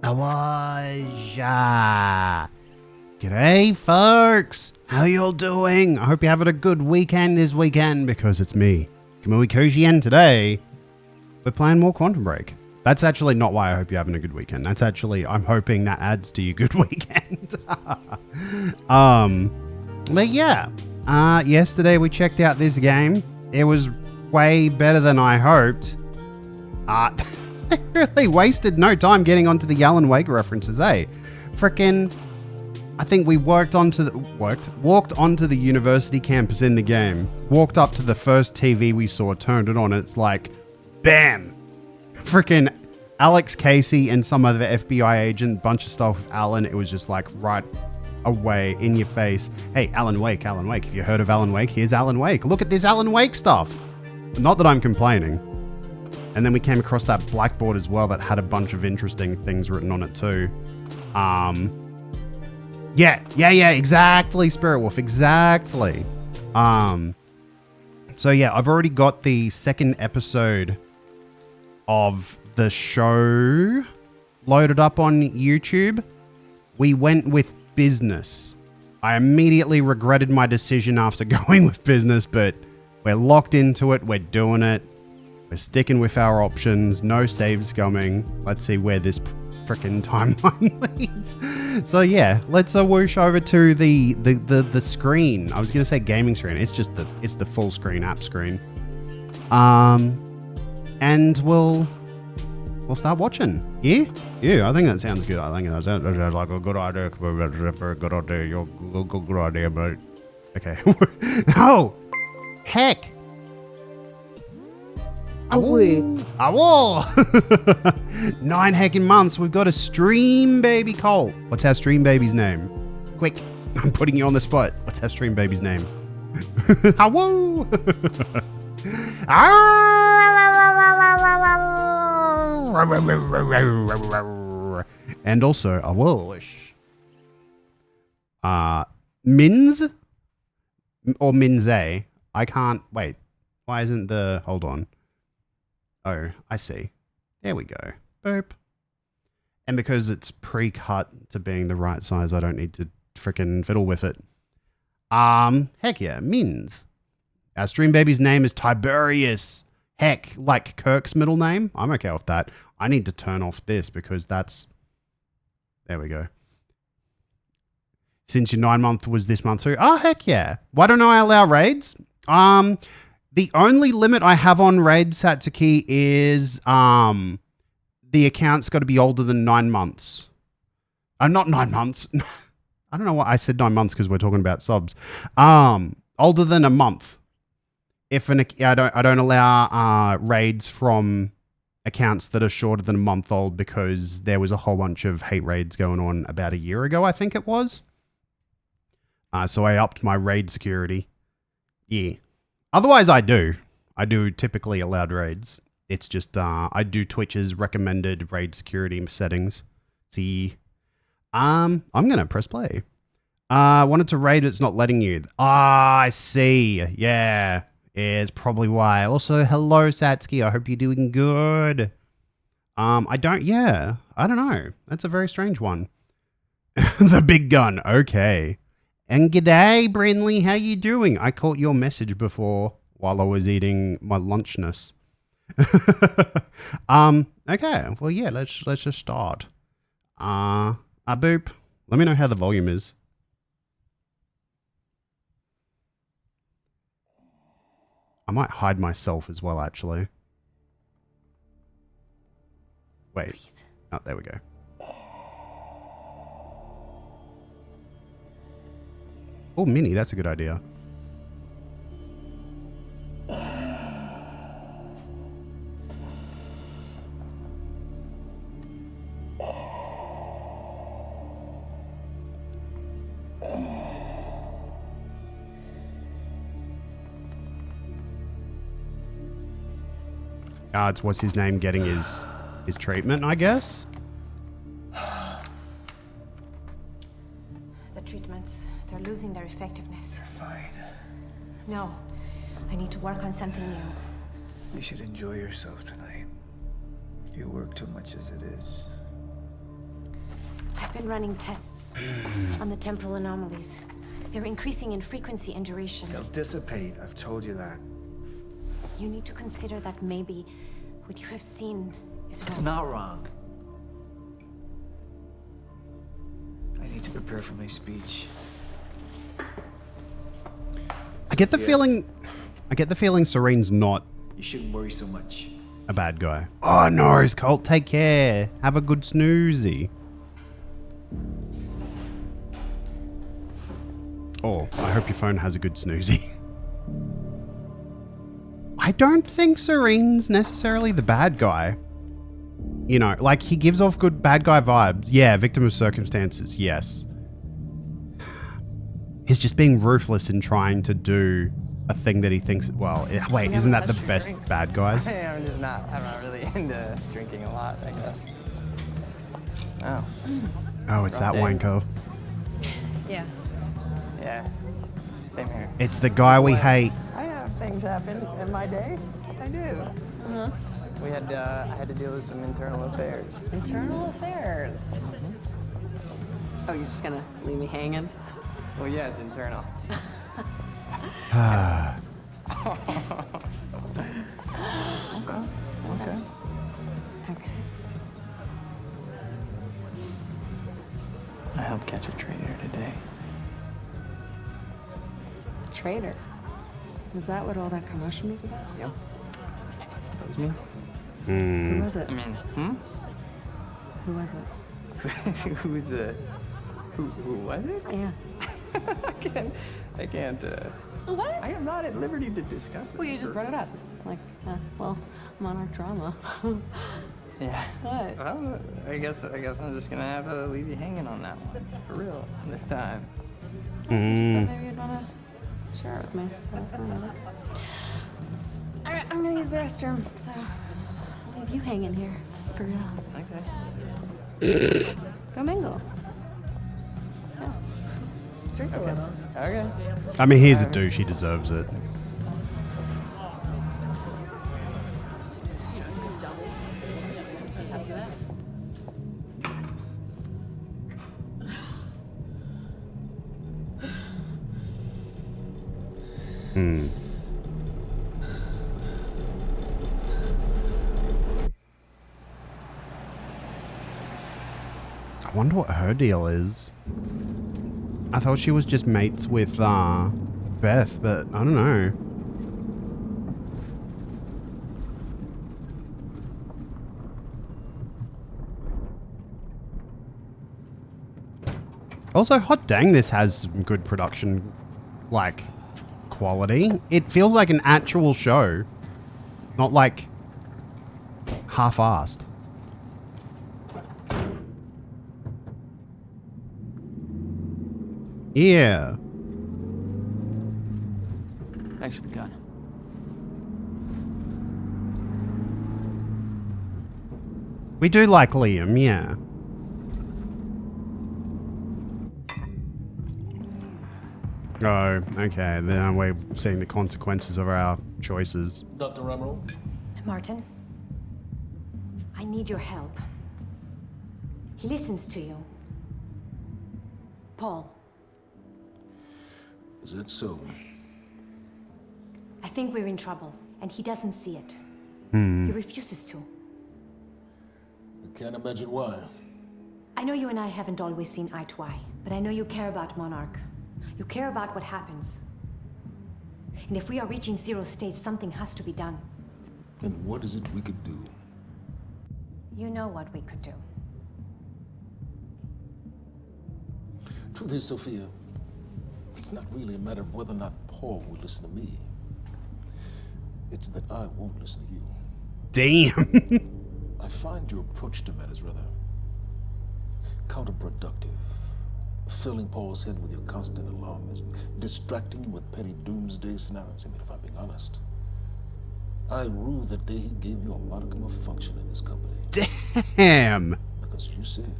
Awaja. G'day, folks. How y'all doing? I hope you're having a good weekend this weekend, because it's me, Camui, Kushi, and today we're playing more Quantum Break. That's actually not why I hope you're having a good weekend. That's actually, I'm hoping that adds to your good weekend. But yeah, yesterday we checked out this game. It was way better than I hoped. I really wasted no time getting onto the Alan Wake references, eh? Frickin', I think we walked onto the university campus in the game, walked up to the first TV we saw, turned it on, and it's like, bam! Frickin' Alex Casey and some other FBI agent, bunch of stuff with Alan. It was just like right away in your face. Hey, Alan Wake. Have you heard of Alan Wake? Here's Alan Wake. Look at this Alan Wake stuff. Not that I'm complaining. And then we came across that blackboard as well that had a bunch of interesting things written on it too. Yeah, exactly, Spirit Wolf, exactly. So yeah, I've already got the second episode of the show loaded up on YouTube. We went with business. I immediately regretted my decision after going with business, but we're locked into it. We're doing it. We're sticking with our options. No saves coming. Let's see where this frickin' timeline leads. So yeah, let's whoosh over to the screen. I was gonna say gaming screen. It's just the full screen app screen. And we'll start watching. Yeah, I think that sounds good. I think that sounds like a good idea. For a good idea. You're good idea, but okay. Oh, heck. Awo! 9 heckin' months. We've got a stream baby Colt. What's our stream baby's name? Quick, I'm putting you on the spot. What's our stream baby's name? Awo! And also a Welsh. Mins or Minze. I can't wait. Why isn't the hold on? Oh, I see. There we go. Boop. And because it's pre-cut to being the right size, I don't need to frickin' fiddle with it. Heck yeah, Mins. Our stream baby's name is Tiberius. Heck, like Kirk's middle name. I'm okay with that. I need to turn off this because that's... There we go. Since your 9-month was this month too. Oh, heck yeah. Why don't I allow raids? The only limit I have on raid, Satsuki, is the account's got to be older than 9 months. Not 9 months. I don't know why I said 9 months because we're talking about subs. Older than a month. I don't allow raids from accounts that are shorter than a month old because there was a whole bunch of hate raids going on about a year ago, I think it was. So I upped my raid security. Yeah. Otherwise, I do typically allowed raids. It's just I do Twitch's recommended raid security settings. See, I'm gonna press play. Wanted to raid, it's not letting you. I see. Yeah, it's probably why. Also, hello Satsuki. I hope you're doing good. I don't know. That's a very strange one. The big gun. Okay. And g'day, Brinley, how you doing? I caught your message before while I was eating my lunchness. Okay, well, yeah, let's just start. Boop. Let me know how the volume is. I might hide myself as well, actually. Wait. Oh, there we go. Oh, Mini, that's a good idea. It's what's his name getting his treatment, I guess? The treatments, they're losing their effectiveness. You're fine. No, I need to work on something new. You should enjoy yourself tonight. You work too much as it is. I've been running tests on the temporal anomalies. They're increasing in frequency and duration. They'll dissipate, I've told you that. You need to consider that maybe what you have seen is wrong. It's not wrong. I need to prepare for my speech. I get the feeling Serene's not You shouldn't worry so much. a bad guy. Oh, Norris Colt, take care. Have a good snoozy. Oh, I hope your phone has a good snoozy. I don't think Serene's necessarily the bad guy. You know, like he gives off good bad guy vibes. Yeah, victim of circumstances, yes. He's just being ruthless in trying to do a thing that he thinks, well, wait, isn't that the best bad guys? I'm not really into drinking a lot, I guess. Oh. Oh, it's that wanker. Yeah. Yeah. Same here. It's the guy we hate. I have things happen in my day. I do. Uh-huh. I had to deal with some internal affairs. Internal affairs. Oh, you're just gonna leave me hanging? Well, yeah, it's internal. Okay. Okay. I helped catch a traitor today. Traitor. Was that what all that commotion was about? Yep. That was me. Who was it? I mean, Who was it? Who's the... Who was it? Yeah. I can't, What? I am not at liberty to discuss this. Well, you just brought it up. It's like, well, monarch drama. Yeah. What? Well, I guess I'm just gonna have to leave you hanging on that one. For real. This time. Just thought maybe you'd want to share it with me. All right, I'm gonna use the restroom, so I'll leave you hanging here for real. Okay. Go mingle. Yeah. Drink a little. Okay. I mean, he's a douche. He deserves it. I wonder what her deal is. I thought she was just mates with Beth, but I don't know. Also, hot dang, this has some good production, like, quality. It feels like an actual show, not like half-assed. Yeah. Thanks for the gun. We do like Liam, yeah. Oh, okay. Then we're seeing the consequences of our choices. Dr. Ramiro? Martin, I need your help. He listens to you. Paul, Is that so? I think we're in trouble, and he doesn't see it. He refuses to. I can't imagine why. I know you and I haven't always seen eye to eye, but I know you care about Monarch. You care about what happens. And if we are reaching zero stage, something has to be done. And what is it we could do? You know what we could do. Truth is, Sophia, it's not really a matter of whether or not Paul will listen to me. It's that I won't listen to you. Damn. I find your approach to matters rather counterproductive. Filling Paul's head with your constant alarmism, distracting him with petty doomsday scenarios. I mean, if I'm being honest, I rue the day he gave you a modicum of function in this company. Damn. Because you said,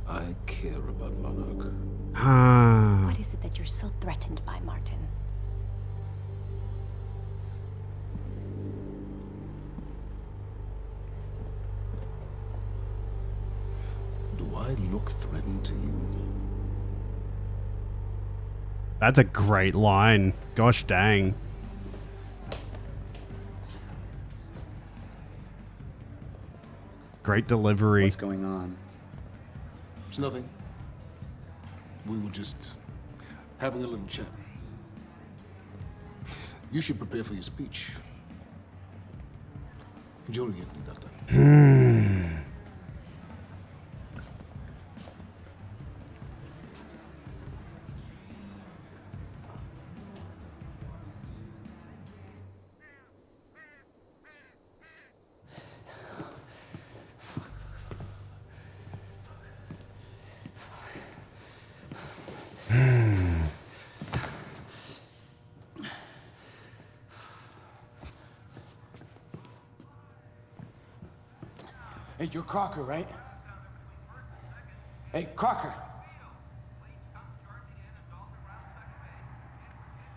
I care about Monarch. What is it that you're so threatened by, Martin? I look threatened to you? That's a great line. Gosh dang. Great delivery. What's going on? It's nothing. We were just having a little chat. You should prepare for your speech. Enjoy it, Doctor. Hey, you're Crocker, right? Hey, Crocker!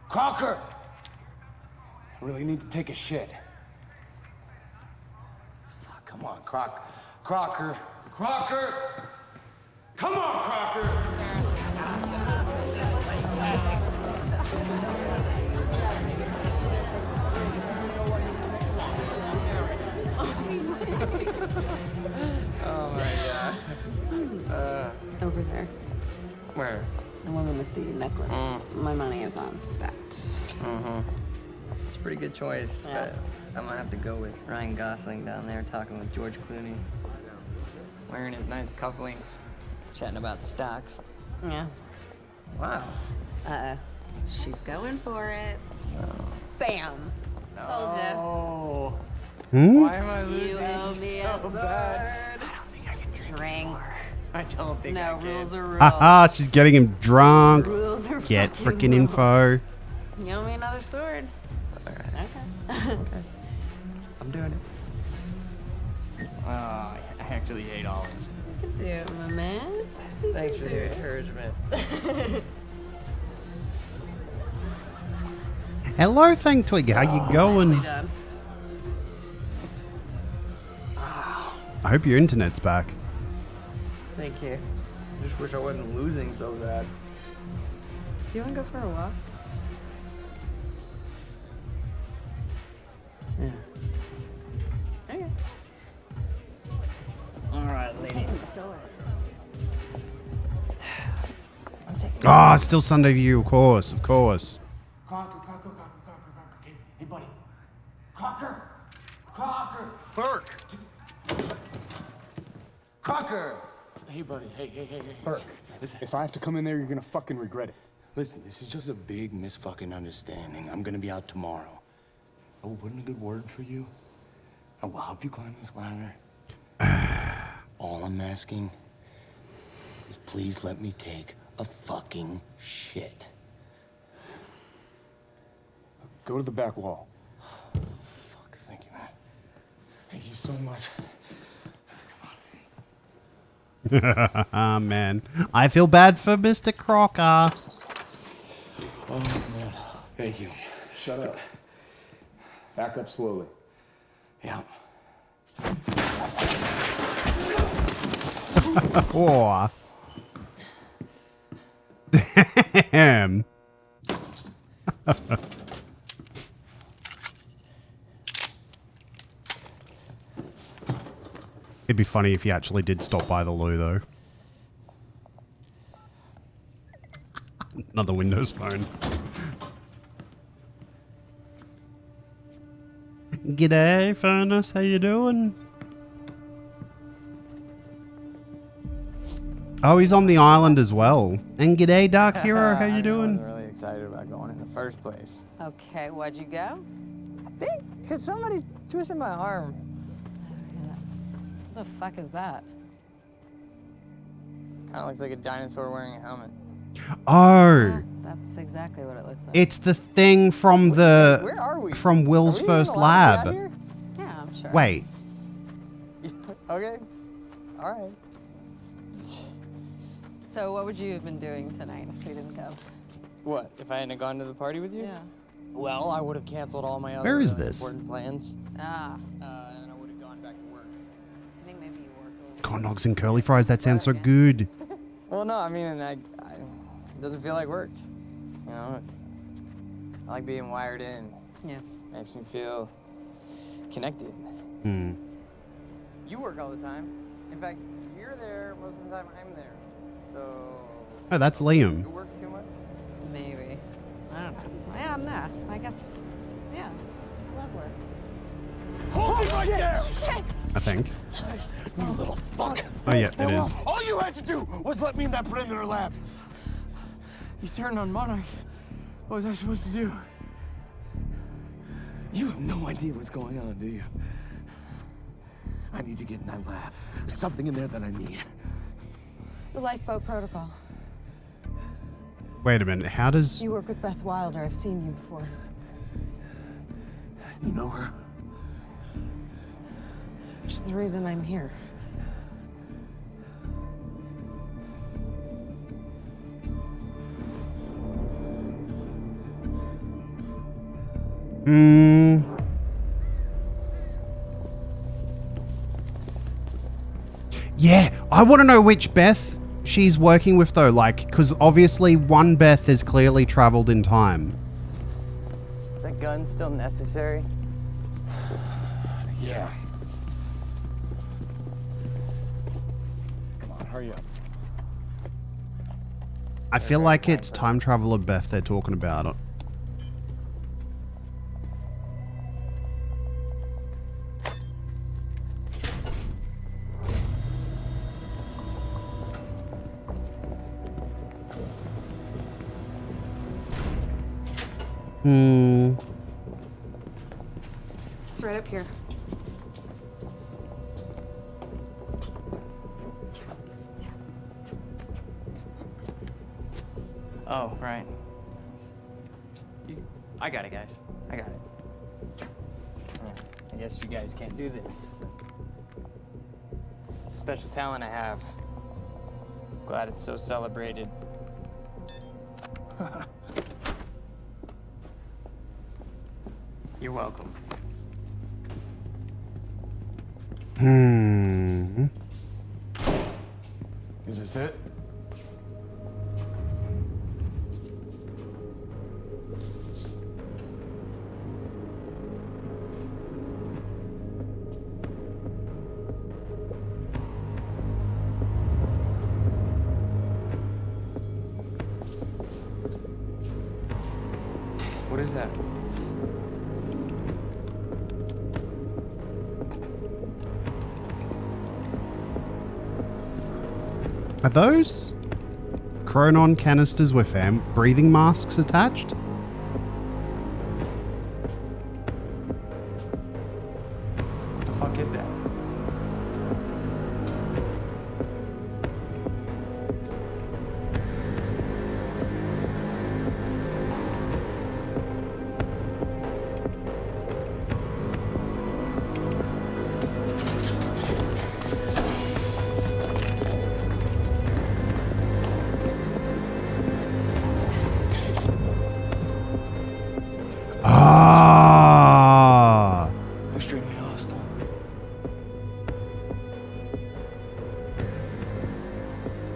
Crocker! I really need to take a shit. Fuck, come on, Crocker. Crocker! Come on, Crocker! Oh my god. Over there. Where? The woman with the necklace. My money is on that. It's a pretty good choice, Yeah. but I'm gonna have to go with Ryan Gosling down there talking with George Clooney. Wearing his nice cufflinks, chatting about stocks. Yeah. Wow. She's going for it. Bam. Told ya. Oh. Hmm? Why am I losing You owe me a so sword. bad? I don't think I can drink Drink. anymore. I don't think I No, can. rules are rules. Haha, she's getting him drunk. Rules are Get fucking freaking rules. info. You owe me another sword. Alright. Okay. I'm doing it. Oh, I actually hate olives. You can do it, my man. Thanks for the encouragement. Hello, Thing Twig. How you going? Nicely done. I hope your internet's back. Thank you. I just wish I wasn't losing so bad. Do you want to go for a walk? Yeah. Okay. Alright, lady. Ah, still Sunday View, of course, of course. Crocker. Hey, buddy. Crocker! Burke! Crocker! Hey, buddy. Hey. Burke, if I have to come in there, you're gonna fucking regret it. Listen, this is just a big misfucking understanding. I'm gonna be out tomorrow. I will put in a good word for you. I will help you climb this ladder. All I'm asking is please let me take a fucking shit. Go to the back wall. Fuck, thank you, man. Thank you so much. Ah, man. I feel bad for Mr. Crocker. Oh, man. Thank you. Shut up. Back up slowly. Yeah. Oh. Damn. It'd be funny if he actually did stop by the loo, though. Another Windows phone. G'day, Furnace. How you doing? Oh, he's on the island as well. And g'day, Dark Hero. How you I doing? wasn't really excited about going in the first place. Okay, why'd you go? I think because somebody twisted my arm. What the fuck is that? Kind of looks like a dinosaur wearing a helmet. Oh, That's exactly what it looks like. it's the thing from the Where are we? from Will's Are we even first allowed to be out lab. here? Yeah, I'm sure. Wait, Okay. All right. So what would you have been doing tonight if we didn't go? What? If I hadn't gone to the party with you? Yeah. Well, I would have canceled all my other Where is this? important plans. Ah, And I would have gone back to work. I think maybe you work a little. corn dogs and curly fries. That sounds so good. Well, no, I mean, it doesn't feel like work. You know, I like being wired in. Yeah. Makes me feel connected. Hmm. You work all the time. In fact, you're there most of the time I'm there. So. Oh, that's Liam. You work too much? Maybe. I don't know. Yeah, nah. I guess. Yeah. Love work. Hold me right there! I think. You little fuck. Oh, yeah, it is. All you had to do was let me in that perimeter lab. You turned on Monarch. What was I supposed to do? You have no idea what's going on, do you? I need to get in that lab. There's something in there that I need. The lifeboat protocol. Wait a minute. How does... You work with Beth Wilder. I've seen you before. You know her? Which is the reason I'm here. Hmm. Yeah, I want to know which Beth she's working with though, like, because obviously one Beth has clearly traveled in time. Is that gun still necessary? Yeah. Come on, hurry up. I feel like it's time traveler Beth they're talking about. Hmm. It's right up here. Oh, right. I got it, guys. I got it. Oh, I guess you guys can't do this. It's a special talent I have. Glad it's so celebrated. You're welcome. Hmm. Is this it? What is that? Are those Chronon canisters with breathing masks attached? What the fuck is that? Ah. Extremely hostile.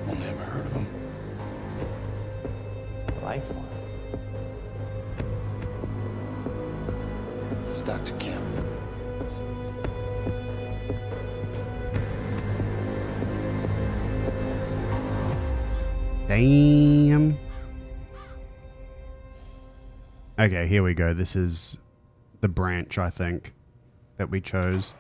Only ever heard of him. Lifeline. It's Dr. Camui. Damn. Okay, here we go. This is the branch, I think, that we chose.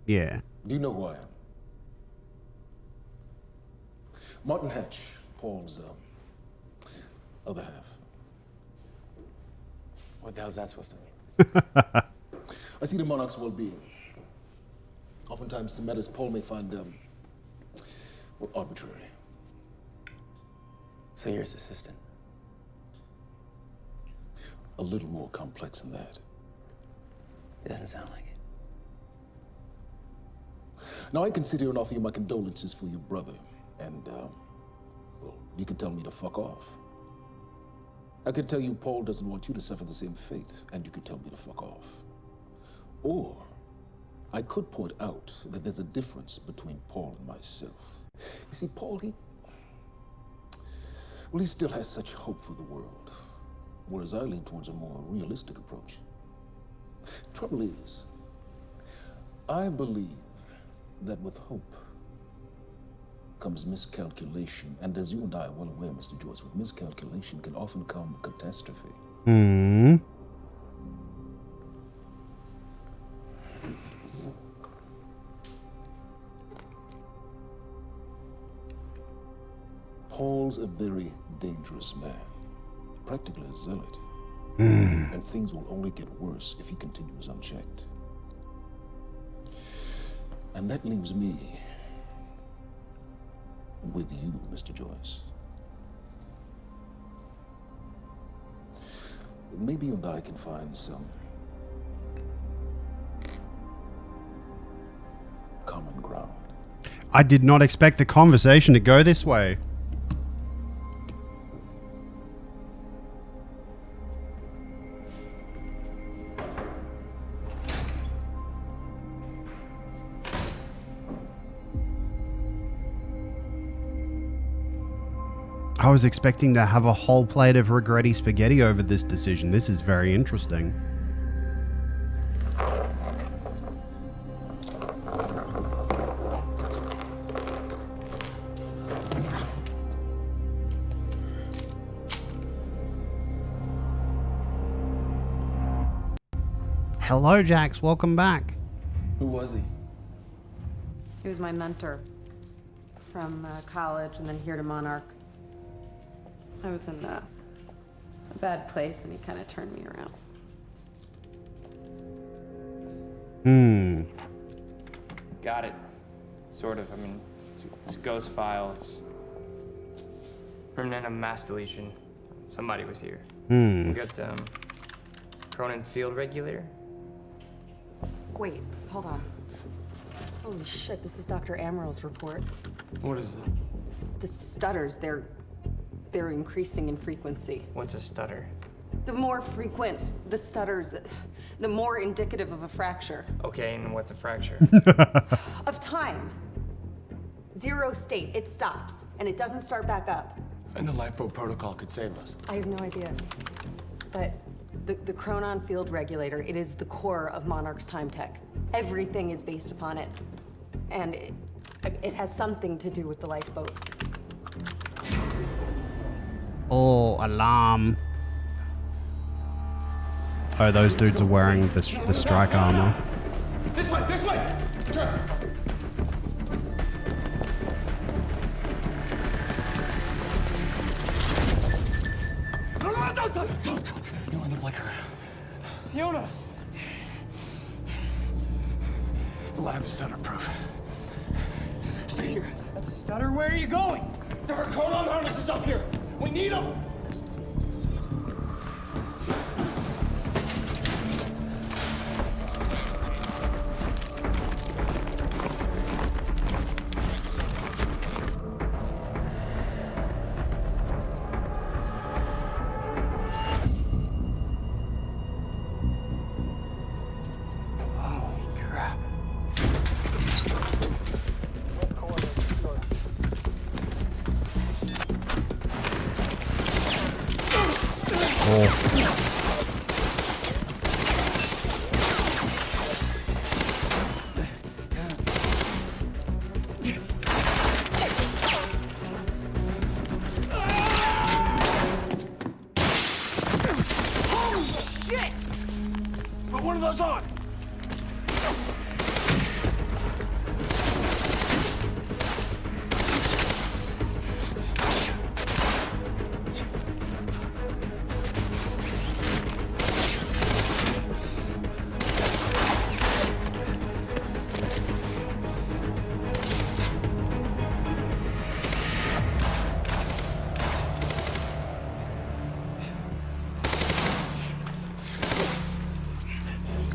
Yeah. Do you know who I am? Martin Hatch, Paul's other half. What the hell's that supposed to mean? I see the monarch's well-being. Oftentimes, the matters Paul may find were arbitrary. So you're his assistant? A little more complex than that. It doesn't sound like it. Now, I consider and offer you my condolences for your brother. And, well, you can tell me to fuck off. I could tell you Paul doesn't want you to suffer the same fate, and you could tell me to fuck off. Or I could point out that there's a difference between Paul and myself. You see, Paul, he still has such hope for the world, whereas I lean towards a more realistic approach. Trouble is, I believe that with hope comes miscalculation, and as you and I are well aware, Mr. Joyce, with miscalculation can often come catastrophe. Hmm. Paul's a very dangerous man, practically a zealot, and things will only get worse if he continues unchecked. And that leaves me with you, Mr. Joyce. Maybe you and I can find some common ground. I did not expect the conversation to go this way. I was expecting to have a whole plate of regretty spaghetti over this decision. This is very interesting. Hello, Jax. Welcome back. Who was he? He was my mentor from college and then here to Monarch. I was in a bad place and he kind of turned me around. Got it. Sort of. I mean, it's a ghost file. It's remnant of mass deletion. Somebody was here. We got Cronin field regulator. Wait, hold on. Holy shit, this is Dr. Amaril's report. What is it? The stutters, they're increasing in frequency. What's a stutter? The more frequent the stutters, the more indicative of a fracture. Okay, and what's a fracture? Of time. Zero state, it stops, and it doesn't start back up. And the lipo protocol could save us. I have no idea. But the Chronon field regulator, it is the core of Monarch's time tech. Everything is based upon it. And it has something to do with the lifeboat. Oh, alarm. Oh, those dudes are wearing the strike armor. This way, this way! Sure. No, don't. You'll end up like her. Fiona! The lab is stutter-proof. Stay here. Stutter, where are you going? There are Chronon harnesses up here. We need them. Put one of those on.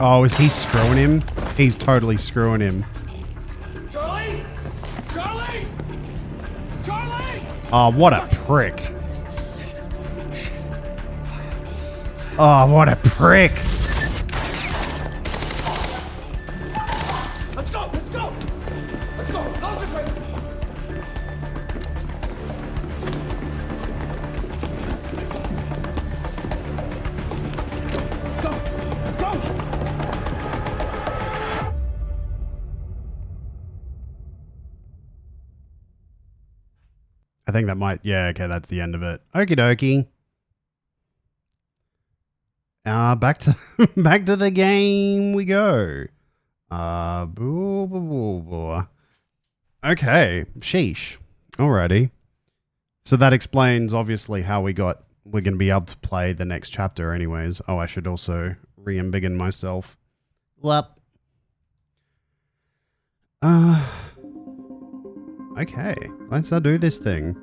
Oh, is he screwing him? He's totally screwing him. Charlie! Charlie! Charlie! Oh, what a prick. Oh, what a prick. Let's go! Let's go! Let's go! No, this way! Go! Go! I think that might, yeah, okay, that's the end of it. Okie dokie. Back to back to the game we go. Boo, boo, boo, boo. Okay, sheesh. Alrighty. So that explains obviously how we're going to be able to play the next chapter anyways. Oh, I should also re-embiggen myself. Whoop. Okay, let's do this thing.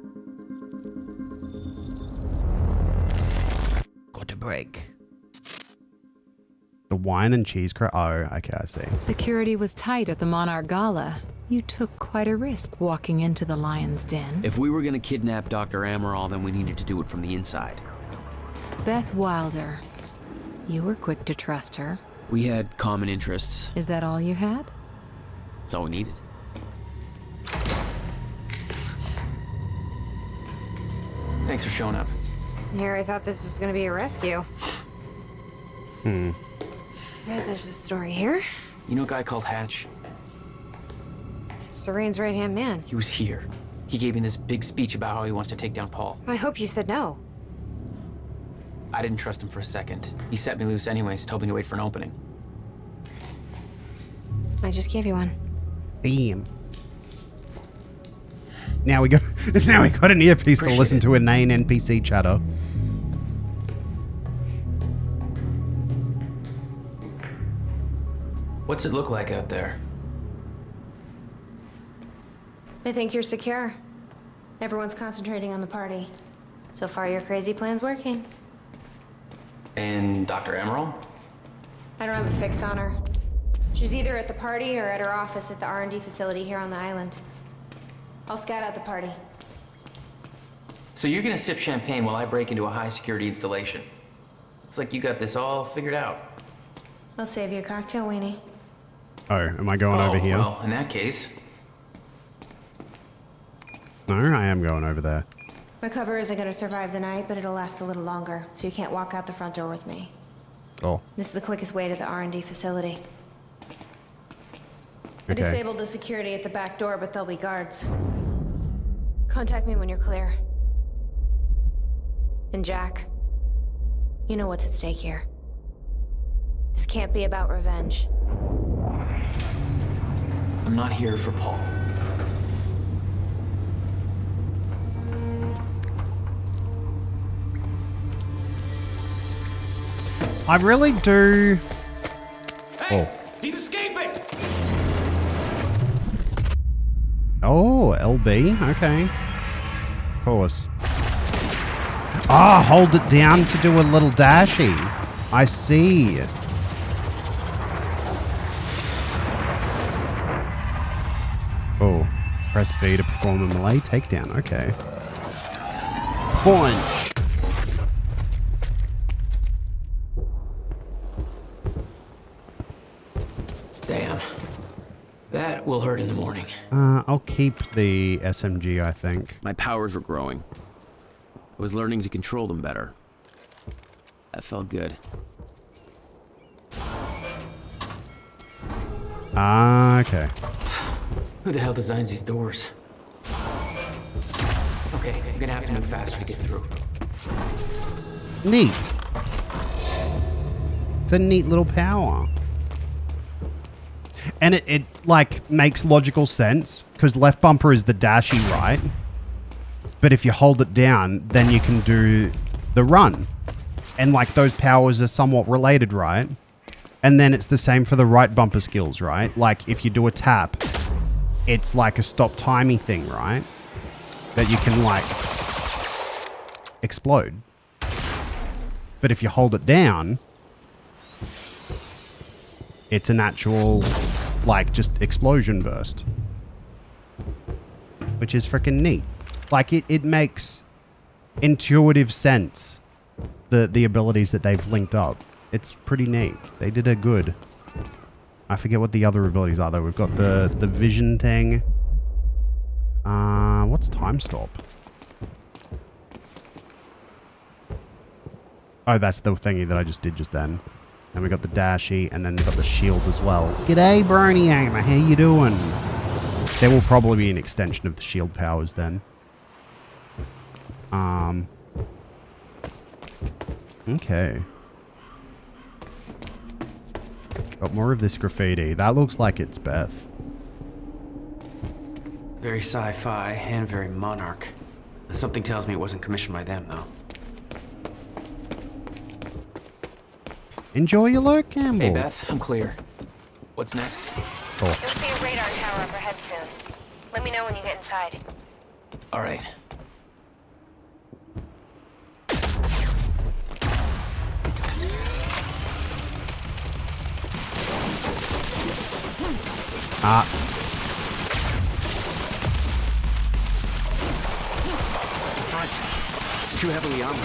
Got a break. The wine and cheese Oh, okay, I see. Security was tight at the Monarch Gala. You took quite a risk walking into the Lion's Den. If we were gonna kidnap Dr. Amaral, then we needed to do it from the inside. Beth Wilder. You were quick to trust her. We had common interests. Is that all you had? That's all we needed. Thanks for showing up. Here, I thought this was gonna be a rescue. Hmm. Right, there's a story here. You know a guy called Hatch? Serene's right-hand man. He was here. He gave me this big speech about how he wants to take down Paul. I hope you said no. I didn't trust him for a second. He set me loose anyways, told me to wait for an opening. I just gave you one. Damn. Now we got an earpiece to listen to inane NPC chatter. What's it look like out there? I think you're secure. Everyone's concentrating on the party. So far, your crazy plan's working. And Dr. Amaral? I don't have a fix on her. She's either at the party or at her office at the R&D facility here on the island. I'll scout out the party. So you're gonna sip champagne while I break into a high-security installation. It's like you got this all figured out. I'll save you a cocktail, Weenie. Oh, am I going over here? Well, in that case... No, I am going over there. My cover isn't gonna survive the night, but it'll last a little longer, so you can't walk out the front door with me. Oh. This is the quickest way to the R&D facility. I Okay. disabled the security at the back door, but there'll be guards. Contact me when you're clear. And Jack, you know what's at stake here. This can't be about revenge. I'm not here for Paul. I really do. Hey, he's escaping! Oh, LB. Okay. Of course. Ah, hold it down to do a little dashy. I see. Oh, press B to perform a melee takedown. Okay. Punch. Damn. That will hurt in the morning. I'll keep the SMG, I think. My powers were growing. I was learning to control them better. That felt good. Okay. Who the hell designs these doors? Okay, I'm gonna have to move faster to get through. Neat. It's a neat little power. And it like makes logical sense because left bumper is the dashy, right? But if you hold it down, then you can do the run. And like those powers are somewhat related, right? And then it's the same for the right bumper skills, right? Like if you do a tap, it's like a stop timey thing, right? That you can like explode. But if you hold it down, it's an actual like just explosion burst. Which is freaking neat. Like it makes intuitive sense the abilities that they've linked up. It's pretty neat. They did a good. I forget what the other abilities are though. We've got the vision thing. What's time stop? Oh, that's the thingy that I just did just then. And we got the dashy, and then we got the shield as well. G'day, Brony Hammer. How you doing? There will probably be an extension of the shield powers then. Okay. Got more of this graffiti. That looks like it's Beth. Very sci-fi and very Monarch. Something tells me it wasn't commissioned by them, though. Enjoy your lurk, Campbell. Hey, Beth, I'm clear. What's next? Oh. You'll see a radar tower up ahead soon. Let me know when you get inside. All right. Front. It's too heavily armored.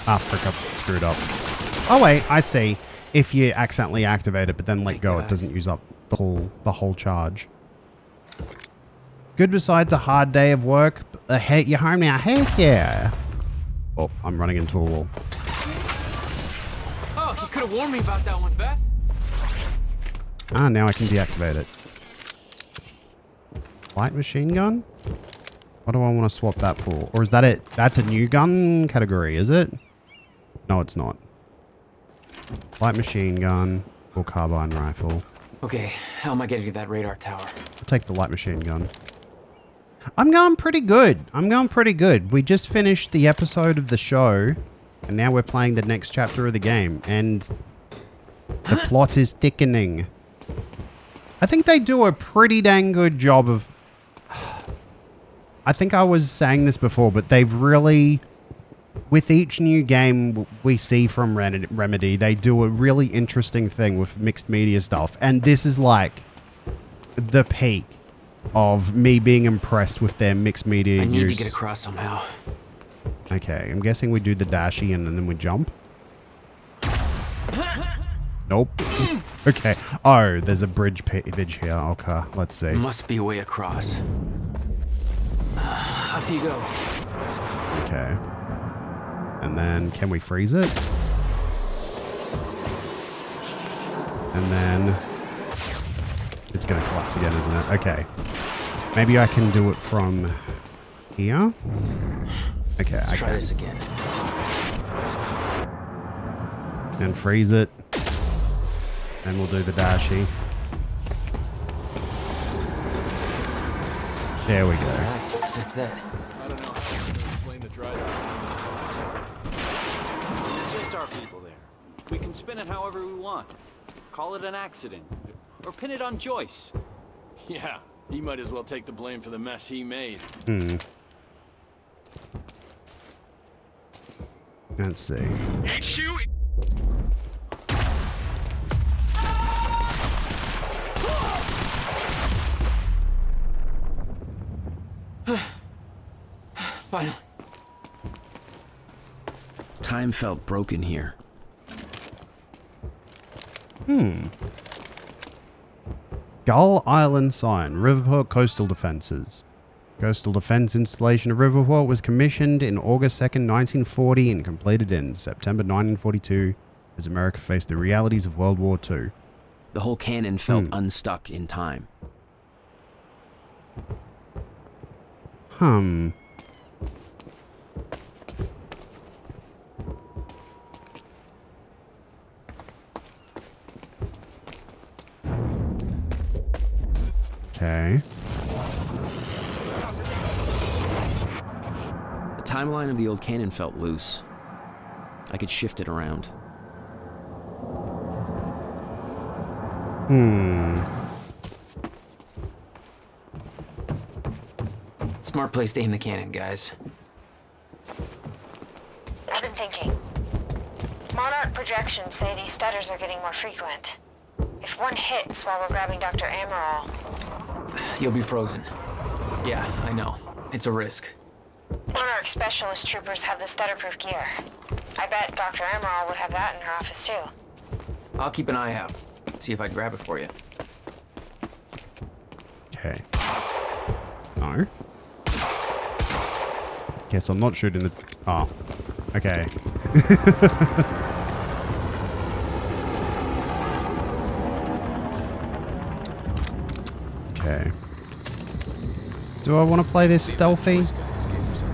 Ah, frick up. Screwed up. Oh, wait. I see. If you accidentally activate it, but then let go, it doesn't use up the whole charge. Good besides a hard day of work. Hey, you're home now. Heck yeah. Oh, I'm running into a wall. Oh, you could have warned me about that one, Beth. Ah, now I can deactivate it. Light machine gun? What do I want to swap that for? Or is that it? That's a new gun category, is it? No, it's not. Light machine gun or carbine rifle. Okay, how am I getting to that radar tower? I'll take the light machine gun. I'm going pretty good. I'm going pretty good. We just finished the episode of the show, and now we're playing the next chapter of the game, and the plot is thickening. I think they do a pretty dang good job of... I think I was saying this before, but they've really... With each new game we see from Remedy, they do a really interesting thing with mixed media stuff. And this is like the peak of me being impressed with their mixed media I need use. to get across somehow. Okay, I'm guessing we do the dashy and then we jump. Nope. Okay. Oh, there's a bridge here. Okay, let's see. Must be a way across. Up you go. Okay. And then, can we freeze it? And then... It's going to collapse again, isn't it? Okay. Maybe I can do it from here? Okay, Let's try this again. And freeze it. And we'll do the dashy. There we go. That's it. I don't know how to explain the dry docks. Just our people there. We can spin it however we want. Call it an accident. Or pin it on Joyce. Yeah, he might as well take the blame for the mess he made. Let's see. HQ! Finally. Time felt broken here. Gull Island sign, Riverport Coastal Defenses. Coastal Defense installation of Riverport was commissioned in August 2nd, 1940 and completed in September 1942 as America faced the realities of World War II. The whole cannon felt unstuck in time. Okay. The timeline of the old cannon felt loose. I could shift it around. Smart place to aim the cannon, guys. I've been thinking. Monarch projections say these stutters are getting more frequent. If one hits while we're grabbing Dr. Amaral... You'll be frozen. Yeah, I know. It's a risk. Monarch specialist troopers have the stutterproof gear. I bet Dr. Amaral would have that in her office too. I'll keep an eye out. See if I can grab it for you. Okay. No. Guess I'm not shooting the... Oh. Okay. Okay. Do I want to play this stealthy? That's crazy.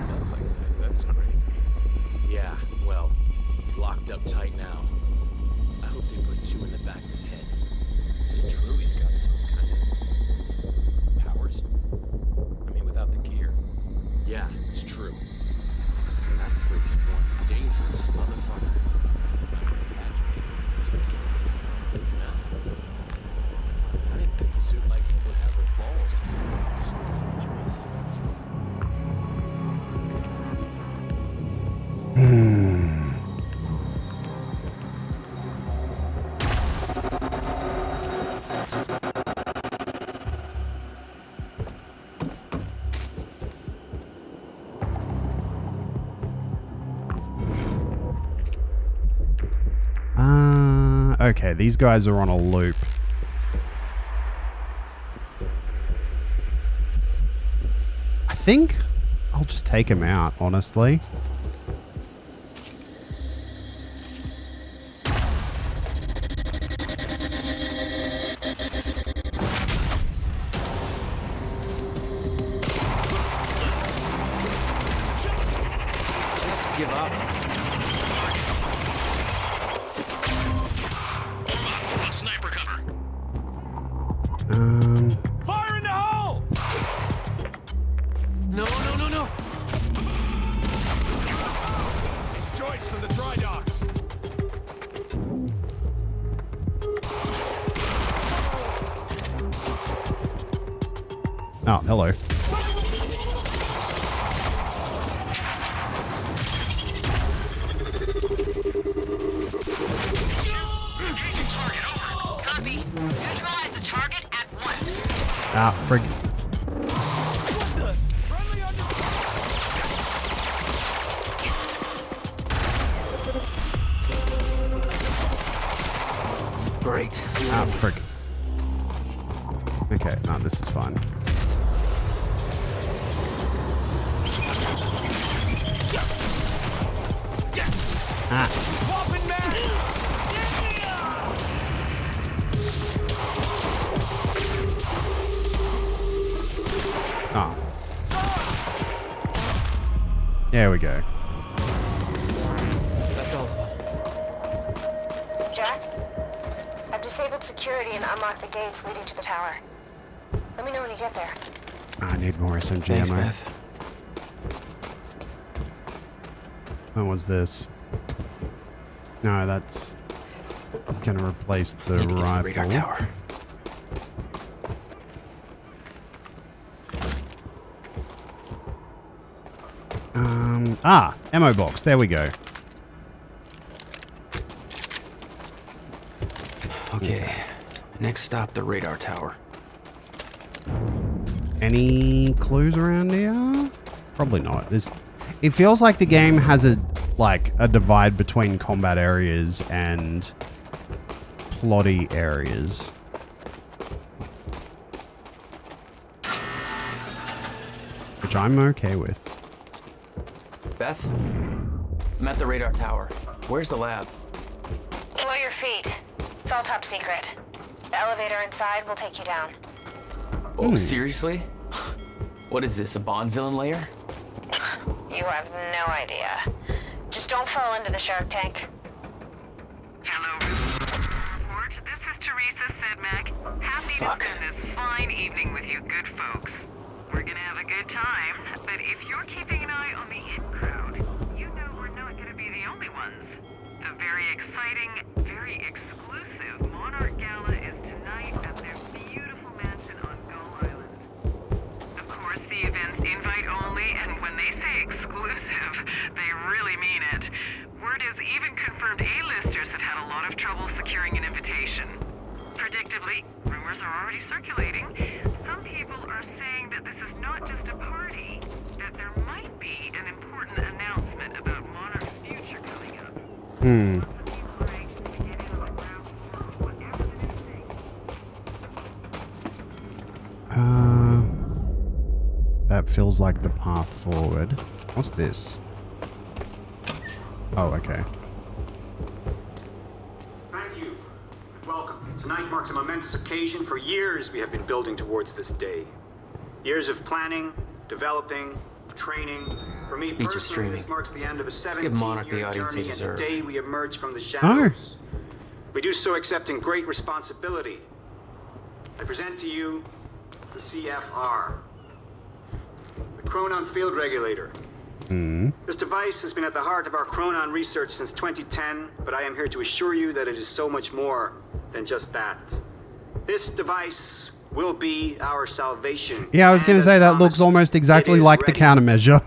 Yeah, well, he's locked up tight now. I hope they put 2 in the back of his head. Is it true he's got some kind of powers? I mean, without the gear. Yeah, it's true. That freak's one dangerous motherfucker. Yeah. I didn't think a suit like him would have the balls to say something dangerous. Okay, these guys are on a loop. I think I'll just take him out, honestly. Give up. Sniper cover. Fire in the hole! No. It's Joyce from the dry docks. Oh, hello. Engaging target, over. Copy. Neutralize the target at once. Ah, frig. Great. Ah, frig. Okay, no, this is fine. Ah. Oh. There we go. That's all. Jack? I've disabled security and unlocked the gates leading to the tower. Let me know when you get there. I need more SMG Thanks, ammo. Beth. Oh, what's this? No, that's gonna replace the Need to get to the rifle. radar tower. Ammo box. There we go. Okay. Next stop, the radar tower. Any clues around here? Probably not. It feels like the game has a divide between combat areas and plotty areas. Which I'm okay with. Beth? I'm at the radar tower. Where's the lab? Below your feet. It's all top secret. The elevator inside will take you down. Oh, seriously? What is this, a Bond villain lair? You have no idea. Just don't fall into the shark tank. Hello, report. This is Teresa Sedmak. Happy to spend this fine evening with you good folks. We're gonna have a good time, but if you're keeping an eye on the in crowd, you know we're not gonna be the only ones. The very exciting, very exclusive Monarch Gala is tonight at their beautiful mansion on Gull Island. Of course, the event's invite only, and when they say exclusive, they really mean it. Word is even confirmed A-listers have had a lot of trouble securing an invitation. Predictably, rumors are already circulating. Some people are saying that this is not just a party, that there might be an important announcement about Monarch's future coming up. Hmm. That feels like the path forward. What's this? Oh, okay. Thank you, and welcome. Tonight marks a momentous occasion. For years, we have been building towards this day. Years of planning, developing, training. For me Speech is personally, streaming. this marks the end of a Let's give Monarch the 17-year audience they journey, and deserve. today we emerge from the shadows. We do so accepting great responsibility. I present to you the CFR, the Chronon Field Regulator. This device has been at the heart of our Chronon research since 2010, but I am here to assure you that it is so much more than just that. This device will be our salvation. Yeah, I was going to say that looks almost exactly like the countermeasure.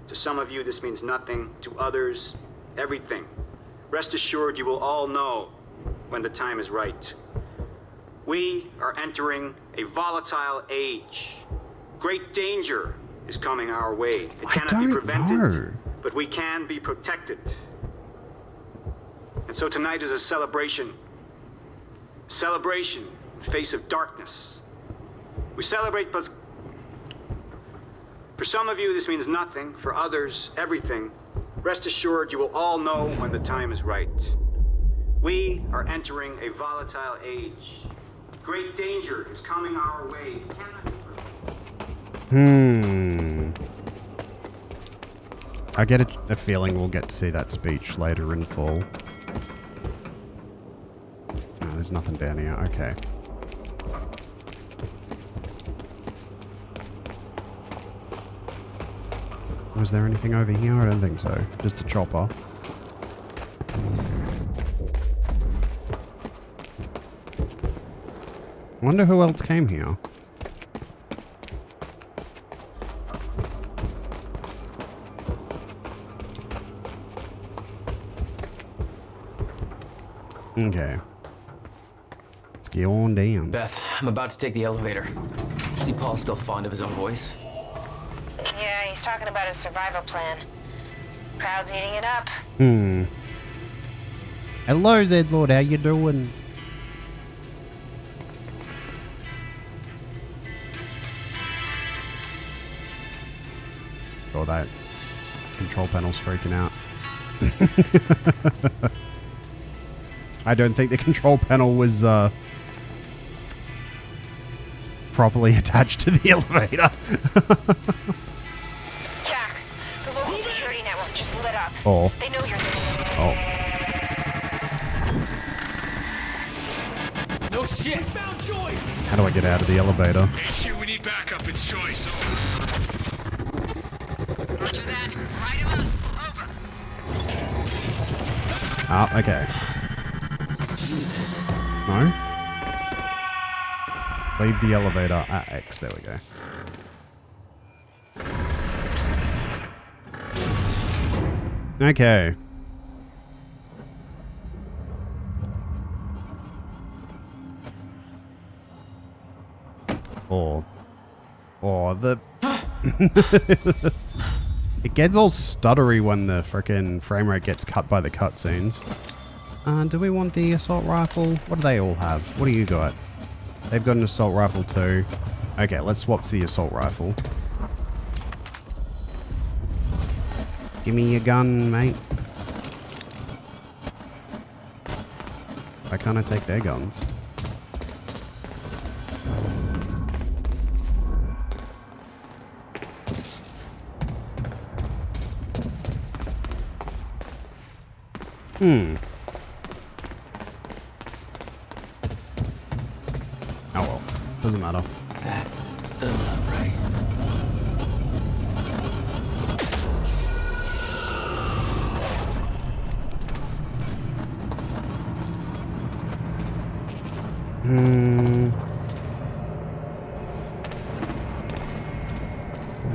To some of you, this means nothing. To others, everything. Rest assured, you will all know when the time is right. We are entering a volatile age. Great danger is coming our way. It cannot be prevented, but we can be protected. And so tonight is a celebration. Celebration in the face of darkness. We celebrate, but for some of you this means nothing. For others, everything. Rest assured, you will all know when the time is right. We are entering a volatile age. Great danger is coming our way. It cannot be I get a feeling we'll get to see that speech later in full. No, there's nothing down here. Okay. Was there anything over here? I don't think so. Just a chopper. Wonder who else came here. Okay. Let's get on down. Beth, I'm about to take the elevator. See Paul's still fond of his own voice? Yeah, he's talking about his survival plan. Crowd's eating it up. Hello, Zedlord. How you doing? Oh, that control panel's freaking out. I don't think the control panel was properly attached to the elevator. Jack, the local security network just lit up. Oh. They know you're there. Oh. No shit! We found Joyce! How do I get out of the elevator? Issue, we need backup. It's Joyce. Roger that. Write him up. Over. Ah, okay. Jesus. No? Leave the elevator at X. There we go. Okay. Or the... It gets all stuttery when the frickin' frame rate gets cut by the cutscenes. Do we want the assault rifle? What do they all have? What do you got? They've got an assault rifle too. Okay, let's swap to the assault rifle. Give me your gun, mate. Why can't I take their guns? Oh well, doesn't matter. That doesn't look right.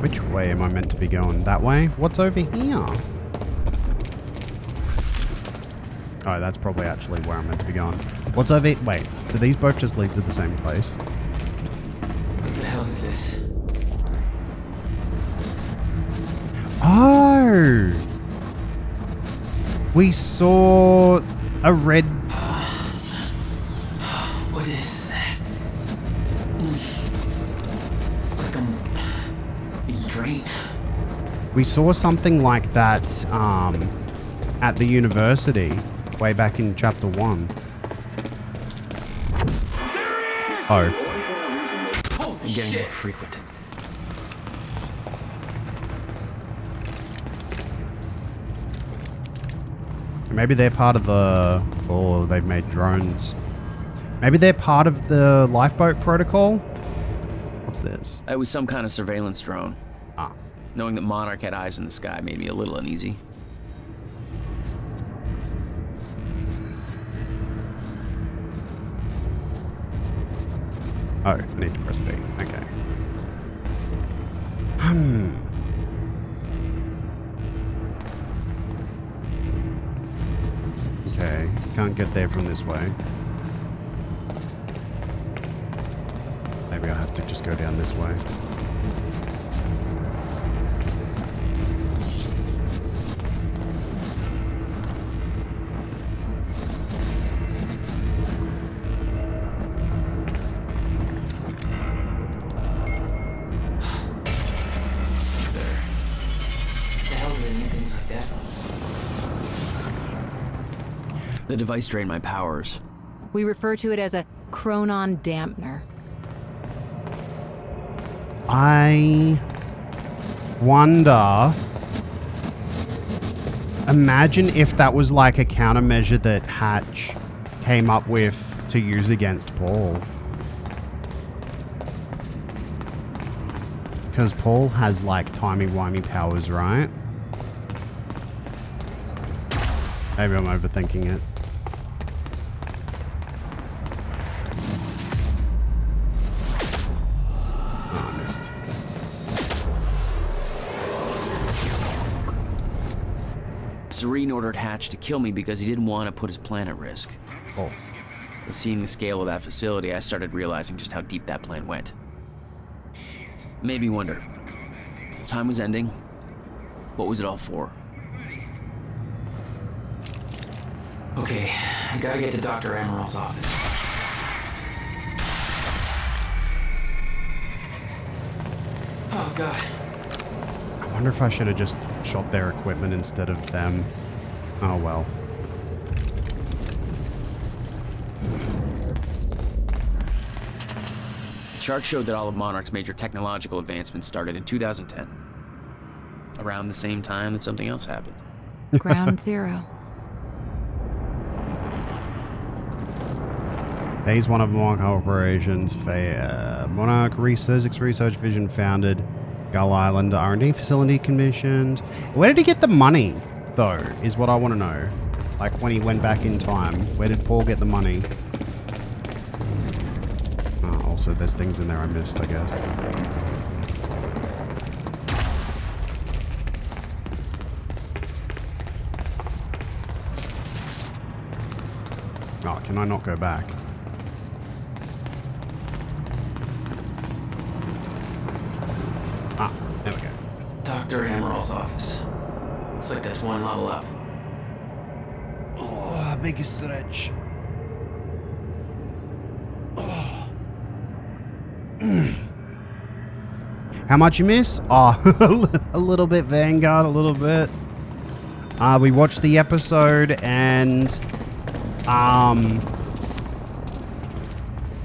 Which way am I meant to be going? That way? What's over here? Oh, that's probably actually where I'm meant to be going. What's over... Wait, do these both just lead to the same place? What the hell is this? Oh! We saw a red... What is that? It's like I'm being drained. We saw something like that at the university way back in chapter 1. Oh, I'm getting more frequent. Maybe they're part of the... Oh, they've made drones. Maybe they're part of the lifeboat protocol? What's this? It was some kind of surveillance drone. Ah. Knowing that Monarch had eyes in the sky made me a little uneasy. Oh, I need to press B. Okay. Okay, can't get there from this way. Maybe I'll have to just go down this way. The device drained my powers. We refer to it as a chronon dampener. I wonder... Imagine if that was like a countermeasure that Hatch came up with to use against Paul. Because Paul has like timey-wimey powers, right? Maybe I'm overthinking it. Serene ordered Hatch to kill me because he didn't want to put his plan at risk. Oh. But seeing the scale of that facility, I started realizing just how deep that plan went. Made me wonder, if time was ending, what was it all for? Okay, I gotta get to Dr. Amaril's office. Oh, God. I wonder if I should have just shot their equipment instead of them. Oh, well. The chart showed that all of Monarch's major technological advancements started in 2010. Around the same time that something else happened. Ground Zero. Phase 1 of Monarch Operations. Monarch Physics Research Vision founded. Gull Island R&D facility commissioned. Where did he get the money, though, is what I want to know. Like, when he went back in time, where did Paul get the money? Oh, also, there's things in there I missed, I guess. Oh, can I not go back? Ah, there we go. Dr. Amaril's office. Looks like that's one level up. Oh, big stretch. Oh. How much you miss? Oh, a little bit, Vanguard, a little bit. We watched the episode and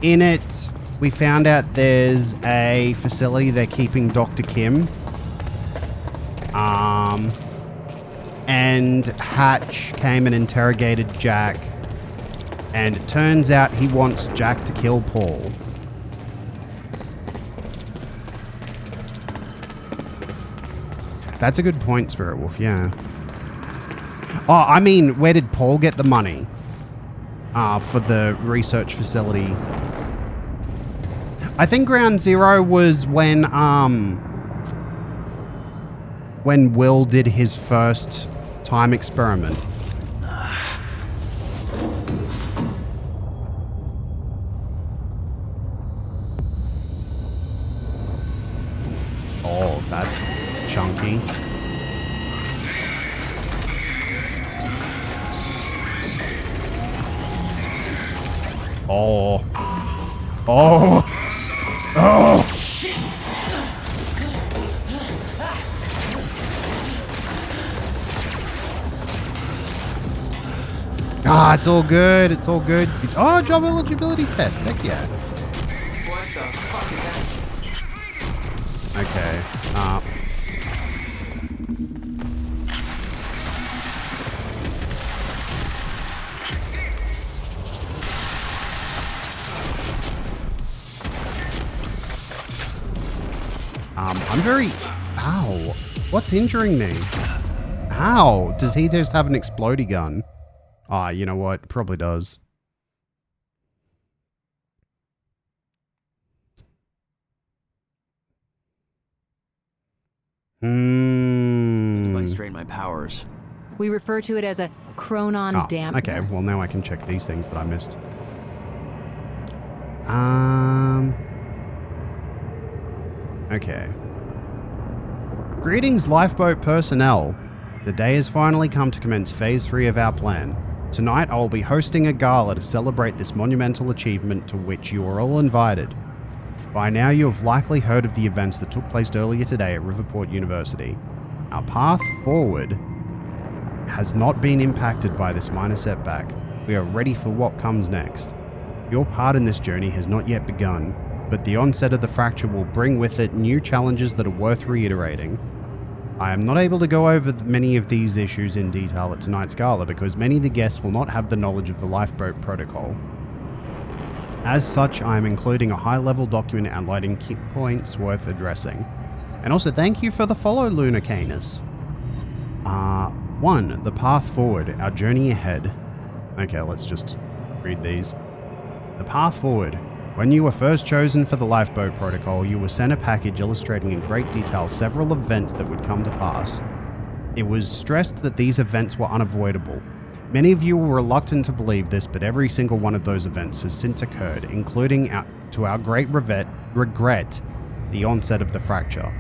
in it we found out there's a facility they're keeping Dr. Kim. And Hatch came and interrogated Jack, and it turns out he wants Jack to kill Paul. That's a good point, Spirit Wolf, yeah. Oh, I mean, where did Paul get the money? For the research facility. I think Ground Zero was when Will did his first time experiment. Oh. Oh. Oh. Ah, it's all good. It's all good. Oh, job eligibility test. Heck yeah. What the fuck is that? Okay. I'm very... Ow. What's injuring me? Ow. Does he just have an explodey gun? Ah, you know what? Probably does. The device drained my powers. We refer to it as a chronon dampener. Okay, well now I can check these things that I missed. Okay. Greetings, lifeboat personnel. The day has finally come to commence Phase 3 of our plan. Tonight I will be hosting a gala to celebrate this monumental achievement to which you are all invited. By now you have likely heard of the events that took place earlier today at Riverport University. Our path forward has not been impacted by this minor setback. We are ready for what comes next. Your part in this journey has not yet begun, but the onset of the fracture will bring with it new challenges that are worth reiterating. I am not able to go over many of these issues in detail at tonight's gala because many of the guests will not have the knowledge of the lifeboat protocol. As such, I am including a high-level document outlining key points worth addressing. And also, thank you for the follow, Luna Canis. 1. The path forward, our journey ahead. Okay, let's just read these. The path forward. When you were first chosen for the lifeboat protocol, you were sent a package illustrating in great detail several events that would come to pass. It was stressed that these events were unavoidable. Many of you were reluctant to believe this, but every single one of those events has since occurred, including, to our great regret, the onset of the fracture.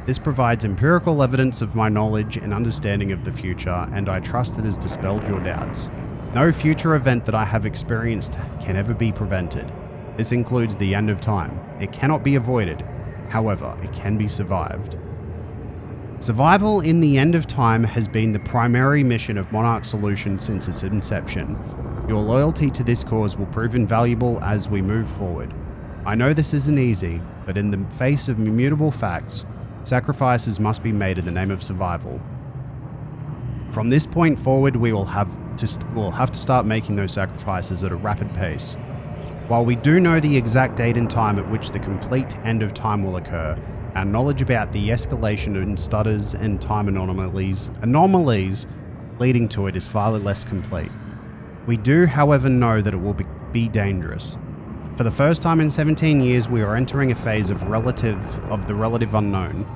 This provides empirical evidence of my knowledge and understanding of the future, and I trust it has dispelled your doubts. No future event that I have experienced can ever be prevented. This includes the end of time. It cannot be avoided. However, it can be survived. Survival in the end of time has been the primary mission of Monarch Solutions since its inception. Your loyalty to this cause will prove invaluable as we move forward. I know this isn't easy, but in the face of immutable facts, sacrifices must be made in the name of survival. From this point forward, we'll have to start making those sacrifices at a rapid pace. While we do know the exact date and time at which the complete end of time will occur, our knowledge about the escalation in stutters and time anomalies leading to it is far less complete. We do, however, know that it will be dangerous. For the first time in 17 years, we are entering a phase of the relative unknown.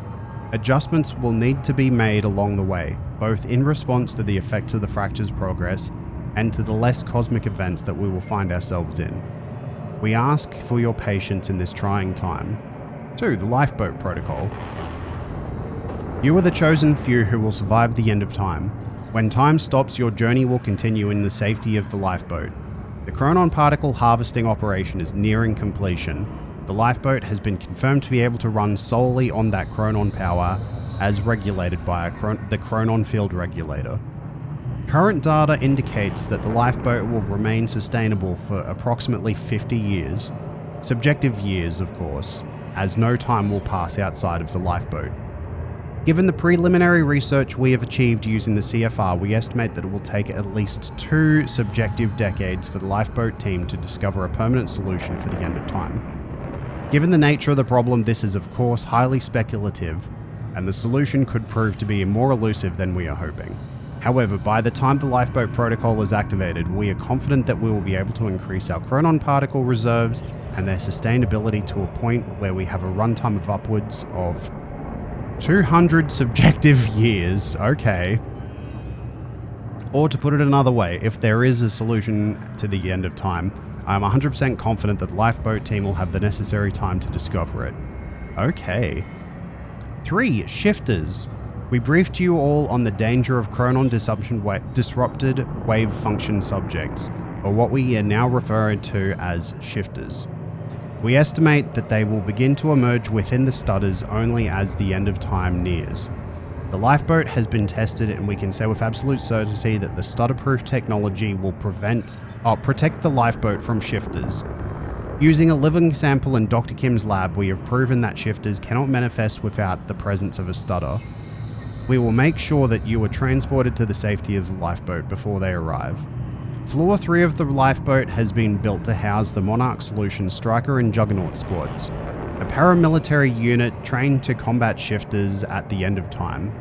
Adjustments will need to be made along the way, both in response to the effects of the fracture's progress and to the less cosmic events that we will find ourselves in. We ask for your patience in this trying time. 2. The Lifeboat Protocol. You are the chosen few who will survive the end of time. When time stops, your journey will continue in the safety of the lifeboat. The Chronon particle harvesting operation is nearing completion. The lifeboat has been confirmed to be able to run solely on that Chronon power as regulated by the Chronon field regulator. Current data indicates that the lifeboat will remain sustainable for approximately 50 years. Subjective years, of course, as no time will pass outside of the lifeboat. Given the preliminary research we have achieved using the CFR, we estimate that it will take at least 2 subjective decades for the lifeboat team to discover a permanent solution for the end of time. Given the nature of the problem, this is of course highly speculative, and the solution could prove to be more elusive than we are hoping. However, by the time the lifeboat protocol is activated, we are confident that we will be able to increase our Chronon particle reserves and their sustainability to a point where we have a runtime of upwards of 200 subjective years. Okay. Or to put it another way, if there is a solution to the end of time, I'm 100% confident that the lifeboat team will have the necessary time to discover it. Okay. 3. Shifters. We briefed you all on the danger of Chronon disrupted wave function subjects. or what we are now referring to as shifters. We estimate that they will begin to emerge within the studders only as the end of time nears. The lifeboat has been tested, and we can say with absolute certainty that the stutter-proof technology will protect the lifeboat from shifters. Using a living sample in Dr. Kim's lab, we have proven that shifters cannot manifest without the presence of a stutter. We will make sure that you are transported to the safety of the lifeboat before they arrive. Floor 3 of the lifeboat has been built to house the Monarch Solution Striker and Juggernaut squads, a paramilitary unit trained to combat shifters at the end of time.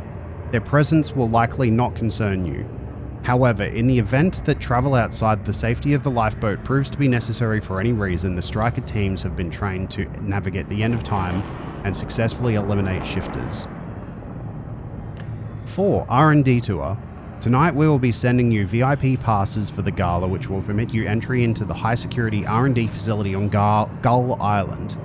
Their presence will likely not concern you. However, in the event that travel outside the safety of the lifeboat proves to be necessary for any reason, the Striker teams have been trained to navigate the end of time and successfully eliminate shifters. 4. R&D Tour. Tonight we will be sending you VIP passes for the gala, which will permit you entry into the high-security R&D facility on Gull Island.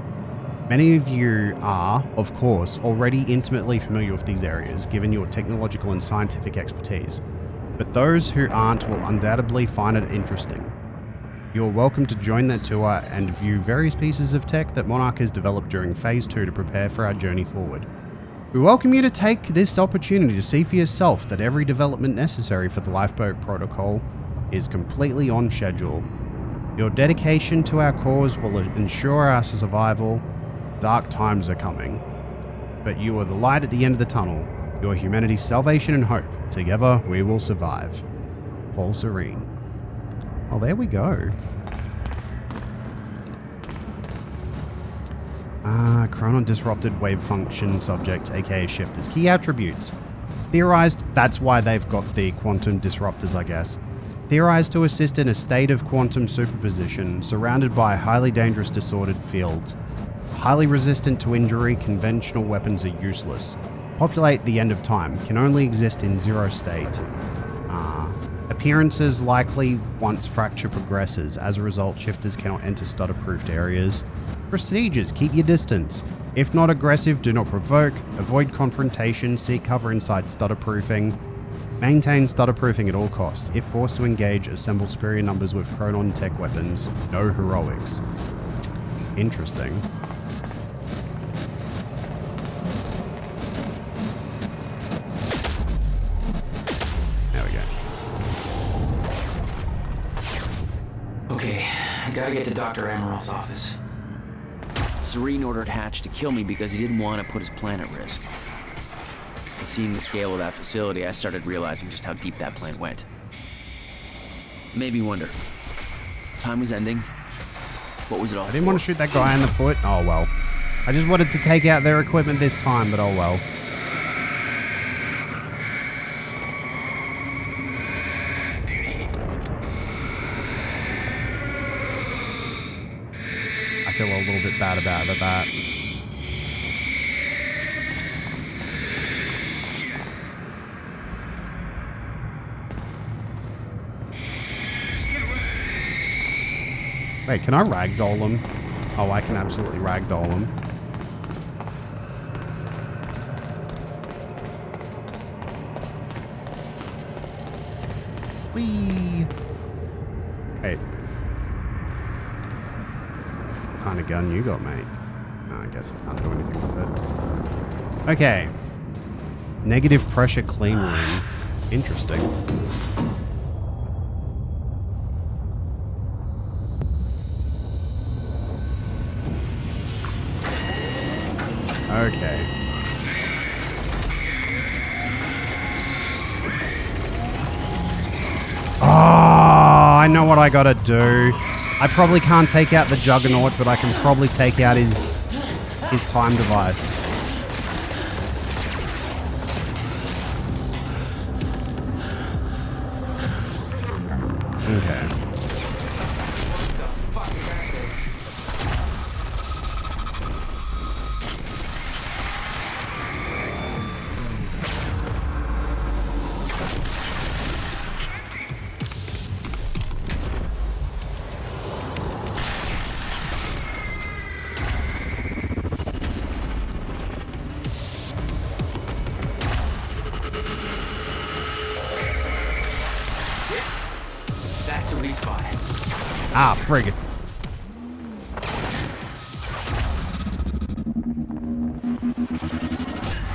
Many of you are, of course, already intimately familiar with these areas, given your technological and scientific expertise, but those who aren't will undoubtedly find it interesting. You are welcome to join that tour and view various pieces of tech that Monarch has developed during Phase 2 to prepare for our journey forward. We welcome you to take this opportunity to see for yourself that every development necessary for the lifeboat protocol is completely on schedule. Your dedication to our cause will ensure our survival. Dark times are coming, but you are the light at the end of the tunnel, your humanity's salvation and hope. Together we will survive. Paul Serene. Well, there we go. Chronon disrupted wave function subjects, aka shifters. Key attributes. Theorized, that's why they've got the quantum disruptors, I guess. Theorized to assist in a state of quantum superposition, surrounded by a highly dangerous disordered field. Highly resistant to injury, conventional weapons are useless. Populate the end of time, can only exist in zero state. Appearances likely once fracture progresses. As a result, shifters cannot enter stutter-proofed areas. Procedures, keep your distance. If not aggressive, do not provoke. Avoid confrontation, seek cover inside stutter-proofing. Maintain stutter-proofing at all costs. If forced to engage, assemble superior numbers with Chronon tech weapons. No heroics. Interesting. Okay, I gotta get to Dr. Amaroth's office. Serene ordered Hatch to kill me because he didn't want to put his plan at risk. And seeing the scale of that facility, I started realizing just how deep that plan went. Made me wonder. Time was ending. What was it all I didn't want to shoot that guy in the foot. Oh well. I just wanted to take out their equipment this time, but oh well. I feel a little bit bad about that. Wait, can I ragdoll him? Oh, I can absolutely ragdoll him. Whee! Hey. What kind of gun you got, mate? No, I guess I can't do anything with it. Okay. Negative pressure clean room. Interesting. Okay. Oh, I know what I gotta do. I probably can't take out the Juggernaut, but I can probably take out his time device. Okay. Ah, frig.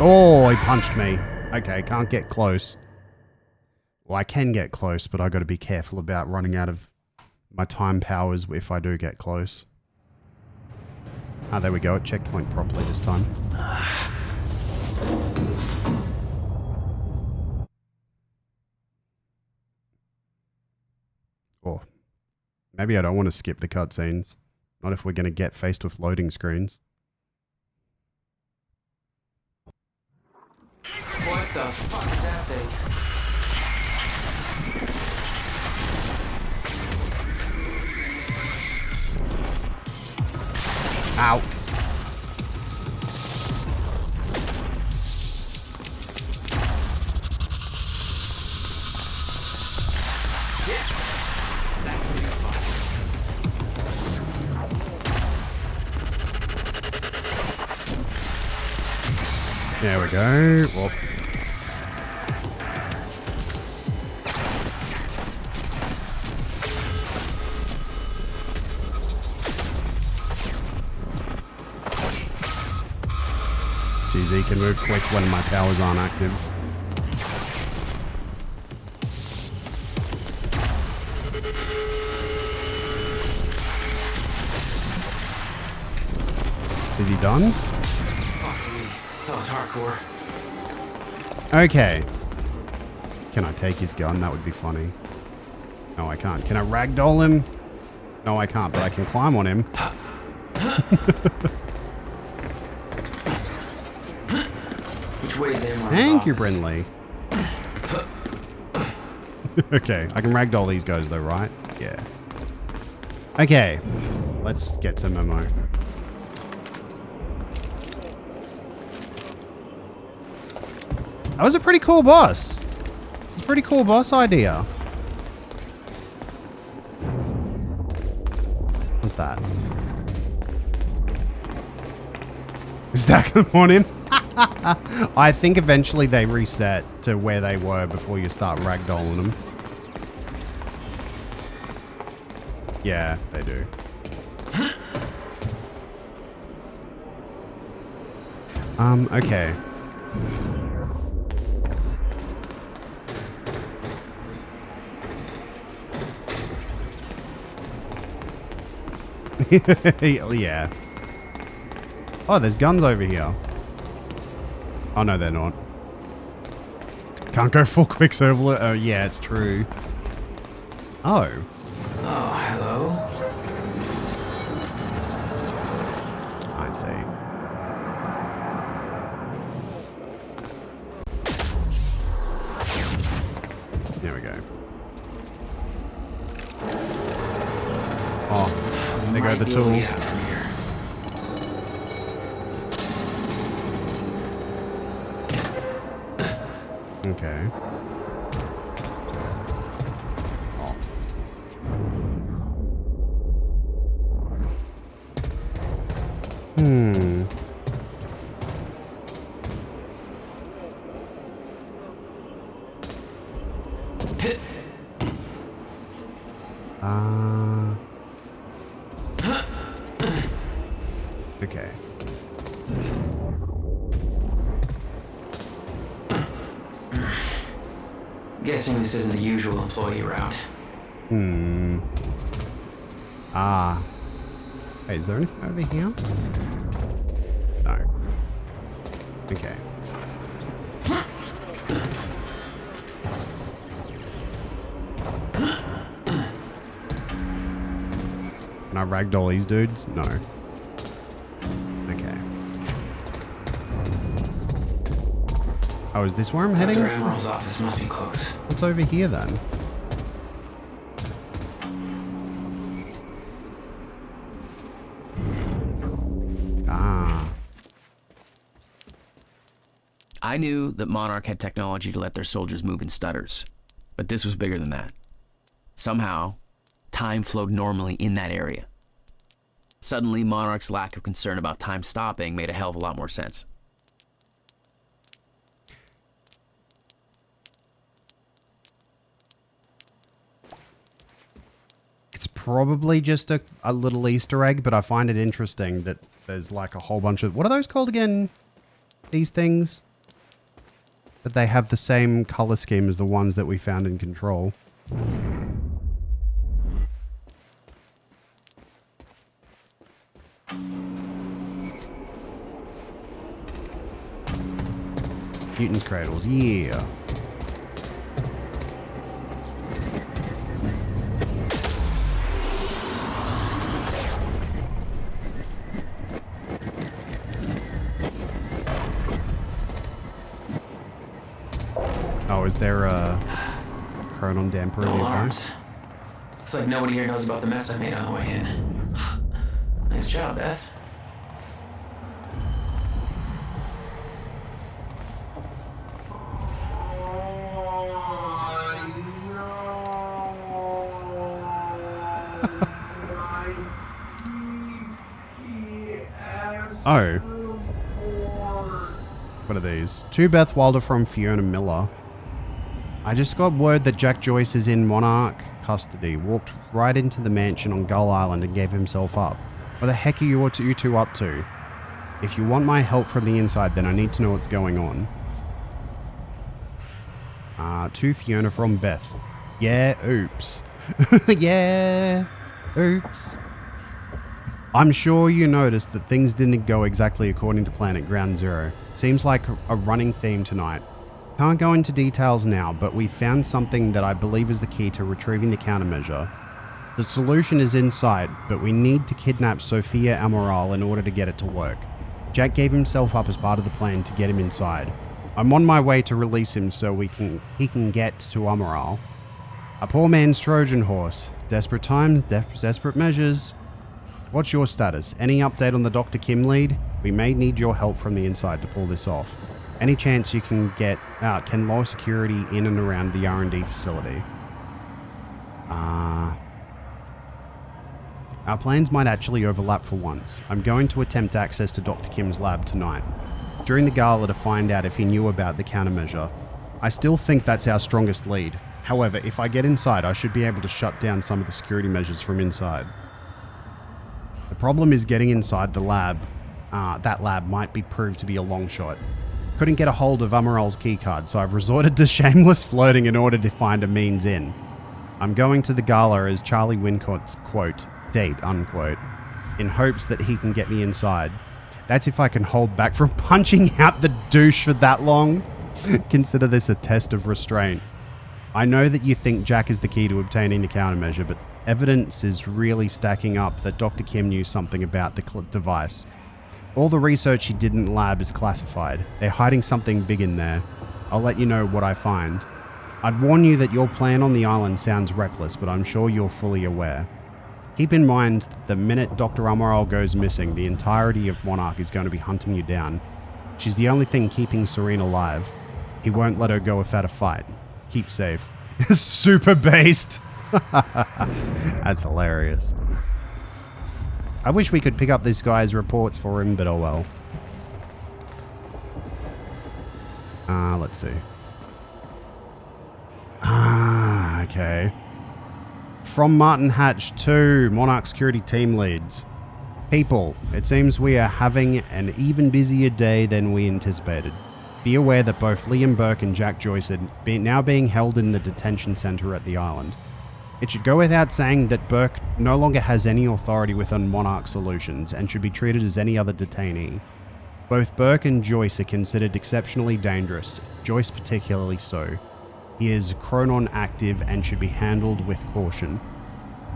Oh, he punched me. Okay, can't get close. Well, I can get close, but I got to be careful about running out of my time powers if I do get close. Ah, there we go. It checkpoint properly this time. Oh, maybe I don't want to skip the cutscenes. Not if we're going to get faced with loading screens. What the fuck is that thing? Ow. There we go. Whoop. Jeez, he can move quick when my powers aren't active. Is he done? That was hardcore. Okay. Can I take his gun? That would be funny. No, I can't. Can I ragdoll him? No, I can't, but I can climb on him. Which way is Amor's Thank you, office? Brinley. Okay, I can ragdoll these guys though, right? Yeah. Okay, let's get some ammo. That was a pretty cool boss. It's a pretty cool boss idea. What's that? Stack them on him. I think eventually they reset to where they were before you start ragdolling them. Yeah, they do. Okay. Yeah. Oh, there's guns over here. Oh, no, they're not. Can't go full Quicksilver. Oh, yeah, it's true. Oh. Oh, hello? I see. There we go. Oh, there go the tools. Okay. Oh. Hmm. Okay. Guessing this isn't the usual employee route. Hmm. Ah. Hey, is there anything over here? No. Okay. Can I ragdoll these dudes? No. Okay. Oh, is this where I'm heading? Dr. Emerald's office must be close. What's over here then? Ah. I knew that Monarch had technology to let their soldiers move in stutters, but this was bigger than that. Somehow, time flowed normally in that area. Suddenly, Monarch's lack of concern about time stopping made a hell of a lot more sense. probably just a little Easter egg, but I find it interesting that there's like a whole bunch of... What are those called again? These things? But they have the same color scheme as the ones that we found in Control. Mutant's Cradles, yeah. Oh, is there a chronon damper No nearby? alarms. Looks like nobody here knows about the mess I made on the way in. Nice job, Beth. Oh. What are these? To Beth Wilder from Fiona Miller. I just got word that Jack Joyce is in Monarch custody. Walked right into the mansion on Gull Island and gave himself up. What the heck are you two up to? If you want my help from the inside, then I need to know what's going on. To Fiona from Beth. Yeah, oops. Yeah, oops. I'm sure you noticed that things didn't go exactly according to plan at Ground Zero. Seems like a running theme tonight. Can't go into details now, but we found something that I believe is the key to retrieving the countermeasure. The solution is in sight, but we need to kidnap Sophia Amaral in order to get it to work. Jack gave himself up as part of the plan to get him inside. I'm on my way to release him so he can get to Amaral. A poor man's Trojan horse. Desperate times, desperate measures. What's your status? Any update on the Dr. Kim lead? We may need your help from the inside to pull this off. Any chance you can get can lower security in and around the R&D facility? Our plans might actually overlap for once. I'm going to attempt access to Dr. Kim's lab tonight, during the gala, to find out if he knew about the countermeasure. I still think that's our strongest lead. However, if I get inside, I should be able to shut down some of the security measures from inside. The problem is getting inside the lab. That lab might be proved to be a long shot. Couldn't get a hold of Amaral's keycard, so I've resorted to shameless flirting in order to find a means in. I'm going to the gala as Charlie Wincott's quote, date, unquote, in hopes that he can get me inside. That's if I can hold back from punching out the douche for that long. Consider this a test of restraint. I know that you think Jack is the key to obtaining the countermeasure, but evidence is really stacking up that Dr. Kim knew something about the device. All the research he did in the lab is classified. They're hiding something big in there. I'll let you know what I find. I'd warn you that your plan on the island sounds reckless, but I'm sure you're fully aware. Keep in mind that the minute Dr. Amaral goes missing, the entirety of Monarch is going to be hunting you down. She's the only thing keeping Serene alive. He won't let her go without a fight. Keep safe. Super based. That's hilarious. I wish we could pick up this guy's reports for him, but oh well. Let's see. Okay. From Martin Hatch to Monarch Security Team Leads. People, it seems we are having an even busier day than we anticipated. Be aware that both Liam Burke and Jack Joyce are now being held in the detention center at the island. It should go without saying that Burke no longer has any authority within Monarch Solutions and should be treated as any other detainee. Both Burke and Joyce are considered exceptionally dangerous, Joyce particularly so. He is chronon active and should be handled with caution.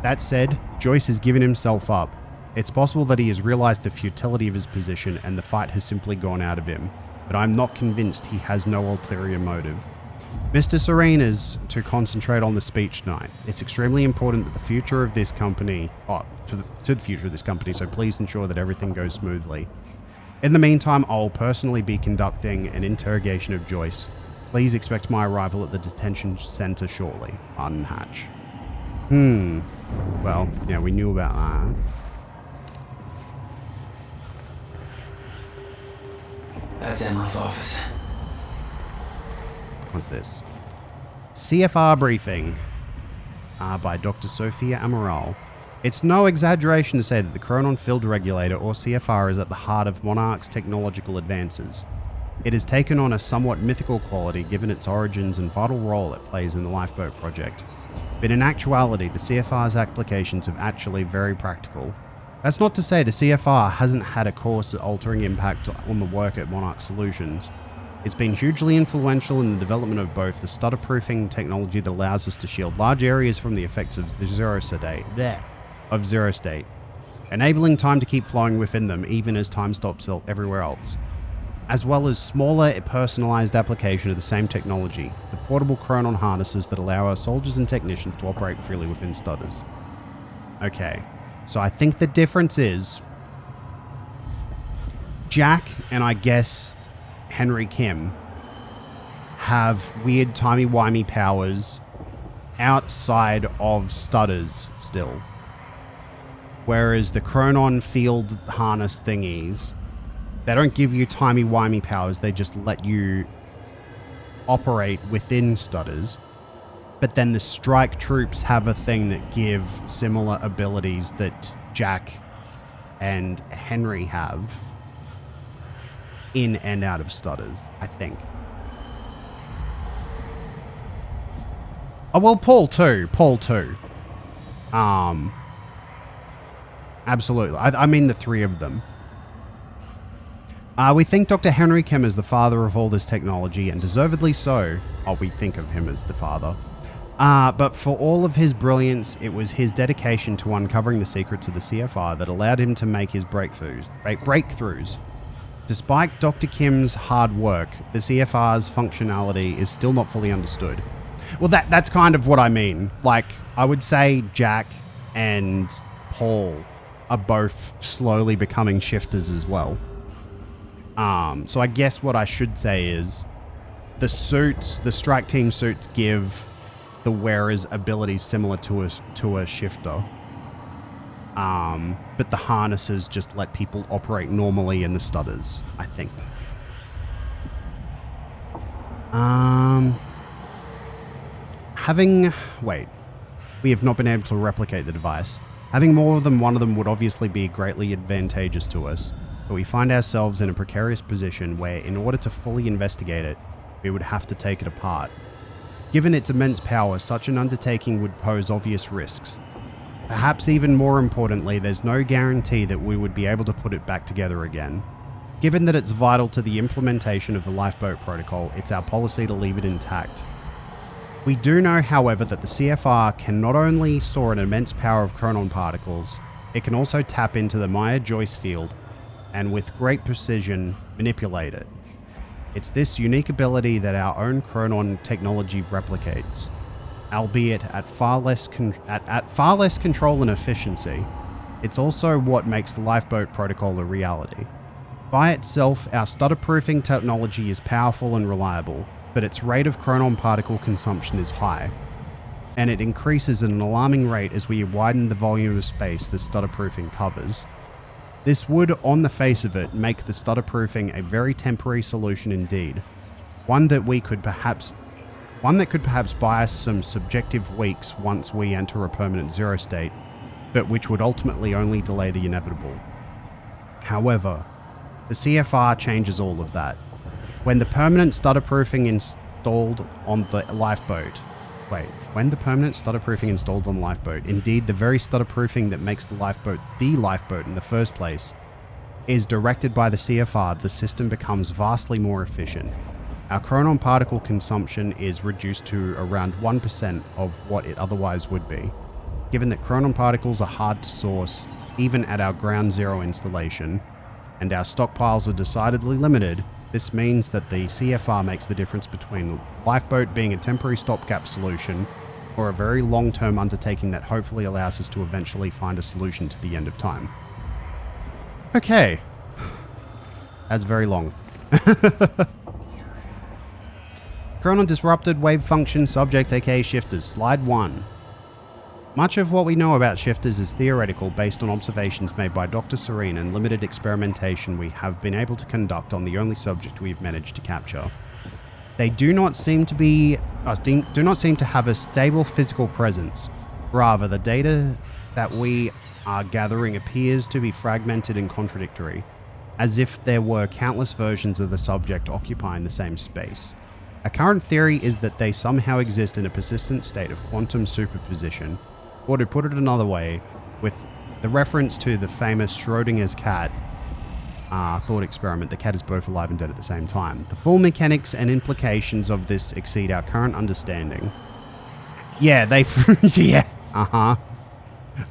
That said, Joyce has given himself up. It's possible that he has realized the futility of his position and the fight has simply gone out of him, but I'm not convinced he has no ulterior motive. Mr. Serene is to concentrate on the speech tonight. It's extremely important that the future of this company, to the future of this company, so please ensure that everything goes smoothly. In the meantime, I'll personally be conducting an interrogation of Joyce. Please expect my arrival at the detention center shortly. Martin Hatch. Well, yeah, we knew about that. That's Amaril's office. What's this? CFR briefing by Dr. Sophia Amaral. It's no exaggeration to say that the Chronon Field Regulator, or CFR, is at the heart of Monarch's technological advances. It has taken on a somewhat mythical quality given its origins and vital role it plays in the Lifeboat project. But in actuality, the CFR's applications are actually very practical. That's not to say the CFR hasn't had a course-altering impact on the work at Monarch Solutions. It's been hugely influential in the development of both the stutter-proofing technology that allows us to shield large areas from the effects of the zero state, enabling time to keep flowing within them even as time stops everywhere else, as well as smaller, personalized application of the same technology, the portable Chronon harnesses that allow our soldiers and technicians to operate freely within stutters. Okay, so I think the difference is Jack and I guess Henry Kim have weird timey-wimey powers outside of stutters still. Whereas the Chronon field harness thingies, they don't give you timey-wimey powers, they just let you operate within stutters. But then the strike troops have a thing that give similar abilities that Jack and Henry have in and out of stutters, I think. Oh, well, Paul too. Absolutely. I mean the three of them. We think Dr. Henry Kim is the father of all this technology, and deservedly so. Oh, we think of him as the father. But for all of his brilliance, it was his dedication to uncovering the secrets of the CFR that allowed him to make his breakthroughs. Despite Dr. Kim's hard work, the CFR's functionality is still not fully understood. Well, that's kind of what I mean. Like, I would say Jack and Paul are both slowly becoming shifters as well. So I guess what I should say is the strike team suits give the wearer's abilities similar to a shifter. But the harnesses just let people operate normally in the stutters, I think. We have not been able to replicate the device. Having more than one of them would obviously be greatly advantageous to us, but we find ourselves in a precarious position where, in order to fully investigate it, we would have to take it apart. Given its immense power, such an undertaking would pose obvious risks. Perhaps even more importantly, there's no guarantee that we would be able to put it back together again. Given that it's vital to the implementation of the Lifeboat Protocol, it's our policy to leave it intact. We do know, however, that the CFR can not only store an immense power of Chronon particles, it can also tap into the Maya-Joyce field and with great precision manipulate it. It's this unique ability that our own Chronon technology replicates, albeit at far less control and efficiency. It's also what makes the Lifeboat Protocol a reality. By itself, our stutter-proofing technology is powerful and reliable, but its rate of Chronon particle consumption is high, and it increases at an alarming rate as we widen the volume of space the stutter-proofing covers. This would, on the face of it, make the stutter-proofing a very temporary solution indeed, one that could perhaps buy us some subjective weeks once we enter a permanent zero state, but which would ultimately only delay the inevitable. However, the CFR changes all of that. When the permanent stutter-proofing installed on the lifeboat, indeed the very stutter-proofing that makes the lifeboat in the first place, is directed by the CFR, the system becomes vastly more efficient. Our Chronon particle consumption is reduced to around 1% of what it otherwise would be. Given that Chronon particles are hard to source, even at our ground zero installation, and our stockpiles are decidedly limited, this means that the CFR makes the difference between Lifeboat being a temporary stopgap solution or a very long-term undertaking that hopefully allows us to eventually find a solution to the end of time. Okay. That's very long. Chronon disrupted wave function subjects, aka shifters. Slide 1. Much of what we know about shifters is theoretical based on observations made by Dr. Serene and limited experimentation we have been able to conduct on the only subject we have managed to capture. They do not seem to have a stable physical presence. Rather, the data that we are gathering appears to be fragmented and contradictory, as if there were countless versions of the subject occupying the same space. A current theory is that they somehow exist in a persistent state of quantum superposition, or to put it another way, with the reference to the famous Schrodinger's cat thought experiment, the cat is both alive and dead at the same time. The full mechanics and implications of this exceed our current understanding. Yeah, yeah,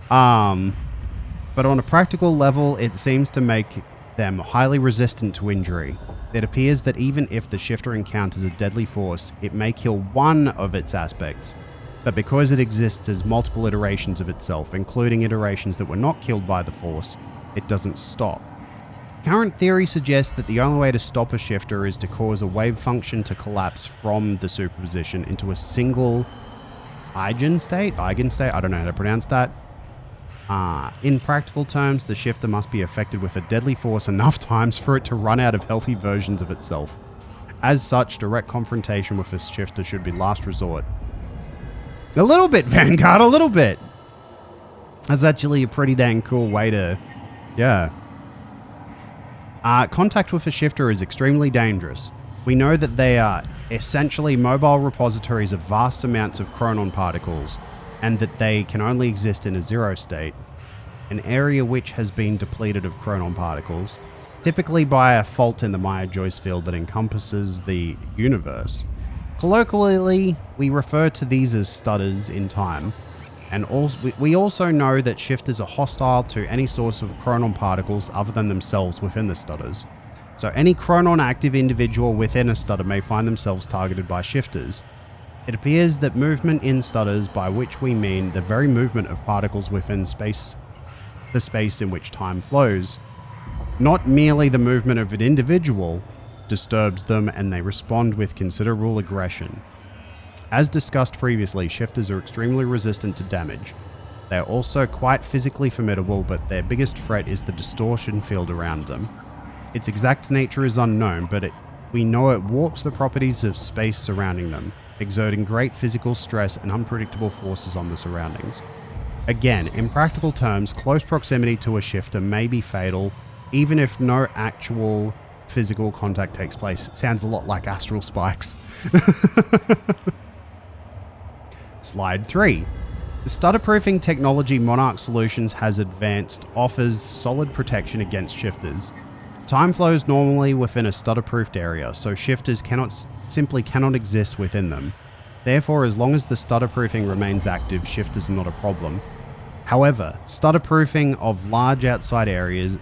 but on a practical level, it seems to make them highly resistant to injury. It appears that even if the shifter encounters a deadly force, it may kill one of its aspects, but because it exists as multiple iterations of itself, including iterations that were not killed by the force, it doesn't stop. Current theory suggests that the only way to stop a shifter is to cause a wave function to collapse from the superposition into a single eigenstate, I don't know how to pronounce that. In practical terms, the shifter must be affected with a deadly force enough times for it to run out of healthy versions of itself. As such, direct confrontation with this shifter should be last resort. A little bit, Vanguard, a little bit. That's actually a pretty dang cool way to, yeah. Contact with a shifter is extremely dangerous. We know that they are essentially mobile repositories of vast amounts of chronon particles, and that they can only exist in a zero state, an area which has been depleted of chronon particles, typically by a fault in the Maya-Joyce field that encompasses the universe. Colloquially, we refer to these as stutters in time, and we also know that shifters are hostile to any source of chronon particles other than themselves within the stutters. So any chronon-active individual within a stutter may find themselves targeted by shifters. It appears that movement in stutters, by which we mean the very movement of particles within space, the space in which time flows, not merely the movement of an individual, disturbs them and they respond with considerable aggression. As discussed previously, shifters are extremely resistant to damage. They are also quite physically formidable, but their biggest threat is the distortion field around them. Its exact nature is unknown, but we know it warps the properties of space surrounding them, exerting great physical stress and unpredictable forces on the surroundings. Again, in practical terms, close proximity to a shifter may be fatal, even if no actual physical contact takes place. Sounds a lot like astral spikes. Slide 3. The stutterproofing technology Monarch Solutions has advanced offers solid protection against shifters. Time flows normally within a stutterproofed area, so shifters simply cannot exist within them. Therefore, as long as the stutterproofing remains active, shifters are not a problem. However, stutterproofing of large outside areas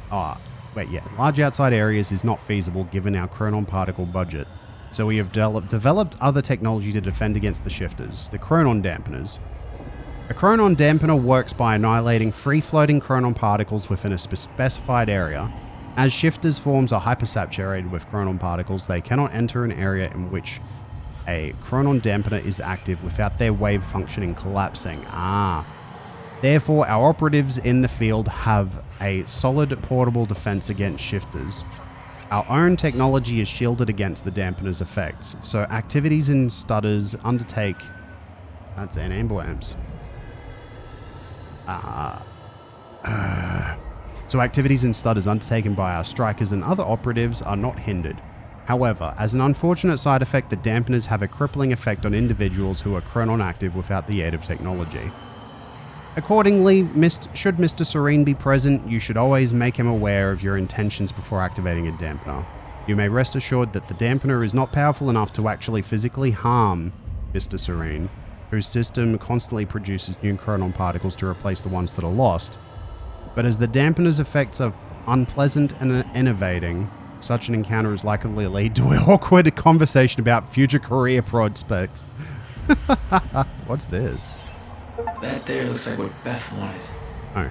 is not feasible given our chronon particle budget. So we have developed other technology to defend against the shifters, the chronon dampeners. A chronon dampener works by annihilating free-floating chronon particles within a specified area. As shifters' forms are hypersaturated with chronon particles, they cannot enter an area in which a chronon dampener is active without their wave functioning collapsing. Therefore, our operatives in the field have a solid portable defense against shifters. Our own technology is shielded against the dampener's effects, so activities in stutters undertake... That's an ambulance. So activities in stutters undertaken by our strikers and other operatives are not hindered. However, as an unfortunate side effect, the dampeners have a crippling effect on individuals who are chronon active without the aid of technology. Accordingly, should Mr. Serene be present, you should always make him aware of your intentions before activating a dampener. You may rest assured that the dampener is not powerful enough to actually physically harm Mr. Serene, whose system constantly produces new chronon particles to replace the ones that are lost. But as the dampener's effects are unpleasant and enervating, such an encounter is likely to lead to an awkward conversation about future career prospects. What's this? That there looks like what Beth wanted. Oh.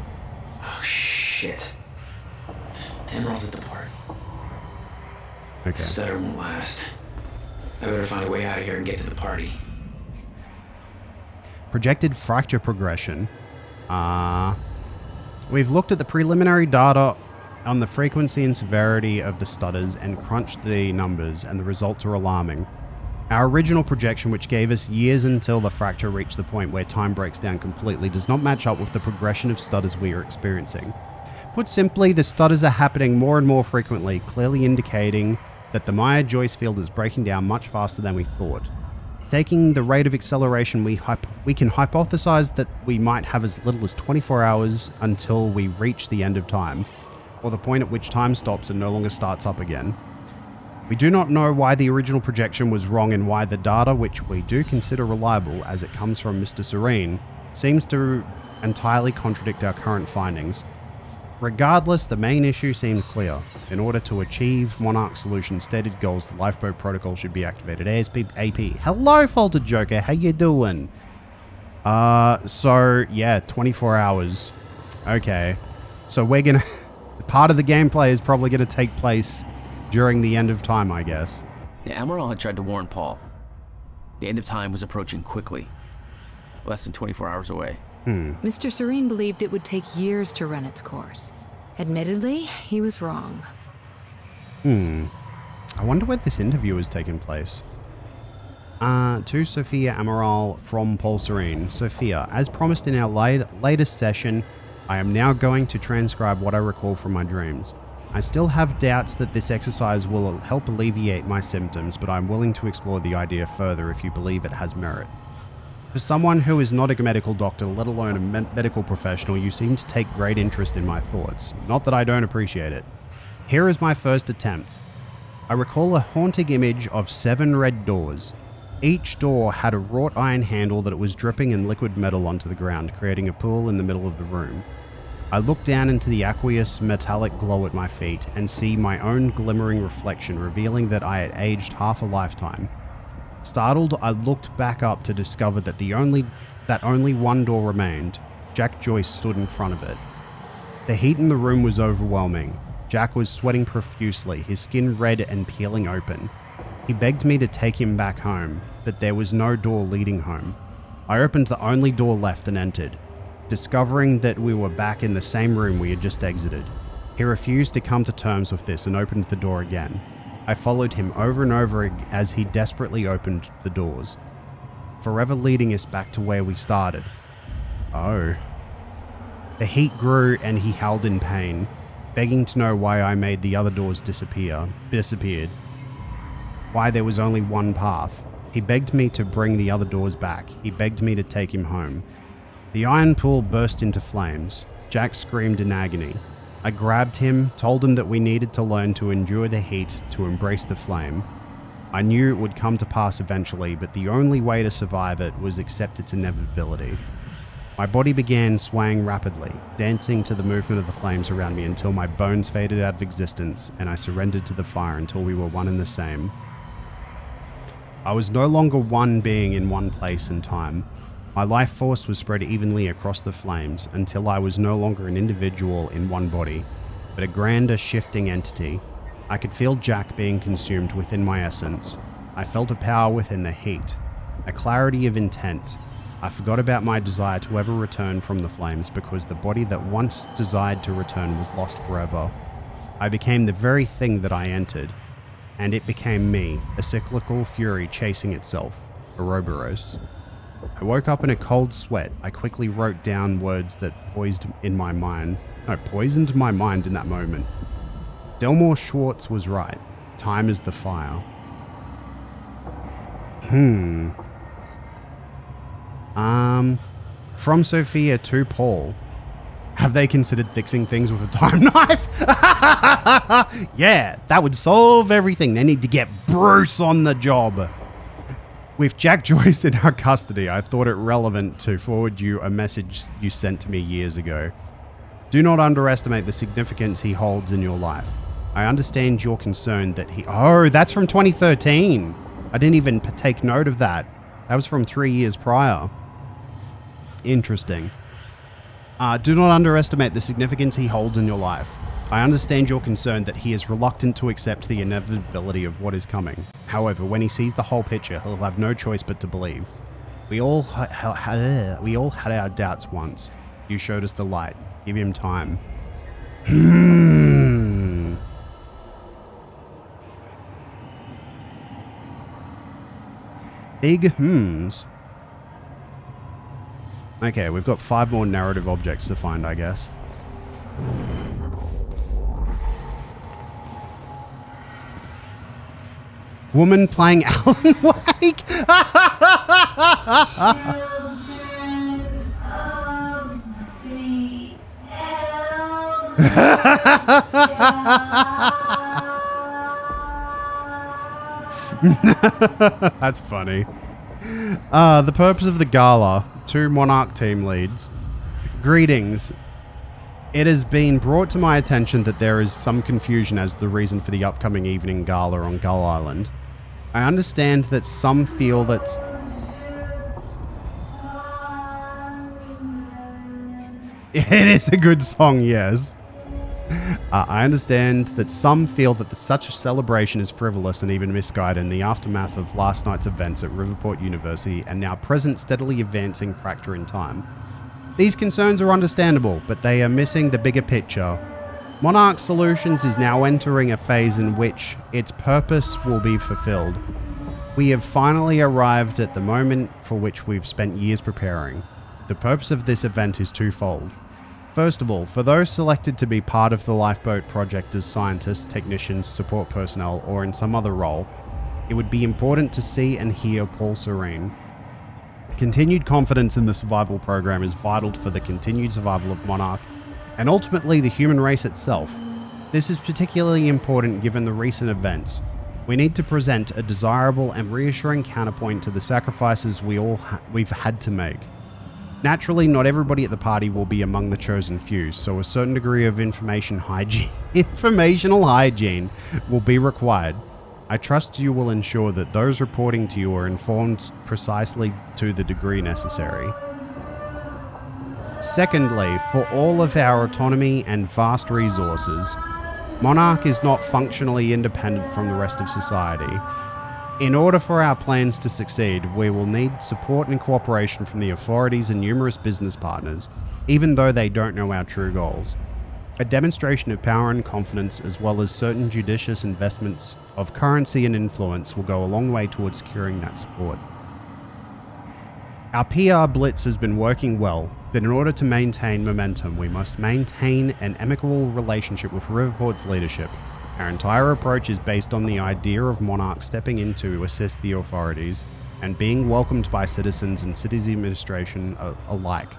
Oh, shit. Emerald's at the party. Okay. Stutter won't last. I better find a way out of here and get to the party. Projected fracture progression. We've looked at the preliminary data on the frequency and severity of the stutters and crunched the numbers, and the results are alarming. Our original projection, which gave us years until the fracture reached the point where time breaks down completely, does not match up with the progression of stutters we are experiencing. Put simply, the stutters are happening more and more frequently, clearly indicating that the Maya-Joyce field is breaking down much faster than we thought. Taking the rate of acceleration, we can hypothesize that we might have as little as 24 hours until we reach the end of time, or the point at which time stops and no longer starts up again. We do not know why the original projection was wrong and why the data, which we do consider reliable as it comes from Mr. Serene, seems to entirely contradict our current findings. Regardless, the main issue seems clear. In order to achieve Monarch Solution's stated goals, the lifeboat protocol should be activated ASAP. Hello, Faulted Joker, how you doing? So, yeah, 24 hours. Okay. So we're gonna... part of the gameplay is probably gonna take place during the end of time, I guess. The Amaral had tried to warn Paul. The end of time was approaching quickly. Less than 24 hours away. Mr. Serene believed it would take years to run its course. Admittedly, he was wrong. I wonder where this interview is taking place. To Sophia Amaral from Paul Serene. Sophia, as promised in our latest session, I am now going to transcribe what I recall from my dreams. I still have doubts that this exercise will help alleviate my symptoms, but I'm willing to explore the idea further if you believe it has merit. For someone who is not a medical doctor, let alone a medical professional, you seem to take great interest in my thoughts. Not that I don't appreciate it. Here is my first attempt. I recall a haunting image of 7 red doors. Each door had a wrought iron handle that it was dripping in liquid metal onto the ground, creating a pool in the middle of the room. I look down into the aqueous metallic glow at my feet and see my own glimmering reflection, revealing that I had aged half a lifetime. Startled, I looked back up to discover that only one door remained. Jack Joyce stood in front of it. The heat in the room was overwhelming. Jack was sweating profusely, his skin red and peeling open. He begged me to take him back home, but there was no door leading home. I opened the only door left and entered, discovering that we were back in the same room we had just exited. He refused to come to terms with this and opened the door again. I followed him over and over as he desperately opened the doors, forever leading us back to where we started. Oh. The heat grew and he howled in pain, begging to know why I made the other doors disappeared. Why there was only one path. He begged me to bring the other doors back. He begged me to take him home. The iron pool burst into flames. Jack screamed in agony. I grabbed him, told him that we needed to learn to endure the heat, to embrace the flame. I knew it would come to pass eventually, but the only way to survive it was accept its inevitability. My body began swaying rapidly, dancing to the movement of the flames around me until my bones faded out of existence and I surrendered to the fire until we were one and the same. I was no longer one being in one place and time. My life force was spread evenly across the flames until I was no longer an individual in one body, but a grander shifting entity. I could feel Jack being consumed within my essence. I felt a power within the heat, a clarity of intent. I forgot about my desire to ever return from the flames because the body that once desired to return was lost forever. I became the very thing that I entered, and it became me, a cyclical fury chasing itself, Ouroboros. I woke up in a cold sweat. I quickly wrote down words that poisoned my mind in that moment. Delmore Schwartz was right. Time is the fire. From Sophia to Paul. Have they considered fixing things with a time knife? Yeah, that would solve everything. They need to get Bruce on the job. With Jack Joyce in our custody, I thought it relevant to forward you a message you sent to me years ago. Do not underestimate the significance he holds in your life. I understand your concern that he... Oh, that's from 2013. I didn't even take note of that. That was from 3 years prior. Interesting. Do not underestimate the significance he holds in your life. I understand your concern that he is reluctant to accept the inevitability of what is coming. However, when he sees the whole picture, he'll have no choice but to believe. We all had our doubts once. You showed us the light. Give him time. Big hmms. Okay, we've got 5 more narrative objects to find, I guess. Woman playing Alan Wake. That's funny. The purpose of the gala. 2 Monarch team leads. Greetings. It has been brought to my attention that there is some confusion as to the reason for the upcoming evening gala on Gull Island. I understand that some feel that... It is a good song, yes. I understand that some feel that such a celebration is frivolous and even misguided in the aftermath of last night's events at Riverport University and now present steadily advancing fracture in time. These concerns are understandable, but they are missing the bigger picture. Monarch Solutions is now entering a phase in which its purpose will be fulfilled. We have finally arrived at the moment for which we've spent years preparing. The purpose of this event is twofold. First of all, for those selected to be part of the lifeboat project as scientists, technicians, support personnel, or in some other role, it would be important to see and hear Paul Serene. Continued confidence in the survival program is vital for the continued survival of Monarch and ultimately the human race itself. This is particularly important given the recent events. We need to present a desirable and reassuring counterpoint to the sacrifices we've had to make. Naturally, not everybody at the party will be among the chosen few, so a certain degree of informational hygiene will be required. I trust you will ensure that those reporting to you are informed precisely to the degree necessary. Secondly, for all of our autonomy and vast resources, Monarch is not functionally independent from the rest of society. In order for our plans to succeed, we will need support and cooperation from the authorities and numerous business partners, even though they don't know our true goals. A demonstration of power and confidence, as well as certain judicious investments of currency and influence, will go a long way towards securing that support. Our PR blitz has been working well, but in order to maintain momentum, we must maintain an amicable relationship with Riverport's leadership. Our entire approach is based on the idea of Monarch stepping in to assist the authorities and being welcomed by citizens and city's administration alike.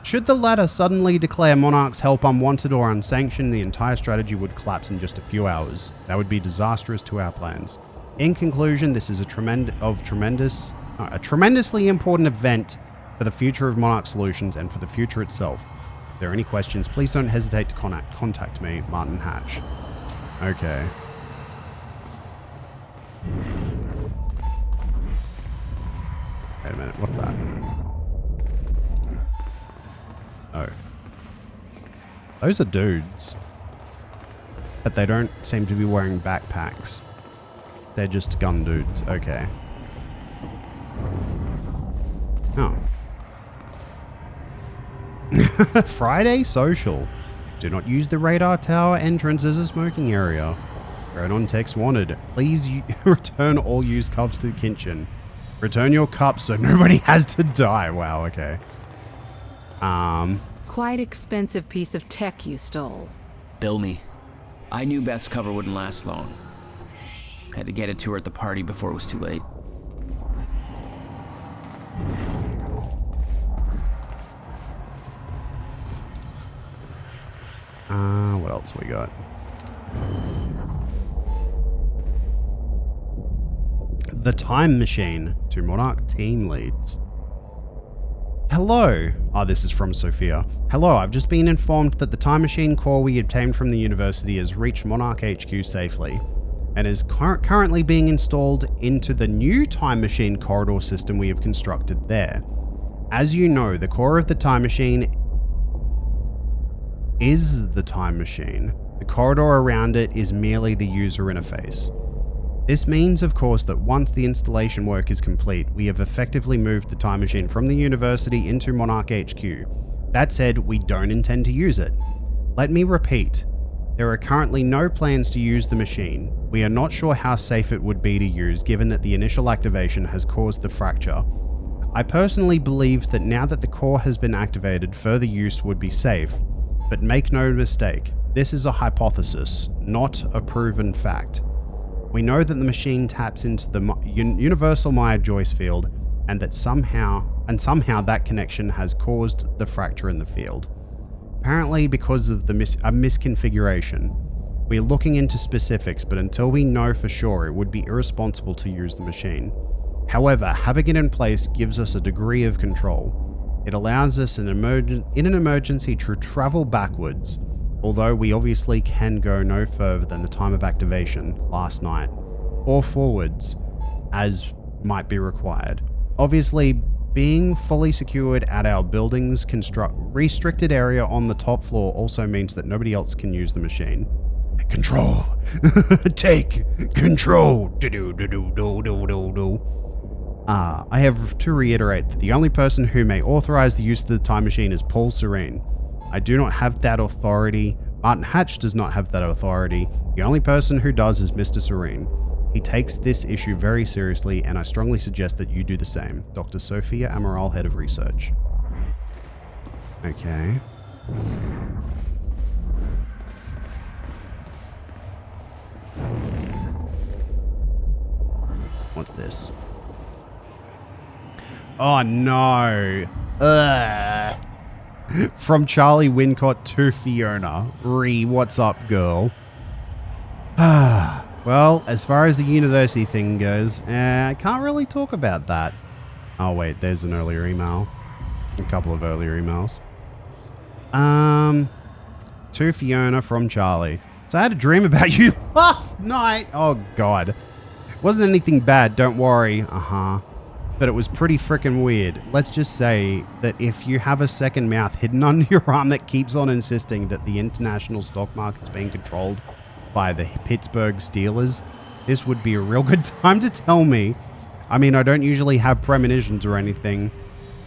Should the latter suddenly declare Monarch's help unwanted or unsanctioned, the entire strategy would collapse in just a few hours. That would be disastrous to our plans. In conclusion, this is a tremendously important event for the future of Monarch Solutions and for the future itself. If there are any questions, please don't hesitate to contact me, Martin Hatch. Okay. Wait a minute, what's that? Oh. Those are dudes. But they don't seem to be wearing backpacks. They're just gun dudes. Okay. Oh. Friday social. Do not use the radar tower entrance as a smoking area. Ronon text wanted. Please return all used cups to the kitchen. Return your cups so nobody has to die. Wow, okay. Quite expensive piece of tech you stole. Bill me. I knew Beth's cover wouldn't last long. Had to get it to her at the party before it was too late. What else we got? The Time Machine. 2 Monarch team leads. Hello. This is from Sophia. Hello, I've just been informed that the Time Machine core we obtained from the university has reached Monarch HQ safely and is currently being installed into the new Time Machine corridor system we have constructed there. As you know, the core of the Time Machine is the Time Machine. The corridor around it is merely the user interface. This means, of course, that once the installation work is complete, we have effectively moved the Time Machine from the university into Monarch HQ. That said, we don't intend to use it. Let me repeat. There are currently no plans to use the machine. We are not sure how safe it would be to use given that the initial activation has caused the fracture. I personally believe that now that the core has been activated, further use would be safe. But make no mistake, this is a hypothesis, not a proven fact. We know that the machine taps into the universal Maya-Joyce field and that somehow that connection has caused the fracture in the field. Apparently because of a misconfiguration. We are looking into specifics, but until we know for sure, it would be irresponsible to use the machine. However, having it in place gives us a degree of control. It allows us in an emergency to travel backwards, although we obviously can go no further than the time of activation last night, or forwards, as might be required. Obviously, being fully secured at our building's restricted area on the top floor also means that nobody else can use the machine. Control! Take control! I have to reiterate that the only person who may authorize the use of the time machine is Paul Serene. I do not have that authority. Martin Hatch does not have that authority. The only person who does is Mr. Serene. He takes this issue very seriously, and I strongly suggest that you do the same. Dr. Sophia Amaral, Head of Research. Okay. What's this? Oh no. Ugh. From Charlie Wincott to Fiona. What's up, girl? Well, as far as the university thing goes, I can't really talk about that. Oh wait, there's an earlier email. A couple of earlier emails. To Fiona from Charlie. So I had a dream about you last night. Oh god. Wasn't anything bad, don't worry. But it was pretty freaking weird. Let's just say that if you have a second mouth hidden under your arm that keeps on insisting that the international stock market's being controlled by the Pittsburgh Steelers, this would be a real good time to tell me. I mean, I don't usually have premonitions or anything.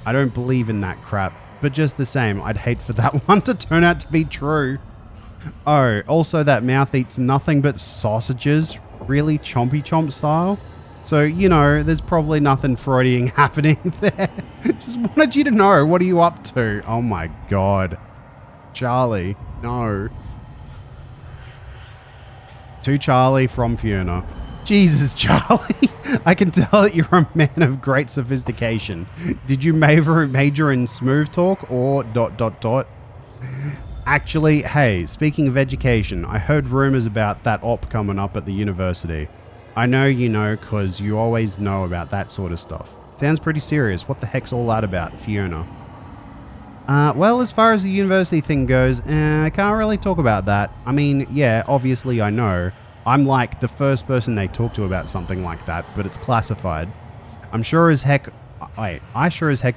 I don't believe in that crap. But just the same, I'd hate for that one to turn out to be true. Oh, also that mouth eats nothing but sausages. Really chompy chomp style. So, you know, there's probably nothing Freudian happening there. Just wanted you to know, what are you up to? Oh my god. Charlie, no. To Charlie from Fiona. Jesus, Charlie. I can tell that you're a man of great sophistication. Did you major in smooth talk or ... Actually, hey, speaking of education, I heard rumors about that op coming up at the university. I know you know, cause you always know about that sort of stuff. Sounds pretty serious. What the heck's all that about, Fiona? Well, as far as the university thing goes, I can't really talk about that. I mean, yeah, obviously I know. I'm like the first person they talk to about something like that, but it's classified. I sure as heck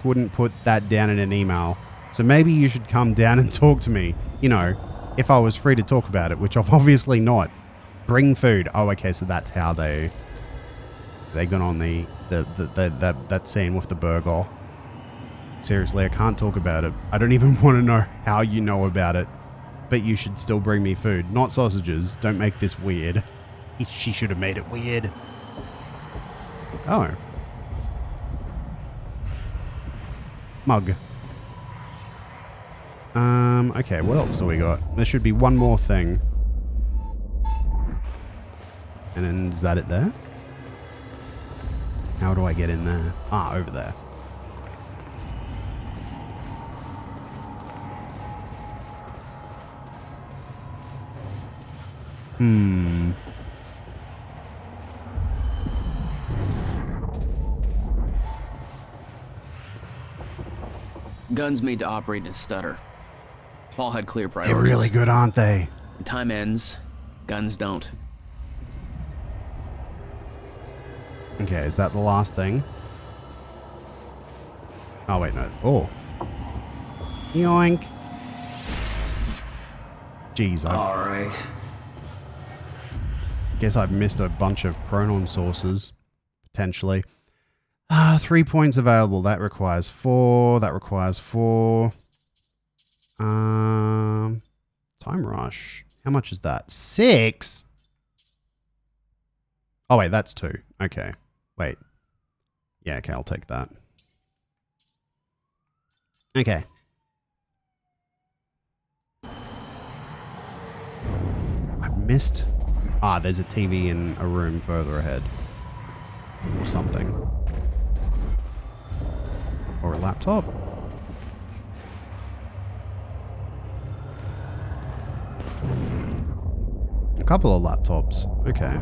wouldn't put that down in an email. So maybe you should come down and talk to me. You know, if I was free to talk about it, which I'm obviously not. Bring food. Oh, okay, so that's how they got on that scene with the burger. Seriously, I can't talk about it. I don't even want to know how you know about it. But you should still bring me food. Not sausages. Don't make this weird. She should have made it weird. Oh. Mug. Okay, what else do we got? There should be one more thing. And then, is that it there? How do I get in there? Ah, over there. Guns made to operate in a stutter. Paul had clear priorities. They're really good, aren't they? When time ends, guns don't. Okay, is that the last thing? Oh, wait, no. Oh. Yoink. Jeez, Alright. Guess I've missed a bunch of Chronon sources, potentially. 3 points available. That requires 4. That requires 4. Time rush. How much is that? 6? Oh, wait, that's 2. Okay. Wait. Yeah, okay, I'll take that. Okay. I've missed... Ah, there's a TV in a room further ahead. Or something. Or a laptop. A couple of laptops. Okay.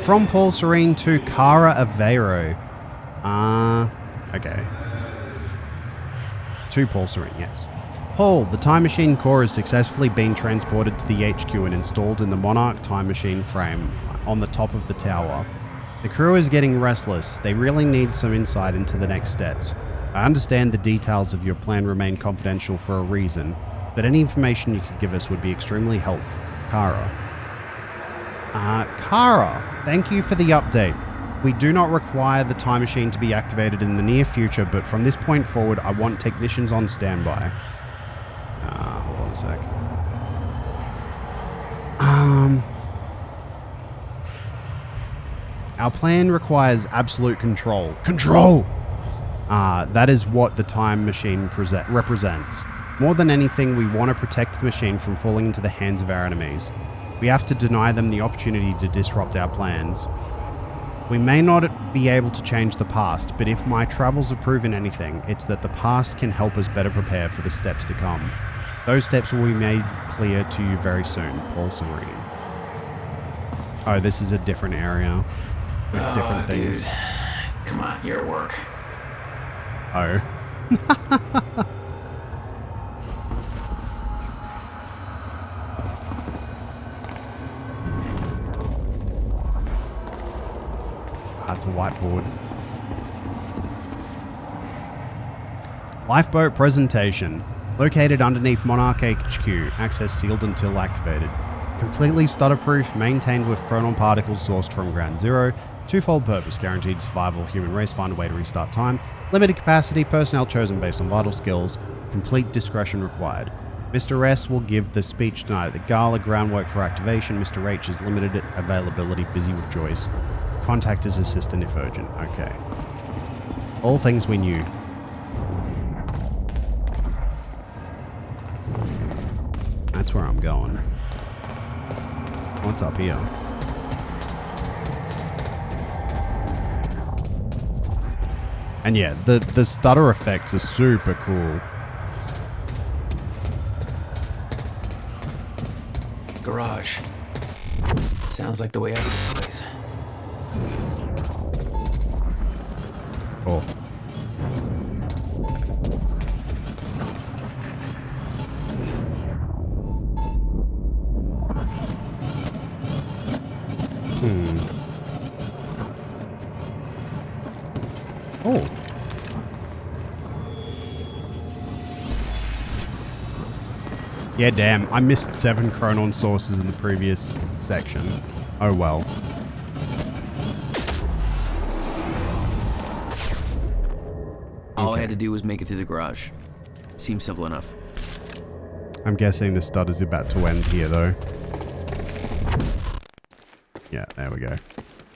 From Paul Serene to Cara Aveiro. Okay. To Paul Serene, yes. Paul, the Time Machine core has successfully been transported to the HQ and installed in the Monarch Time Machine frame on the top of the tower. The crew is getting restless. They really need some insight into the next steps. I understand the details of your plan remain confidential for a reason, but any information you could give us would be extremely helpful. Kara. Kara, thank you for the update. We do not require the time machine to be activated in the near future, but from this point forward, I want technicians on standby. Hold on a sec. Our plan requires absolute control. Control! That is what the time machine represents. More than anything, we want to protect the machine from falling into the hands of our enemies. We have to deny them the opportunity to disrupt our plans. We may not be able to change the past, but if my travels have proven anything, it's that the past can help us better prepare for the steps to come. Those steps will be made clear to you very soon, Paul Serene. Oh, this is a different area with different things. Dude. Come on, you're at work. Oh. That's a whiteboard. Lifeboat presentation. Located underneath Monarch HQ. Access sealed until activated. Completely stutter-proof, maintained with chronon particles sourced from Ground Zero. Twofold purpose, guaranteed survival of human race, find a way to restart time. Limited capacity, personnel chosen based on vital skills. Complete discretion required. Mr. S will give the speech tonight at the gala. Groundwork for activation. Mr. H is limited availability, busy with Joyce. Contact his assistant if urgent. Okay. All things we knew. That's where I'm going. What's up here? And yeah, the stutter effects are super cool. Garage. Sounds like the way out of this place. Oh. Oh. Yeah, damn. I missed 7 chronon sources in the previous section. Oh well. All I had to do was make it through the garage. Seems simple enough. I'm guessing the stutter's about to end here, though. Yeah, there we go.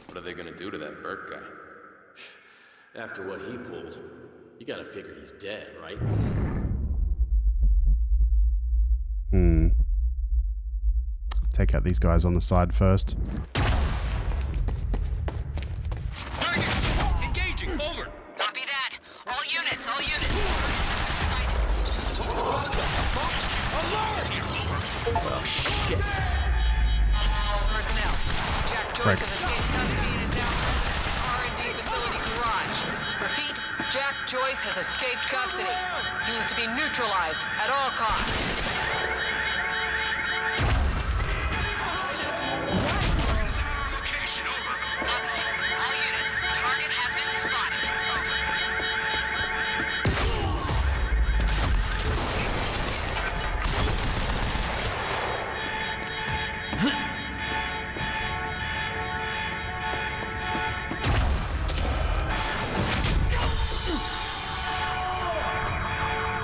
What are they gonna do to that Burke guy? After what he pulled, you gotta figure he's dead, right? Take out these guys on the side first. Engaging, over. Copy that. All units, all units. Oh, shit. Personnel. Jack Joyce has escaped custody and is now present at the R&D facility garage. Repeat, Jack Joyce has escaped custody. He is to be neutralized at all costs.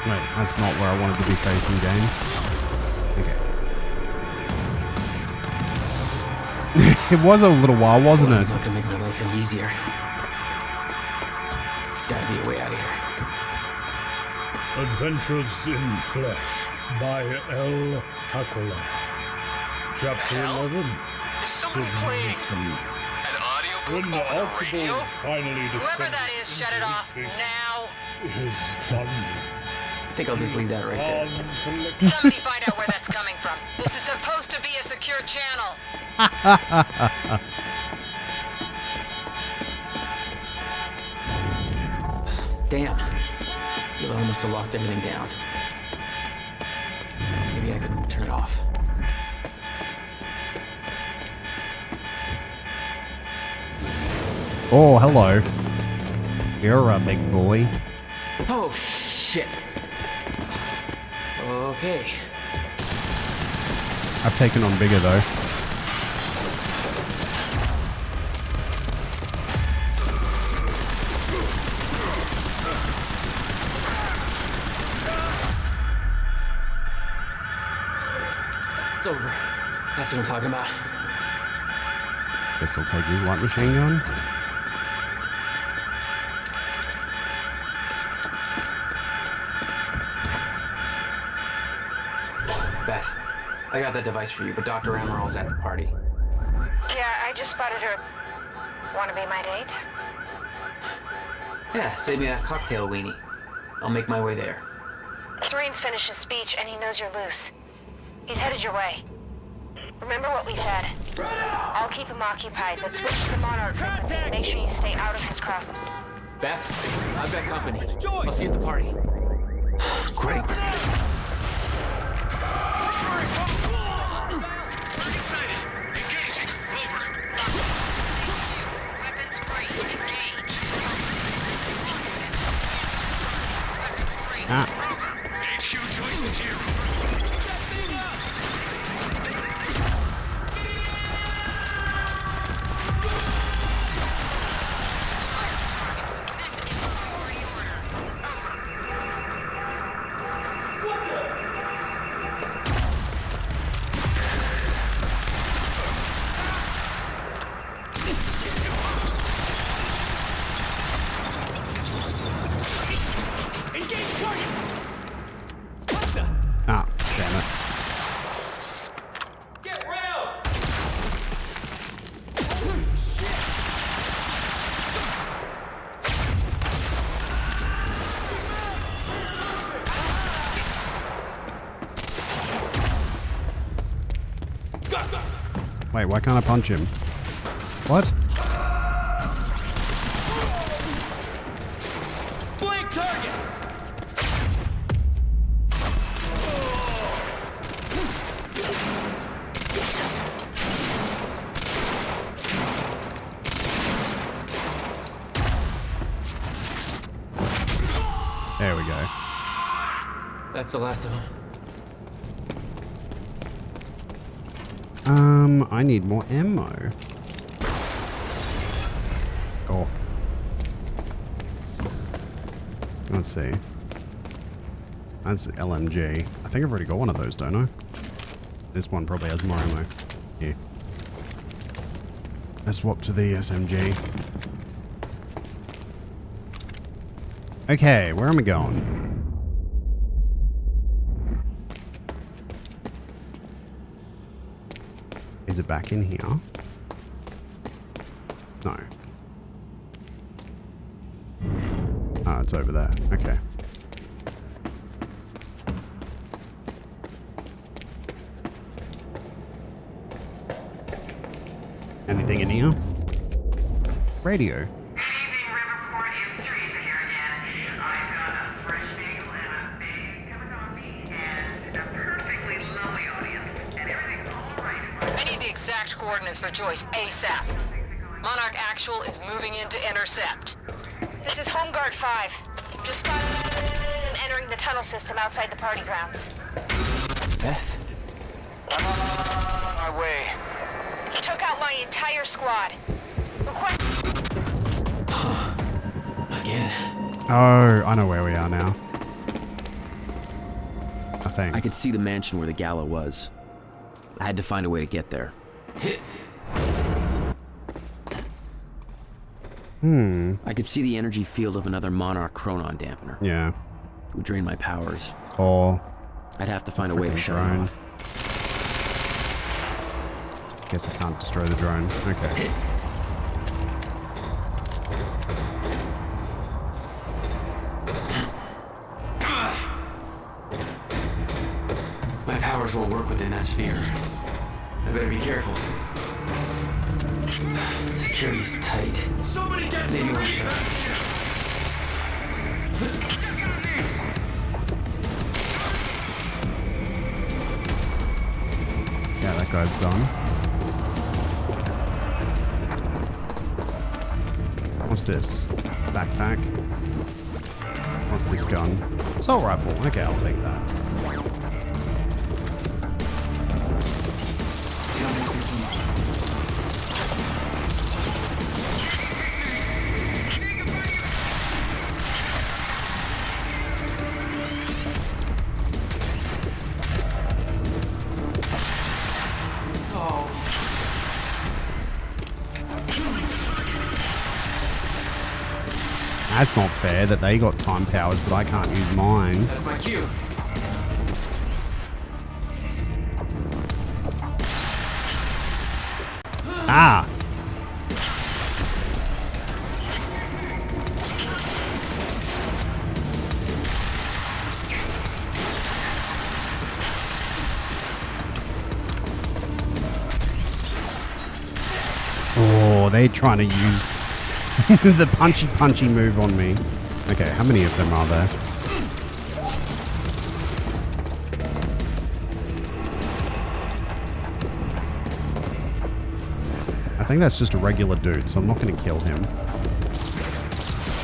Wait, that's not where I wanted to be facing, game. Okay. It was a little while, wasn't it? It's not gonna make my life any easier. There's gotta be a way out of here. Adventures in Flesh by L. Hakola. Chapter 11. Is somebody playing an audio book When the over the Archibald radio? finally Whoever descended that is, shut it off now. his dungeon. I think I'll just leave that right there. Somebody find out where that's coming from. This is supposed to be a secure channel. Damn. Yellow must have locked everything down. Maybe I can turn it off. Oh, hello. You're a big boy. Oh, shit. Okay. I've taken on bigger, though. It's over. That's what I'm talking about. Guess I'll take his light machine gun. Beth, I got that device for you, but Dr. Amaril's at the party. Yeah, I just spotted her. Want to be my date? Yeah, save me that cocktail weenie. I'll make my way there. Serene's finished his speech, and he knows you're loose. He's headed your way. Remember what we said. I'll keep him occupied, but switch to the Monarch frequency and make sure you stay out of his crossing. Beth, I've got company. I'll see you at the party. Great. Weapons free. Engage. Ah. HQ choice is here. Ah, damn it. Get real! Wait, why can't I punch him? What? Flank target! There we go. That's the last of them. I need more ammo. Oh. Let's see. That's LMG. I think I've already got one of those, don't I? This one probably has more ammo. Yeah. Let's swap to the SMG. Okay, where am I going? Is it back in here? No. Ah, it's over there. Okay. Anything in here? Radio. I need the exact coordinates for Joyce ASAP. Monarch Actual is moving in to intercept. This is Home Guard 5. Just spotted him entering the tunnel system outside the party grounds. Beth? I'm on my way. He took out my entire squad. Again. Oh, I know where we are now. think. I could see the mansion where the gala was. I had to find a way to get there. I could see the energy field of another Monarch Chronon dampener. Yeah. It would drain my powers. Or I'd have to find a way to shut it off. Guess I can't destroy the drone. Okay. My powers won't work within that sphere. I better be careful. Security's tight. Somebody get Maybe some we'll relief shut back Yeah, that guy's done. What's this? Backpack. What's this gun? Assault rifle. Okay, I'll take that. That's not fair that they got time powers, but I can't use mine. That's my cue. Ah! Oh, they're trying to use the punchy move on me. Okay, how many of them are there? I think that's just a regular dude, so I'm not going to kill him.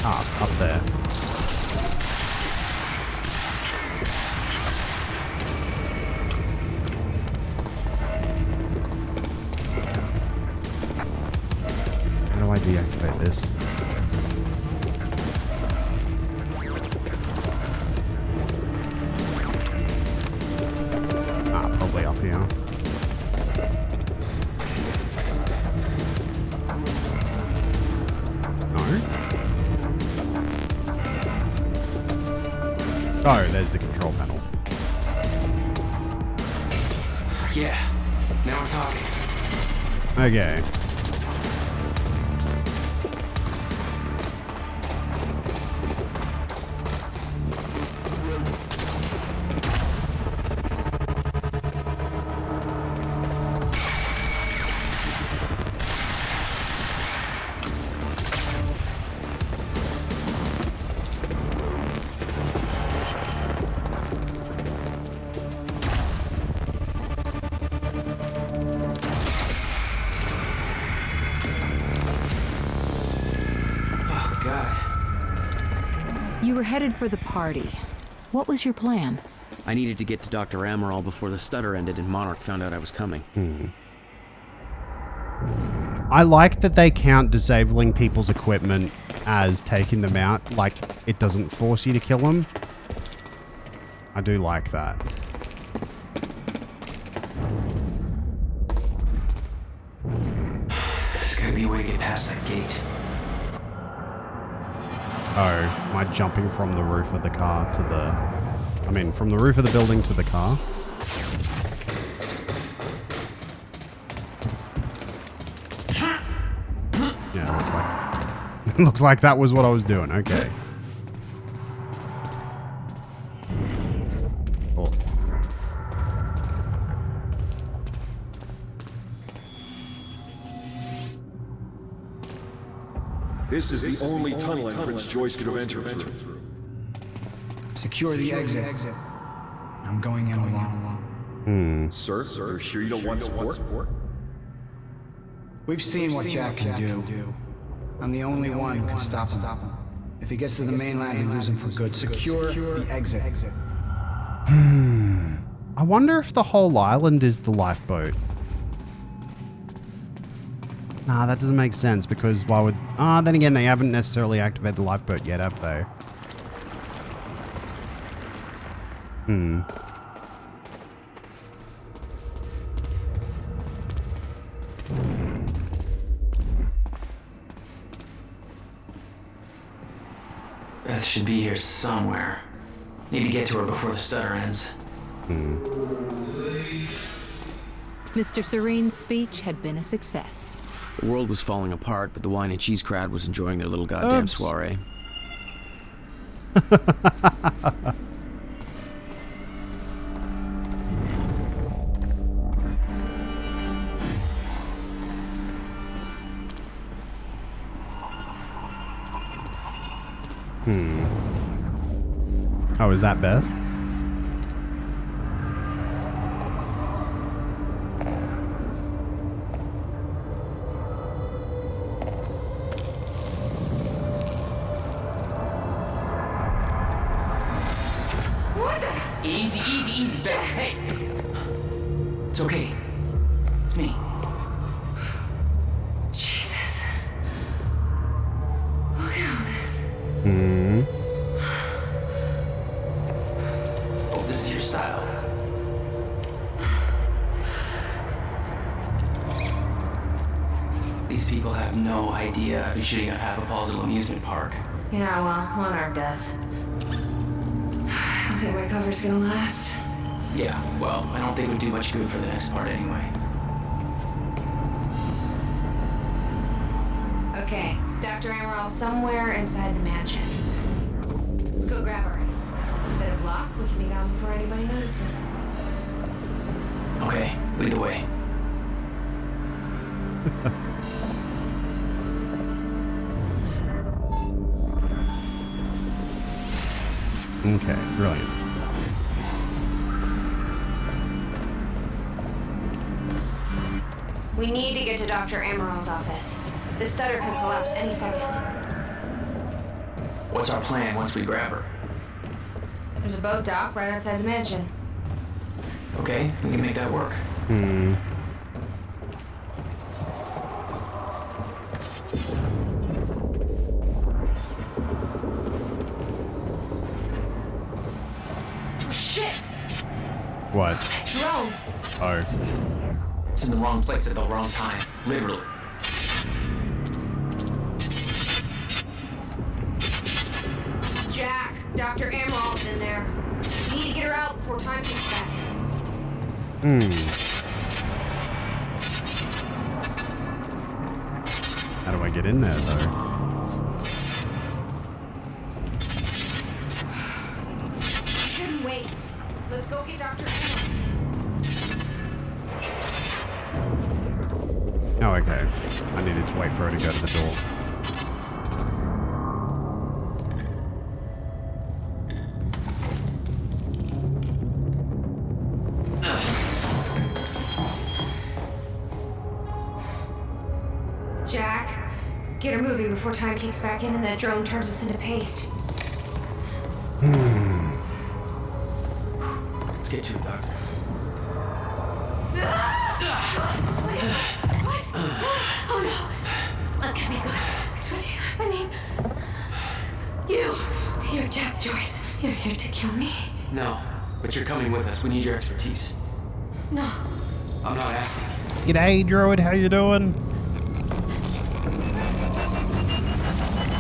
Ah, up there. How do I deactivate this? Ah, probably up here. Oh, there's the control panel. Yeah, now we're talking. Okay. You were headed for the party. What was your plan? I needed to get to Dr. Amaral before the stutter ended and Monarch found out I was coming. I like that they count disabling people's equipment as taking them out. Like, it doesn't force you to kill them. I do like that. There's gotta be a way to get past that gate. Oh, am I jumping from the roof of the car to the... I mean, from the roof of the building to the car? Yeah, it looks like that was what I was doing. Okay. Oh. This is the only tunnel entrance Joyce could have entered through. Secure the exit. I'm going in alone. Sir, you're sure you don't want support? We've seen what Jack can do. I'm the only one who can stop him. If he gets to the mainland, we lose him for good. Secure the exit. I wonder if the whole island is the lifeboat. Nah, that doesn't make sense because why would... then again, they haven't necessarily activated the lifeboat yet, have they? Beth should be here somewhere. Need to get to her before the stutter ends. Mr. Serene's speech had been a success. The world was falling apart, but the wine and cheese crowd was enjoying their little goddamn soiree. Oh, is that Beth? Easy, Beth. Hey! It's okay. It's me. Jesus. Look at all this. Oh, this is your style. These people have no idea I've been shooting up half of Paul's little amusement park. Yeah, well, Monarch does. I don't think my cover's gonna last. Yeah, well, I don't think it would do much good for the next part anyway. Okay, Dr. Emerald's somewhere inside the mansion. Let's go grab her. Bit of luck, we can be gone before anybody notices. Okay, lead the way. Okay, brilliant. We need to get to Dr. Emerald's office. This stutter could collapse any second. What's our plan once we grab her? There's a boat dock right outside the mansion. Okay, we can make that work. Oh, shit! What? Drone! Oh. It's in the wrong place at the wrong time. Literally. Jack, Dr. Emerald's in there. We need to get her out before time gets back. How do I get in there, though? Shouldn't wait. Let's go get Dr. Emerald. Oh, okay. I needed to wait for her to go to the door. Jack, get her moving before time kicks back in and that drone turns us into paste. Let's get to it, Doctor. What? Oh no. That's gonna be good. It's really happening. You're Jack Joyce. You're here to kill me. No, but you're coming with us. We need your expertise. No. I'm not asking. G'day, Druid. How you doing?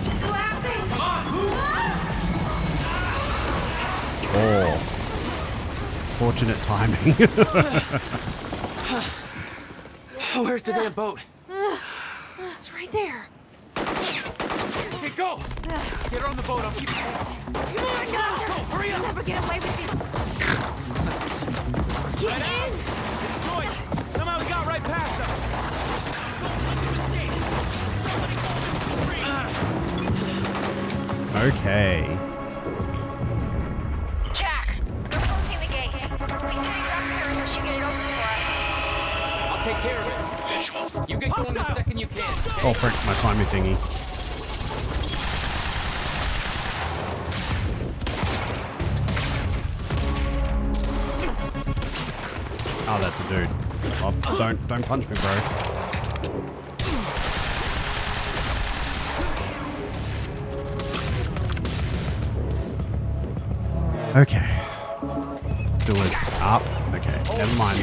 It's collapsing. Oh. Fortunate timing. Where's the damn boat? It's right there. Okay, go! Get her on the boat. I'll keep you. Come on, Doctor. Go, hurry up! You'll never get away with this. Get in! Joyce! Somehow he got right past us! Okay. Jack, we're closing the gate. Please hang back here until she get it open for us. I'll take care of it. You get going the second you can. Oh, frick, my timey thingy. Oh, that's a dude. Oh, don't punch me, bro. Okay. Do it up. Okay, never mind.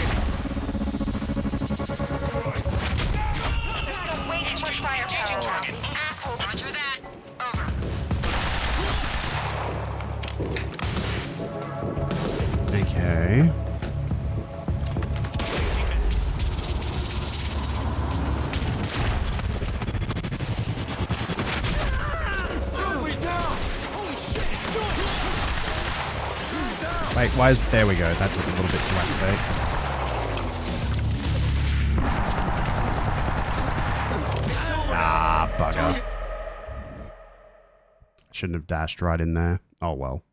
There's still way too much firepower around. These assholes. Roger that. Over. Okay. Wait, why is... There we go. That took a little bit to activate. Ah, bugger. Shouldn't have dashed right in there. Oh, well.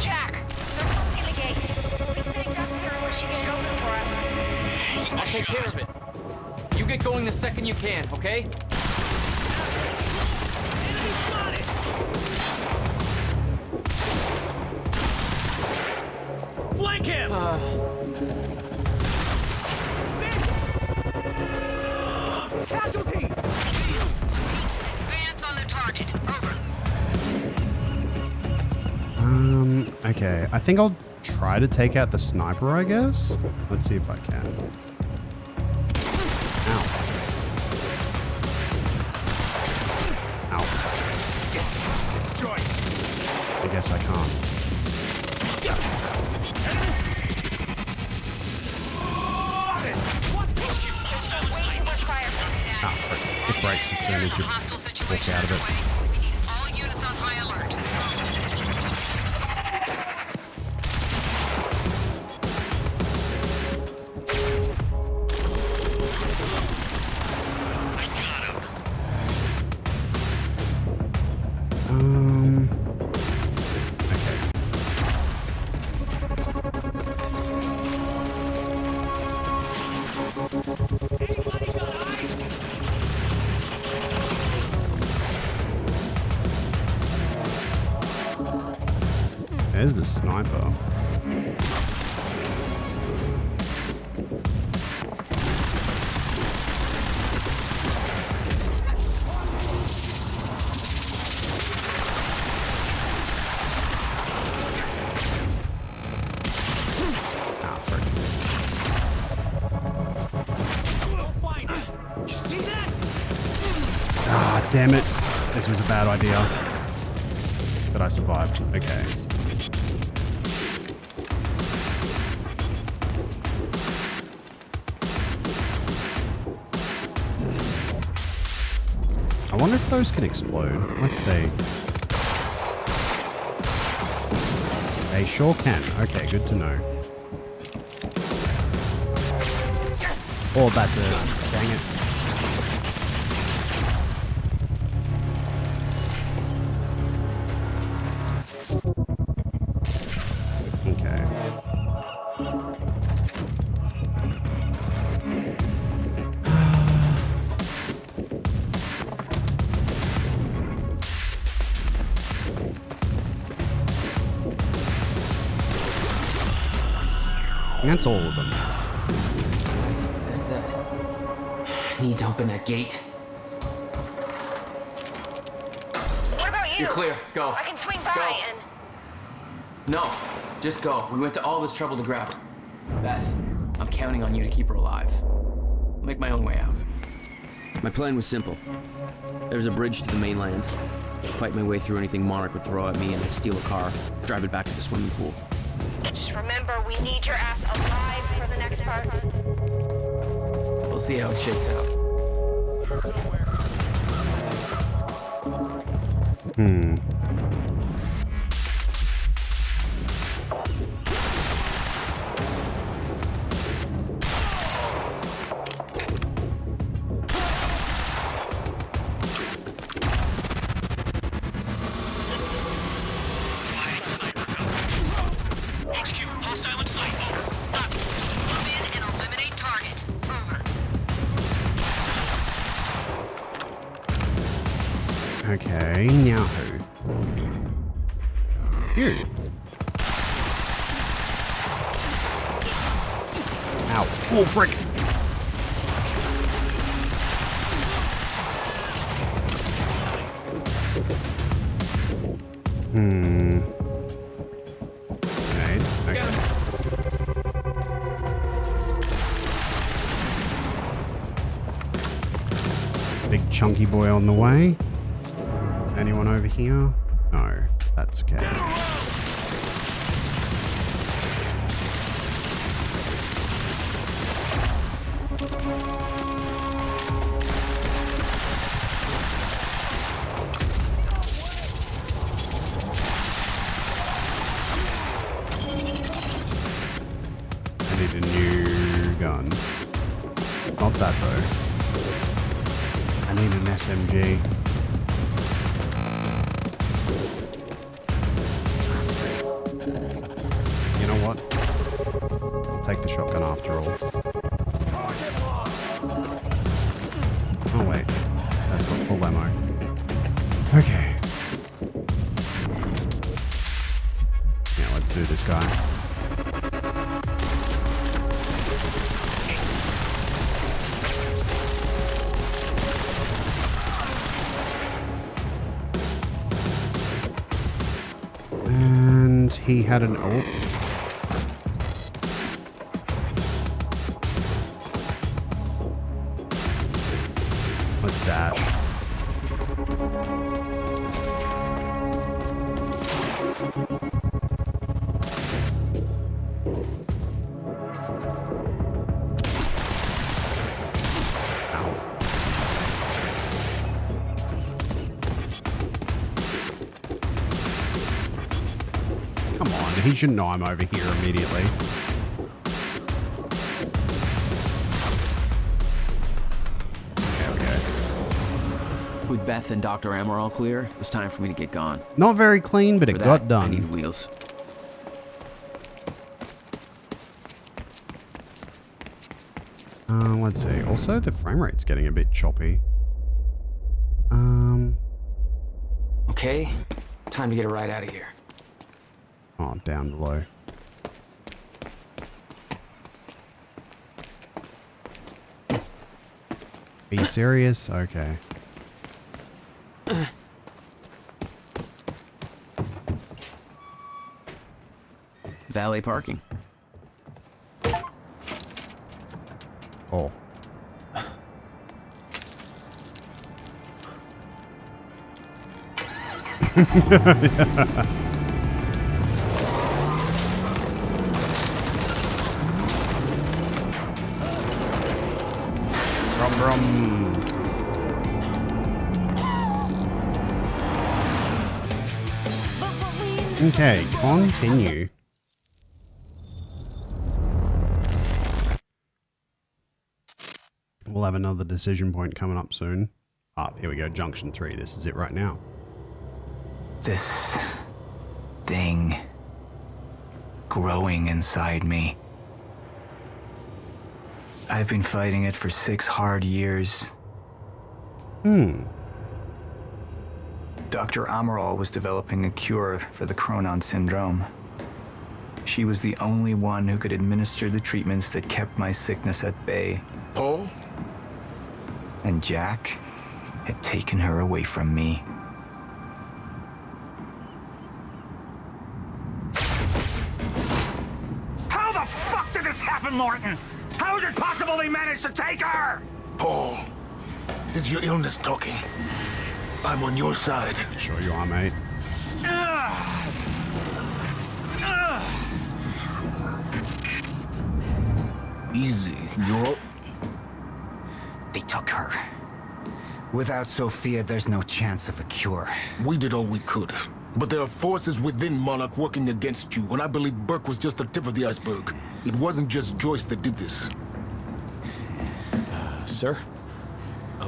Jack, they're closing the gate. Please stay ducks here and Kushi get open for us. I'll take care of it. You get going the second you can, okay? Flank him! Casualty! Advance on the target. Over. Okay. I think I'll try to take out the sniper, I guess. Let's see if I can. Ow. Ow. It's Joyce. I guess I can't. Ah, frick. It breaks as soon as you walk out of it. All units on high alert. Okay. There's the sniper. Ah, frick. You see that? Ah, damn it. This was a bad idea. But I survived. Okay. I wonder if those can explode. Let's see. They sure can. Okay, good to know. Oh, that's it. Dang it. Okay. That's all of them. That's it. Need to open that gate. What about you? You're clear. Go. I can swing by Go. and... No, just go. We went to all this trouble to grab her. Beth, I'm counting on you to keep her alive. I'll make my own way out. My plan was simple. There's a bridge to the mainland. Fight my way through anything Monarch would throw at me and then steal a car, drive it back to the swimming pool. Just remember, we need your ass alive for the next part. We'll see how it shakes out. HQ, hostile in sight. Over. Copy. Move in and eliminate target. Over. Okay, now who? You. Ow. Oh, frick. Okay. Big chunky boy on the way. Anyone over here? No, that's okay. I need a new gun. Not that though. I need an SMG. You know what? I'll take the shotgun after all. Oh wait, that's got full ammo. Okay. Yeah, let's do this guy. And he had an ult. Let's dash. Come on, he should know I'm over here immediately. There we go. With Beth and Dr. Amaral clear, it was time for me to get gone. Not very clean, but For it that, got done. I need wheels. Let's see. Also, the frame rate's getting a bit choppy. Okay, time to get a ride out of here. Oh, down below. Are you serious? Okay. Valet parking. Oh. Brum brum. Okay, continue. We'll have another decision point coming up soon. Ah, here we go, Junction 3. This is it right now. This thing growing inside me. I've been fighting it for 6 hard years. Dr. Amaral was developing a cure for the Cronon syndrome. She was the only one who could administer the treatments that kept my sickness at bay. Paul? And Jack had taken her away from me. How the fuck did this happen, Morton? How is it possible they managed to take her? Paul, is your illness talking? I'm on your side. Sure you are, mate. Easy, you're up. They took her. Without Sophia, there's no chance of a cure. We did all we could. But there are forces within Monarch working against you, and I believe Burke was just the tip of the iceberg. It wasn't just Joyce that did this. Sir?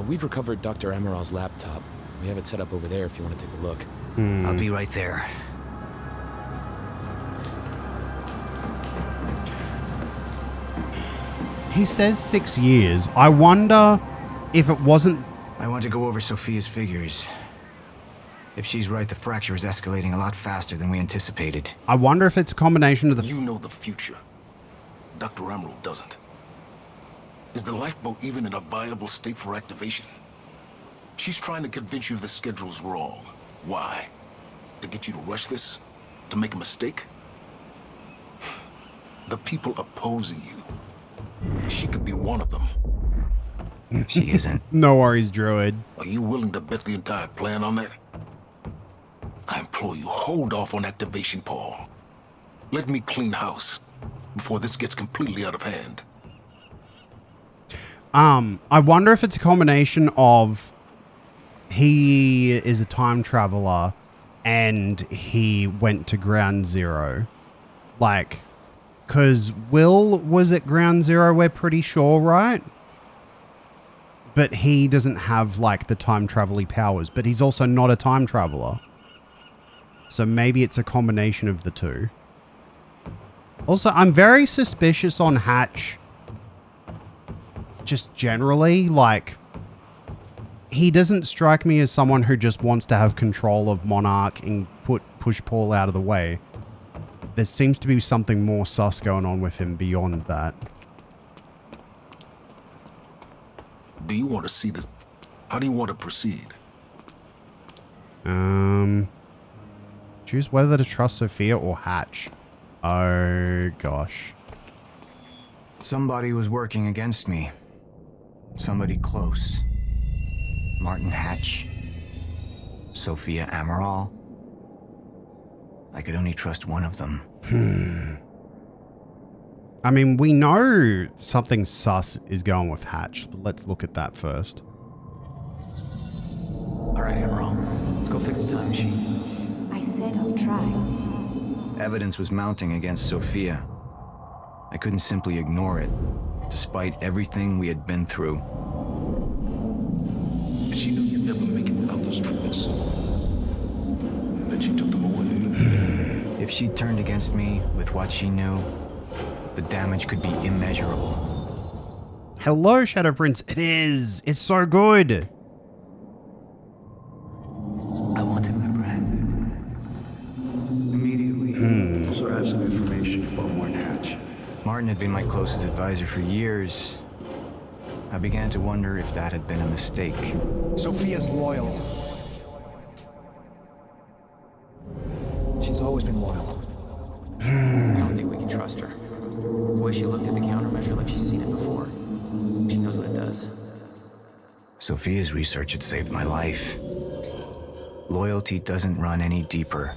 We've recovered Dr. Amaral's laptop. We have it set up over there if you want to take a look. I'll be right there. He says 6 years. I wonder if it wasn't... I want to go over Sophia's figures. If she's right, the fracture is escalating a lot faster than we anticipated. I wonder if it's a combination of the... You know the future. Dr. Amaral doesn't. Is the lifeboat even in a viable state for activation? She's trying to convince you the schedule's wrong. Why? To get you to rush this? To make a mistake? The people opposing you. She could be one of them. She isn't. No worries, Druid. Are you willing to bet the entire plan on that? implore you, hold off on activation, Paul. Let me clean house before this gets completely out of hand. I wonder if it's a combination of he is a time traveler and he went to Ground Zero. Like, because Will was at Ground Zero, we're pretty sure, right? But he doesn't have, like, the time travel-y powers. But he's also not a time traveler. So maybe it's a combination of the two. Also, I'm very suspicious on Hatch. Just generally, like, he doesn't strike me as someone who just wants to have control of Monarch and push Paul out of the way. There seems to be something more sus going on with him beyond that. Do you want to see this? How do you want to proceed? Choose whether to trust Sophia or Hatch. Oh, gosh. Somebody was working against me. Somebody close. Martin Hatch. Sophia Amaral. I could only trust one of them. I mean, we know something sus is going with Hatch, but let's look at that first. Alright, Amaral. Let's go fix the time machine. I said I'll try. Evidence was mounting against Sophia. I couldn't simply ignore it, despite everything we had been through. She knew you'd never make it without those treatments. And then she took them away. If she turned against me with what she knew, the damage could be immeasurable. Hello, Shadow Prince. It is. It's so good. I want to apprehend immediately. So I have some information about Martin Hatch. Martin had been my closest advisor for years. I began to wonder if that had been a mistake. Sophia's loyal. She's always been loyal. I don't think we can trust her. The way she looked at the countermeasure like she's seen it before. She knows what it does. Sophia's research had saved my life. Loyalty doesn't run any deeper.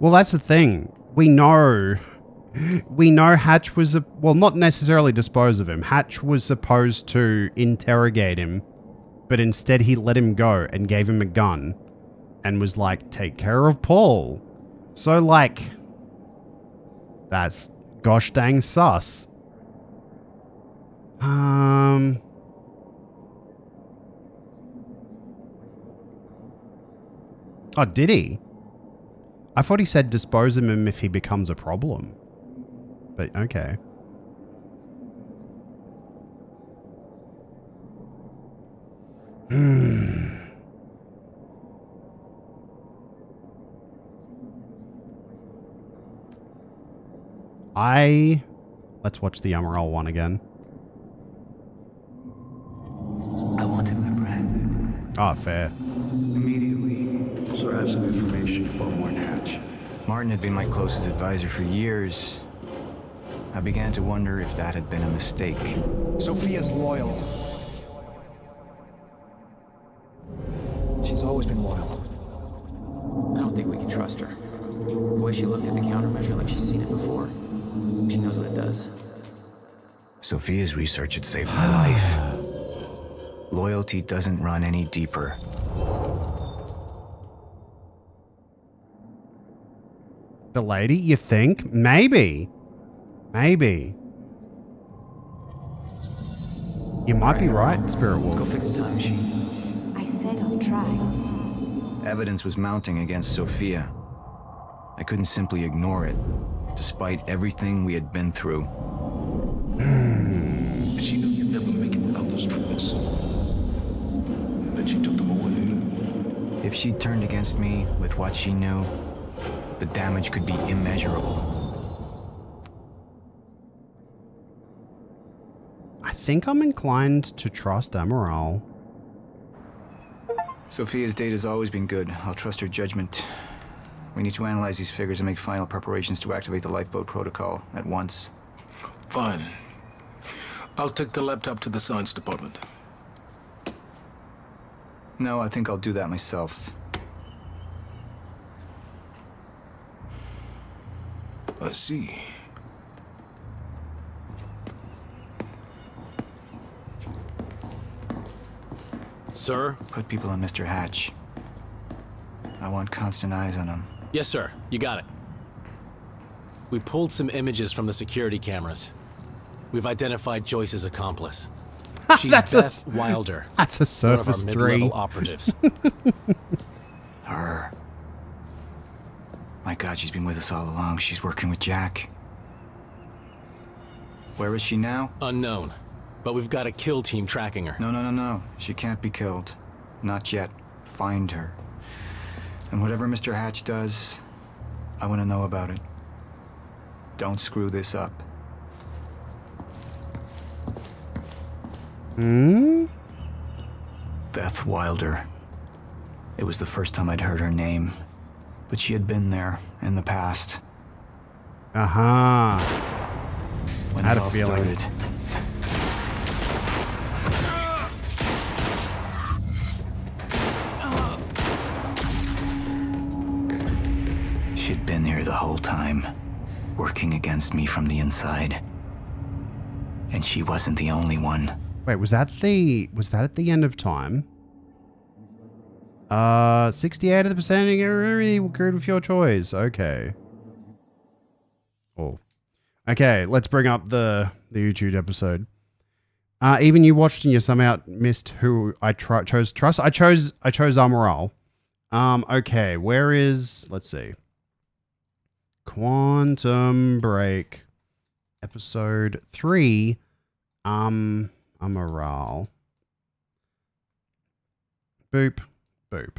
Well, that's the thing. We know Hatch was, well, not necessarily dispose of him. Hatch was supposed to interrogate him, but instead he let him go and gave him a gun and was like, take care of Paul. So, like, that's gosh dang sus. Oh, did he? I thought he said dispose of him if he becomes a problem. But, okay. Let's watch the Amaral one again. I want to apprehend. Oh, fair. Immediately. So I have some information about Martin Hatch. Martin had been my closest advisor for years. I began to wonder if that had been a mistake. Sophia's loyal. She's always been loyal. I don't think we can trust her. The way she looked at the countermeasure like she's seen it before. She knows what it does. Sophia's research had saved my life. Loyalty doesn't run any deeper. The lady, you think? Maybe. Maybe. You might be right, Spirit Wolf. Let's go fix the time machine. I said I'll try. Evidence was mounting against Sophia. I couldn't simply ignore it, despite everything we had been through. She knew you'd never make it without those treatments. And then she took them away. If she turned against me with what she knew, the damage could be immeasurable. I think I'm inclined to trust Amaral. Sophia's data's always been good. I'll trust her judgment. We need to analyze these figures and make final preparations to activate the lifeboat protocol at once. Fine. I'll take the laptop to the science department. No, I think I'll do that myself. I see. Sir? Put people on Mr. Hatch. I want constant eyes on him. Yes, sir. You got it. We pulled some images from the security cameras. We've identified Joyce's accomplice. She's Beth Wilder. That's a Surface one of our 3. mid-level operatives. Her. My God, she's been with us all along. She's working with Jack. Where is she now? Unknown. But we've got a kill team tracking her. No. She can't be killed. Not yet. Find her. And whatever Mr. Hatch does, I want to know about it. Don't screw this up. Beth Wilder. It was the first time I'd heard her name, but she had been there in the past. Aha. When Had it a all feeling. started. She'd been here the whole time, working against me from the inside. And she wasn't the only one. Wait, was that at the end of time? 68 of the percentage agreed with your choice. Okay. Oh. Okay, let's bring up the YouTube episode. Even you watched and you somehow missed who I chose trust. I chose Amaral. Okay, where is, let's see. Quantum Break episode 3. Amaral. Boop. Boop.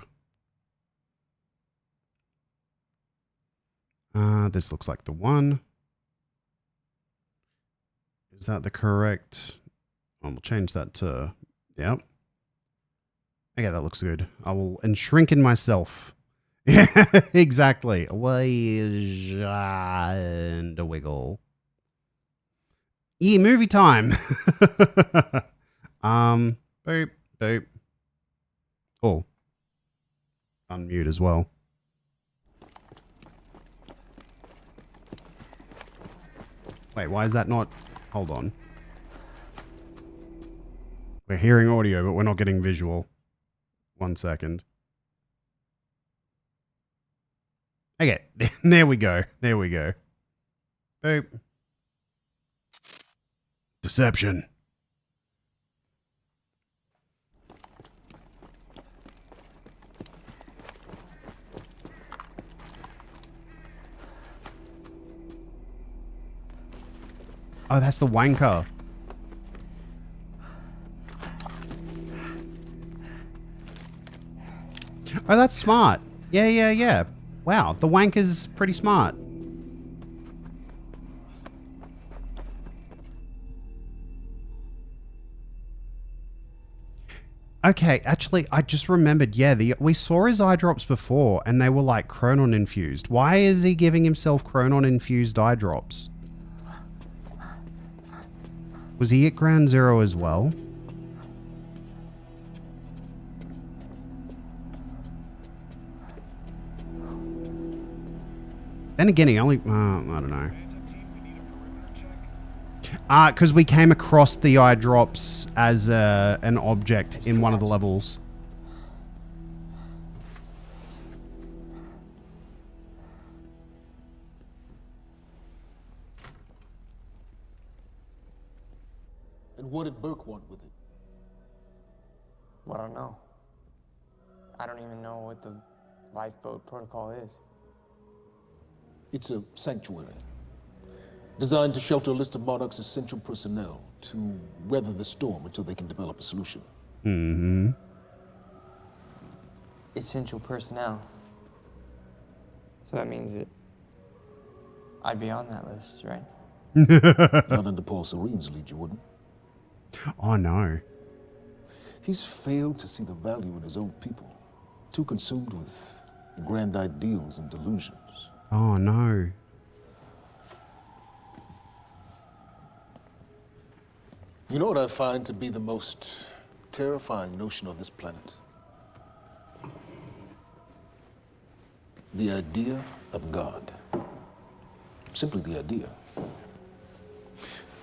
This looks like the one. Is that the correct? We'll change that to, yep. Okay, that looks good. I will shrink in myself. Yeah, exactly. Away and a wiggle. Yeah, movie time. Boop, boop. Oh. Unmute as well. Wait, why is that not? Hold on. We're hearing audio, but we're not getting visual. 1 second. Okay, there we go. There we go. Boop. Deception. Oh, that's the wanker. Oh, that's smart. Yeah. Wow, the wanker's pretty smart. Okay, actually, I just remembered, yeah, we saw his eye drops before, and they were like Chronon infused. Why is he giving himself Chronon infused eye drops? Was he at Ground Zero as well? Then again, he only... I don't know. Because we came across the eye drops as an object in one of the levels. And what did Burke want with it? Well, I don't know. I don't even know what the lifeboat protocol is. It's a sanctuary, designed to shelter a list of Monarch's essential personnel to weather the storm until they can develop a solution. Mm-hmm. Essential personnel. So that means that I'd be on that list, right? Not under Paul Serene's lead, you wouldn't. Oh, no. He's failed to see the value in his own people, too consumed with grand ideals and delusions. Oh, no. You know what I find to be the most terrifying notion on this planet? The idea of God. Simply the idea.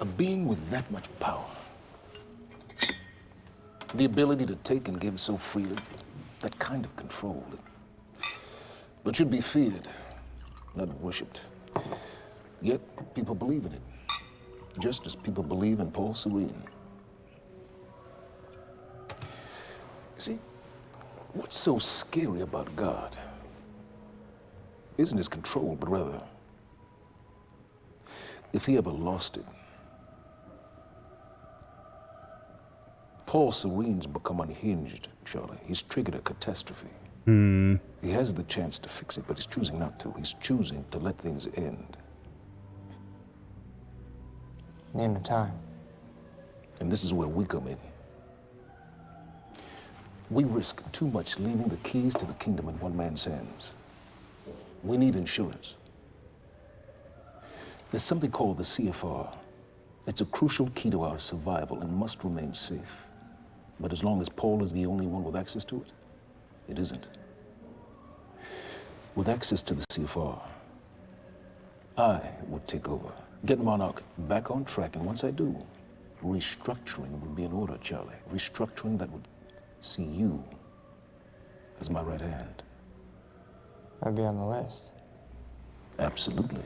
A being with that much power. The ability to take and give so freely. That kind of control. But should be feared, not worshipped. Yet, people believe in it. Just as people believe in Paul Serene. See, what's so scary about God isn't his control, but rather, if he ever lost it. Paul Serene's become unhinged, Charlie. He's triggered a catastrophe. He has the chance to fix it, but he's choosing not to. He's choosing to let things end. The end of time. And this is where we come in. We risk too much leaving the keys to the kingdom in one man's hands. We need insurance. There's something called the CFR. It's a crucial key to our survival and must remain safe. But as long as Paul is the only one with access to it, it isn't. With access to the CFR, I would take over, get Monarch back on track, and once I do, restructuring would be in order, Charlie. Restructuring that would see you as my right hand. I'd be on the list. Absolutely.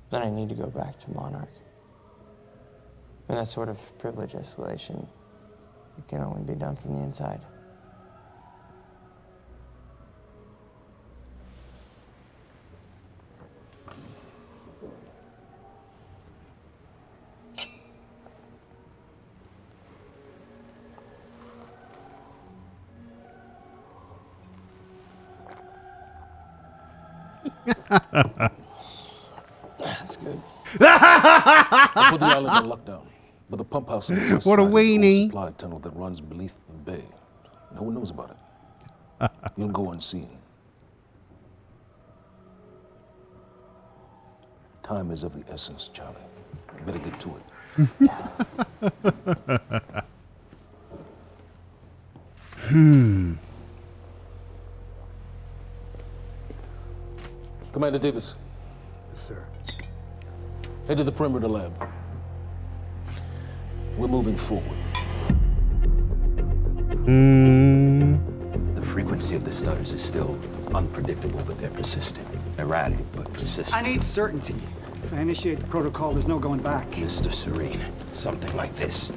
Then I need to go back to Monarch. And that sort of privilege escalation, it can only be done from the inside. That's good. I put the island on lockdown, but the pump house is What a weenie. supply tunnel that runs beneath the bay. No one knows about it. You'll go unseen. Time is of the essence, Charlie. Better get to it. Commander Davis. Yes, sir. Head to the perimeter lab. We're moving forward. The frequency of the stutters is still unpredictable, but they're persistent. Erratic, but persistent. I need certainty. If I initiate the protocol, there's no going back. Mr. Serene, something like this.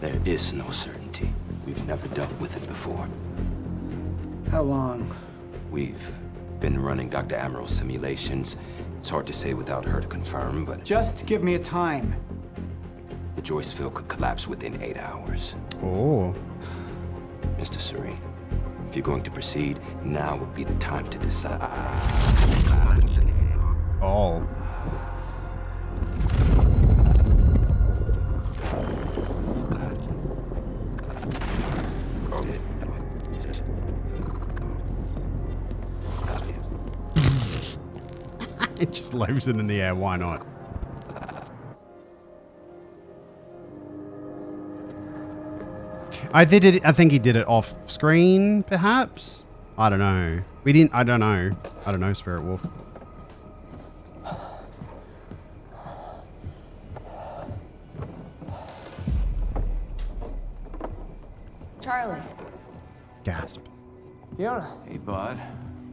There is no certainty. We've never dealt with it before. How long? We've been running Dr. Amaril's simulations. It's hard to say without her to confirm, but... Just give me a time. The Joyce field could collapse within 8 hours. Oh. Mr. Serene, if you're going to proceed, now would be the time to decide. Oh. It just leaves it in the air, why not? I think he did it off screen, perhaps? I don't know. I don't know, Spirit Wolf. Charlie. Gasp. Fiona. Hey, bud.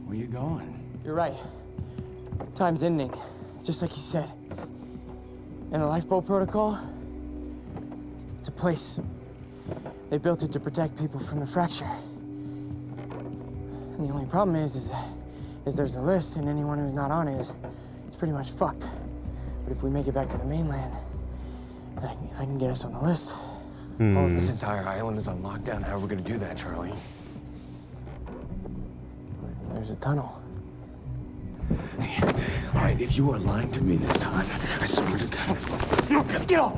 Where you going? You're right. Time's ending, just like you said. And the lifeboat protocol? It's a place. They built it to protect people from the fracture. And the only problem is there's a list, and anyone who's not on it is pretty much fucked. But if we make it back to the mainland, I can get us on the list. Oh, this entire island is on lockdown. How are we gonna do that, Charlie? There's a tunnel. All right, if you are lying to me this time, I swear to God. Get off!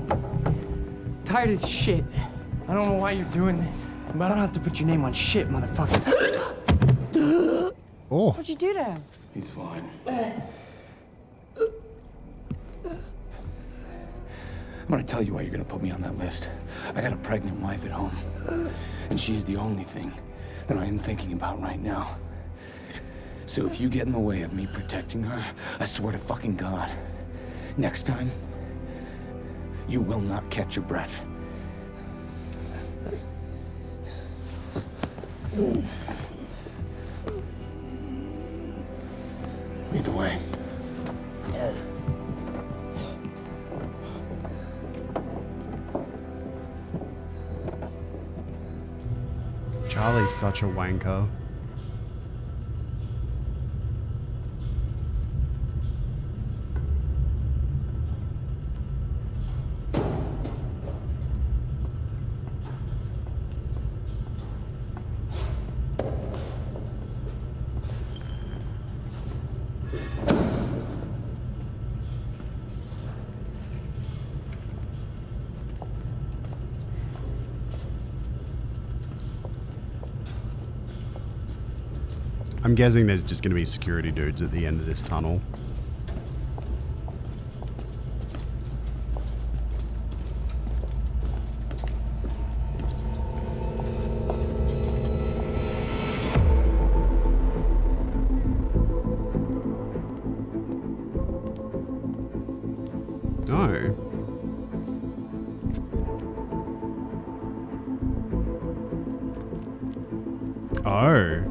Tired of shit. I don't know why you're doing this, but I don't have to put your name on shit, motherfucker. Oh. What'd you do to him? He's fine. I'm gonna tell you why you're gonna put me on that list. I got a pregnant wife at home, and she's the only thing that I am thinking about right now. So if you get in the way of me protecting her, I swear to fucking God, next time, you will not catch your breath. Lead the way. Charlie's such a wanker. I'm guessing there's just going to be security dudes at the end of this tunnel. No. Oh.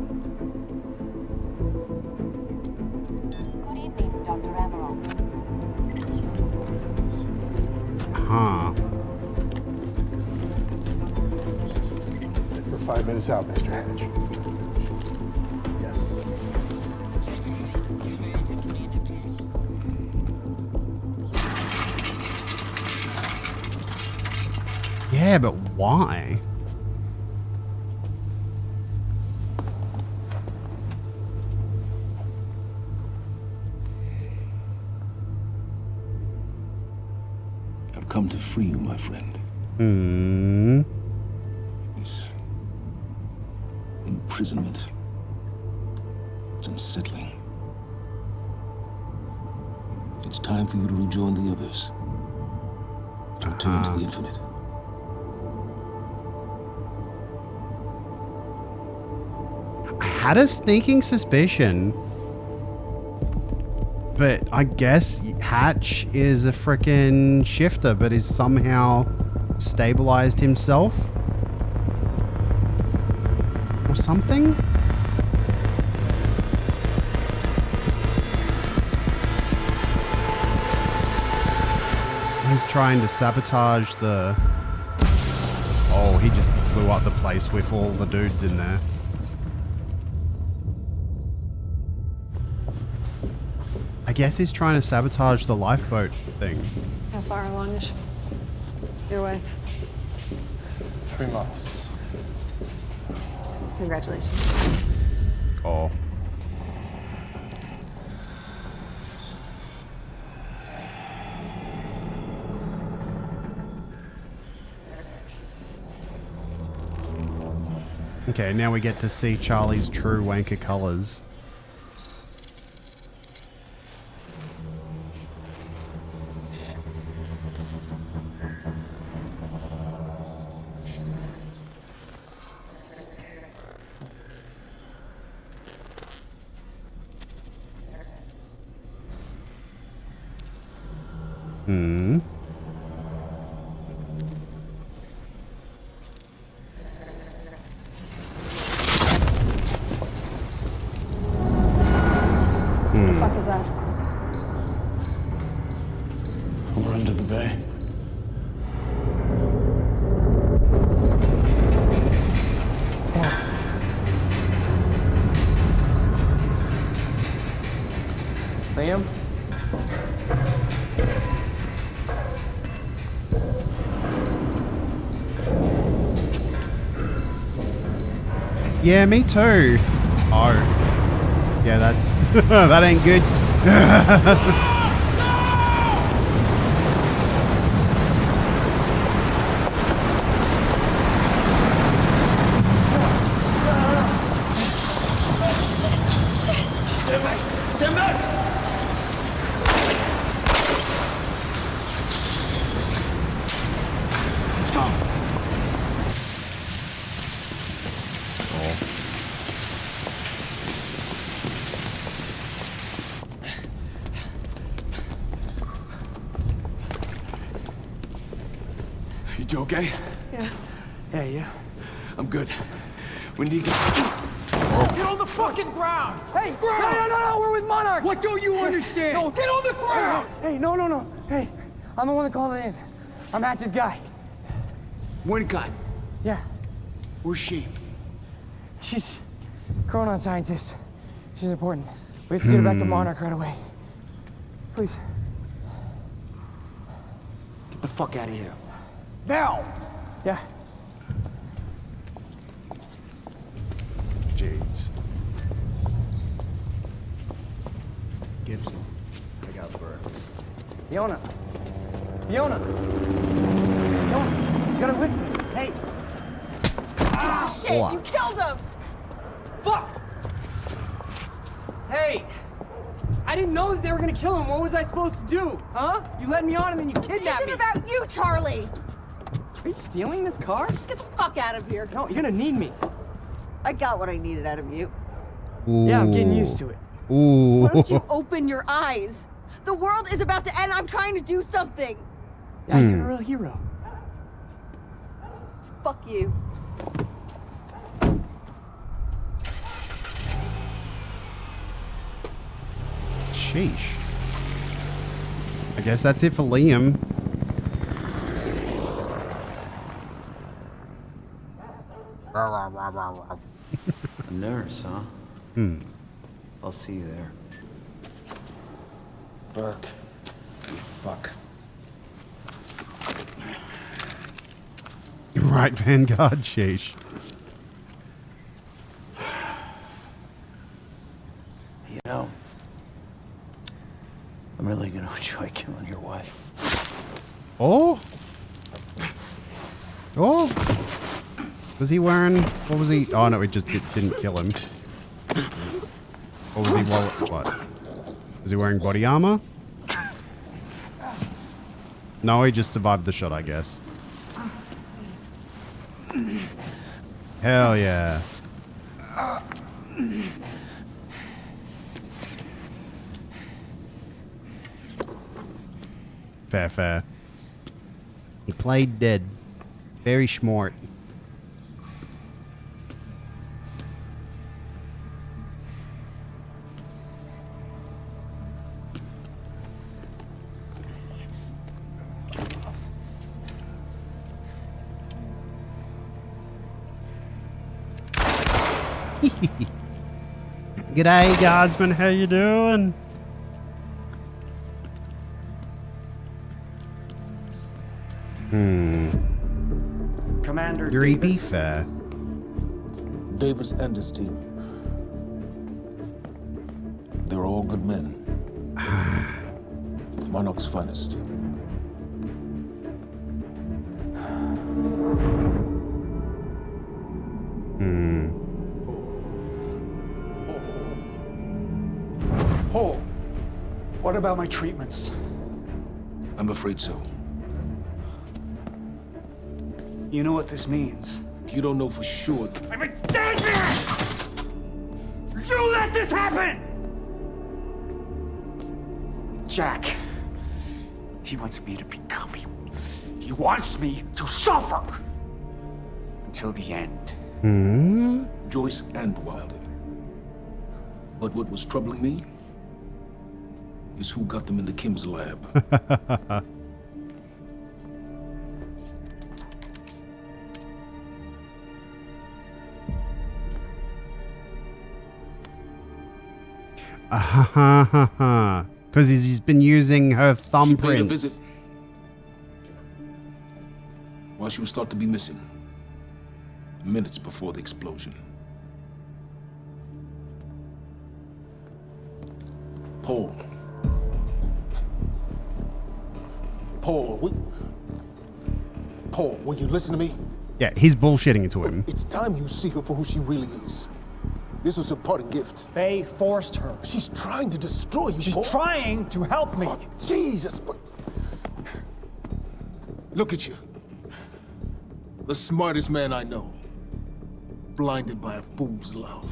Huh. We're 5 minutes out, Mr. Hatch. Yes. Yeah, but why? I've come to free you, my friend. Hmm. This imprisonment, it's unsettling. It's time for you to rejoin the others. To return to the infinite. I had a sneaking suspicion, but I guess Hatch is a frickin' shifter, but is somehow stabilized himself or something. He's trying to sabotage the... Oh, he just blew up the place with all the dudes in there. I guess he's trying to sabotage the lifeboat thing. How far along is your wife? 3 months. Congratulations. Oh. Okay, now we get to see Charlie's true wanker colors. Hmm. What the fuck is that? We're under the bay. Liam? Yeah, me too. Oh. Yeah, that's... that ain't good. Stand back! Stand back! You okay? Yeah. Yeah. I'm good. When do you get... Get on the fucking ground! Hey, ground! No, we're with Monarch! What don't you understand? No, Get on the ground! Hey, no. Hey, I'm the one that called it in. I'm Hatch's guy. Wincott. Yeah. Where's she? She's Chronon scientist. She's important. We have to get her back to Monarch right away. Please. Get the fuck out of here. Now! Yeah. Jeez. Gibson, look out for her. Fiona, you gotta listen. Hey. Ah, shit, you killed him! Fuck! Hey! I didn't know that they were gonna kill him. What was I supposed to do? Huh? You led me on and then you kidnapped me. It isn't about you, Charlie! Are you stealing this car? Just get the fuck out of here. No, you're gonna need me. I got what I needed out of you. Ooh. Yeah, I'm getting used to it. Ooh. Why don't you open your eyes? The world is about to end. I'm trying to do something. Yeah, you're a real hero. Fuck you. Sheesh. I guess that's it for Liam. A nurse, huh? I'll see you there. Burke. You fuck. Right, Vanguard. Sheesh. You know, I'm really gonna enjoy killing your wife. Oh. Was he wearing... What was he... Oh, no, it just didn't kill him. Or was he... What? Was he wearing body armor? No, he just survived the shot, I guess. Hell yeah. Fair. He played dead. Very smart. G'day, guardsman. How you doing? Commander Yuri Davis. Beefer. Davis and his team. They're all good men. Monarch's finest. Paul, what about my treatments? I'm afraid so. You know what this means? You don't know for sure. I'm in danger! You let this happen! Jack, he wants me to become you. He wants me to suffer until the end. Joyce and Wilder. But what was troubling me is who got them into Kim's lab. Because he's been using her She paid a thumbprints. visit while she was thought to be missing, minutes before the explosion. Paul, will you listen to me? Yeah, he's bullshitting to him. It's time you see her for who she really is. This was a parting gift. They forced her. She's trying to destroy you, She's Paul. trying to help me. Oh, Jesus, but... Look at you. The smartest man I know. Blinded by a fool's love.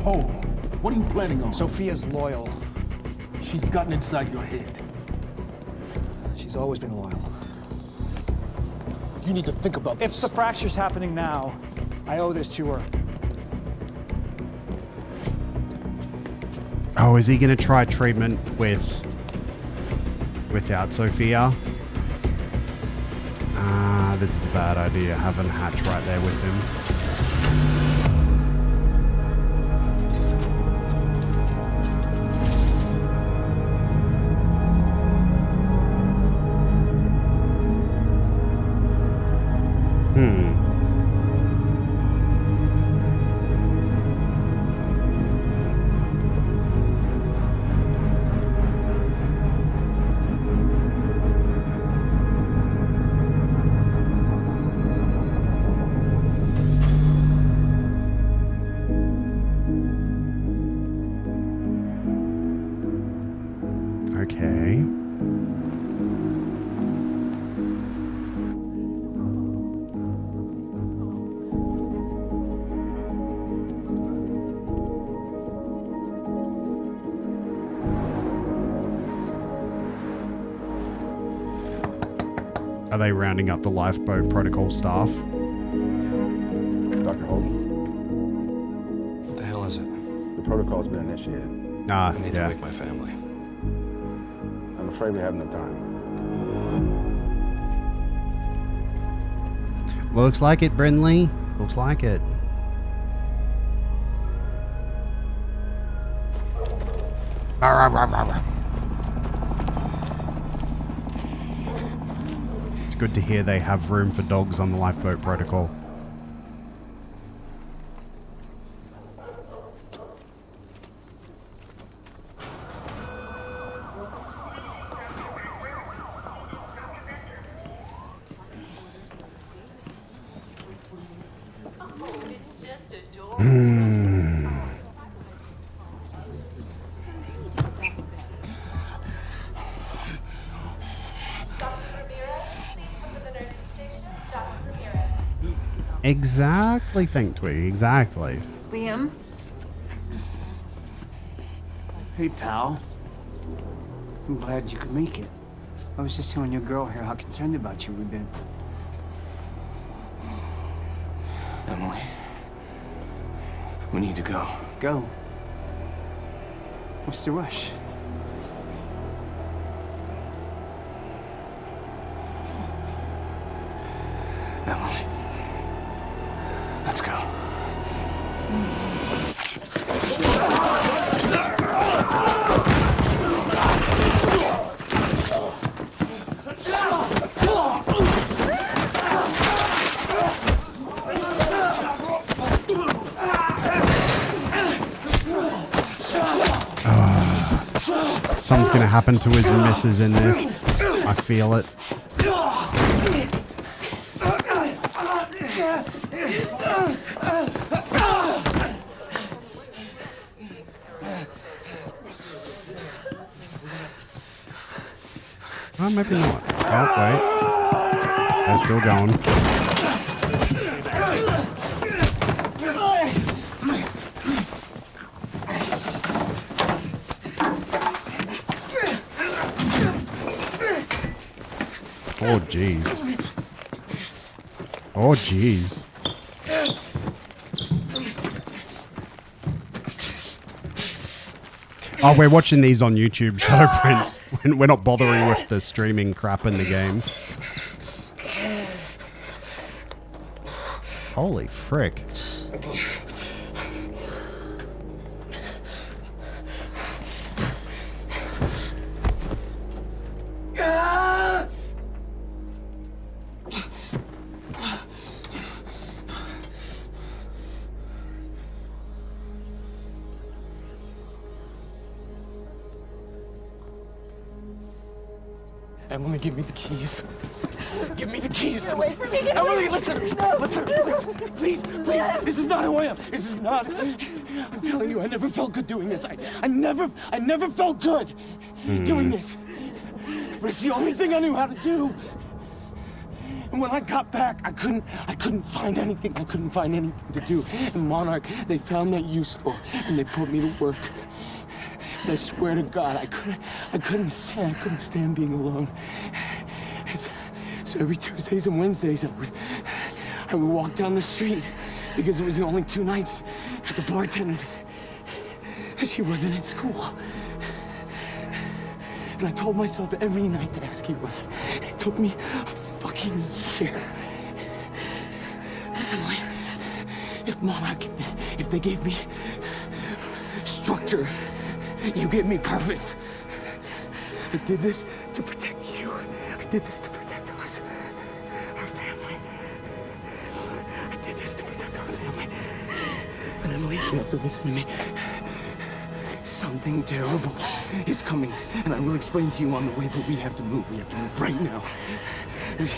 Paul, what are you planning on? Sophia's loyal. She's gotten inside your head. She's always been loyal. You need to think about this. If the fracture's happening now, I owe this to her. Oh, is he going to try treatment without Sophia? This is a bad idea, having Hatch right there with him. Okay. Are they rounding up the lifeboat protocol staff? Dr. Hogan? What the hell is it? The protocol's been initiated. I need to wake my family. I'm afraid we have no time. Looks like it, Brindley. Looks like it. It's good to hear they have room for dogs on the lifeboat protocol. Exactly, think Twee. Exactly. Liam? Hey, pal. I'm glad you could make it. I was just telling your girl here how concerned about you we've been. Emily, we need to go. Go? What's the rush? Emily, let's go. Something's gonna happen to his missus in this. I feel it. Oh, maybe not. Oh, wait. They're still going. Oh, jeez. Oh, jeez. Oh, we're watching these on YouTube, Shadow Prince. We're not bothering with the streaming crap in the game. Holy frick. Emily, give me the keys. Give me the keys, Get Emily. away from me, get Emily, away. listen. No, Listen, no. please. This is not who I am. This is not. I'm telling you, I never felt good doing this. I never felt good. doing this. But it's the only thing I knew how to do. And when I got back, I couldn't find anything. I couldn't find anything to do. And Monarch, they found that useful, and they put me to work. And I swear to God, I couldn't stand being alone. So every Tuesdays and Wednesdays, I would walk down the street because it was the only 2 nights at the bartender. She wasn't at school. And I told myself every night to ask you out. It took me a fucking year. Emily, if Monarch, if they gave me structure, you gave me purpose. I did this to protect you. I did this to protect us, our family. I did this to protect our family. And Emily, you have to listen to me. Something terrible is coming, and I will explain to you on the way, but we have to move. We have to move right now. If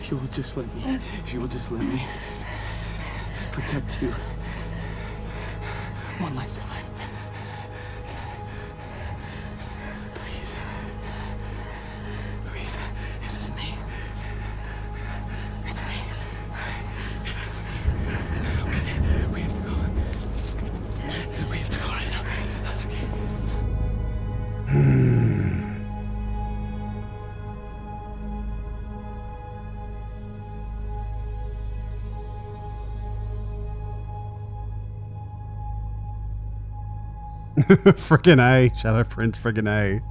you will just let me protect you one last time. Please. Please. This is me. It's me. It is me. Okay. We have to go. We have to go right now. Friggin' A. Shadow Prince, friggin' A.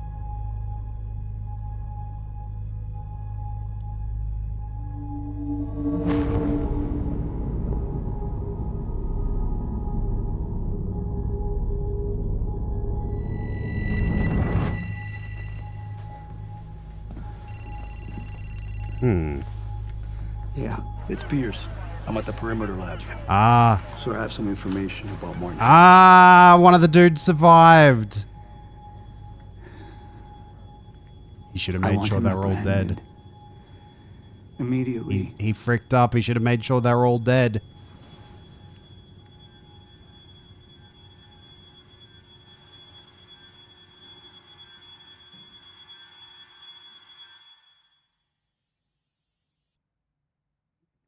Yeah, it's Pierce. I'm at the perimeter lab. Ah. So I have some information about Martin. Ah, one of the dudes survived. He should have made sure they were all dead. Immediately. He fricked up. He should have made sure they were all dead.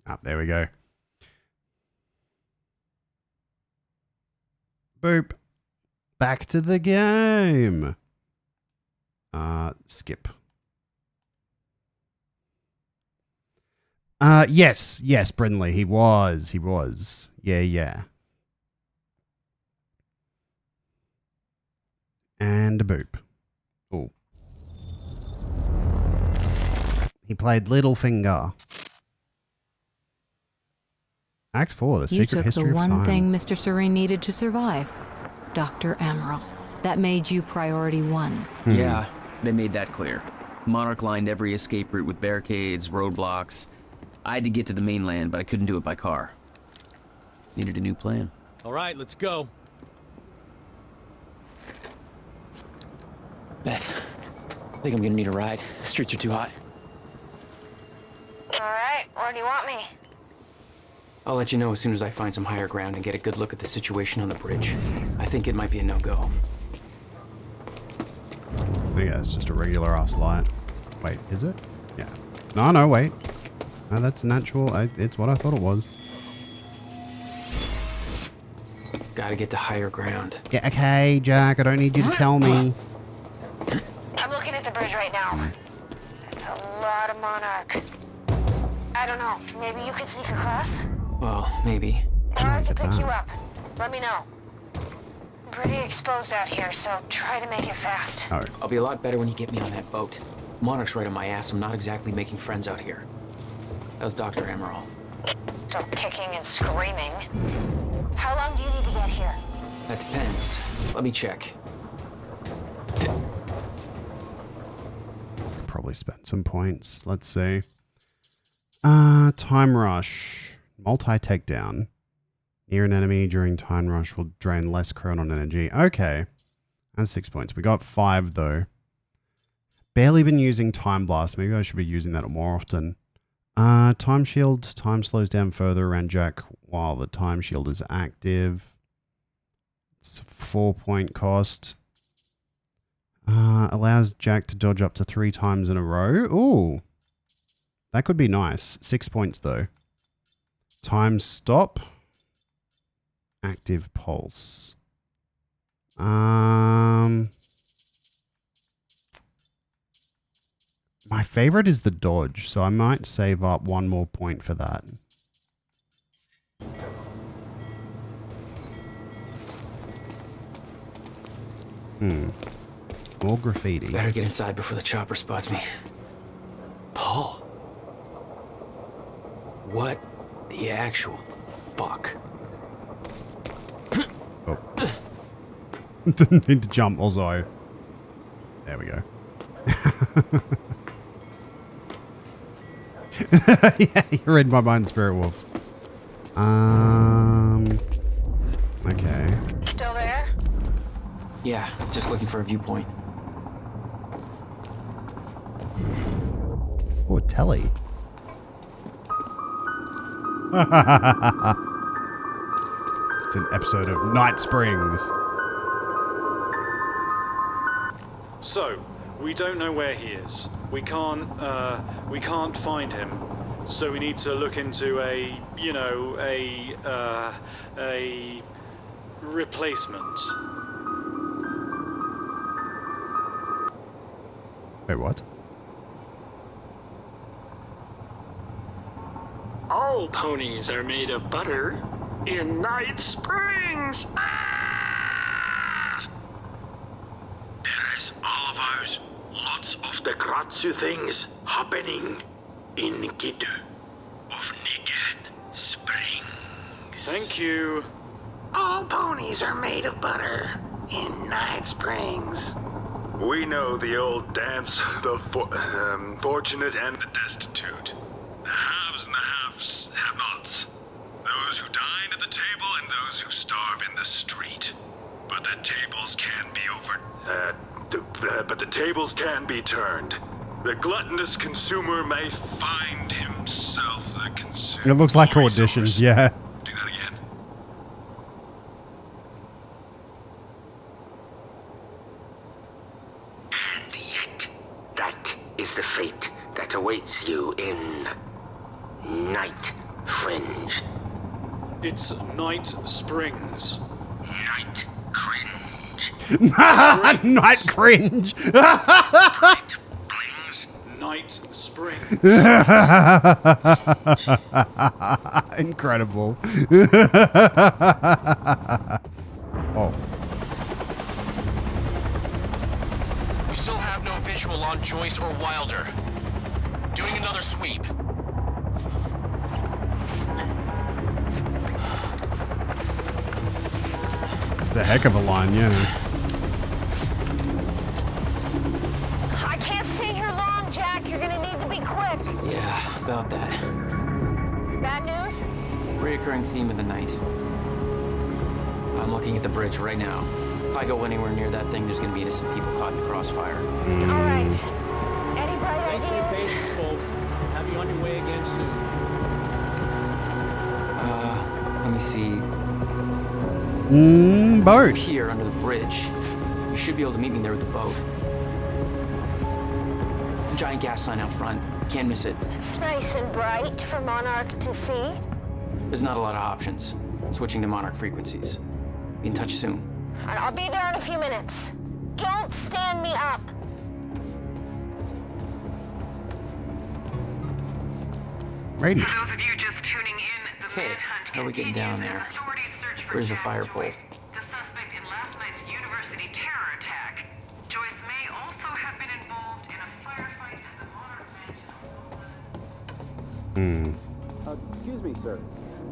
Ah, there we go. Boop. Back to the game. Skip. Yes, Brindley. He was. Yeah. And a boop. Oh. He played Littlefinger. Act 4, the secret history of time. You took the one thing Mr. Serene needed to survive. Dr. Amaral. That made you priority 1. Yeah, they made that clear. Monarch lined every escape route with barricades, roadblocks. I had to get to the mainland, but I couldn't do it by car. Needed a new plan. All right, let's go. Beth, I think I'm gonna need a ride. The streets are too hot. All right, where do you want me? I'll let you know as soon as I find some higher ground and get a good look at the situation on the bridge. I think it might be a no-go. Yeah, it's just a regular ass light. Wait, is it? Yeah. No, wait. No, that's natural. It's what I thought it was. Gotta get to higher ground. Yeah, okay, Jack. I don't need you to tell me. I'm looking at the bridge right now. It's a lot of Monarch. I don't know. Maybe you could sneak across? Well, maybe. Or I could pick you up. Let me know. I'm pretty exposed out here, so try to make it fast. Oh. I'll be a lot better when you get me on that boat. Monarch's right on my ass. I'm not exactly making friends out here. That was Dr. Amaral. Still kicking and screaming. How long do you need to get here? That depends. Let me check. Probably spent some points. Let's see. Time rush. Multi-takedown. Near an enemy during time rush will drain less chronon energy. Okay. That's 6 points. We got 5 though. Barely been using time blast. Maybe I should be using that more often. Time shield. Time slows down further around Jack while the time shield is active. It's a 4-point cost. Allows Jack to dodge up to 3 times in a row. Ooh. That could be nice. 6 points, though. Time stop. Active pulse. My favorite is the dodge, so I might save up 1 more point for that. More graffiti. Better get inside before the chopper spots me. Paul. What the actual fuck? Oh. Didn't need to jump, also. There we go. Yeah, you read my mind, Spirit Wolf. Okay. Still there? Yeah, just looking for a viewpoint. Oh, telly. It's an episode of Night Springs. So, we don't know where he is. We can't find him. So we need to look into a replacement. Wait, what? All ponies are made of butter in Night Springs. There is all of ours. Lots of the Gratsu things happening in Gitu of Nigat Springs. Thank you. All ponies are made of butter in Night Springs. We know the old dance, the fortunate and the destitute. The haves and the have-nots. Those who dine at the table and those who starve in the street. But the tables can be but the tables can be turned. The gluttonous consumer may find himself the consumer. It looks like auditions, yeah. Do that again. And yet, that is the fate that awaits you in Night Fringe. It's Night Springs. Night Cringe. Night Cringe. Night Springs. Incredible. Oh. We still have no visual on Joyce or Wilder. Doing another sweep. It's a heck of a line, yeah. I can't stay here long, Jack. You're gonna need to be quick. Yeah, about that. Bad news? Reoccurring theme of the night. I'm looking at the bridge right now. If I go anywhere near that thing, there's gonna be innocent people caught in the crossfire. All right. Any bright Thanks for your ideas? patience, folks. Have you on your way again soon. Let me see. Boat. Here under the bridge. You should be able to meet me there with the boat. Giant gas sign out front. Can't miss it. It's nice and bright for Monarch to see. There's not a lot of options. Switching to Monarch frequencies. Be in touch soon. I'll be there in a few minutes. Don't stand me up. Radio. For those of you just tuning in, the manhunt How are we getting down continues there? as authorities search for Where's the Jack fire pole? Joyce, the suspect in last night's university terror attack. Joyce may also have been involved in a firefight at the Monarch Mansion. Excuse me, sir.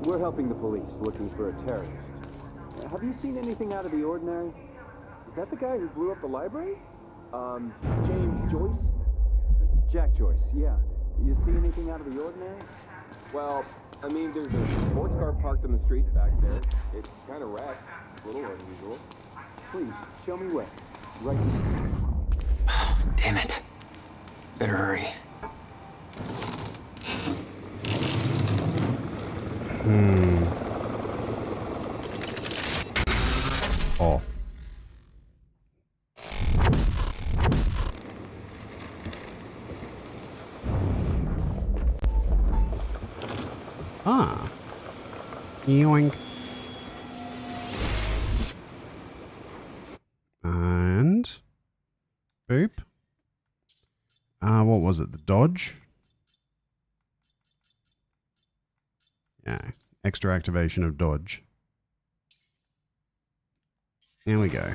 We're helping the police looking for a terrorist. Have you seen anything out of the ordinary? Is that the guy who blew up the library? James Joyce? Jack Joyce, yeah. You see anything out of the ordinary? Well, I mean, there's a sports car parked in the streets back there. It's kind of wrecked. A little unusual. Please, show me where. Right here. Damn it. Better hurry. Oh. Yoink. And boop. What was it? The dodge? Yeah. Extra activation of dodge. There we go.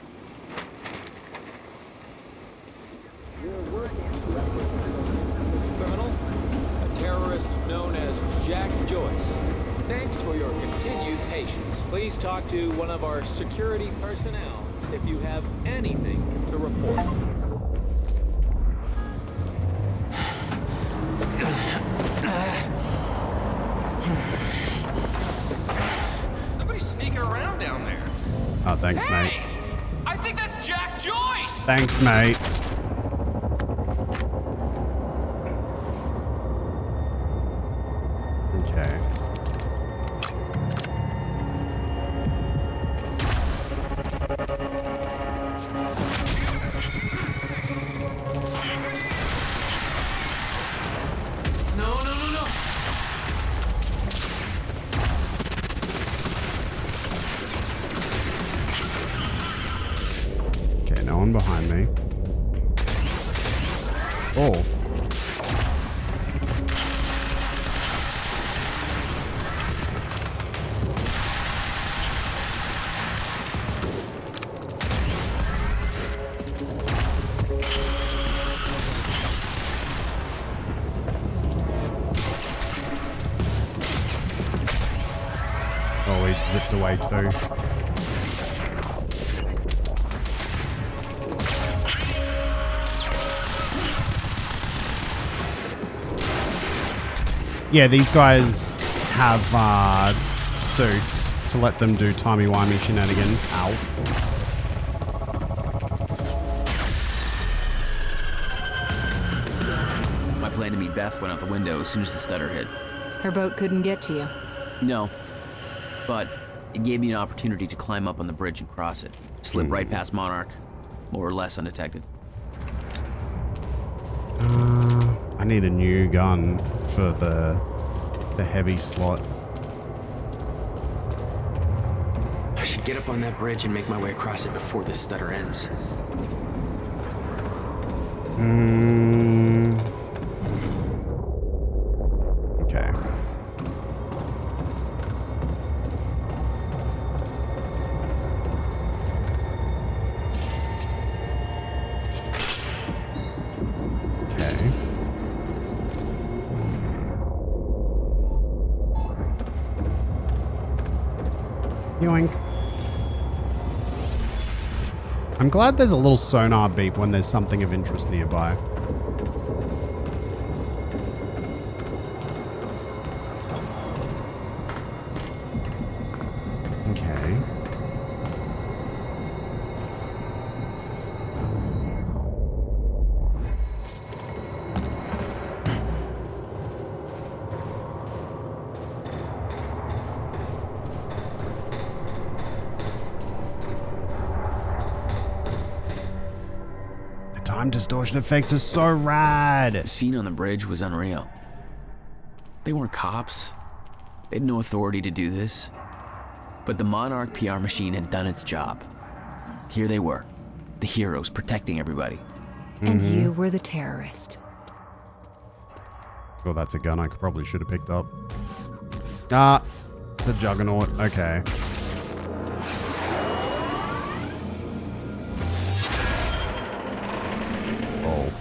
Criminal, a terrorist known as Jack Joyce. Thanks for your continued patience. Please talk to one of our security personnel if you have anything to report. Somebody's sneaking around down there. Oh, thanks, mate. I think that's Jack Joyce! Thanks, mate. Okay. No, no, no, no! Okay, no one behind me. Oh. Oh, he zipped away too. Yeah, these guys have suits to let them do timey-wimey shenanigans. Ow. My plan to meet Beth went out the window as soon as the stutter hit. Her boat couldn't get to you. No, but it gave me an opportunity to climb up on the bridge and cross it. Slip right past Monarch, more or less undetected. I need a new gun for the heavy slot. I should get up on that bridge and make my way across it before this stutter ends. Okay. Okay. Yoink. I'm glad there's a little sonar beep when there's something of interest nearby. Okay. Time distortion effects are so rad. The scene on the bridge was unreal. They weren't cops. They had no authority to do this. But the Monarch PR machine had done its job. Here they were, the heroes protecting everybody. And you were the terrorist. Well, that's a gun I probably should have picked up. Ah, it's a juggernaut. Okay. Oh.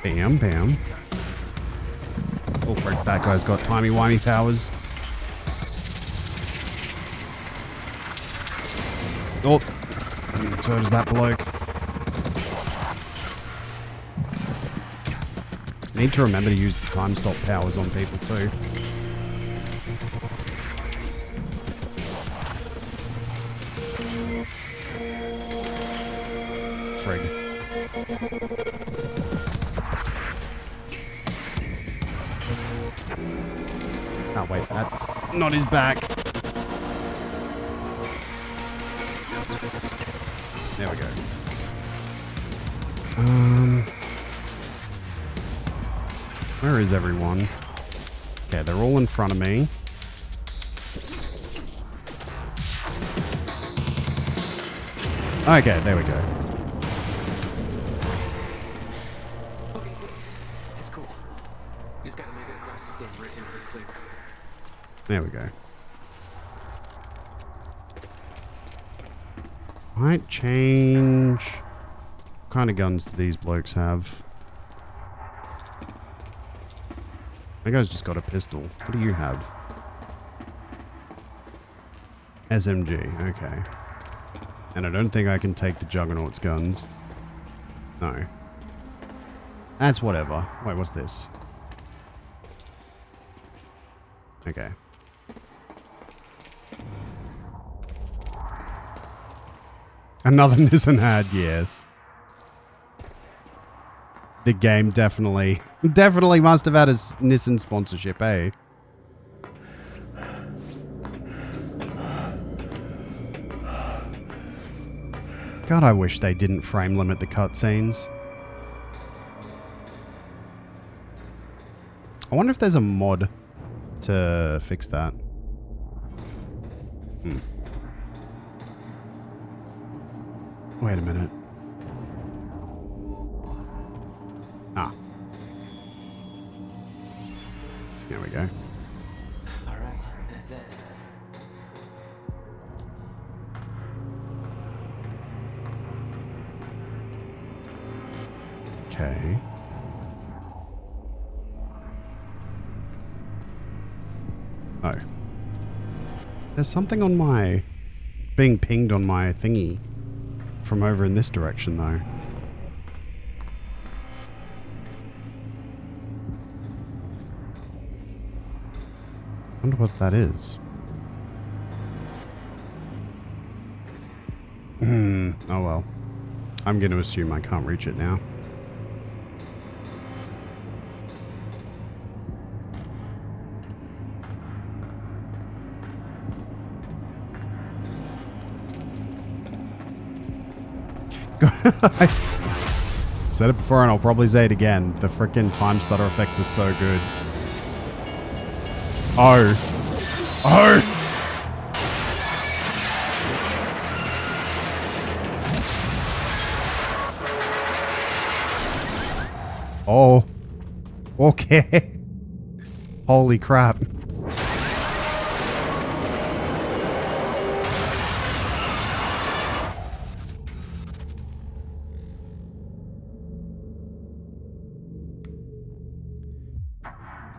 Bam, bam. Oh, frick, that guy's got timey-wimey powers. Oh, so does that bloke. Need to remember to use the time stop powers on people too. Frig. Oh, wait, that's not his back. There we go. Where is everyone? Okay, they're all in front of me. Okay, there we go. Okay, it's cool. Just gotta make it across the stage right into the clear. There we go. Might change. What kind of guns do these blokes have? That guy's just got a pistol. What do you have? SMG, okay. And I don't think I can take the Juggernaut's guns. No. That's whatever. Wait, what's this? Okay. Another Nissan ad, yes. The game definitely must have had a Nissan sponsorship, eh? God, I wish they didn't frame limit the cutscenes. I wonder if there's a mod to fix that. Wait a minute. Ah. There we go. All right, that's it. Okay. Oh. There's something on my... being pinged on my thingy from over in this direction, though. Wonder what that is. Oh well. I'm going to assume I can't reach it now. I said it before and I'll probably say it again. The frickin' time stutter effect is so good. Oh. Oh! Oh. Okay. Holy crap.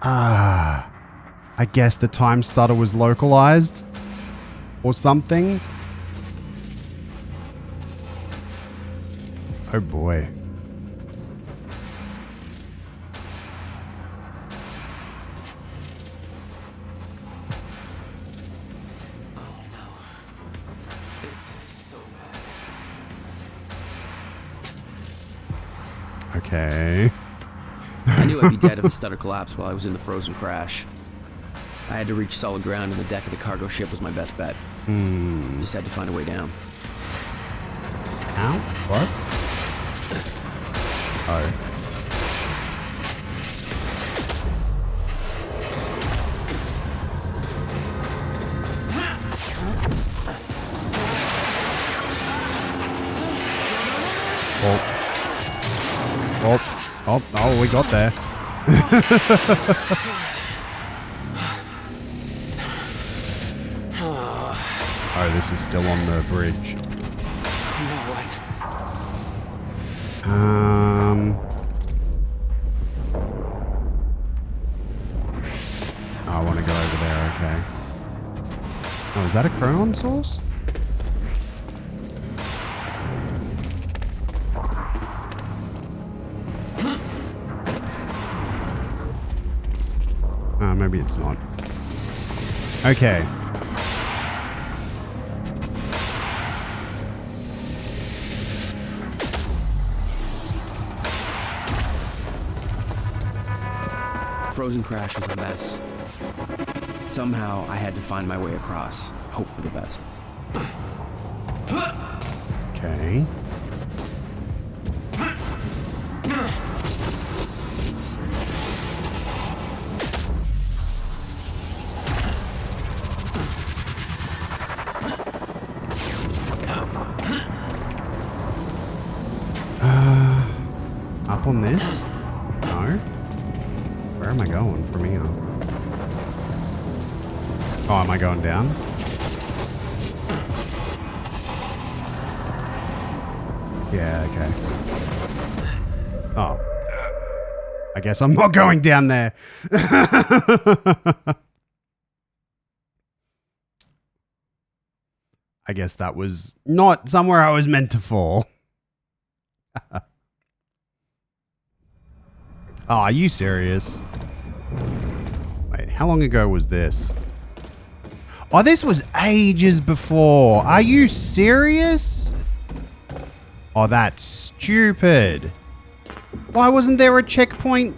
Ah, I guess the time stutter was localized or something. Oh boy. Okay. I knew I'd be dead if the stutter collapsed while I was in the frozen crash. I had to reach solid ground and the deck of the cargo ship was my best bet. Just had to find a way down. Ow? What? Oh. Oh, we got there. Oh, this is still on the bridge. What? I want to go over there, okay. Oh, is that a Chronon source? Maybe it's not. Okay. Frozen crash was a mess. Somehow, I had to find my way across, hope for the best. Okay. Up on this? No? Where am I going from here? Oh, am I going down? Yeah, okay. Oh. I guess I'm not going down there. I guess that was not somewhere I was meant to fall. Oh, are you serious? Wait, how long ago was this? Oh, this was ages before. Are you serious? Oh, that's stupid. Why wasn't there a checkpoint?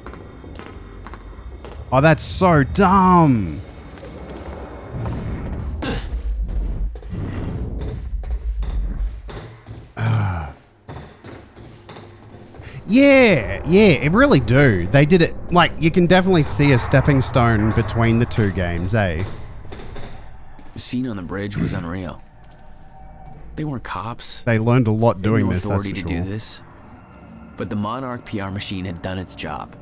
Oh, that's so dumb. Yeah, it really do. They did it, like, you can definitely see a stepping stone between the two games, eh? The scene on the bridge was unreal. They weren't cops. They learned a lot doing this, that's for sure. They had no authority to do sure. this. But the Monarch PR machine had done its job.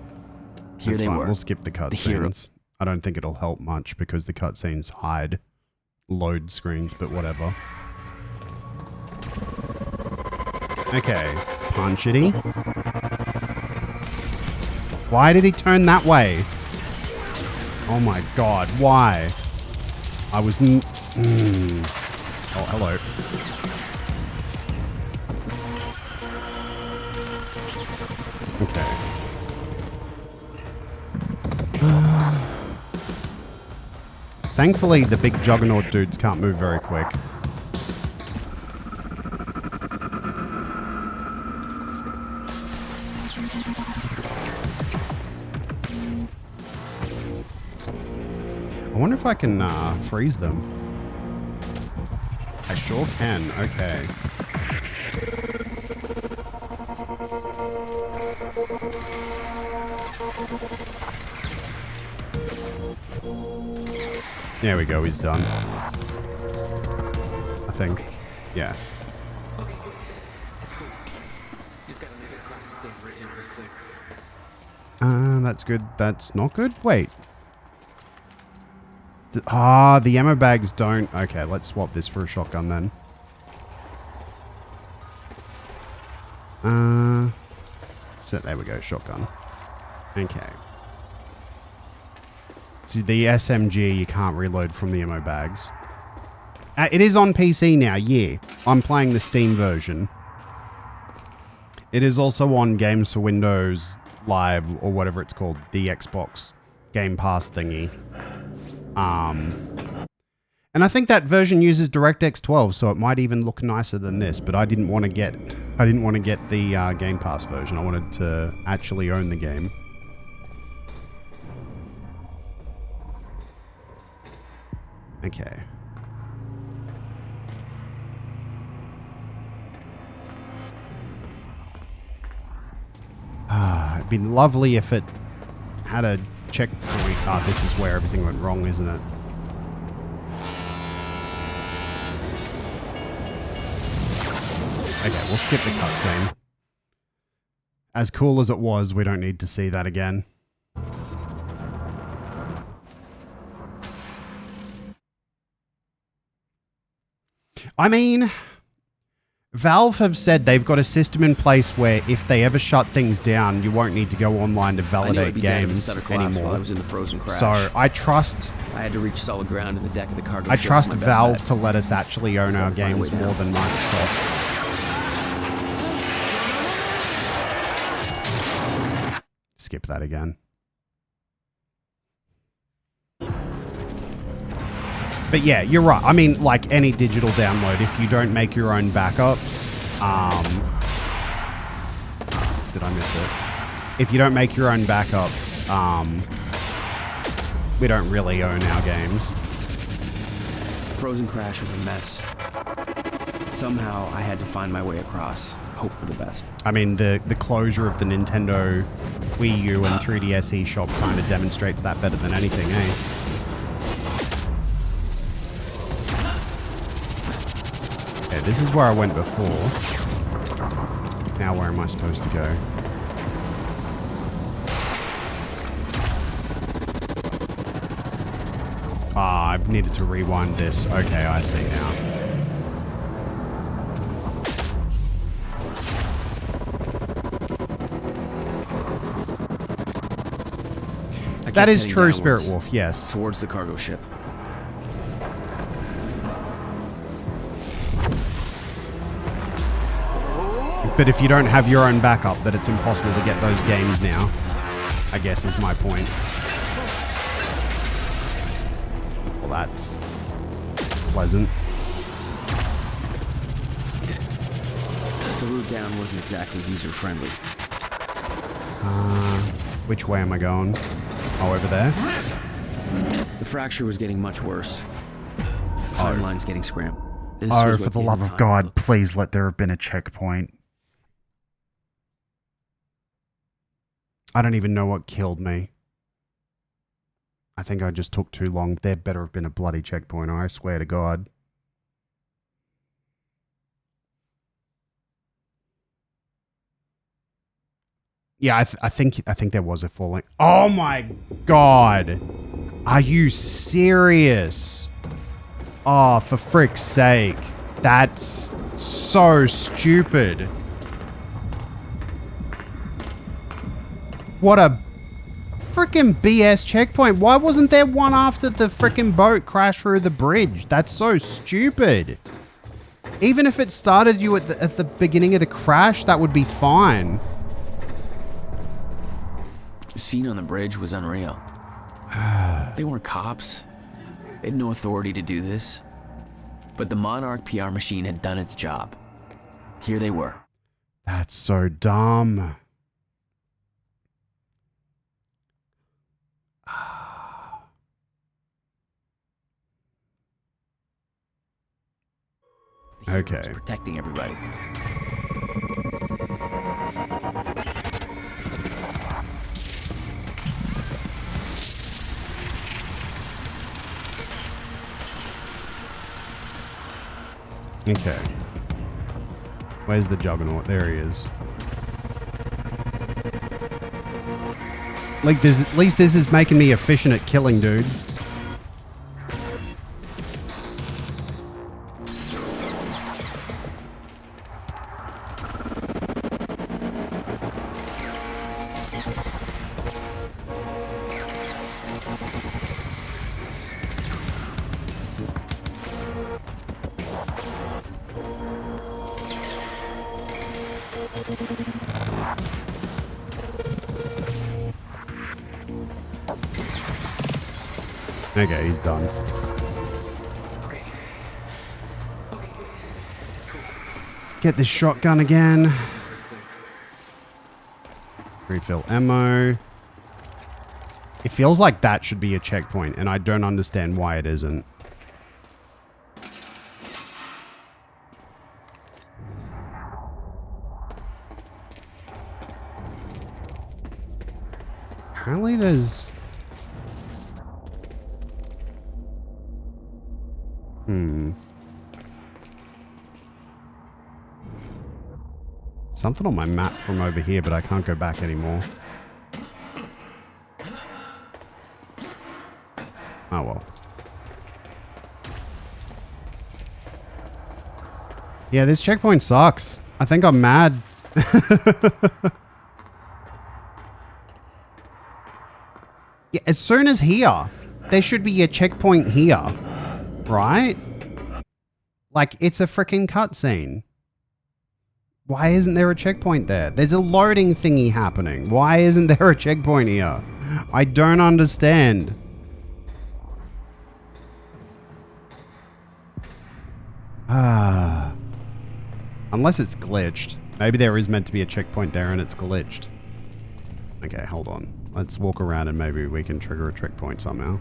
Here That's they fine. were. We'll skip the cutscenes. I don't think it'll help much because the cutscenes hide load screens, but whatever. Okay, punchity. Why did he turn that way? Oh my god, why? I was Oh, hello. Okay. Thankfully, the big juggernaut dudes can't move very quick. I wonder if I can freeze them. I sure can. Okay. There we go, he's done. I think. Yeah. That's good. That's not good? Wait. The ammo bags don't... Okay, let's swap this for a shotgun then. So there we go, shotgun. Okay. So the SMG, you can't reload from the ammo bags. It is on PC now, yeah. I'm playing the Steam version. It is also on Games for Windows Live, or whatever it's called, the Xbox Game Pass thingy. And I think that version uses DirectX 12, so it might even look nicer than this, but I didn't want to get the Game Pass version. I wanted to actually own the game. Okay. It'd be lovely if it had a checkpoint. This is where everything went wrong, isn't it? Okay, we'll skip the cutscene. As cool as it was, we don't need to see that again. I mean, Valve have said they've got a system in place where if they ever shut things down, you won't need to go online to validate games anymore. I was in the frozen crash. So I trust... I had to reach solid ground in the deck of the cargo I ship trust with my best Valve bet. to let us actually own our games more than Microsoft. Skip that again. But yeah, you're right. I mean, like any digital download, if you don't make your own backups, did I miss it? If you don't make your own backups, We don't really own our games. Frozen Crash was a mess. Somehow, I had to find my way across. Hope for the best. I mean, the closure of the Nintendo Wii U and 3DS eShop kind of demonstrates that better than anything, eh? Okay, this is where I went before. Now where am I supposed to go? Ah, I needed to rewind this. Okay, I see now. That is true, Spirit Wolf, yes. Towards the cargo ship. But if you don't have your own backup, that it's impossible to get those games now, I guess is my point. Well, that's pleasant. The route down wasn't exactly user-friendly. Which way am I going? Oh, over there? The fracture was getting much worse. Timeline's getting scrambled. Oh, for the love of God, please let there have been a checkpoint. I don't even know what killed me. I think I just took too long. There better have been a bloody checkpoint, I swear to God. Yeah, I think there was a falling. Oh my God! Are you serious? Oh, for frick's sake! That's so stupid. What a freaking BS checkpoint! Why wasn't there one after the freaking boat crashed through the bridge? That's so stupid. Even if it started you at the beginning of the crash, that would be fine. The scene on the bridge was unreal. They weren't cops. They had no authority to do this. But the Monarch PR machine had done its job. Here they were. That's so dumb. Okay. Protecting everybody. Okay. Where's the Juggernaut? There he is. Like, this, at least this is making me efficient at killing dudes. Okay, he's done. Get this shotgun again. Refill ammo. It feels like that should be a checkpoint, and I don't understand why it isn't. Apparently there's... Something on my map from over here, but I can't go back anymore. Oh well. Yeah, this checkpoint sucks. I think I'm mad. Yeah, as soon as here, there should be a checkpoint here, right? Like, it's a freaking cutscene. Why isn't there a checkpoint there? There's a loading thingy happening. Why isn't there a checkpoint here? I don't understand. Unless it's glitched. Maybe there is meant to be a checkpoint there and it's glitched. Okay, hold on. Let's walk around and maybe we can trigger a trick point somehow.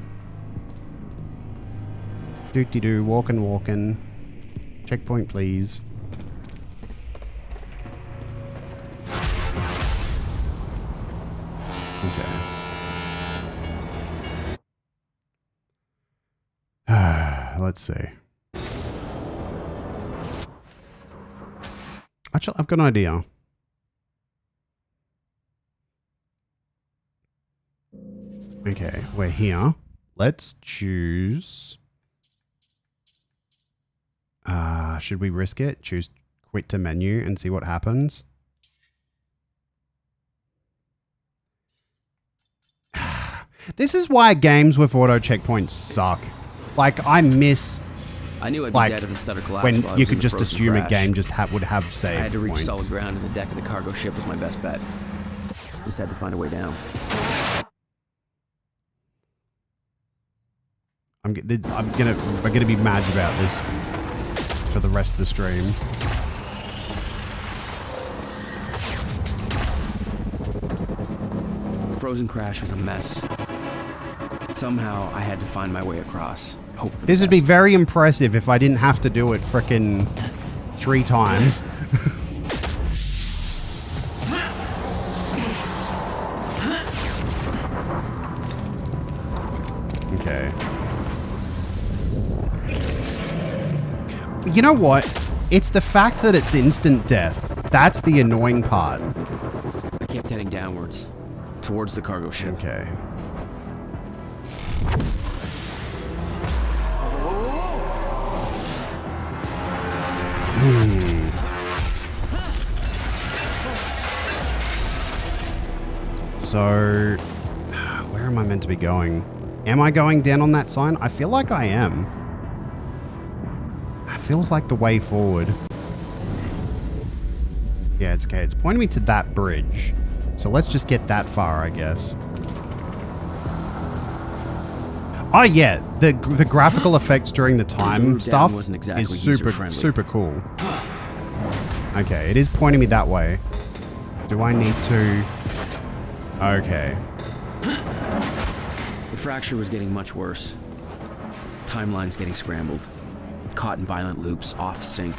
Doot-de-doo, walking. Checkpoint, please. Okay. Let's see. Actually, I've got an idea. Okay, we're here. Let's choose... should we risk it? Choose quit to menu and see what happens. This is why games with auto checkpoints suck. Like, I miss... I knew I'd be dead if the stutter collapsed when while I you was in could the just frozen assume crash. a game just would have save I had to reach points. solid ground, and the deck of the cargo ship was my best bet. Just had to find a way down. I'm gonna be mad about this for the rest of the stream. The frozen crash was a mess. Somehow, I had to find my way across. Hope for the This would be best. very impressive if I didn't have to do it frickin' 3 times. Okay. You know what? It's the fact that it's instant death. That's the annoying part. I kept heading downwards, towards the cargo ship. Okay. So, where am I meant to be going? Am I going down on that sign? I feel like I am. It feels like the way forward. Yeah, it's okay. It's pointing me to that bridge. So let's just get that far, I guess. Oh yeah, the graphical effects during the time stuff wasn't exactly is super cool. Okay, it is pointing me that way. Do I need to... Okay. The fracture was getting much worse. Timelines getting scrambled. Caught in violent loops, off sync.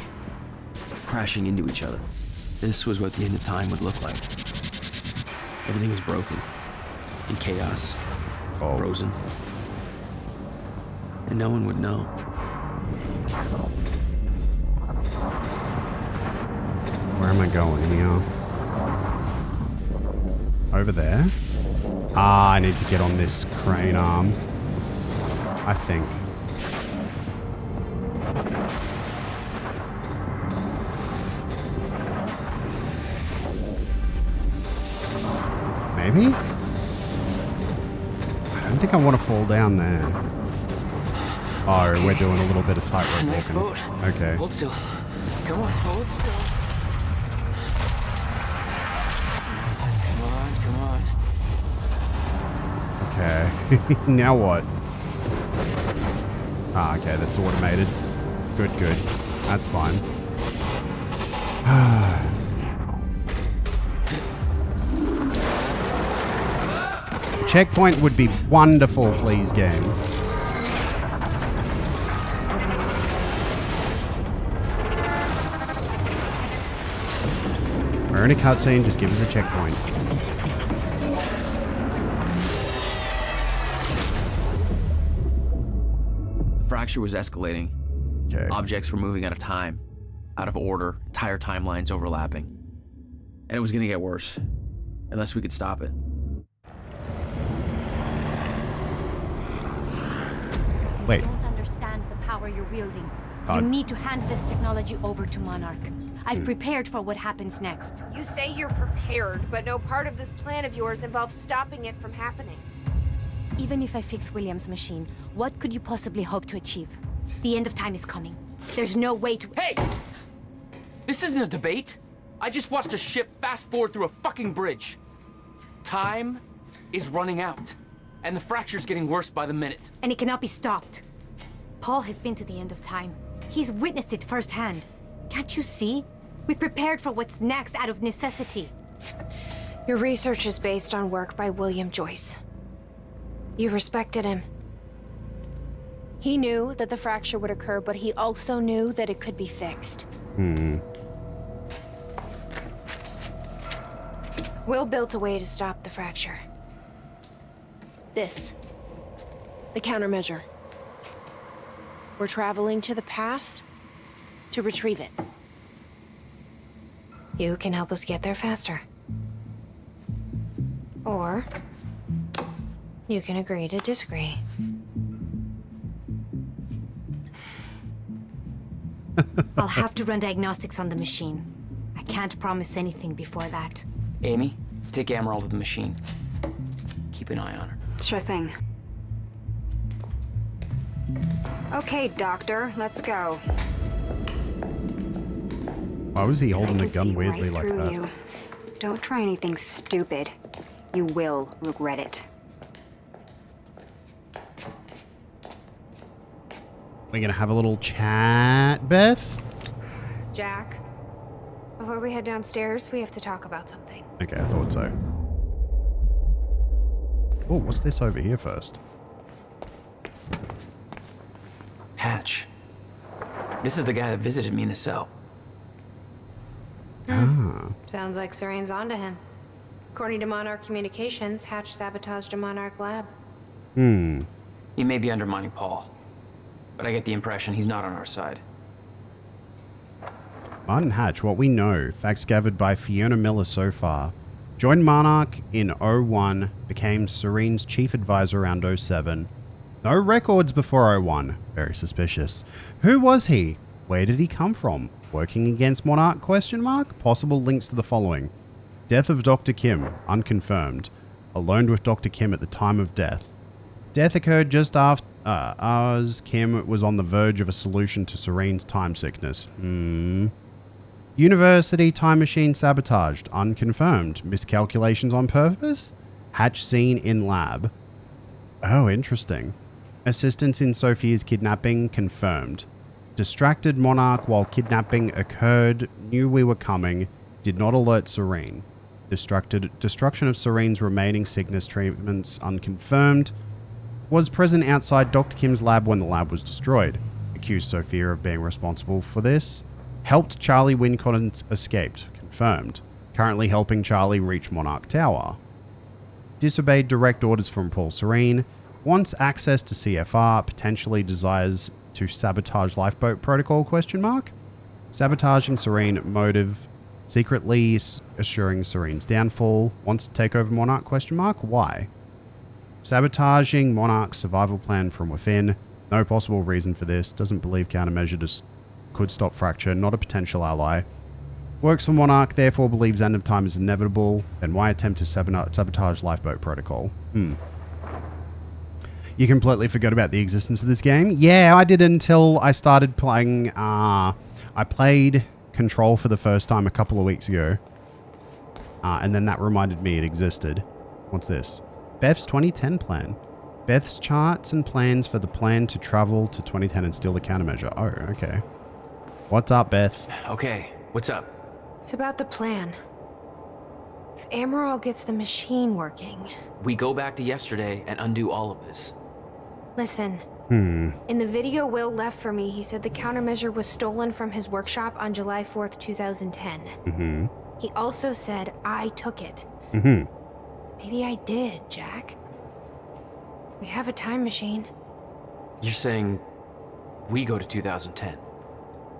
Crashing into each other. This was what the end of time would look like. Everything was broken. In chaos. Frozen. And no one would know. Where am I going here? Over there? Ah, I need to get on this crane arm. I think. Maybe? I don't think I want to fall down there. Oh, we're doing a little bit of tightrope Nice walking. boat. Okay. Hold still. Come on, hold still. Come on. Okay. Now what? Ah, okay, that's automated. Good. That's fine. Checkpoint would be wonderful, please, game. We're in a cutscene, just give us a checkpoint. The fracture was escalating. Okay. Objects were moving out of time, out of order, entire timelines overlapping. And it was going to get worse, unless we could stop it. Wait. You don't understand the power you're wielding. God. You need to hand this technology over to Monarch. I've prepared for what happens next. You say you're prepared, but no part of this plan of yours involves stopping it from happening. Even if I fix William's machine, what could you possibly hope to achieve? The end of time is coming. There's no way to... Hey! This isn't a debate. I just watched a ship fast forward through a fucking bridge. Time is running out, and the fracture's getting worse by the minute. And it cannot be stopped. Paul has been to the end of time. He's witnessed it firsthand. Can't you see? We prepared for what's next out of necessity. Your research is based on work by William Joyce. You respected him. He knew that the fracture would occur, but he also knew that it could be fixed. Will built a way to stop the fracture. This. The countermeasure. We're traveling to the past to retrieve it. You can help us get there faster. Or you can agree to disagree. I'll have to run diagnostics on the machine. I can't promise anything before that. Amy, take Amaral to the machine. Keep an eye on her. Sure thing. Okay, Doctor, let's go. Why was he holding the I can gun see weirdly right like through that? you. Don't try anything stupid. You will regret it. We're gonna have a little chat, Beth? Jack, before we head downstairs, we have to talk about something. Okay, I thought so. Oh, what's this over here first? Hatch. This is the guy that visited me in the cell. Ah. Sounds like Serene's onto him. According to Monarch Communications, Hatch sabotaged a Monarch lab. He may be undermining Paul, but I get the impression he's not on our side. Martin Hatch, what we know, facts gathered by Fiona Miller so far. Joined Monarch in 01, became Serene's chief advisor around 07. No records before 01. Very suspicious. Who was he? Where did he come from? Working against Monarch? ? Possible links to the following. Death of Dr. Kim, unconfirmed. Alone with Dr. Kim at the time of death. Death occurred just after as Kim was on the verge of a solution to Serene's time sickness. University time machine sabotaged, unconfirmed. Miscalculations on purpose? Hatch seen in lab. Oh, interesting. Assistance in Sophia's kidnapping confirmed. Distracted Monarch while kidnapping occurred, knew we were coming, did not alert Serene. Destruction of Serene's remaining sickness treatments unconfirmed. Was present outside Dr. Kim's lab when the lab was destroyed. Accused Sophia of being responsible for this. Helped Charlie Wincott and escaped. Confirmed. Currently helping Charlie reach Monarch Tower. Disobeyed direct orders from Paul Serene. Wants access to CFR. Potentially desires to sabotage lifeboat protocol? Sabotaging Serene motive. Secretly assuring Serene's downfall. Wants to take over Monarch? Why? Sabotaging Monarch's survival plan from within. No possible reason for this. Doesn't believe countermeasure could stop fracture. Not a potential ally. Works for Monarch, therefore believes end of time is inevitable. Then why attempt to sabotage lifeboat protocol? You completely forgot about the existence of this game? Yeah, I did until I started playing. I played Control for the first time a couple of weeks ago. And then that reminded me it existed. What's this? Beth's 2010 plan. Beth's charts and plans for the plan to travel to 2010 and steal the countermeasure. Oh, okay. What's up, Beth? Okay, what's up? It's about the plan. If Amaral gets the machine working... We go back to yesterday and undo all of this. Listen. In the video Will left for me, he said the countermeasure was stolen from his workshop on July 4th, 2010. He also said I took it. Maybe I did, Jack. We have a time machine. You're saying we go to 2010.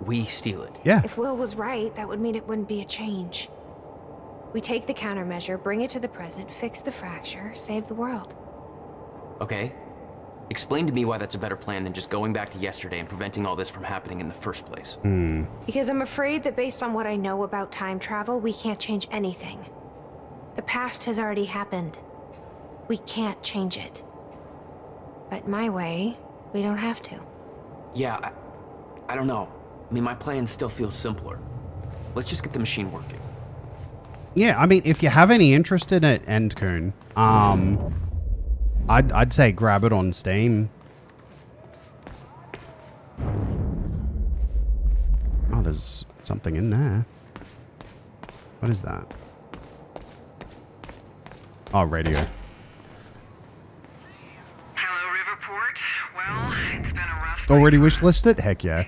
We steal it. Yeah. If Will was right, that would mean it wouldn't be a change. We take the countermeasure, bring it to the present, fix the fracture, save the world. Okay. Explain to me why that's a better plan than just going back to yesterday and preventing all this from happening in the first place. Because I'm afraid that based on what I know about time travel, we can't change anything. The past has already happened. We can't change it. But my way, we don't have to. Yeah, I don't know. I mean, my plan still feels simpler. Let's just get the machine working. Yeah, I mean, if you have any interest in it, Endcoon, I'd say grab it on Steam. Oh, there's something in there. What is that? Oh, radio. Hello, Riverport. Well, it's been a rough Already wish listed? Heck yeah.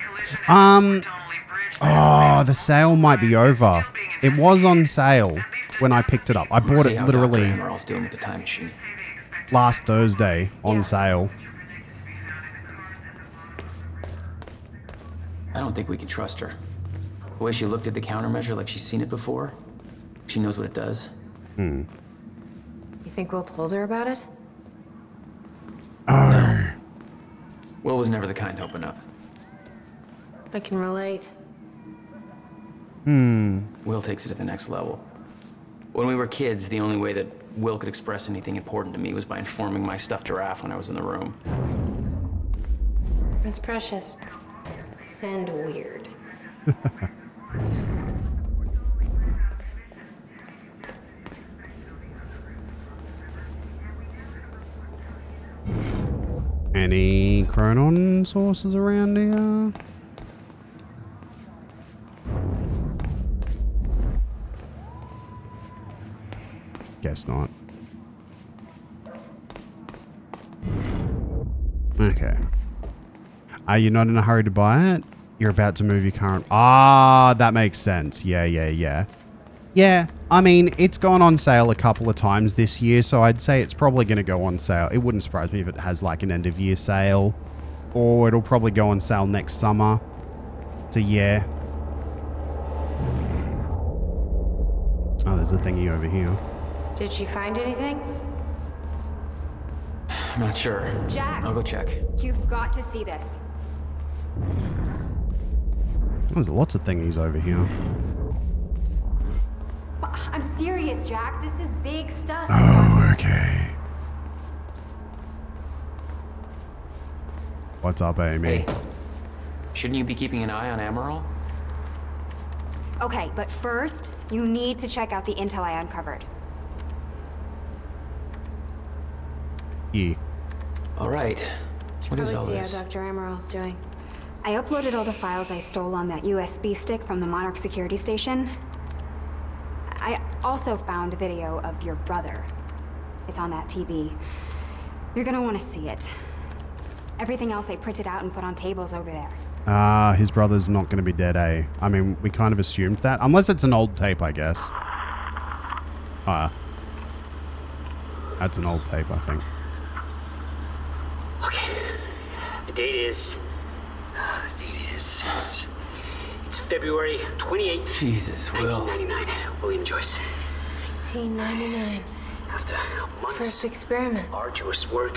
Oh, the sale might be over. It was on sale when I picked it up. I bought it literally Emerald's doing with the time machine. last Thursday on sale. I don't think we can trust her. The way she looked at the countermeasure like she's seen it before, she knows what it does. Hmm. You think Will told her about it? Oh. Will was never the kind to open up. I can relate. Will takes it to the next level. When we were kids, the only way that Will could express anything important to me was by informing my stuffed giraffe when I was in the room. It's precious. And weird. Any Chronon sources around here? Guess not. Okay. Are you not in a hurry to buy it? You're about to move your current... Ah, that makes sense. Yeah. Yeah, I mean, it's gone on sale a couple of times this year, so I'd say it's probably going to go on sale. It wouldn't surprise me if it has like an end-of-year sale, or it'll probably go on sale next summer. So, yeah. Oh, there's a thingy over here. Did she find anything? I'm not sure. Jack! I'll go check. You've got to see this. There's lots of thingies over here. I'm serious, Jack. This is big stuff. Oh, okay. What's up, Amy? Hey, shouldn't you be keeping an eye on Amaral? Okay, but first, you need to check out the intel I uncovered. Yeah. All right. What is all Probably this? see how Dr. Amaral's doing. I uploaded all the files I stole on that USB stick from the Monarch security station. I also found a video of your brother. It's on that TV. You're gonna want to see it. Everything else I printed out and put on tables over there. His brother's not going to be dead, eh? I mean, we kind of assumed that. Unless it's an old tape, I guess. That's an old tape, I think. Okay. The date is... It's February 28th, Jesus, Will. 1999. William Joyce. 1999. After months First experiment. arduous work,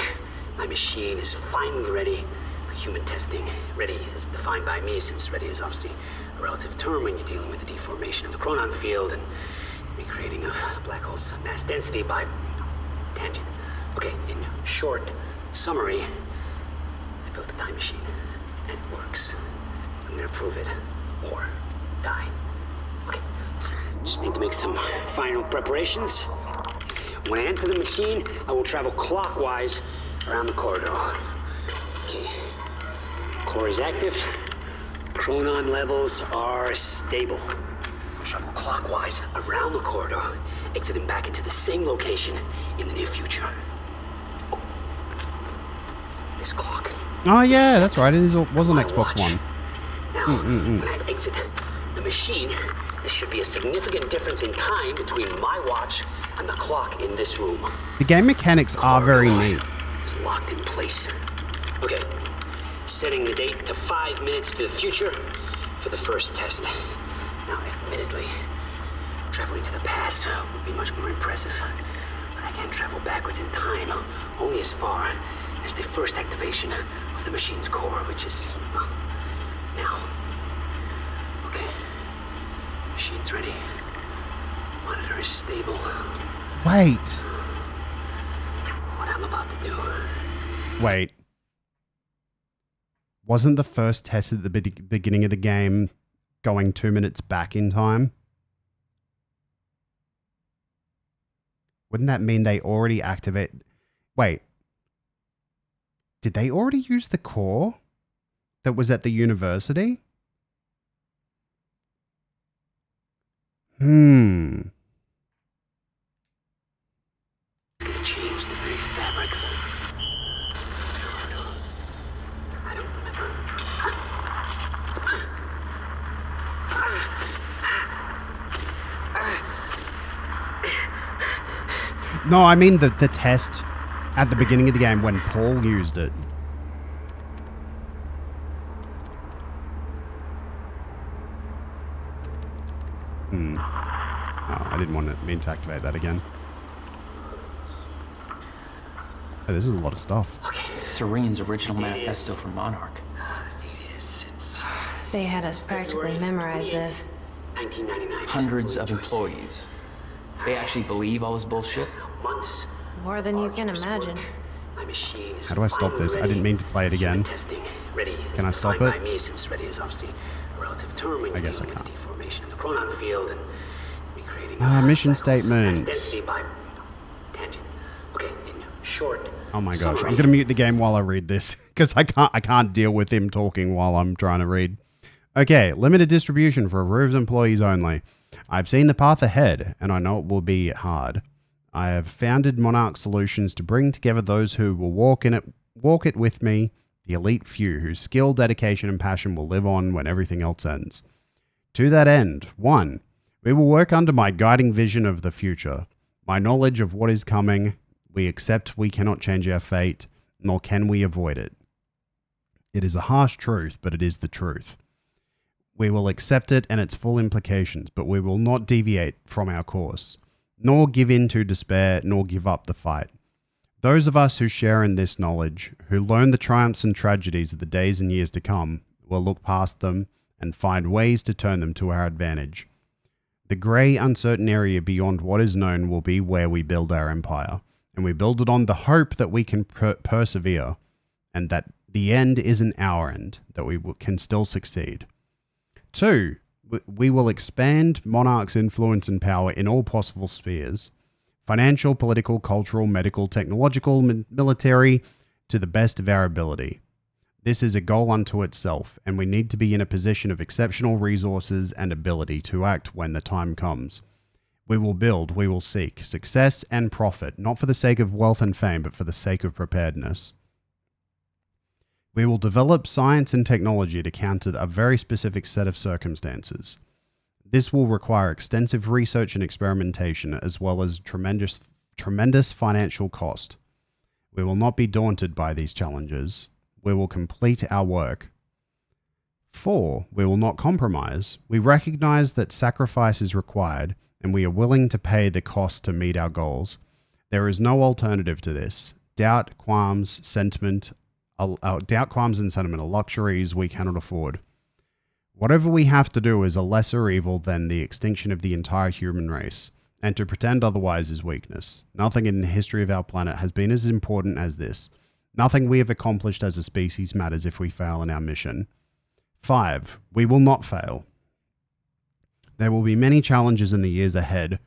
my machine is finally ready for human testing. Ready is defined by me, since ready is obviously a relative term when you're dealing with the deformation of the chronon field and recreating of black hole's mass density by tangent. Okay, in short summary, I built a time machine, and it works. I'm gonna prove it, or die. Okay, just need to make some final preparations. When I enter the machine, I will travel clockwise around the corridor. Okay, core is active, chronon levels are stable. I'll travel clockwise around the corridor, exiting back into the same location in the near future. Oh. This clock. Oh, yeah, that's right. It was on Xbox watch. One. Now, when I exit the machine, there should be a significant difference in time between my watch and the clock in this room. The game mechanics are very neat. It's locked in place. Okay, setting the date to 5 minutes to the future for the first test. Now, admittedly, traveling to the past would be much more impressive, but I can travel backwards in time only as far as the first activation of the machine's core, which is, well, now. Okay. Machine's ready. Monitor is stable. Wait. What I'm about to do. Wait. Wasn't the first test at the beginning of the game going 2 minutes back in time? Wouldn't that mean they already activate... Wait. Did they already use the core that was at the university? changed the very fabric of it. I don't remember. No, I mean the test at the beginning of the game when Paul used it. Oh, I didn't mean to activate that again. Oh, this is a lot of stuff. Serene's original manifesto for Monarch. They had us practically memorize this. 1999. Hundreds of employees. They actually believe all this bullshit? Months. More than you can imagine. My machine is How do I stop this? I didn't mean to play it again. testing. Ready. Can I stop By it? me, since ready is obviously a relative term when I you're guess I dealing with can't. the deformation of the chronon field and recreating Mission statements. density by tangent. Okay, in short. Oh my gosh, summary, I'm gonna mute the game while I read this because I can't deal with him talking while I'm trying to read. Okay, limited distribution for approved employees only. I've seen the path ahead, and I know it will be hard. I have founded Monarch Solutions to bring together those who will walk it with me, the elite few whose skill, dedication, and passion will live on when everything else ends. To that end, 1. We will work under my guiding vision of the future, my knowledge of what is coming. We accept we cannot change our fate, nor can we avoid it. It is a harsh truth, but it is the truth. We will accept it and its full implications, but we will not deviate from our course, nor give in to despair, nor give up the fight. Those of us who share in this knowledge, who learn the triumphs and tragedies of the days and years to come, will look past them and find ways to turn them to our advantage. The grey, uncertain area beyond what is known will be where we build our empire, and we build it on the hope that we can persevere, and that the end isn't our end, that we can still succeed. 2. We will expand Monarch's influence and power in all possible spheres, financial, political, cultural, medical, technological, military, to the best of our ability. This is a goal unto itself, and we need to be in a position of exceptional resources and ability to act when the time comes. We will build, we will seek success and profit, not for the sake of wealth and fame, but for the sake of preparedness. We will develop science and technology to counter a very specific set of circumstances. This will require extensive research and experimentation, as well as tremendous financial cost. We will not be daunted by these challenges. We will complete our work. 4. We will not compromise. We recognize that sacrifice is required, and we are willing to pay the cost to meet our goals. There is no alternative to this. Doubt, qualms, and sentiment are luxuries we cannot afford. Whatever we have to do is a lesser evil than the extinction of the entire human race, and to pretend otherwise is weakness. Nothing in the history of our planet has been as important as this. Nothing we have accomplished as a species matters if we fail in our mission. 5. We will not fail. There will be many challenges in the years ahead.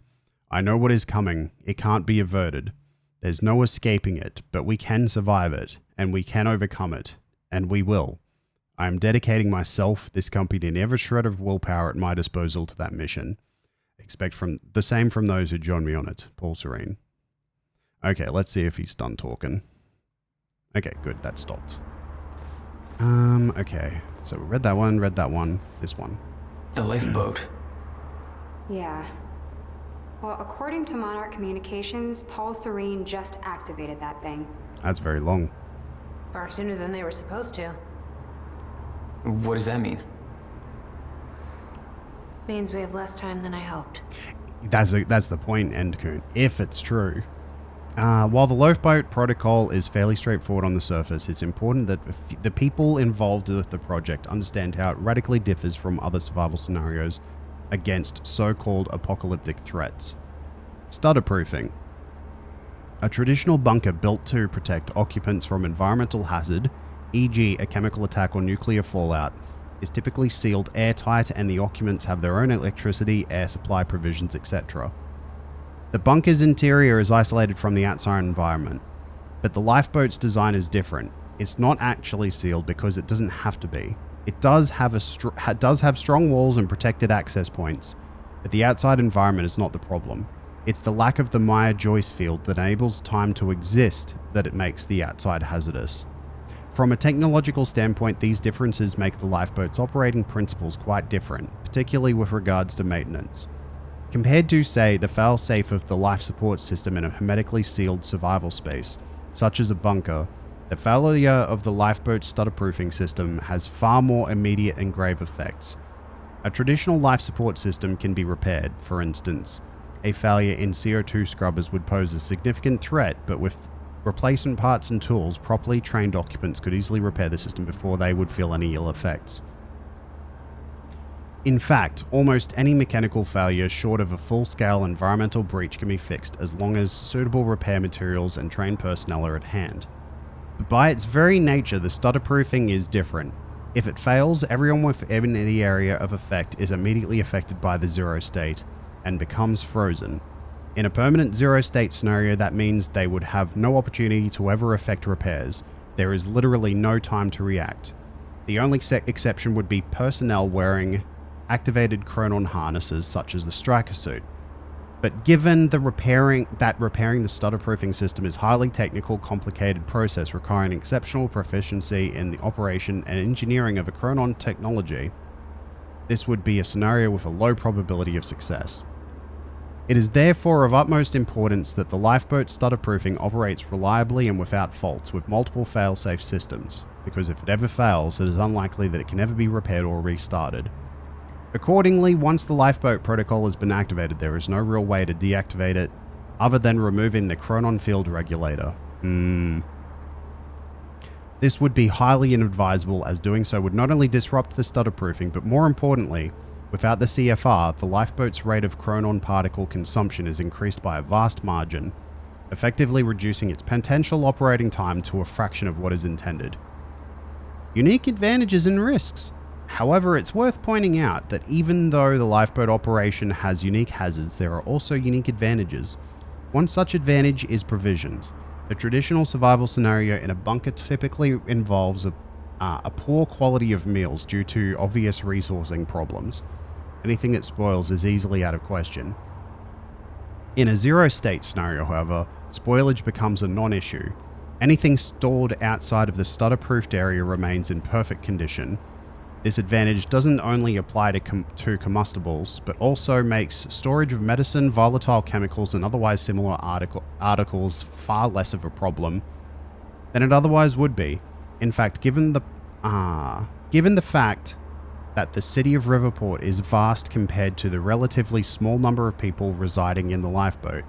I know what is coming. It can't be averted. There's no escaping it, but we can survive it, and we can overcome it, and we will. I am dedicating myself, this company, and every shred of willpower at my disposal to that mission. Expect the same from those who join me on it. Paul Serene. Okay, let's see if he's done talking. Okay, good, that stopped. Okay, so we read that one, this one. The lifeboat. Yeah. Well, according to Monarch Communications, Paul Serene just activated that thing. That's very long. Far sooner than they were supposed to. What does that mean? Means we have less time than I hoped. That's the point, Endcoon, if it's true. While the lifeboat protocol is fairly straightforward on the surface, it's important that the people involved with the project understand how it radically differs from other survival scenarios against so-called apocalyptic threats. Stutter-proofing. A traditional bunker built to protect occupants from environmental hazard, e.g. a chemical attack or nuclear fallout, is typically sealed airtight and the occupants have their own electricity, air supply provisions, etc. The bunker's interior is isolated from the outside environment, but the lifeboat's design is different. It's not actually sealed because it doesn't have to be. It does have strong walls and protected access points, but the outside environment is not the problem. It's the lack of the Maya-Joyce field that enables time to exist that it makes the outside hazardous. From a technological standpoint, these differences make the lifeboat's operating principles quite different, particularly with regards to maintenance. Compared to, say, the fail-safe of the life support system in a hermetically sealed survival space, such as a bunker, the failure of the lifeboat's stutter-proofing system has far more immediate and grave effects. A traditional life support system can be repaired. For instance, a failure in CO2 scrubbers would pose a significant threat, but with replacement parts and tools, properly trained occupants could easily repair the system before they would feel any ill effects. In fact, almost any mechanical failure short of a full-scale environmental breach can be fixed as long as suitable repair materials and trained personnel are at hand. But by its very nature, the stutter-proofing is different. If it fails, everyone within the area of effect is immediately affected by the zero state and becomes frozen. In a permanent zero state scenario, that means they would have no opportunity to ever effect repairs. There is literally no time to react. The only exception would be personnel wearing activated chronon harnesses such as the striker suit. But given the repairing the stutter-proofing system is a highly technical, complicated process requiring exceptional proficiency in the operation and engineering of a chronon technology, this would be a scenario with a low probability of success. It is therefore of utmost importance that the lifeboat stutter-proofing operates reliably and without faults with multiple fail-safe systems, because if it ever fails, it is unlikely that it can ever be repaired or restarted. Accordingly, once the lifeboat protocol has been activated, there is no real way to deactivate it other than removing the chronon field regulator. This would be highly inadvisable, as doing so would not only disrupt the stutter-proofing, but more importantly, without the CFR, the lifeboat's rate of chronon particle consumption is increased by a vast margin, effectively reducing its potential operating time to a fraction of what is intended. Unique advantages and risks. However, it's worth pointing out that even though the lifeboat operation has unique hazards, there are also unique advantages. One such advantage is provisions. A traditional survival scenario in a bunker typically involves a poor quality of meals due to obvious resourcing problems. Anything that spoils is easily out of question. In a zero-state scenario, however, spoilage becomes a non-issue. Anything stored outside of the stutter-proofed area remains in perfect condition. This advantage doesn't only apply to combustibles, but also makes storage of medicine, volatile chemicals, and otherwise similar articles far less of a problem than it otherwise would be. In fact, given the fact that the city of Riverport is vast compared to the relatively small number of people residing in the lifeboat,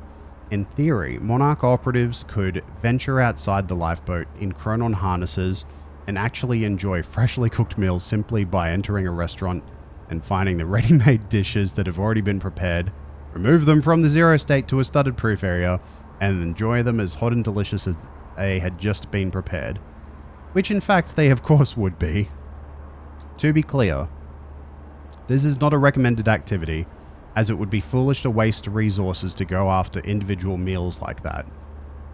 in theory, Monarch operatives could venture outside the lifeboat in chronon harnesses and actually enjoy freshly cooked meals simply by entering a restaurant and finding the ready-made dishes that have already been prepared, remove them from the zero state to a stutter-proof area, and enjoy them as hot and delicious as they had just been prepared. Which in fact they of course would be. To be clear, this is not a recommended activity, as it would be foolish to waste resources to go after individual meals like that.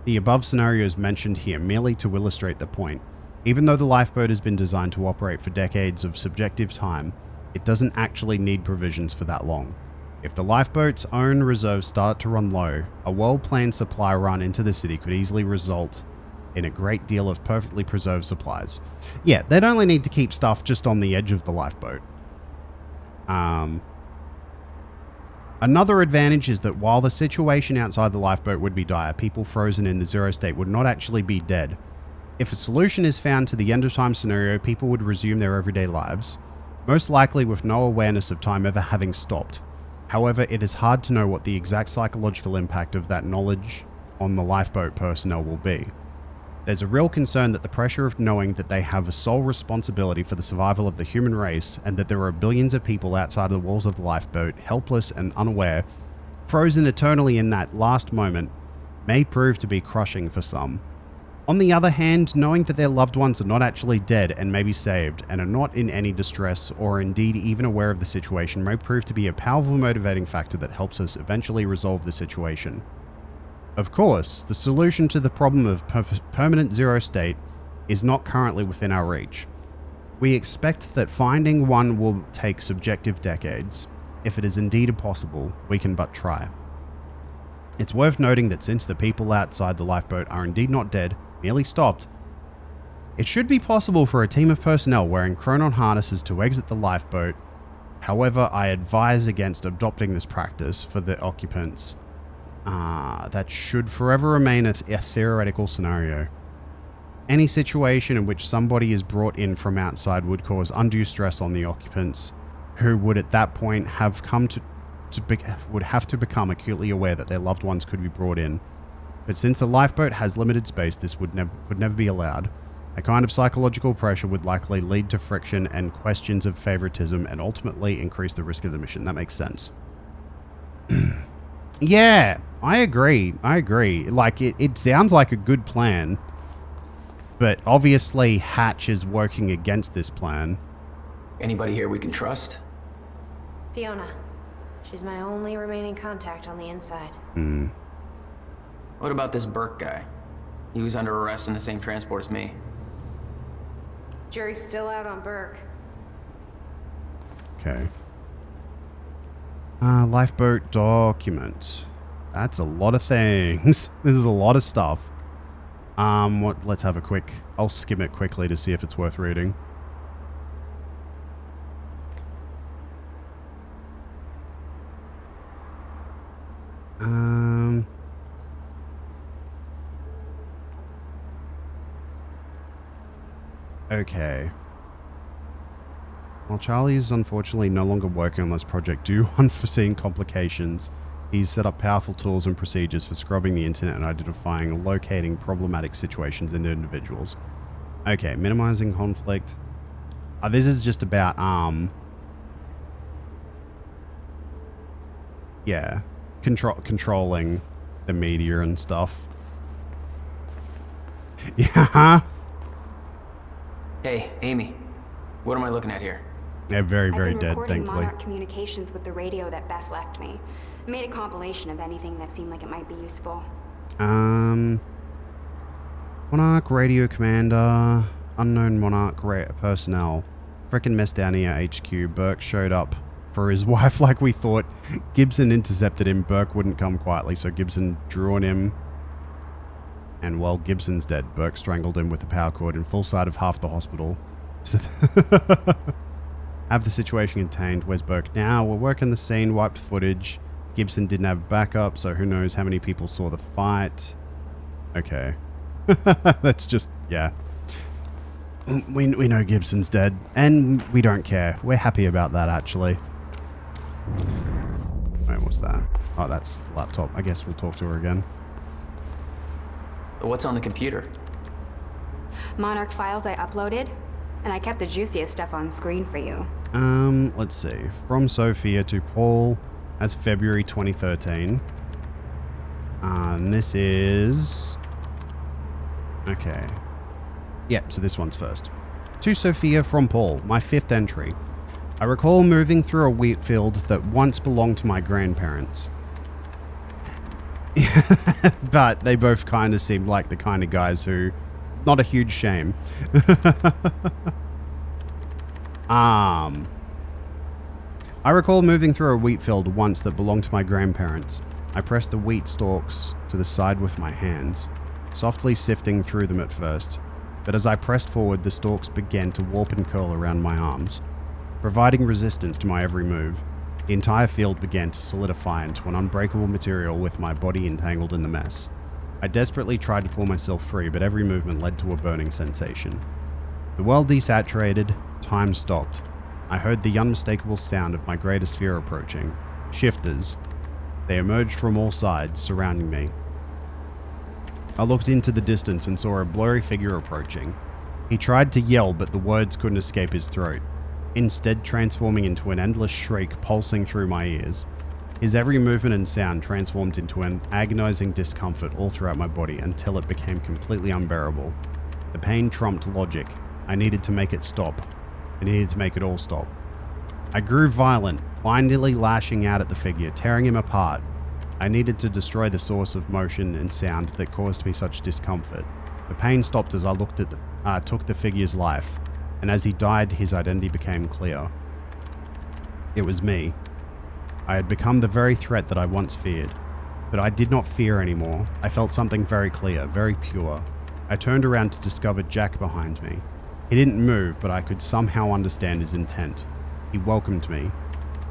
The above scenario is mentioned here merely to illustrate the point. Even though the lifeboat has been designed to operate for decades of subjective time, it doesn't actually need provisions for that long. If the lifeboat's own reserves start to run low, a well-planned supply run into the city could easily result in a great deal of perfectly preserved supplies. Yeah, they'd only need to keep stuff just on the edge of the lifeboat. Another advantage is that while the situation outside the lifeboat would be dire, people frozen in the zero state would not actually be dead. If a solution is found to the end of time scenario, people would resume their everyday lives, most likely with no awareness of time ever having stopped. However, it is hard to know what the exact psychological impact of that knowledge on the lifeboat personnel will be. There's a real concern that the pressure of knowing that they have a sole responsibility for the survival of the human race and that there are billions of people outside of the walls of the lifeboat, helpless and unaware, frozen eternally in that last moment, may prove to be crushing for some. On the other hand, knowing that their loved ones are not actually dead and may be saved and are not in any distress or indeed even aware of the situation may prove to be a powerful motivating factor that helps us eventually resolve the situation. Of course, the solution to the problem of permanent zero state is not currently within our reach. We expect that finding one will take subjective decades. If it is indeed possible, we can but try. It's worth noting that since the people outside the lifeboat are indeed not dead, merely stopped, it should be possible for a team of personnel wearing chronon harnesses to exit the lifeboat. However, I advise against adopting this practice for the occupants. That should forever remain a theoretical scenario. Any situation in which somebody is brought in from outside would cause undue stress on the occupants, who would at that point have would have to become acutely aware that their loved ones could be brought in. But since the lifeboat has limited space, this would never be allowed. A kind of psychological pressure would likely lead to friction and questions of favoritism and ultimately increase the risk of the mission. That makes sense. Yeah, I agree. Like, it sounds like a good plan, but obviously Hatch is working against this plan. Anybody here we can trust? Fiona. She's my only remaining contact on the inside. What about this Burke guy? He was under arrest in the same transport as me. Jury's still out on Burke. Okay. Lifeboat document. That's a lot of things. This is a lot of stuff. Let's have a quick... I'll skim it quickly to see if it's worth reading. Okay. While Charlie is unfortunately no longer working on this project due to unforeseen complications, he's set up powerful tools and procedures for scrubbing the internet and identifying and locating problematic situations and individuals. Okay, minimizing conflict. This is just about, yeah, controlling the media and stuff. Yeah. Hey, Amy. What am I looking at here? They're very, very dead, I've been recording thankfully. Monarch communications with the radio that Beth left me. I made a compilation of anything that seemed like it might be useful. Monarch radio commander, unknown Monarch personnel. Frickin' mess down here, HQ. Burke showed up for his wife like we thought. Gibson intercepted him. Burke wouldn't come quietly, so Gibson drew on him. And while Gibson's dead, Burke strangled him with a power cord in full sight of half the hospital. So have the situation contained. Where's Burke now? We're working the scene, wiped footage. Gibson didn't have backup, so who knows how many people saw the fight. Okay. That's just, yeah. We know Gibson's dead, and we don't care. We're happy about that, actually. Wait, what's that? Oh, that's the laptop. I guess we'll talk to her again. What's on the computer? Monarch files I uploaded, and I kept the juiciest stuff on screen for you. Let's see. From Sophia to Paul. That's February 2013. And this is... Okay. Yep, so this one's first. To Sophia from Paul, my 5th entry. I recall moving through a wheat field that once belonged to my grandparents. But they both kind of seemed like the kind of guys who... Not a huge shame. I recall moving through a wheat field once that belonged to my grandparents. I pressed the wheat stalks to the side with my hands, softly sifting through them at first. But as I pressed forward, the stalks began to warp and curl around my arms, providing resistance to my every move. The entire field began to solidify into an unbreakable material with my body entangled in the mess. I desperately tried to pull myself free, but every movement led to a burning sensation. The world desaturated, time stopped. I heard the unmistakable sound of my greatest fear approaching. Shifters. They emerged from all sides, surrounding me. I looked into the distance and saw a blurry figure approaching. He tried to yell, but the words couldn't escape his throat, instead transforming into an endless shriek pulsing through my ears. His every movement and sound transformed into an agonizing discomfort all throughout my body until it became completely unbearable. The pain trumped logic. I needed to make it stop. I needed to make it all stop. I grew violent, blindly lashing out at the figure, tearing him apart. I needed to destroy the source of motion and sound that caused me such discomfort. The pain stopped as I took the figure's life, and as he died, his identity became clear. It was me. I had become the very threat that I once feared. but I did not fear anymore. I felt something very clear, very pure. I turned around to discover Jack behind me. He didn't move, but I could somehow understand his intent. He welcomed me.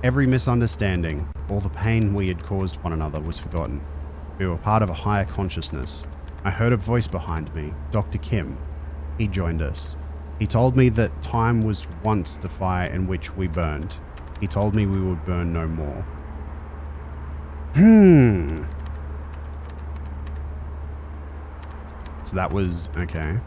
Every misunderstanding, all the pain we had caused one another was forgotten. We were part of a higher consciousness. I heard a voice behind me, Dr. Kim. He joined us. He told me that time was once the fire in which we burned. He told me we would burn no more. So that was... okay.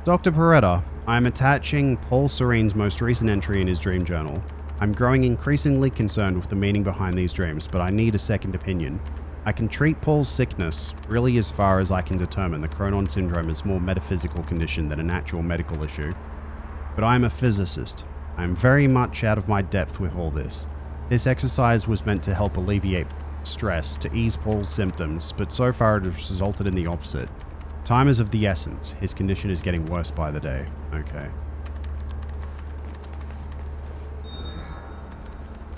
Dr. Peretta, I am attaching Paul Serene's most recent entry in his dream journal. I'm growing increasingly concerned with the meaning behind these dreams, but I need a second opinion. I can treat Paul's sickness, really as far as I can determine the Chronon syndrome is more metaphysical condition than an actual medical issue. But I am a physicist. I am very much out of my depth with all this. This exercise was meant to help alleviate stress, to ease Paul's symptoms, but so far it has resulted in the opposite. Time is of the essence. His condition is getting worse by the day. Okay.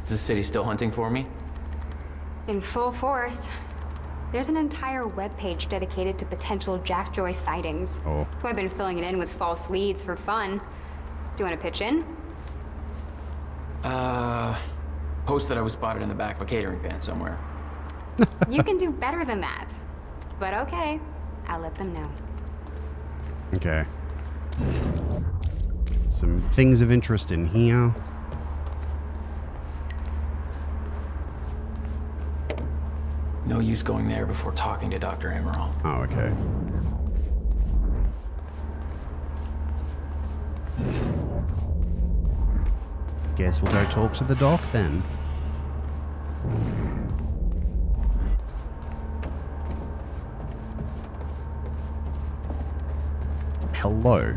Is the city still hunting for me? In full force. There's an entire webpage dedicated to potential Jack Joyce sightings. Oh. I've been filling it in with false leads for fun. Do you want to pitch in? Post that I was spotted in the back of a catering van somewhere. You can do better than that. But okay, I'll let them know. Okay. Some things of interest in here. No use going there before talking to Dr. Amaral. Oh, okay. Guess we'll go talk to the doc then. Hello.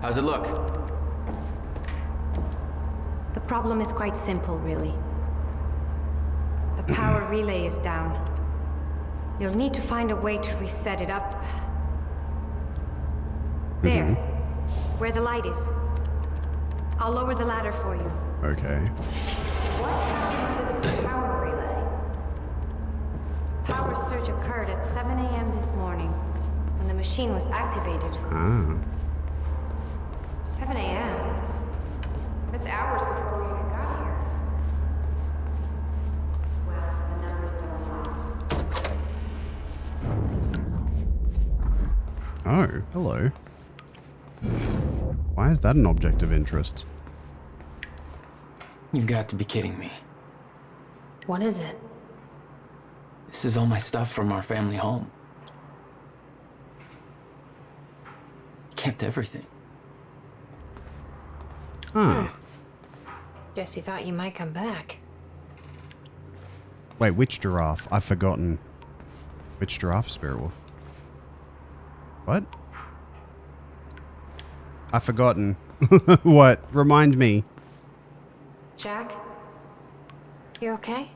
How's it look? The problem is quite simple, really. The power relay is down. You'll need to find a way to reset it up. There, where the light is. I'll lower the ladder for you. Okay. What happened to the power relay? Power surge occurred at 7 a.m. this morning, when the machine was activated. Ah. 7 a.m.? That's hours before we even got here. Well, the numbers don't lie. Oh, hello. Why is that an object of interest? You've got to be kidding me. What is it? This is all my stuff from our family home. Kept everything. Huh. Guess you thought you might come back. Wait, which giraffe? I've forgotten. Which giraffe, Spirit Wolf? What? I've forgotten. What? Remind me. Jack? You okay?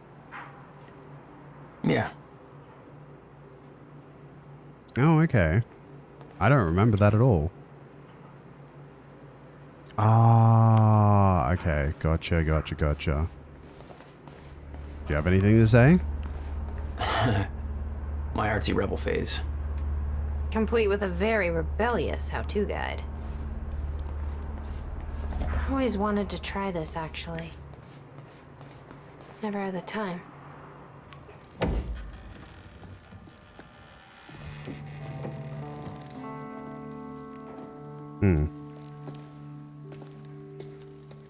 Yeah. Oh, okay. I don't remember that at all. Ah, okay. Gotcha. Do you have anything to say? My artsy rebel phase. Complete with a very rebellious how-to guide. Always wanted to try this, actually. Never had the time.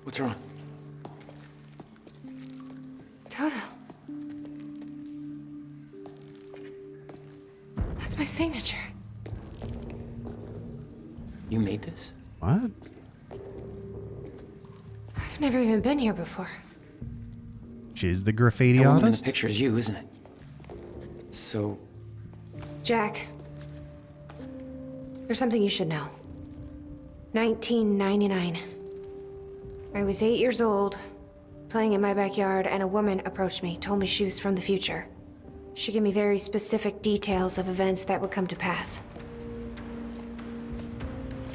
What's wrong? Toto. That's my signature. You made this? What? I've never even been here before. She's the graffiti That woman in the artist? picture's you, isn't it? So, Jack. There's something you should know. 1999. I was 8 years old, playing in my backyard, and a woman approached me, told me she was from the future. She gave me very specific details of events that would come to pass.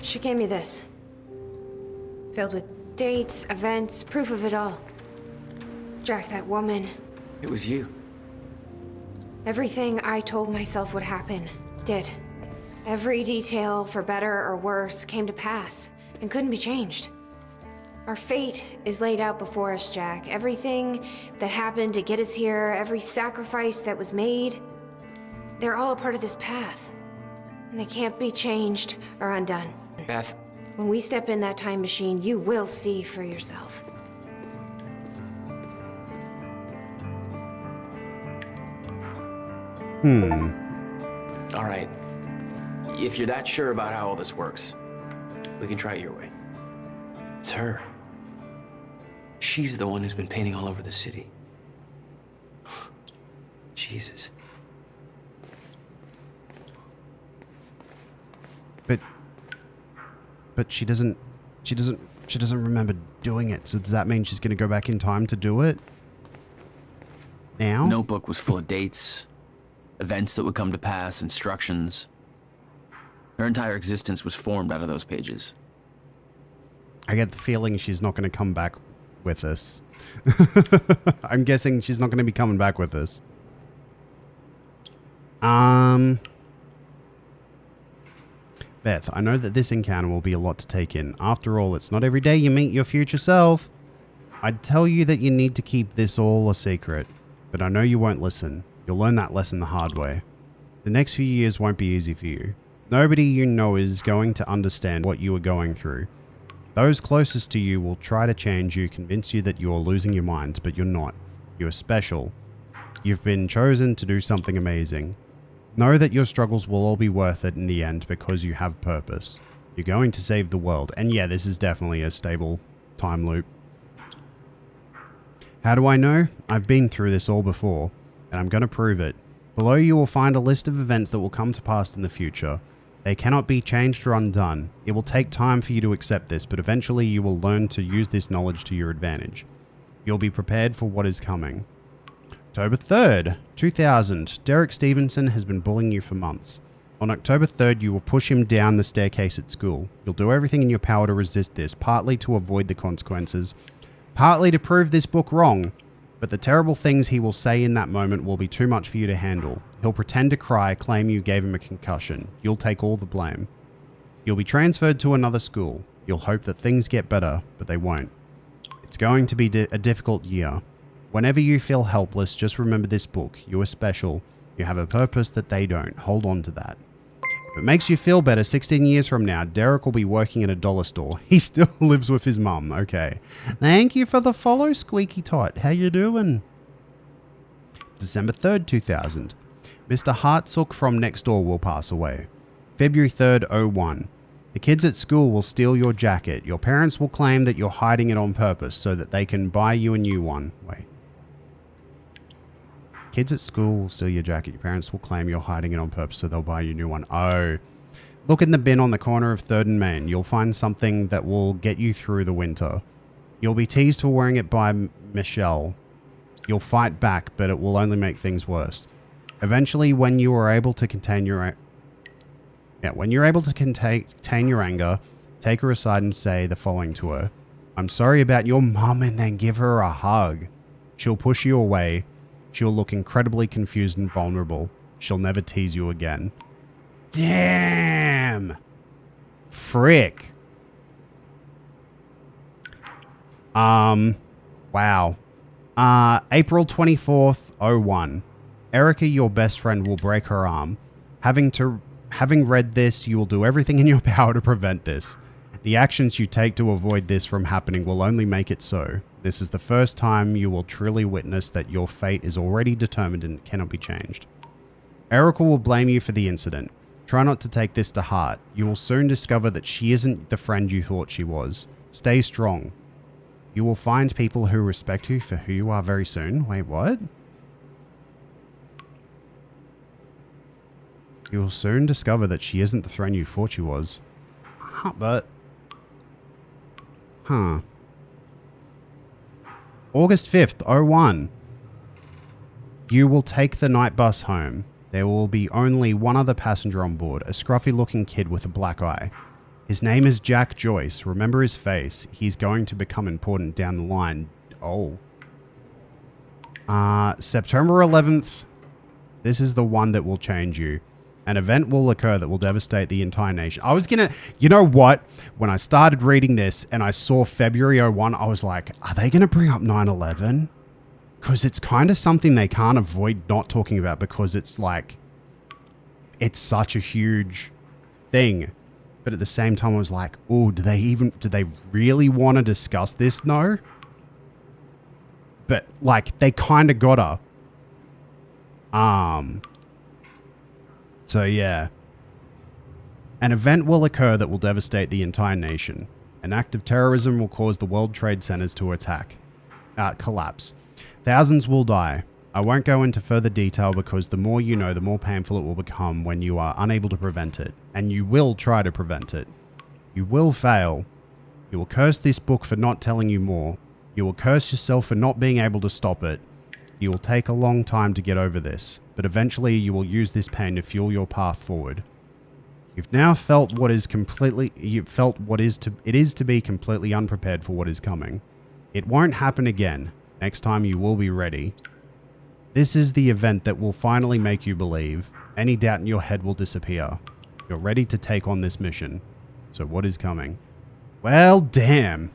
She gave me this. Filled with dates, events, proof of it all. Jack, that woman It was you. Everything I told myself would happen, did. Every detail, for better or worse, came to pass, and couldn't be changed. Our fate is laid out before us, Jack. Everything that happened to get us here, every sacrifice that was made, they're all a part of this path. And they can't be changed or undone. Beth. When we step in that time machine, you will see for yourself. All right. If you're that sure about how all this works, we can try it your way. It's her. She's the one who's been painting all over the city. Jesus. But she doesn't remember doing it. So does that mean she's going to go back in time to do it? Now? The notebook was full of dates, events that would come to pass, instructions. Her entire existence was formed out of those pages. I get the feeling she's not going to come back with us. I'm guessing she's not going to be coming back with us. Beth, I know that this encounter will be a lot to take in. After all, it's not every day you meet your future self. I'd tell you that you need to keep this all a secret, but I know you won't listen. You'll learn that lesson the hard way. The next few years won't be easy for you. Nobody you know is going to understand what you are going through. Those closest to you will try to change you, convince you that you are losing your mind, but you're not. You are special. You've been chosen to do something amazing. Know that your struggles will all be worth it in the end because you have purpose. You're going to save the world. And yeah, this is definitely a stable time loop. How do I know? I've been through this all before, and I'm going to prove it. Below you will find a list of events that will come to pass in the future. They cannot be changed or undone. It will take time for you to accept this, but eventually you will learn to use this knowledge to your advantage. You'll be prepared for what is coming. October 3rd, 2000. Derek Stevenson has been bullying you for months. On October 3rd, you will push him down the staircase at school. You'll do everything in your power to resist this, partly to avoid the consequences, partly to prove this book wrong. But the terrible things he will say in that moment will be too much for you to handle. He'll pretend to cry, claim you gave him a concussion. You'll take all the blame. You'll be transferred to another school. You'll hope that things get better, but they won't. It's going to be a difficult year. Whenever you feel helpless, just remember this book. You are special. You have a purpose that they don't. Hold on to that. If it makes you feel better, 16 years from now, Derek will be working at a dollar store. He still lives with his mum. Okay. Thank you for the follow, Squeaky Tot. How you doing? December 3rd, 2000. Mr. Hartsook from next door will pass away. February 3rd, 01. The kids at school will steal your jacket. Your parents will claim that you're hiding it on purpose so that they can buy you a new one. Wait. Kids at school will steal your jacket. Your parents will claim you're hiding it on purpose so they'll buy you a new one. Oh. Look in the bin on the corner of 3rd and Main. You'll find something that will get you through the winter. You'll be teased for wearing it by Michelle. You'll fight back, but it will only make things worse. Eventually, when you are able to contain your anger, take her aside and say the following to her. I'm sorry about your mum, and then give her a hug. She'll push you away. She'll look incredibly confused and vulnerable. She'll never tease you again. Damn! Frick. Wow. April 24th, 01. Erica, your best friend, will break her arm. Having read this, you will do everything in your power to prevent this. The actions you take to avoid this from happening will only make it so. This is the first time you will truly witness that your fate is already determined and cannot be changed. Erica will blame you for the incident. Try not to take this to heart. You will soon discover that she isn't the friend you thought she was. Stay strong. You will find people who respect you for who you are very soon. Wait, what? You will soon discover that she isn't the friend you thought she was. Huh. August 5th, 01. You will take the night bus home. There will be only one other passenger on board, a scruffy-looking kid with a black eye. His name is Jack Joyce. Remember his face. He's going to become important down the line. Oh. September 11th. This is the one that will change you. An event will occur that will devastate the entire nation. I was gonna... You know what? When I started reading this and I saw February 01, I was like, are they gonna bring up 9/11? Because it's kind of something they can't avoid not talking about because it's like... It's such a huge thing. But at the same time, I was like, oh, do they really want to discuss this? No. But, like, they kind of gotta. So, yeah. An event will occur that will devastate the entire nation. An act of terrorism will cause the World Trade Centers to collapse. Thousands will die. I won't go into further detail because the more you know, the more painful it will become when you are unable to prevent it. And you will try to prevent it. You will fail. You will curse this book for not telling you more. You will curse yourself for not being able to stop it. You will take a long time to get over this, but eventually you will use this pain to fuel your path forward. You've now felt what is to be completely unprepared for what is coming. It won't happen again. Next time you will be ready. This is the event that will finally make you believe. Any doubt in your head will disappear. You're ready to take on this mission. So what is coming? Well, damn.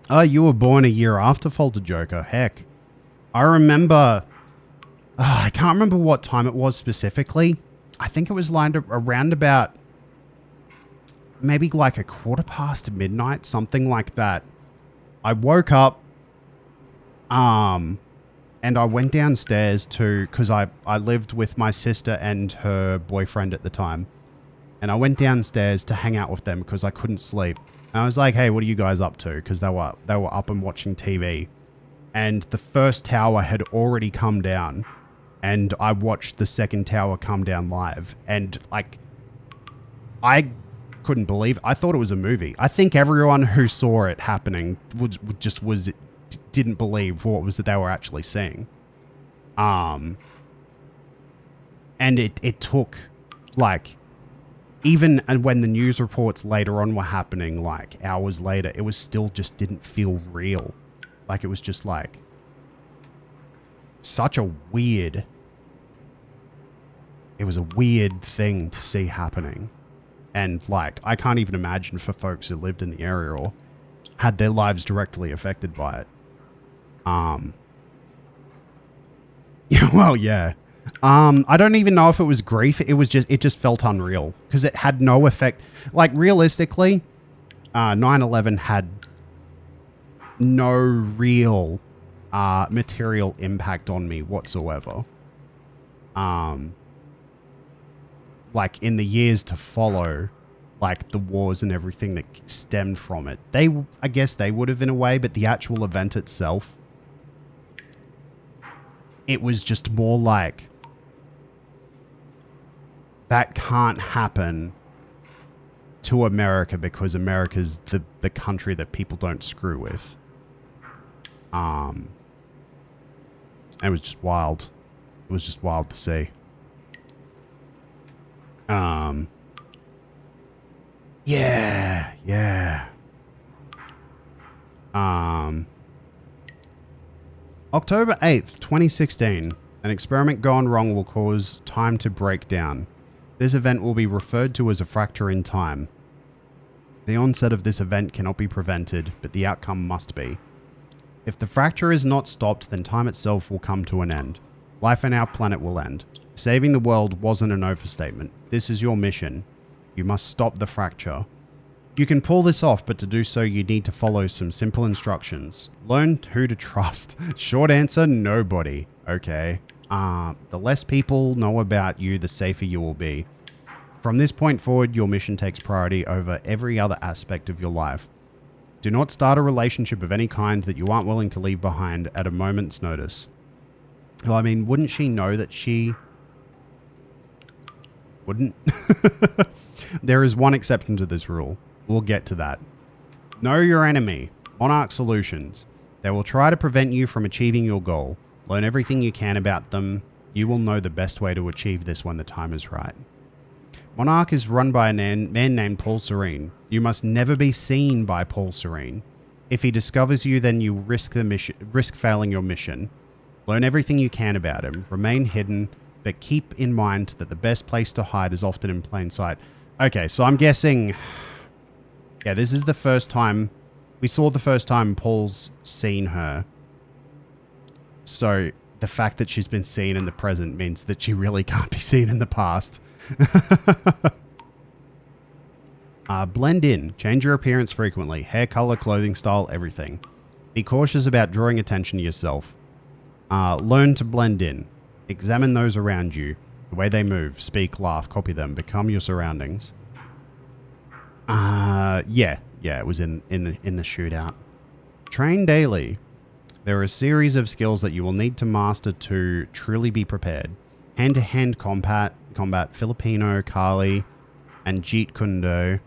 Oh, you were born a year after Falter Joker. Heck. I remember... I can't remember what time it was specifically. I think it was lined up around about... maybe like midnight, something like that. I woke up... and I went downstairs to... because I lived with my sister and her boyfriend at the time. And I went downstairs to hang out with them because I couldn't sleep. And I was like, hey, what are you guys up to? Because they were up and watching TV. And the first tower had already come down. And I watched the second tower come down live. And, like, I couldn't believe it. I thought it was a movie. I think everyone who saw it happening didn't believe what was that they were actually seeing. And it took, like... Even when the news reports later on were happening, like, hours later, it was still just didn't feel real. Like, it was just, like, such a weird... It was a weird thing to see happening. And, like, I can't even imagine for folks who lived in the area or had their lives directly affected by it. Yeah, well, yeah. I don't even know if it was grief. It just felt unreal because it had no effect. Like, realistically, 9/11 had no real material impact on me whatsoever. Like, in the years to follow, like, the wars and everything that stemmed from it, I guess they would have in a way, but the actual event itself, it was just more like, that can't happen to America because America's the country that people don't screw with. It was just wild. It was just wild to see. Yeah. October 8th, 2016. An experiment gone wrong will cause time to break down. This event will be referred to as a fracture in time. The onset of this event cannot be prevented, but the outcome must be. If the fracture is not stopped, then time itself will come to an end. Life on our planet will end. Saving the world wasn't an overstatement. This is your mission. You must stop the fracture. You can pull this off, but to do so you need to follow some simple instructions. Learn who to trust. Short answer, nobody. Okay. The less people know about you, the safer you will be. From this point forward, your mission takes priority over every other aspect of your life. Do not start a relationship of any kind that you aren't willing to leave behind at a moment's notice. Well, I mean, wouldn't she know that she wouldn't? There is one exception to this rule. We'll get to that. Know your enemy. Monarch Solutions. They will try to prevent you from achieving your goal. Learn everything you can about them. You will know the best way to achieve this when the time is right. Monarch is run by a man named Paul Serene. You must never be seen by Paul Serene. If he discovers you, then you risk failing your mission. Learn everything you can about him. Remain hidden, but keep in mind that the best place to hide is often in plain sight. Okay, so I'm guessing... Yeah, this is the first time... We saw the first time Paul's seen her. So the fact that she's been seen in the present means that she really can't be seen in the past. Blend in. Change your appearance frequently. Hair color, clothing style, everything. Be cautious about drawing attention to yourself. Learn to blend in. Examine those around you. The way they move, speak, laugh, copy them. Become your surroundings. Yeah, it was in the shootout. Train daily. There are a series of skills that you will need to master to truly be prepared. Hand-to-hand combat, Filipino, Kali, and Jeet Kundo.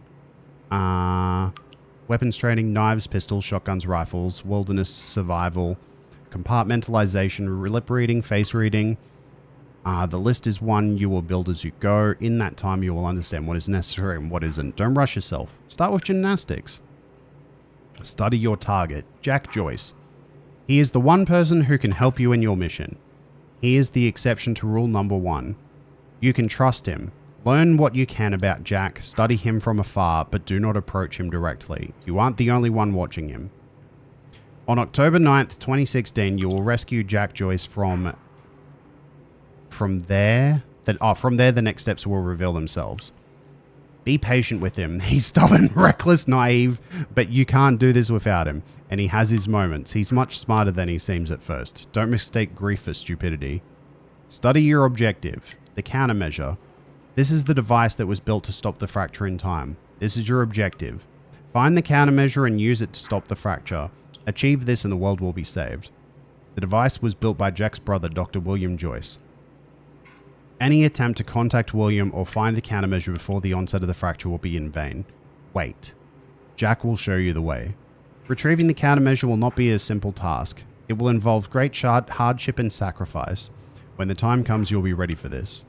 Weapons training, knives, pistols, shotguns, rifles, wilderness survival, compartmentalization, lip reading, face reading. The list is one you will build as you go. In that time, you will understand what is necessary and what isn't. Don't rush yourself. Start with gymnastics. Study your target. Jack Joyce. He is the one person who can help you in your mission. He is the exception to rule number 1. You can trust him. Learn what you can about Jack. Study him from afar, but do not approach him directly. You aren't the only one watching him. On October 9th, 2016, you will rescue Jack Joyce from there, the next steps will reveal themselves. Be patient with him. He's stubborn, reckless, naive, but you can't do this without him. And he has his moments. He's much smarter than he seems at first. Don't mistake grief for stupidity. Study your objective. The countermeasure. This is the device that was built to stop the fracture in time. This is your objective. Find the countermeasure and use it to stop the fracture. Achieve this and the world will be saved. The device was built by Jack's brother, Dr. William Joyce. Any attempt to contact William or find the countermeasure before the onset of the fracture will be in vain. Wait. Jack will show you the way. Retrieving the countermeasure will not be a simple task. It will involve great hardship and sacrifice. When the time comes, you'll be ready for this.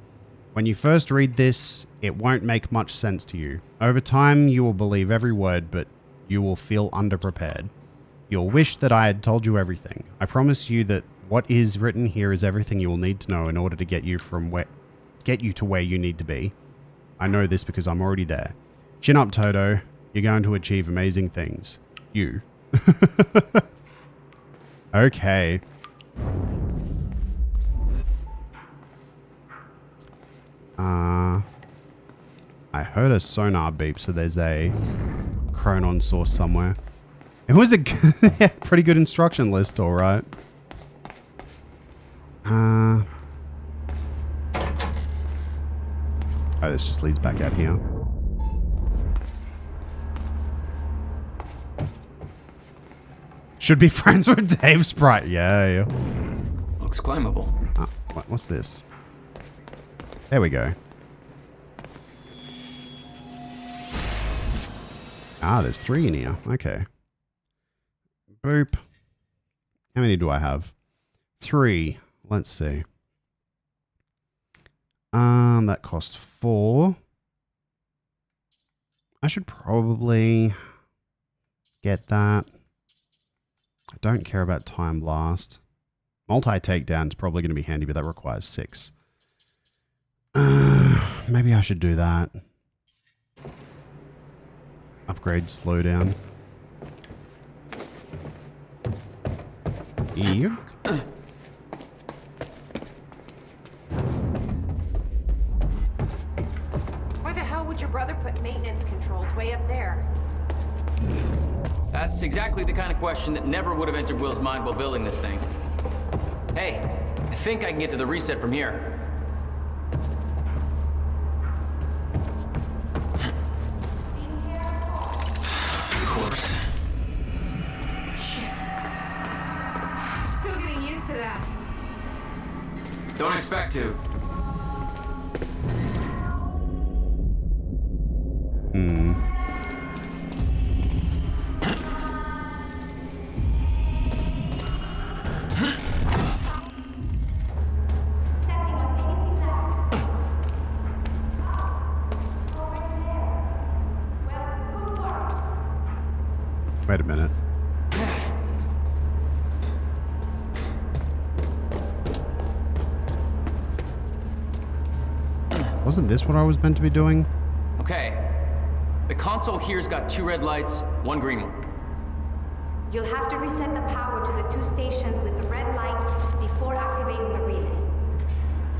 When you first read this, it won't make much sense to you. Over time, you will believe every word, but you will feel underprepared. You'll wish that I had told you everything. I promise you that what is written here is everything you will need to know in order to get you to where you need to be. I know this because I'm already there. Chin up, Toto. You're going to achieve amazing things. You. Okay. I heard a sonar beep, so there's a Chronon source somewhere. It was a pretty good instruction list, alright. Oh, this just leads back out here. Should be friends with Dave Sprite. Yeah. Looks climbable. What's this? There we go. There's 3 in here. Okay. Boop. How many do I have? 3. Let's see. That costs 4. I should probably get that. I don't care about Time Blast. Multi-takedown is probably going to be handy, but that requires 6. Maybe I should do that. Upgrade slowdown. Yep. Why the hell would your brother put maintenance controls way up there? That's exactly the kind of question that never would have entered Will's mind while building this thing. Hey, I think I can get to the reset from here. Of course. Shit. I'm still getting used to that. Don't expect to. Wait a minute. Wasn't this what I was meant to be doing? Okay. The console here's got 2 red lights, 1 green one. You'll have to reset the power to the 2 stations with the red lights before activating the relay.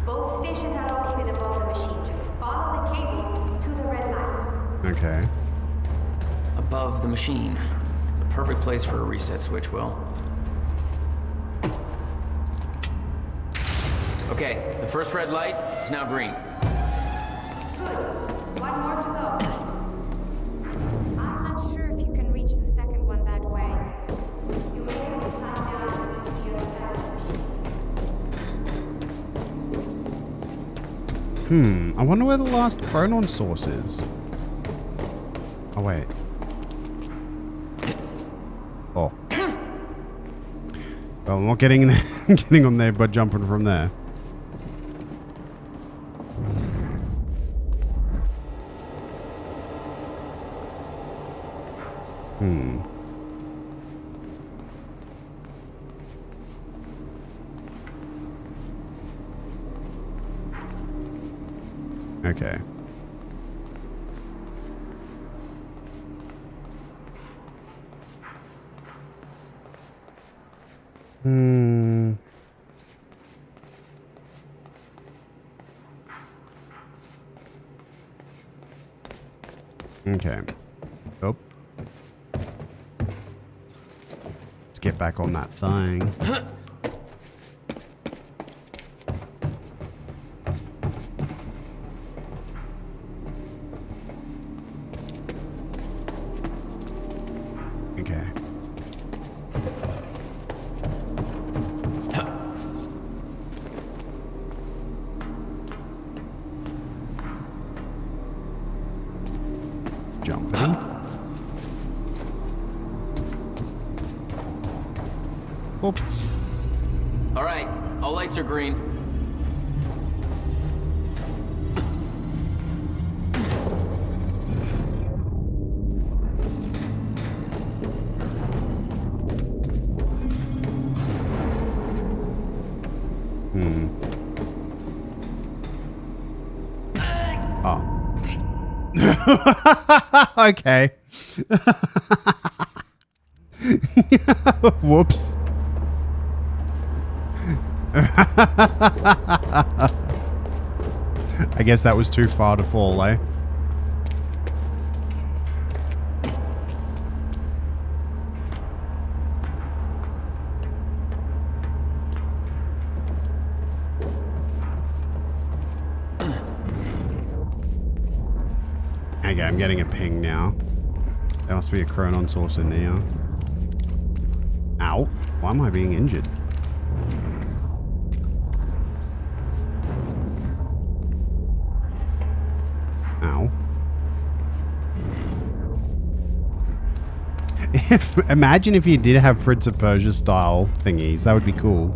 Both stations are located above the machine. Just follow the cables to the red lights. Okay. Above the machine. The perfect place for a reset switch, Will. Okay, the first red light is now green. Good. 1 more to go. I'm not sure if you can reach the second one that way. You may have to climb down and reach the other side of the machine. I wonder where the last chronon source is. Oh, wait. Oh. Well, I'm not getting there, getting on there by jumping from there. Okay. Okay. Oh. Let's get back on that thing. Okay. Jumping. Oops. All right, all lights are green. Okay. Whoops. I guess that was too far to fall, eh? Okay, I'm getting a ping now. There must be a chronon source in there. Ow. Why am I being injured? Ow. Imagine if you did have Prince of Persia style thingies. That would be cool.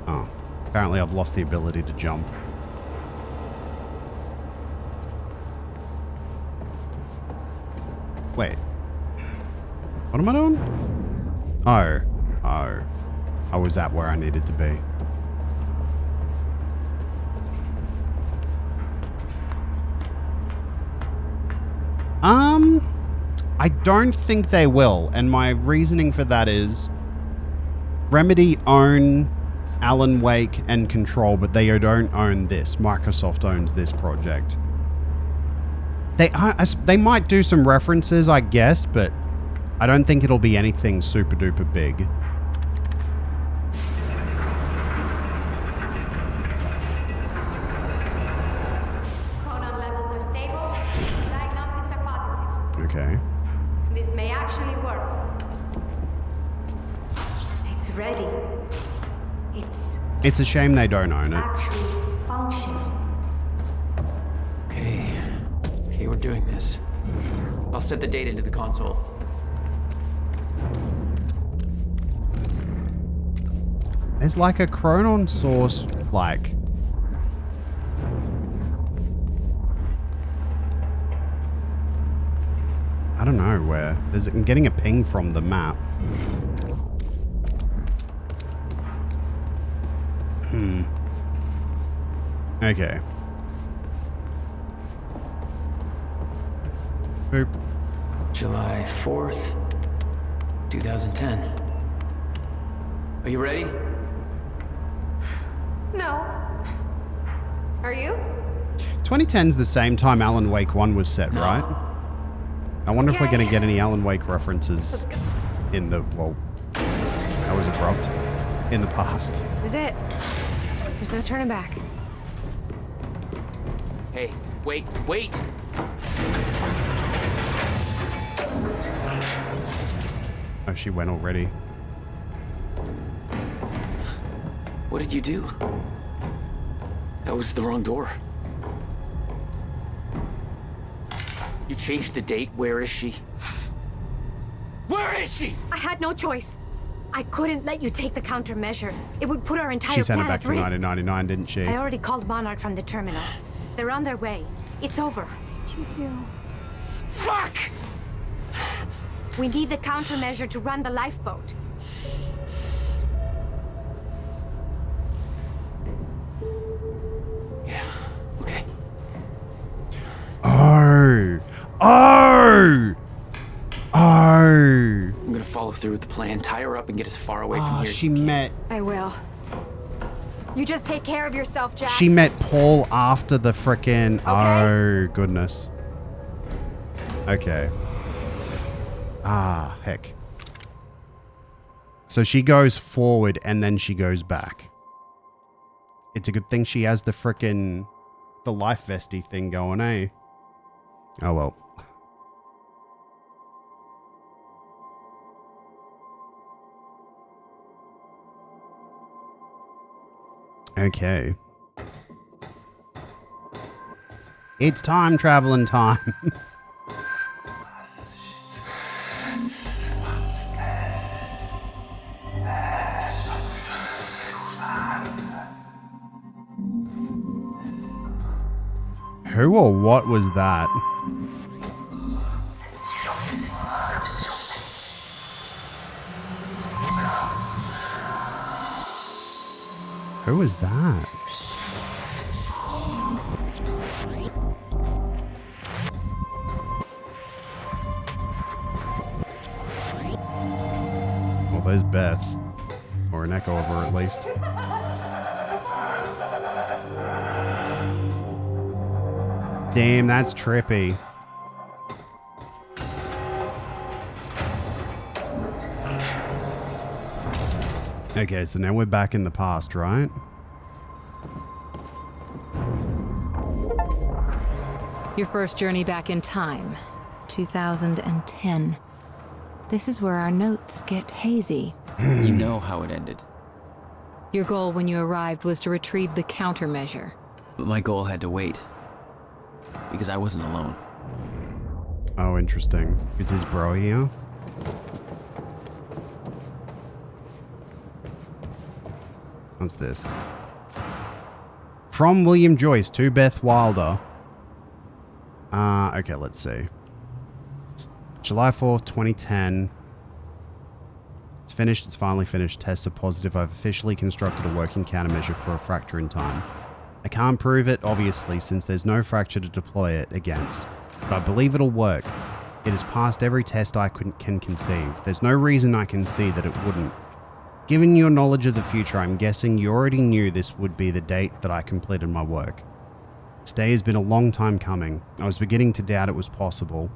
Oh. Apparently I've lost the ability to jump. Wait. What am I doing? Oh. Oh. I was at where I needed to be. I don't think they will, and my reasoning for that is Remedy own Alan Wake and Control, but they don't own this. Microsoft owns this project. They might do some references, I guess, but I don't think it'll be anything super duper big. Chronon levels are stable. Diagnostics are positive. Okay. This may actually work. It's ready. It's a shame they don't own it. Actually functional. Okay, we're doing this. I'll set the data to the console. There's like a chronon source, like... I don't know where. I'm getting a ping from the map. Okay. Boop. July 4th, 2010. Are you ready? No. Are you? 2010's the same time Alan Wake 1 was set, right? I wonder if we're going to get any Alan Wake references in the, well, that was abrupt, in the past. This is it. There's no turning back. Hey, wait, wait! Oh, she went already. What did you do? That was the wrong door. You changed the date. Where is she? Where is she? I had no choice. I couldn't let you take the countermeasure. It would put our entire She sent it planet back to at risk. 1999, didn't she? I already called Monarch from the terminal. They're on their way. It's over. What did you do? Fuck! We need the countermeasure to run the lifeboat. Okay. Oh! Oh! Oh! I'm gonna follow through with the plan, tie her up, and get as far away from here. She met... I will. You just take care of yourself, Jack. She met Paul after the frickin'... Oh, goodness. Okay. Ah, heck. So she goes forward and then she goes back. It's a good thing she has the frickin'... the life vesty thing going, eh? Oh, well. Okay. It's time traveling time. Who or what was that? Who was that? Well, there's Beth. Or an echo of her, at least. Damn, that's trippy. Okay, so now we're back in the past, right? Your first journey back in time, 2010. This is where our notes get hazy. You know how it ended. Your goal when you arrived was to retrieve the countermeasure. But my goal had to wait. Because I wasn't alone. Oh, interesting. Is his bro here? What's this? From William Joyce to Beth Wilder. Okay, let's see. It's July 4th, 2010. It's finished. It's finally finished. Tests are positive. I've officially constructed a working countermeasure for a fracture in time. I can't prove it, obviously, since there's no fracture to deploy it against. But I believe it'll work. It has passed every test I can conceive. There's no reason I can see that it wouldn't. Given your knowledge of the future, I'm guessing you already knew this would be the date that I completed my work. This day has been a long time coming. I was beginning to doubt it was possible.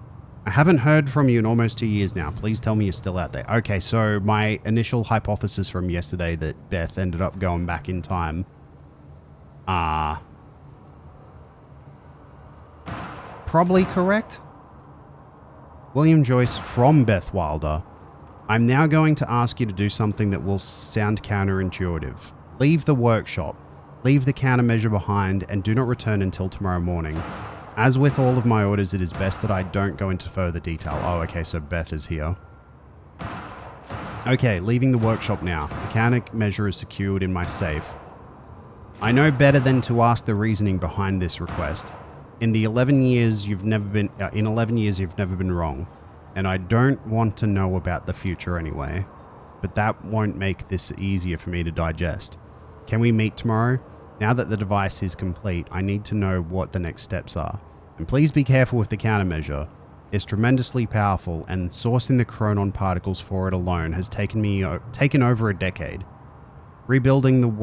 I haven't heard from you in almost 2 years now. Please tell me you're still out there. Okay, so my initial hypothesis from yesterday that Beth ended up going back in time. Probably correct. William Joyce from Beth Wilder. I'm now going to ask you to do something that will sound counterintuitive. Leave the workshop. Leave the countermeasure behind and do not return until tomorrow morning. As with all of my orders, it is best that I don't go into further detail. Oh, okay, so Beth is here. Okay, leaving the workshop now. The countermeasure is secured in my safe. I know better than to ask the reasoning behind this request. In 11 years, you've never been wrong. and I don't want to know about the future anyway, but that won't make this easier for me to digest. Can we meet tomorrow? Now that the device is complete, I need to know what the next steps are. And please be careful with the countermeasure. It's tremendously powerful, and sourcing the chronon particles for it alone has taken over a decade. Rebuilding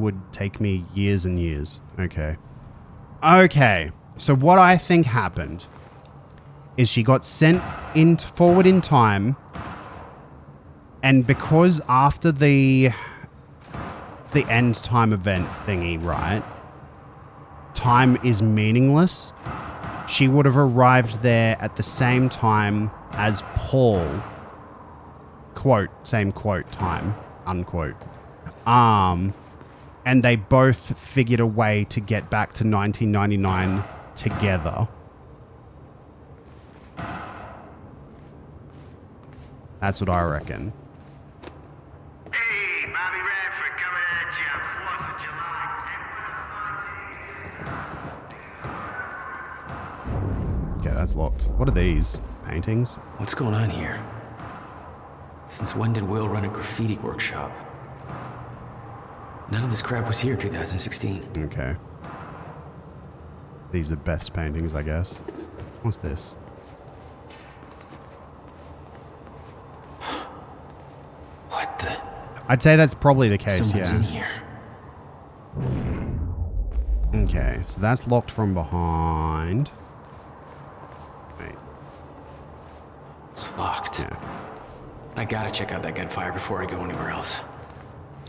would take me years and years. Okay. Okay. So what I think happened is she got sent forward in time, and because after the end time event thingy, right? Time is meaningless. She would have arrived there at the same time as Paul. Quote, same quote time, unquote. And they both figured a way to get back to 1999 together. That's what I reckon. Hey, Bobby Radford coming at you, 4th of July. Okay, that's locked. What are these? Paintings? What's going on here? Since when did Will run a graffiti workshop? None of this crap was here in 2016. Okay. These are Beth's paintings, I guess. What's this? What the? I'd say that's probably the case, Someone's yeah. in here. Okay, so that's locked from behind. Wait. It's locked. Yeah. I gotta check out that gunfire before I go anywhere else.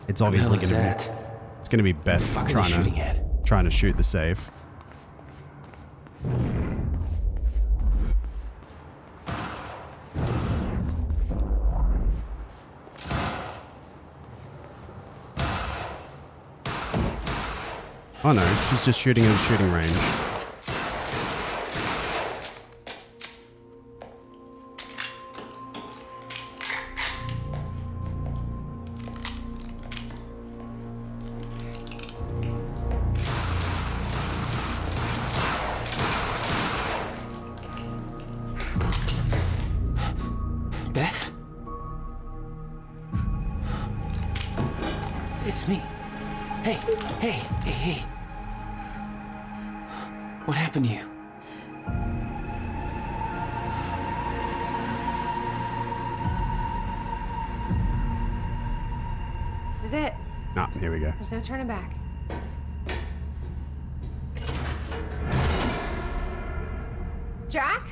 It's obviously What the hell gonna is be. that? It's gonna be Beth What the fuck are they shooting at? trying to shoot the safe. Oh no, she's just shooting at a shooting range. Beth? It's me. Hey. What happened to you? This is it. Ah, here we go. There's no turning back. Jack?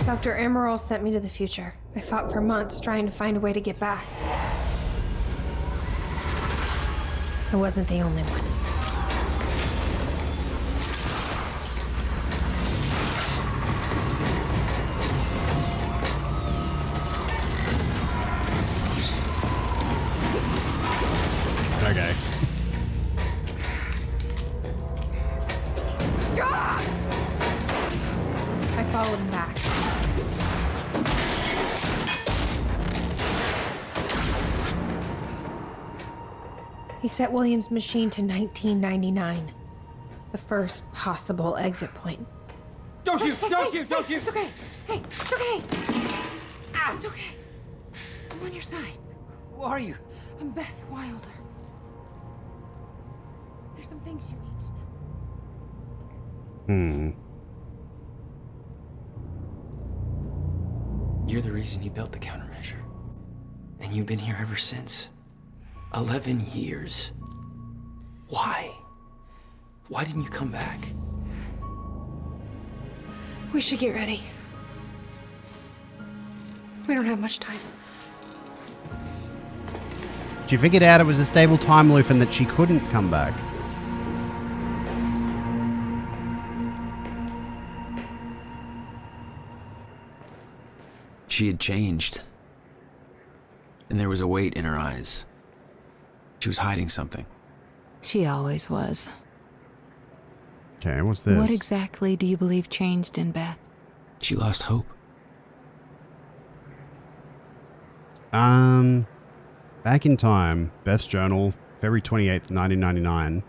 Dr. Emerald sent me to the future. I fought for months trying to find a way to get back. I wasn't the only one. Okay. Stop! I followed him back. He set William's machine to 1999. The first possible exit point. Don't shoot! Don't shoot! Don't shoot! It's okay. Hey, it's okay. It's okay. I'm on your side. Who are you? I'm Beth Wilder. There's some things you need to know. You're the reason he built the countermeasure. And you've been here ever since. 11 years. Why? Why didn't you come back? We should get ready. We don't have much time. She figured out it was a stable time loop and that she couldn't come back. She had changed. And there was a weight in her eyes. She was hiding something. She always was. Okay, what's this? What exactly do you believe changed in Beth? She lost hope. Back in time, Beth's journal, February 28th, 1999.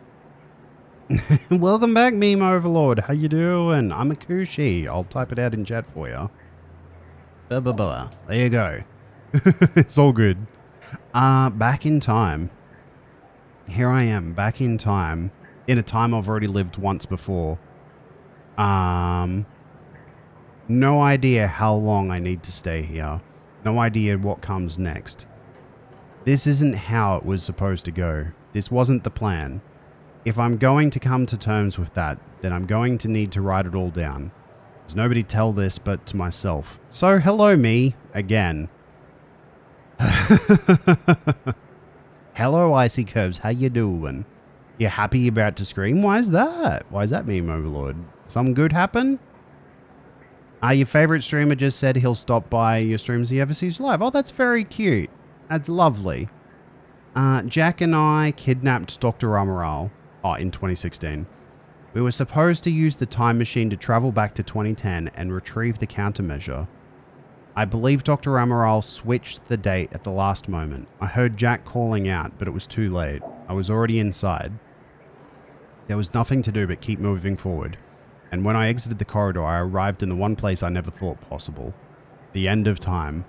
Welcome back, Meme Overlord. How you doing? I'm a Kushi. I'll type it out in chat for you. Blah, blah, blah. There you go. It's all good. Back in time. Here I am, back in time. In a time I've already lived once before. No idea how long I need to stay here. No idea what comes next. This isn't how it was supposed to go. This wasn't the plan. If I'm going to come to terms with that, then I'm going to need to write it all down. There's nobody to tell this but to myself. So hello me, again. Hello Icy Curves, how you doing? You happy you're about to scream? Why is that? Why is that, Meme Overlord? Something good happen? Your favorite streamer just said he'll stop by your streams if he ever sees you live. Oh, that's very cute. That's lovely. Jack and I kidnapped Dr. Amaral in 2016. We were supposed to use the time machine to travel back to 2010 and retrieve the countermeasure. I believe Dr. Amaral switched the date at the last moment. I heard Jack calling out, but it was too late. I was already inside. There was nothing to do but keep moving forward. And when I exited the corridor, I arrived in the one place I never thought possible. The end of time.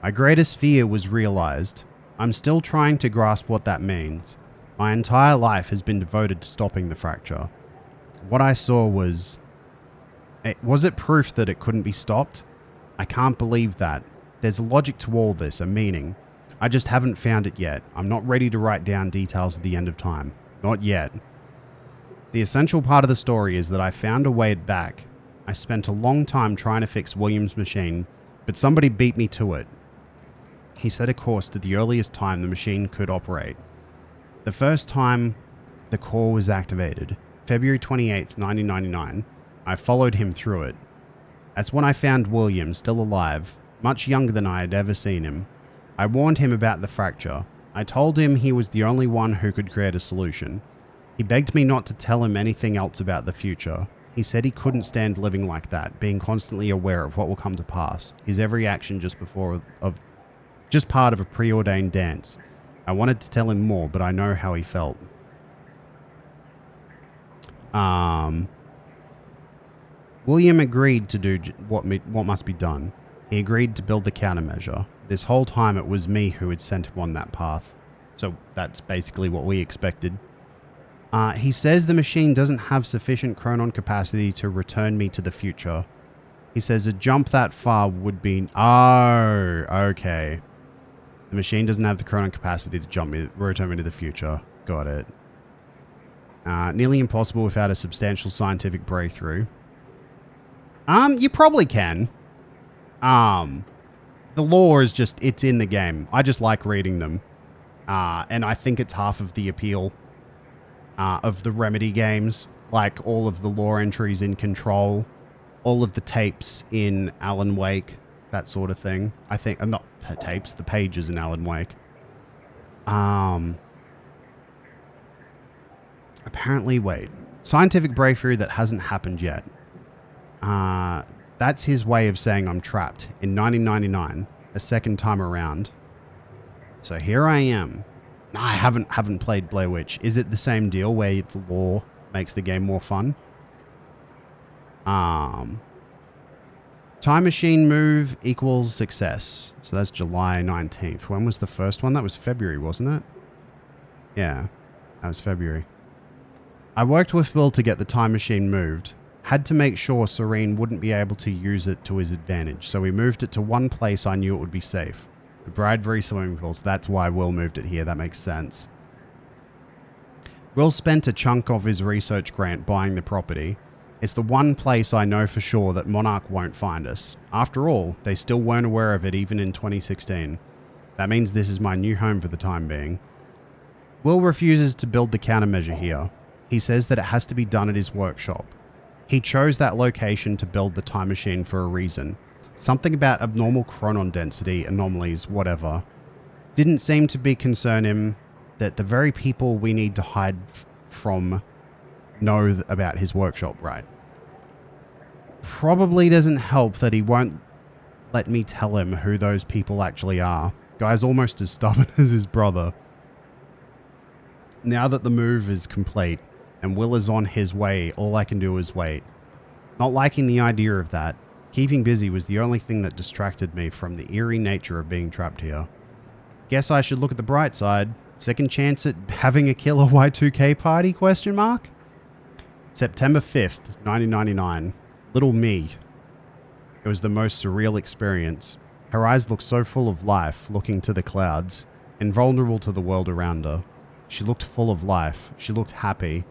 My greatest fear was realized. I'm still trying to grasp what that means. My entire life has been devoted to stopping the fracture. What I saw was... Was it proof that it couldn't be stopped? I can't believe that. There's a logic to all this, a meaning. I just haven't found it yet. I'm not ready to write down details of the end of time. Not yet. The essential part of the story is that I found a way back. I spent a long time trying to fix William's machine, but somebody beat me to it. He set a course to the earliest time the machine could operate. The first time the core was activated, February 28th, 1999, I followed him through it. That's when I found William still alive, much younger than I had ever seen him. I warned him about the fracture. I told him he was the only one who could create a solution. He begged me not to tell him anything else about the future. He said he couldn't stand living like that, being constantly aware of what will come to pass, his every action just part of a preordained dance. I wanted to tell him more, but I know how he felt. William agreed to do what must be done. He agreed to build the countermeasure. This whole time it was me who had sent him on that path. So that's basically what we expected. He says the machine doesn't have sufficient chronon capacity to return me to the future. He says a jump that far would be... Oh, okay. The machine doesn't have the chronon capacity to return me to the future. Got it. Nearly impossible without a substantial scientific breakthrough. You probably can. The lore is just... It's in the game. I just like reading them. And I think it's half of the appeal of the Remedy games, like all of the lore entries in Control, all of the tapes in Alan Wake, that sort of thing. I think, not tapes, the pages in Alan Wake. Apparently, wait, scientific breakthrough that hasn't happened yet. That's his way of saying I'm trapped in 1999, a second time around. So here I am. I haven't played Blair Witch. Is it the same deal where the lore makes the game more fun? Time machine move equals success. So that's July 19th. When was the first one? That was February, wasn't it? Yeah, that was February. I worked with Will to get the time machine moved. Had to make sure Serene wouldn't be able to use it to his advantage, so we moved it to one place I knew it would be safe. The Bradbury swimming pools. That's why Will moved it here. That makes sense. Will spent a chunk of his research grant buying the property. It's the one place I know for sure that Monarch won't find us. After all, they still weren't aware of it even in 2016. That means this is my new home for the time being. Will refuses to build the countermeasure here. He says that it has to be done at his workshop. He chose that location to build the time machine for a reason. Something about abnormal chronon density, anomalies, whatever. Didn't seem to be concern him that the very people we need to hide from know about his workshop, right? Probably doesn't help that he won't let me tell him who those people actually are. Guy's almost as stubborn as his brother. Now that the move is complete and Will is on his way, all I can do is wait. Not liking the idea of that, keeping busy was the only thing that distracted me from the eerie nature of being trapped here. Guess I should look at the bright side. Second chance at having a killer Y2K party, question mark? September 5th, 1999. Little me. It was the most surreal experience. Her eyes looked so full of life, looking to the clouds, invulnerable to the world around her. She looked full of life. She looked happy.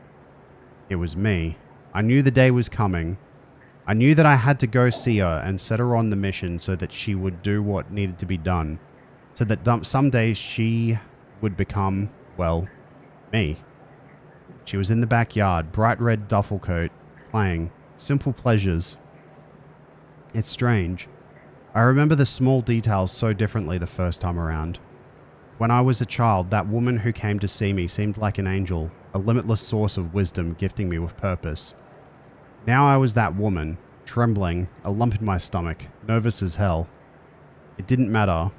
It was me. I knew the day was coming. I knew that I had to go see her and set her on the mission so that she would do what needed to be done. So that someday she would become, well, me. She was in the backyard, bright red duffel coat, playing. Simple pleasures. It's strange. I remember the small details so differently the first time around. When I was a child, that woman who came to see me seemed like an angel, a limitless source of wisdom gifting me with purpose. Now I was that woman, trembling, a lump in my stomach, nervous as hell. It didn't matter.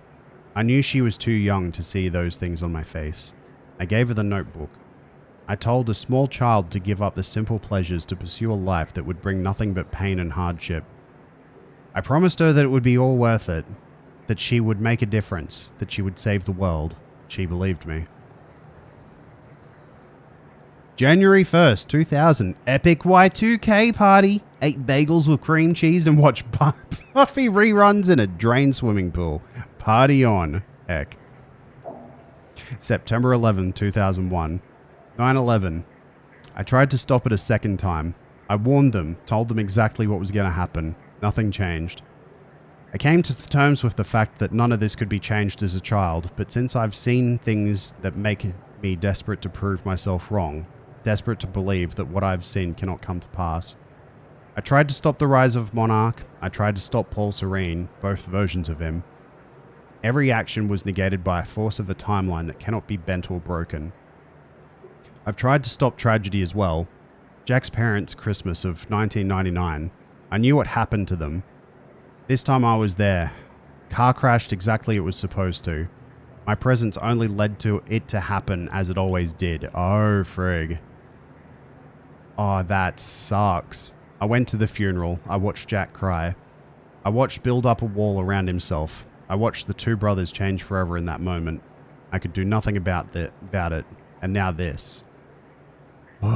I knew she was too young to see those things on my face. I gave her the notebook. I told a small child to give up the simple pleasures to pursue a life that would bring nothing but pain and hardship. I promised her that it would be all worth it, that she would make a difference, that she would save the world. She believed me. January 1st, 2000. Epic Y2K party. Ate bagels with cream cheese and watched Buffy reruns in a drain swimming pool. Party on. Heck. September 11, 2001. 9/11. I tried to stop it a second time. I warned them, told them exactly what was going to happen. Nothing changed. I came to terms with the fact that none of this could be changed as a child, but since I've seen things that make me desperate to prove myself wrong, desperate to believe that what I've seen cannot come to pass. I tried to stop the rise of Monarch. I tried to stop Paul Serene, both versions of him. Every action was negated by a force of a timeline that cannot be bent or broken. I've tried to stop tragedy as well. Jack's parents' Christmas of 1999. I knew what happened to them. This time I was there. Car crashed exactly it was supposed to. My presence only led to it to happen as it always did. Oh, frig. Oh, that sucks. I went to the funeral. I watched Jack cry. I watched build up a wall around himself. I watched the two brothers change forever in that moment. I could do nothing about it. And now this. We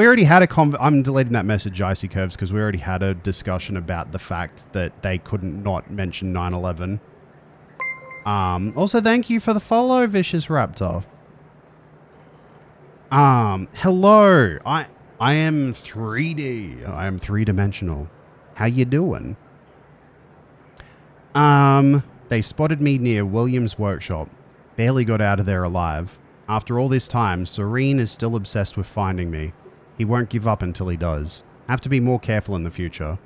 already had I'm deleting that message, Icy Curves, because we already had a discussion about the fact that they couldn't not mention 9/11. Also, thank you for the follow, Vicious Raptor. Hello. I am 3D. I am three-dimensional. How you doing? They spotted me near William's workshop. Barely got out of there alive. After all this time, Serene is still obsessed with finding me. He won't give up until he does. Have to be more careful in the future.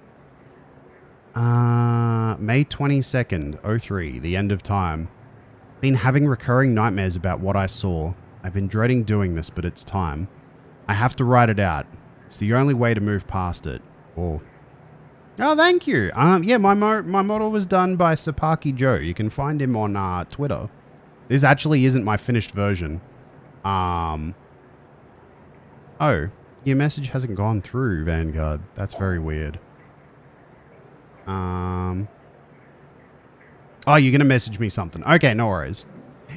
May 22nd, 03, the end of time. Been having recurring nightmares about what I saw. I've been dreading doing this, but it's time. I have to write it out. It's the only way to move past it. Oh, thank you. Yeah, my model was done by Sapaki Joe. You can find him on Twitter. This actually isn't my finished version. Oh, your message hasn't gone through, Vanguard. That's very weird. Oh, you're gonna message me something. Okay, no worries.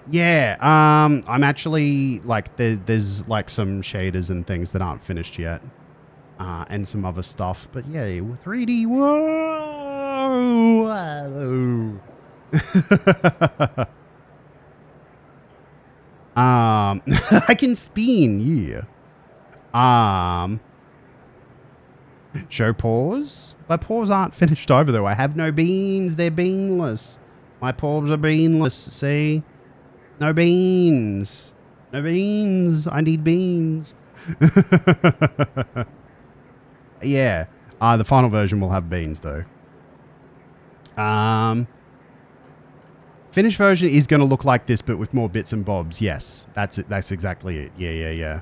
Yeah, I'm actually, like, there's like some shaders and things that aren't finished yet. And some other stuff. But yeah, 3D, whoa! I can spin, yeah. Show paws. My paws aren't finished over though. I have no beans. They're beanless. My paws are beanless. See? No beans. No beans. I need beans. Yeah. The final version will have beans though. Finished version is going to look like this, but with more bits and bobs. Yes, that's it. That's exactly it. Yeah.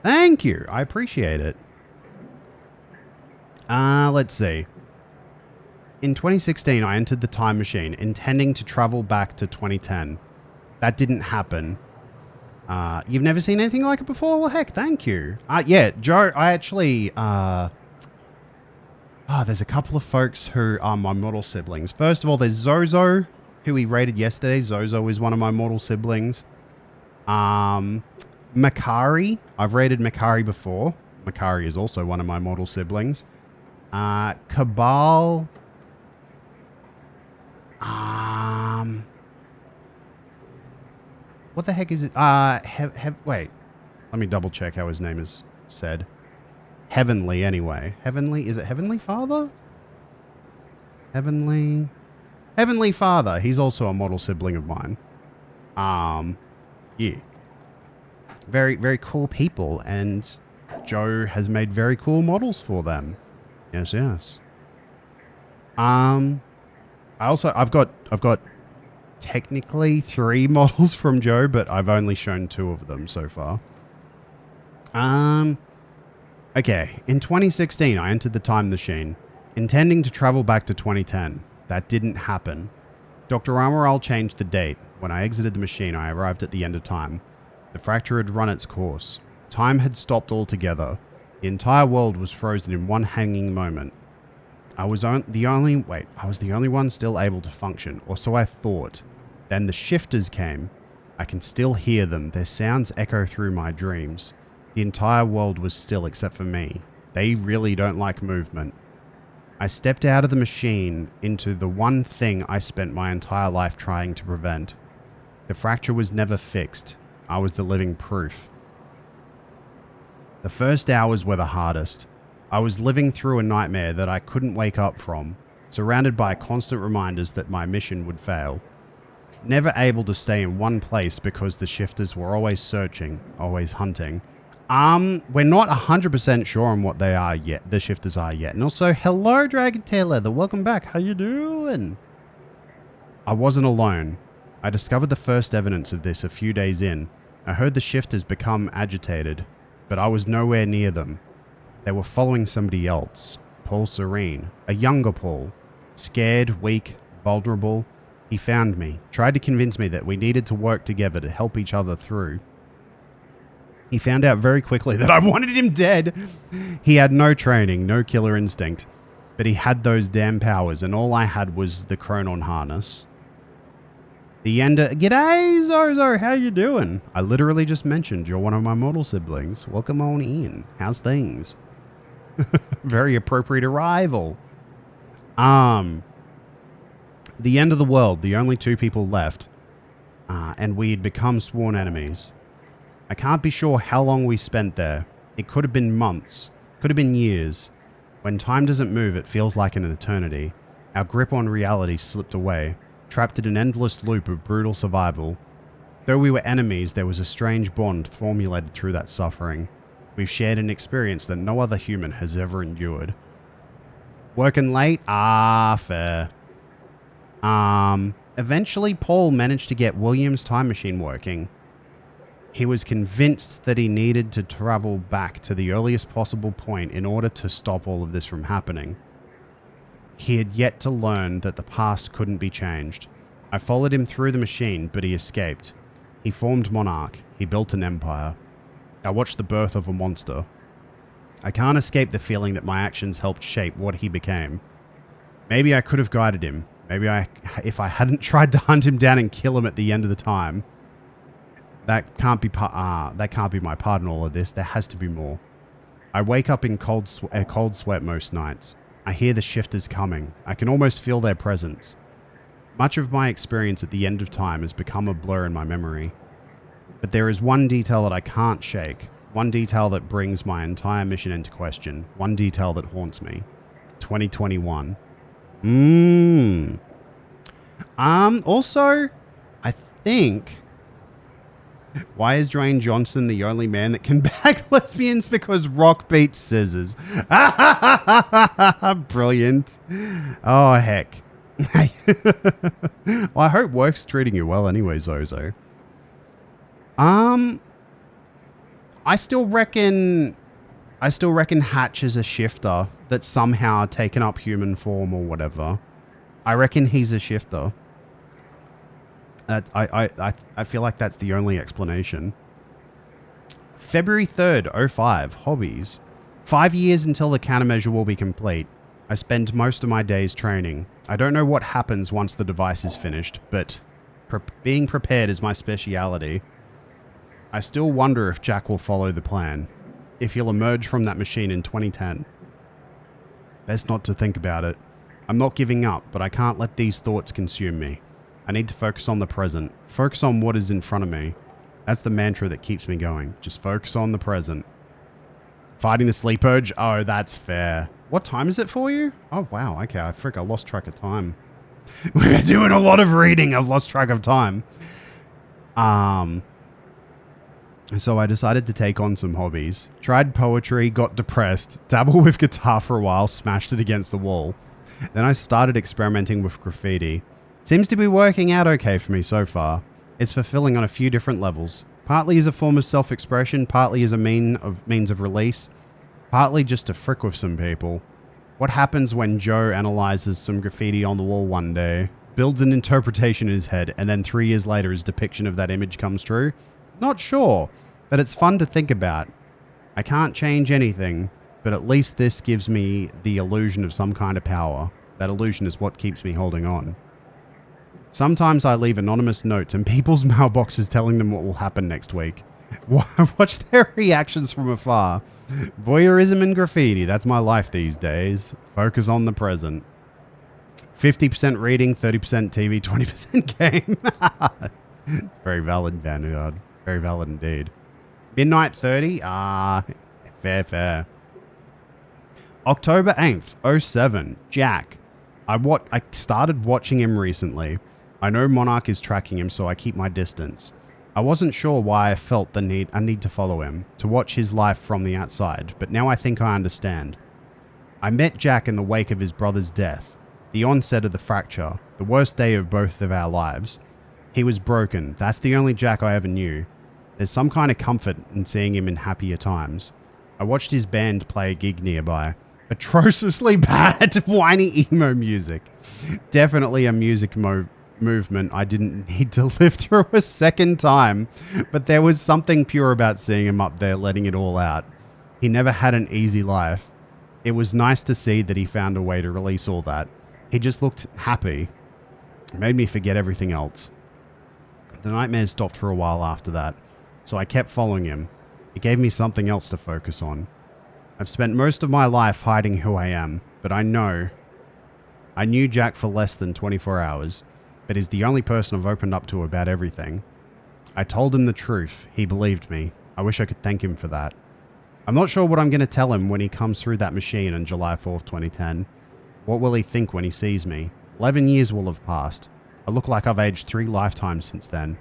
Thank you. I appreciate it. Let's see. In 2016, I entered the time machine, intending to travel back to 2010. That didn't happen. You've never seen anything like it before? Well, heck, thank you. Yeah, Joe, I actually, there's a couple of folks who are my mortal siblings. First of all, there's Zozo, who we rated yesterday. Zozo is one of my mortal siblings. Makari. I've rated Makari before. Makari is also one of my mortal siblings. Cabal. What the heck is it? Wait. Let me double check how his name is said. Heavenly, anyway. Heavenly, is it Heavenly Father? Heavenly Father. He's also a mortal sibling of mine. Yeah. Very, very cool people, and Joe has made very cool models for them. Yes. I've got technically 3 models from Joe, but I've only shown 2 of them so far. Okay. In 2016, I entered the time machine, intending to travel back to 2010. That didn't happen. Dr. Amaral changed the date. When I exited the machine, I arrived at the end of time. The fracture had run its course. Time had stopped altogether. The entire world was frozen in one hanging moment. I was the only one still able to function, or so I thought. Then the shifters came. I can still hear them. Their sounds echo through my dreams. The entire world was still except for me. They really don't like movement. I stepped out of the machine into the one thing I spent my entire life trying to prevent. The fracture was never fixed. I was the living proof. The first hours were the hardest. I was living through a nightmare that I couldn't wake up from, surrounded by constant reminders that my mission would fail. Never able to stay in one place because the shifters were always searching, always hunting. We're not 100% sure on what they are yet, the shifters are yet. And also, hello, Dragon Tail Leather, welcome back, how you doing? I wasn't alone. I discovered the first evidence of this a few days in. I heard the shifters become agitated, but I was nowhere near them. They were following somebody else, Paul Serene, a younger Paul. Scared, weak, vulnerable, he found me, tried to convince me that we needed to work together to help each other through. He found out very quickly that I wanted him dead. He had no training, no killer instinct, but he had those damn powers, and all I had was the Chronon harness. The Ender... G'day, Zozo, how you doing? I literally just mentioned you're one of my mortal siblings. Welcome on in. How's things? Very appropriate arrival. The end of the world, the only 2 people left, and we had become sworn enemies. I can't be sure how long we spent there. It could have been months, could have been years. When time doesn't move, it feels like an eternity. Our grip on reality slipped away, trapped in an endless loop of brutal survival. Though we were enemies, there was a strange bond formulated through that suffering. We've shared an experience that no other human has ever endured. Working late? Fair. Eventually Paul managed to get William's time machine working. He was convinced that he needed to travel back to the earliest possible point in order to stop all of this from happening. He had yet to learn that the past couldn't be changed. I followed him through the machine, but he escaped. He formed Monarch. He built an empire. I watched the birth of a monster. I can't escape the feeling that my actions helped shape what he became. Maybe I could have guided him. Maybe if I hadn't tried to hunt him down and kill him at the end of the time. That can't be my part in all of this. There has to be more. I wake up in cold sweat most nights. I hear the shifters coming. I can almost feel their presence. Much of my experience at the end of time has become a blur in my memory. But there is one detail that I can't shake. One detail that brings my entire mission into question. One detail that haunts me. 2021. Also, think... Why is Dwayne Johnson the only man that can bag lesbians? Because Rock beats scissors. Brilliant. Oh, heck. Well, I hope work's treating you well anyway, Zozo. I still reckon Hatch is a shifter that's somehow taken up human form or whatever. I reckon he's a shifter. I feel like that's the only explanation. February 3rd, 05. Hobbies. 5 years until the countermeasure will be complete. I spend most of my days training. I don't know what happens once the device is finished, but being prepared is my speciality. I still wonder if Jack will follow the plan. If he'll emerge from that machine in 2010. Best not to think about it. I'm not giving up, but I can't let these thoughts consume me. I need to focus on the present. Focus on what is in front of me. That's the mantra that keeps me going. Just focus on the present. Fighting the sleep urge? Oh, that's fair. What time is it for you? Oh, wow. Okay, I lost track of time. We're doing a lot of reading. I've lost track of time. So I decided to take on some hobbies. Tried poetry, got depressed, dabbled with guitar for a while, smashed it against the wall. Then I started experimenting with graffiti. Seems to be working out okay for me so far. It's fulfilling on a few different levels. Partly as a form of self-expression, partly as a means of release, partly just to frick with some people. What happens when Joe analyzes some graffiti on the wall one day, builds an interpretation in his head, and then 3 years later his depiction of that image comes true? Not sure, but it's fun to think about. I can't change anything, but at least this gives me the illusion of some kind of power. That illusion is what keeps me holding on. Sometimes I leave anonymous notes in people's mailboxes telling them what will happen next week. Watch their reactions from afar. Voyeurism and graffiti, that's my life these days. Focus on the present. 50% reading, 30% TV, 20% game. Very valid, Vanguard. Very valid indeed. Midnight 30? Fair. October 8th, 07. Jack. I started watching him recently. I know Monarch is tracking him, so I keep my distance. I wasn't sure why I felt a need to follow him, to watch his life from the outside, but now I think I understand. I met Jack in the wake of his brother's death, the onset of the fracture, the worst day of both of our lives. He was broken. That's the only Jack I ever knew. There's some kind of comfort in seeing him in happier times. I watched his band play a gig nearby. Atrociously bad, whiny emo music. Definitely a music movement I didn't need to live through a second time, but there was something pure about seeing him up there letting it all out. He never had an easy life. It was nice to see that he found a way to release all that. He just looked happy. It made me forget everything else. The nightmares stopped for a while after that, so I kept following him. It gave me something else to focus on. I've spent most of my life hiding who I am, but I knew Jack for less than 24 hours, but he's the only person I've opened up to about everything. I told him the truth. He believed me. I wish I could thank him for that. I'm not sure what I'm going to tell him when he comes through that machine on July 4th, 2010. What will he think when he sees me? 11 years will have passed. I look like I've aged 3 lifetimes since then.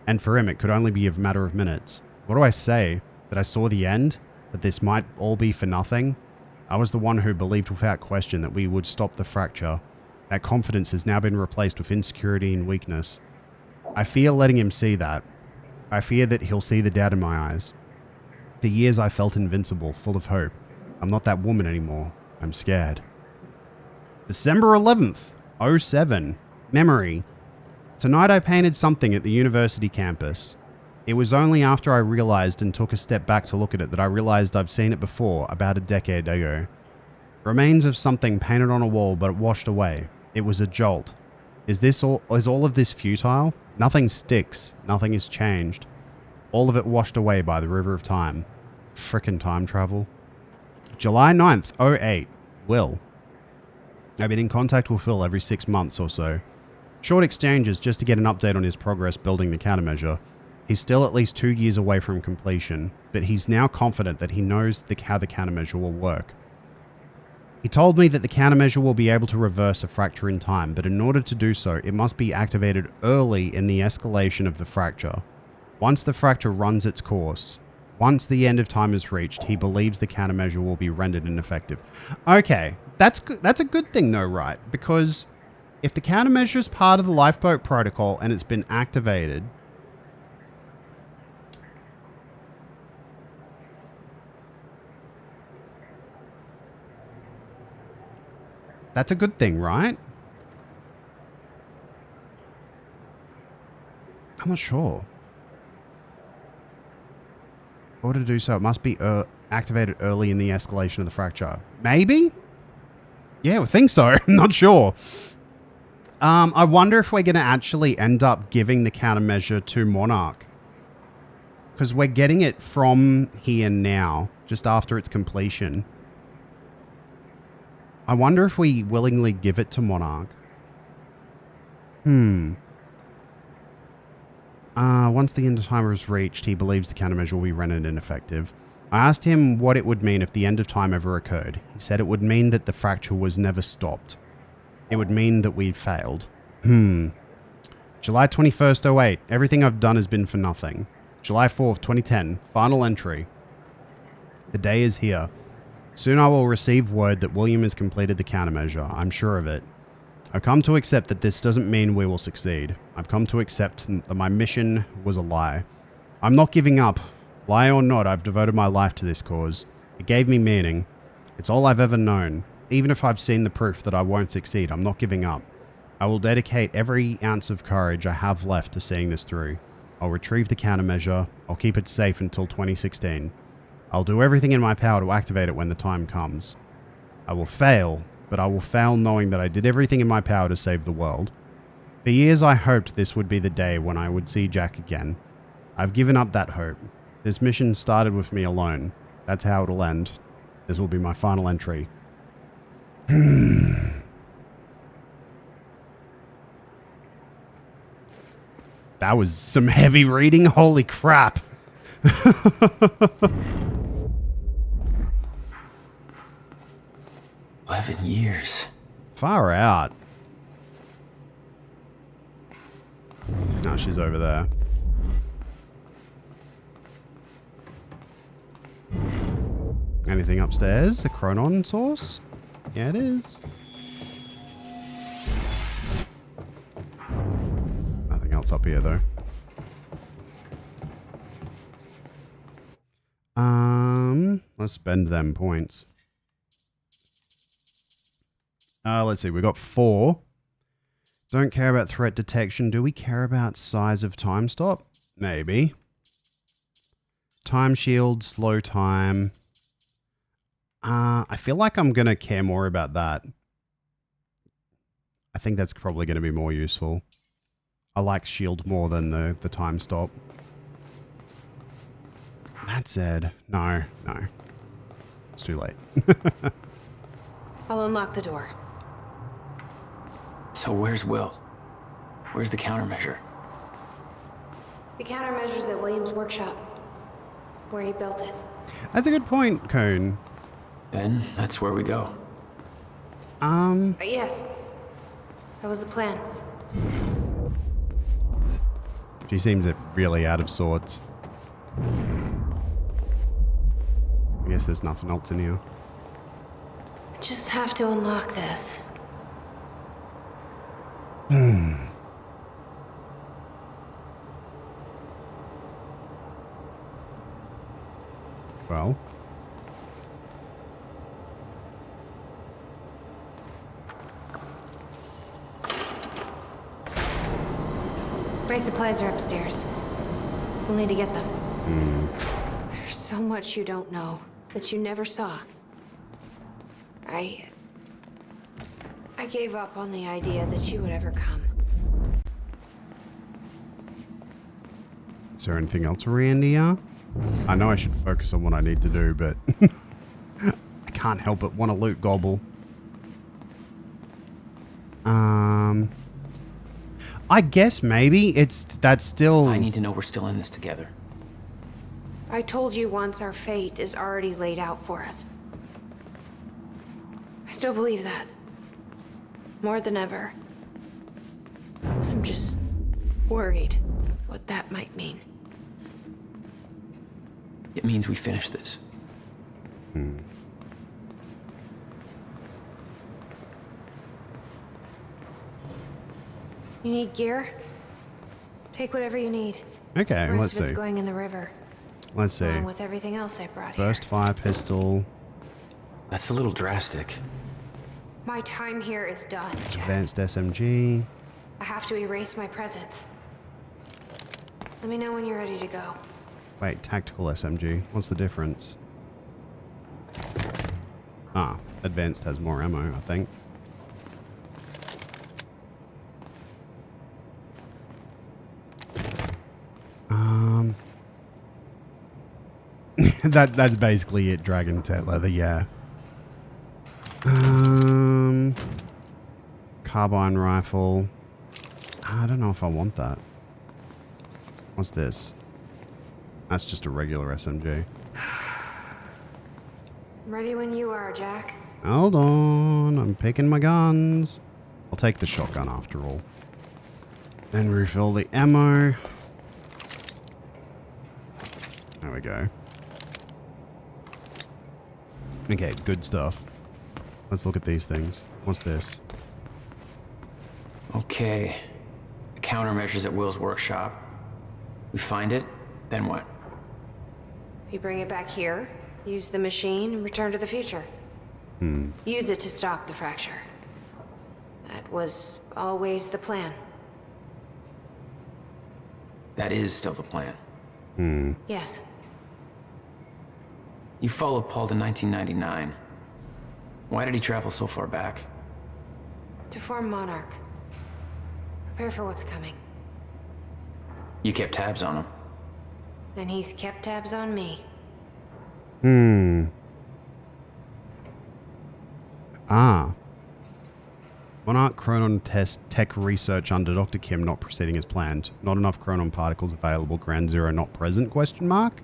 And for him, it could only be a matter of minutes. What do I say? That I saw the end? That this might all be for nothing? I was the one who believed without question that we would stop the fracture. That confidence has now been replaced with insecurity and weakness. I fear letting him see that. I fear that he'll see the doubt in my eyes. For years I felt invincible, full of hope. I'm not that woman anymore. I'm scared. December 11th, 07. Memory. Tonight I painted something at the university campus. It was only after I realized and took a step back to look at it that I realized I've seen it before, about a decade ago. Remains of something painted on a wall, but it washed away. It was a jolt. Is all of this futile? Nothing sticks. Nothing has changed. All of it washed away by the river of time. Frickin' time travel. July 9th, 08. Will. I've been in contact with Phil every 6 months or so. Short exchanges just to get an update on his progress building the countermeasure. He's still at least 2 years away from completion, but he's now confident that he knows how the countermeasure will work. He told me that the countermeasure will be able to reverse a fracture in time, but in order to do so, it must be activated early in the escalation of the fracture. Once the fracture runs its course, once the end of time is reached, he believes the countermeasure will be rendered ineffective. Okay, that's a good thing though, right? Because if the countermeasure is part of the lifeboat protocol and it's been activated, that's a good thing, right? I'm not sure. In order to do so, it must be activated early in the escalation of the fracture. Maybe? Yeah, I think so. I'm not sure. I wonder if we're going to actually end up giving the countermeasure to Monarch. Because we're getting it from here now, just after its completion. I wonder if we willingly give it to Monarch. Once the end of timer is reached, he believes the countermeasure will be rendered ineffective. I asked him what it would mean if the end of time ever occurred. He said it would mean that the fracture was never stopped. It would mean that we'd failed. July 21st, 08. Everything I've done has been for nothing. July 4th, 2010. Final entry. The day is here. Soon I will receive word that William has completed the countermeasure. I'm sure of it. I've come to accept that this doesn't mean we will succeed. I've come to accept that my mission was a lie. I'm not giving up. Lie or not, I've devoted my life to this cause. It gave me meaning. It's all I've ever known. Even if I've seen the proof that I won't succeed, I'm not giving up. I will dedicate every ounce of courage I have left to seeing this through. I'll retrieve the countermeasure. I'll keep it safe until 2016. I'll do everything in my power to activate it when the time comes. I will fail, but I will fail knowing that I did everything in my power to save the world. For years I hoped this would be the day when I would see Jack again. I've given up that hope. This mission started with me alone. That's how it'll end. This will be my final entry. That was some heavy reading. Holy crap. 11 years. Far out. No, she's over there. Anything upstairs? A Chronon source? Yeah, it is. Nothing else up here, though. Let's spend them points. Let's see. We got 4. Don't care about threat detection. Do we care about size of time stop? Maybe. Time shield, slow time. I feel like I'm going to care more about that. I think that's probably going to be more useful. I like shield more than the time stop. That said, no. It's too late. I'll unlock the door. So where's Will? Where's the countermeasure? The countermeasure's at William's workshop, where he built it. That's a good point, Cone. Then that's where we go. Yes. That was the plan. She seems really out of sorts. I guess there's nothing else in here. Just have to unlock this. Well. My supplies are upstairs. We'll need to get them. There's so much you don't know, that you never saw. I gave up on the idea that you would ever come. Is there anything else around here? I know I should focus on what I need to do, but I can't help but want to loot gobble. I guess maybe that's still... I need to know we're still in this together. I told you once our fate is already laid out for us. I still believe that. More than ever. I'm just worried what that might mean. It means we finish this. Hmm. You need gear? Take whatever you need. Okay, The rest let's of it's see. going in the river. Let's see. Along with everything else I brought here. Burst fire pistol, That's a little drastic. My time here is done, Jack. advanced SMG. I have to erase my presence. Let me know when you're ready to go. Wait, tactical SMG. What's the difference? Ah, advanced has more ammo, I think. That's basically it, Dragon Tet Leather, yeah. Carbine rifle. I don't know if I want that. What's this? That's just a regular SMG. I'm ready when you are, Jack. Hold on, I'm picking my guns. I'll take the shotgun after all. Then refill the ammo. There we go. Okay, good stuff. Let's look at these things. What's this? Okay. The countermeasures at Will's workshop. We find it, then what? You bring it back here, use the machine, and return to the future. Use it to stop the fracture. That was always the plan. That is still the plan. Yes. You followed Paul to 1999. Why did he travel so far back? To form Monarch. Prepare for what's coming. You kept tabs on him. And he's kept tabs on me. Monarch Chronon test tech research under Dr. Kim not proceeding as planned. Not enough Chronon particles available. Ground Zero not present? Question mark?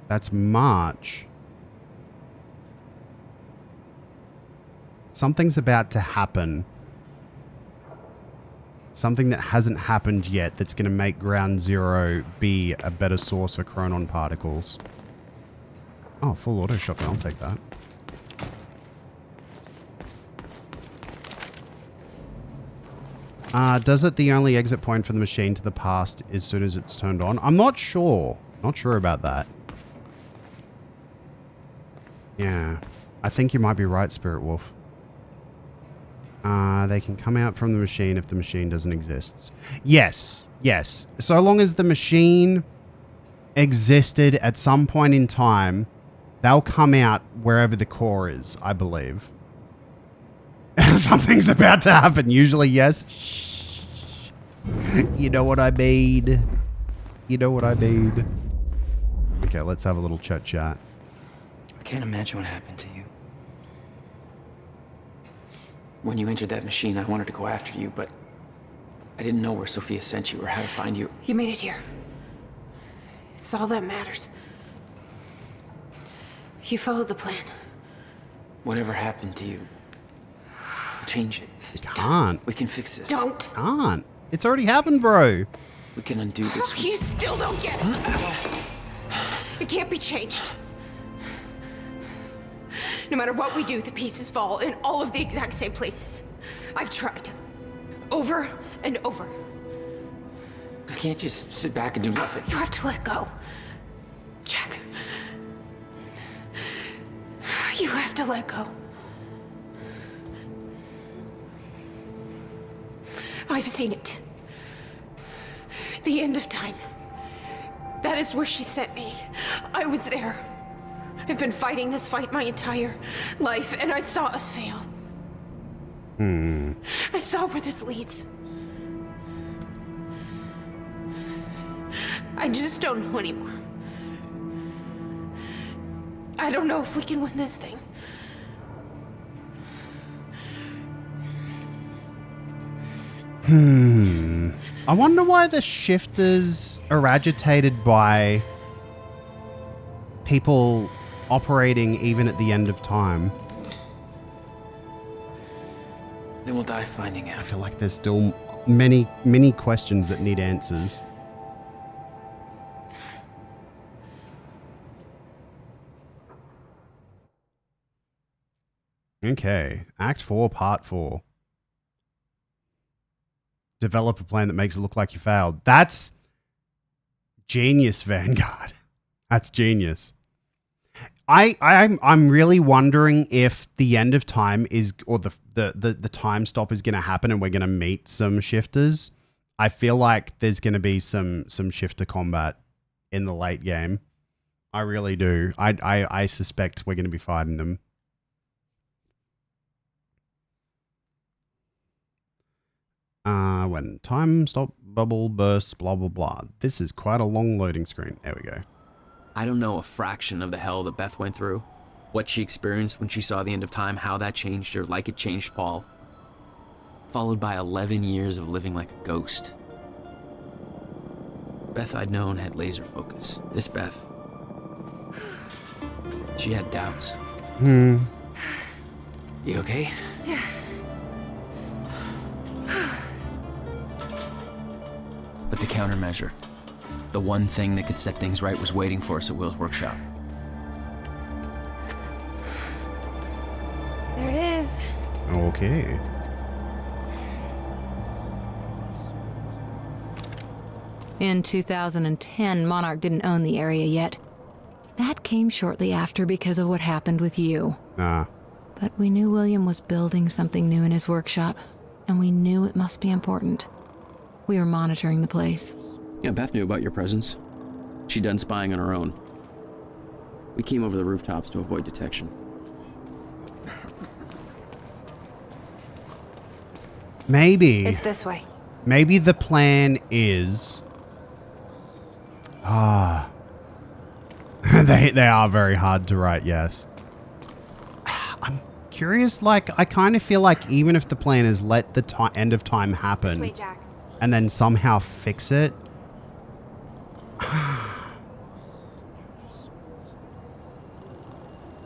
That's March. Something's about to happen. Something that hasn't happened yet that's going to make Ground Zero be a better source for Chronon particles. Oh, full auto shotgun. I'll take that. Does it the only exit point for the machine to the past as soon as it's turned on? I'm not sure. Not sure about that. Yeah. I think you might be right, Spirit Wolf. They can come out from the machine if the machine doesn't exist. Yes. Yes. So long as the machine existed at some point in time, they'll come out wherever the core is, I believe. Something's about to happen. Usually, yes. You know what I mean. You know what I mean. Okay, let's have a little chat. I can't imagine what happened to you. When you entered that machine, I wanted to go after you, but I didn't know where Sophia sent you or how to find you. You made it here. It's all that matters. You followed the plan. Whatever happened to you, we'll change it. Can't. We can fix this. Don't. Can't. It's already happened, bro. We can undo this. You still don't get it. It can't be changed. No matter what we do, the pieces fall in all of the exact same places. I've tried. Over and over. I can't just sit back and do nothing. You have to let go. Jack. You have to let go. I've seen it. The end of time. That is where she sent me. I was there. I've been fighting this fight my entire life, and I saw us fail. I saw where this leads. I just don't know anymore. I don't know if we can win this thing. I wonder why the shifters are agitated by people operating even at the end of time. They will die finding out. I feel like there's still many questions that need answers. Okay, Act 4, Part 4. Develop a plan that makes it look like you failed. That's genius, Vanguard. That's genius. I'm really wondering if the end of time is, or the time stop is going to happen and we're going to meet some shifters. I feel like there's going to be some shifter combat in the late game. I really do. I suspect we're going to be fighting them. When time stop bubble bursts, blah, blah, blah. This is quite a long loading screen. There we go. I don't know a fraction of the hell that Beth went through. What she experienced when she saw the end of time, how that changed her, like it changed Paul. Followed by 11 years of living like a ghost. Beth I'd known had laser focus. This Beth, she had doubts. You okay? Yeah. But the countermeasure, the one thing that could set things right, was waiting for us at Will's workshop. There it is. Okay. In 2010, Monarch didn't own the area yet. That came shortly after because of what happened with you. But we knew William was building something new in his workshop, and we knew it must be important. We were monitoring the place. Yeah, Beth knew about your presence. She'd done spying on her own. We came over the rooftops to avoid detection. Maybe. It's this way. Maybe the plan is... They are very hard to write, yes. I'm curious, like, I kind of feel like even if the plan is let the end of time happen... This way, Jack. And then somehow fix it.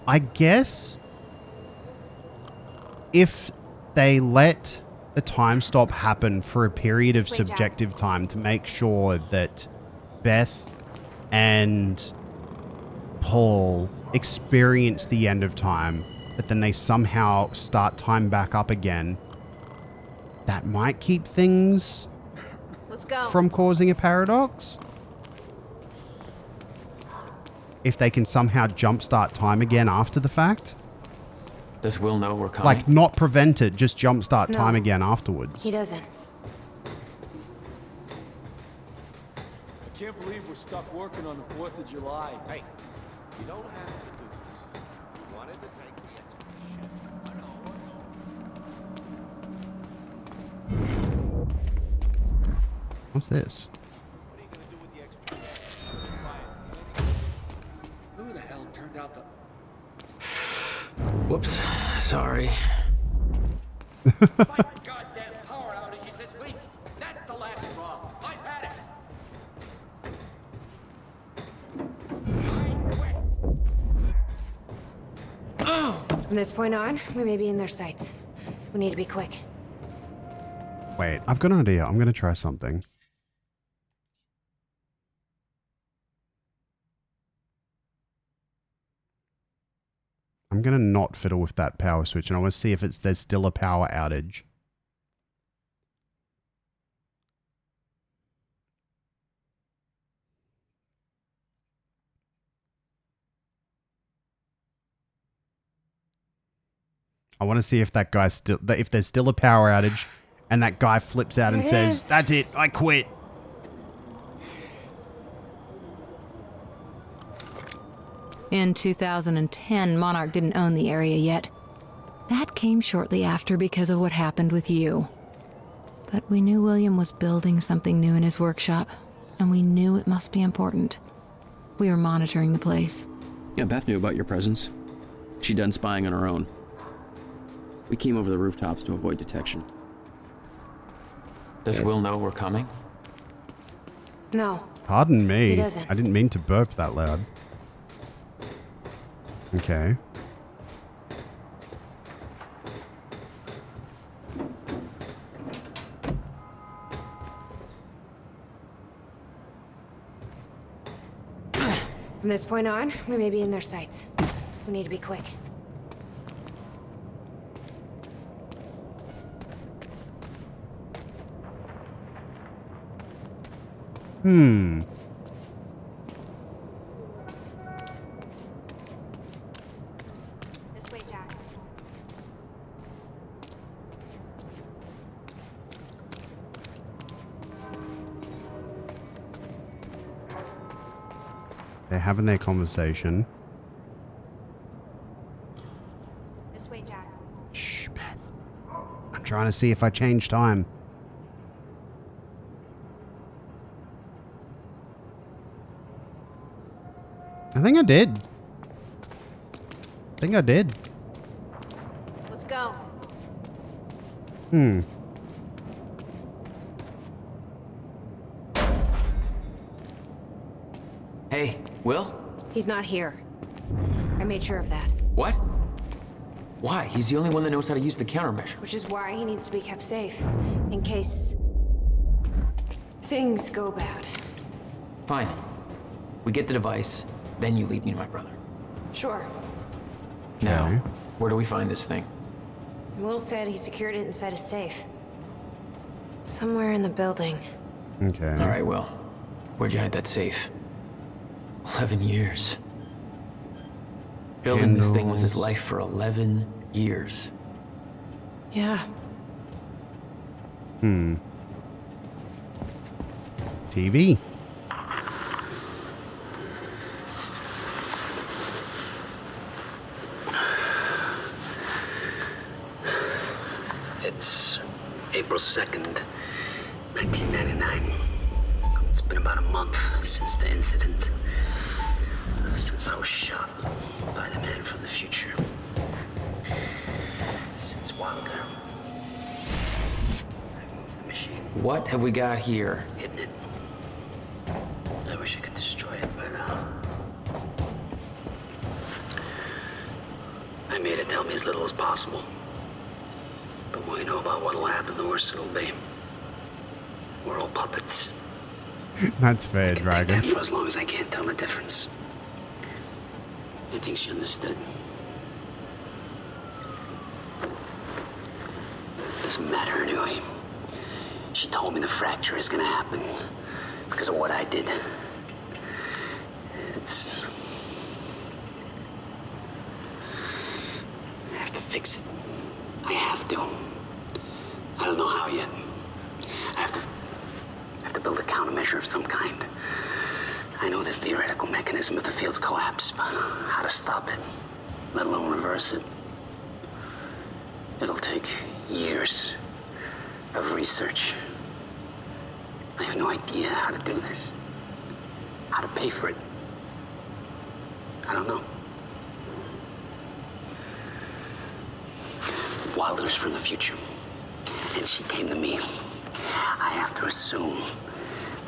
I guess if they let the time stop happen for a period of subjective time to make sure that Beth and Paul experience the end of time, but then they somehow start time back up again, that might keep things... Let's go. From causing a paradox? If they can somehow jumpstart time again after the fact? Does Will know we're coming? Like, not prevent it, just jumpstart No. time again afterwards. He doesn't. I can't believe we're stuck working on the 4th of July. Hey, you don't have to do this. You wanted to take the extra shit. I know. What's this? What are you gonna do with the extra shit? Who the hell turned out the... Whoops, sorry. Goddamn power outages this week. That's the last straw. I've had it. From this point on, we may be in their sights. We need to be quick. Wait, I've got an idea. I'm going to try something. I'm going to not fiddle with that power switch, and I want to see if there's still a power outage. I want to see if that guy's still, if there's still a power outage, and that guy flips out and says, "That's it, I quit." In 2010, Monarch didn't own the area yet. That came shortly after because of what happened with you. But we knew William was building something new in his workshop, and we knew it must be important. We were monitoring the place. Yeah, Beth knew about your presence. She'd done spying on her own. We came over the rooftops to avoid detection. Does Will know we're coming? No. Pardon me. He doesn't. I didn't mean to burp that loud. Okay. From this point on, we may be in their sights. We need to be quick. This way, Jack. They're having their conversation. This way, Jack. Shh, Beth. I'm trying to see if I change time. I think I did. Let's go. Hey, Will? He's not here. I made sure of that. What? Why? He's the only one that knows how to use the countermeasure. Which is why he needs to be kept safe. In case... things go bad. Fine. We get the device, then you lead me to my brother. Sure. Now, where do we find this thing? Will said he secured it inside a safe. Somewhere in the building. Okay. All right, Will. Where'd you hide that safe? 11 years. Building this thing was his life for 11 years. Yeah. TV. It's April 2nd, 1999. It's been about a month since the incident. Since I was shot by the man from the future. Since Wilder. The machine. What have we got here? Hidden it. I wish I could destroy it, but I made it tell me as little as possible. The more you know about what'll happen, the worse it'll be. We're all puppets. That's fair, Dragon. For as long as I can't tell the difference. I think she understood. Doesn't matter anyway. She told me the fracture is gonna happen because of what I did. I have to fix it. I have to. I don't know how yet. I have to build a countermeasure of some kind. I know the theoretical mechanism of the field's collapse, but how to stop it, let alone reverse it. It'll take years of research. I have no idea how to do this. How to pay for it. I don't know. Wilder's from the future, and she came to me. I have to assume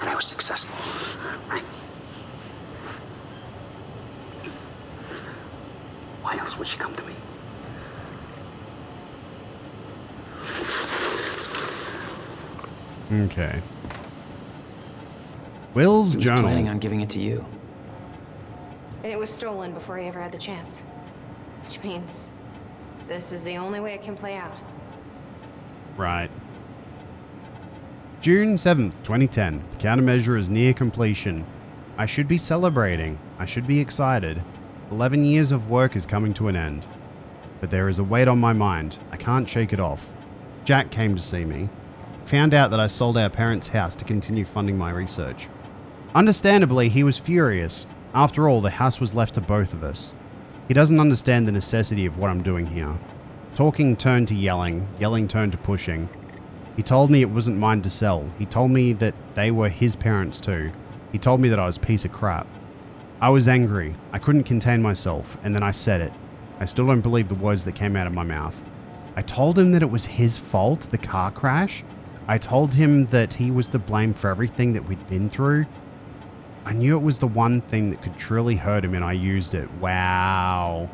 that I was successful, right? Why else would she come to me? Okay. Will's He was journal. planning on giving it to you. And it was stolen before he ever had the chance. Which means this is the only way it can play out. Right. June 7th, 2010. The countermeasure is near completion. I should be celebrating. I should be excited. 11 years of work is coming to an end. But there is a weight on my mind. I can't shake it off. Jack came to see me. Found out that I sold our parents' house to continue funding my research. Understandably, he was furious. After all, the house was left to both of us. He doesn't understand the necessity of what I'm doing here. Talking turned to yelling, yelling turned to pushing. He told me it wasn't mine to sell. He told me that they were his parents too. He told me that I was a piece of crap. I was angry. I couldn't contain myself, and then I said it. I still don't believe the words that came out of my mouth. I told him that it was his fault, the car crash. I told him that he was to blame for everything that we'd been through. I knew it was the one thing that could truly hurt him and I used it. Wow.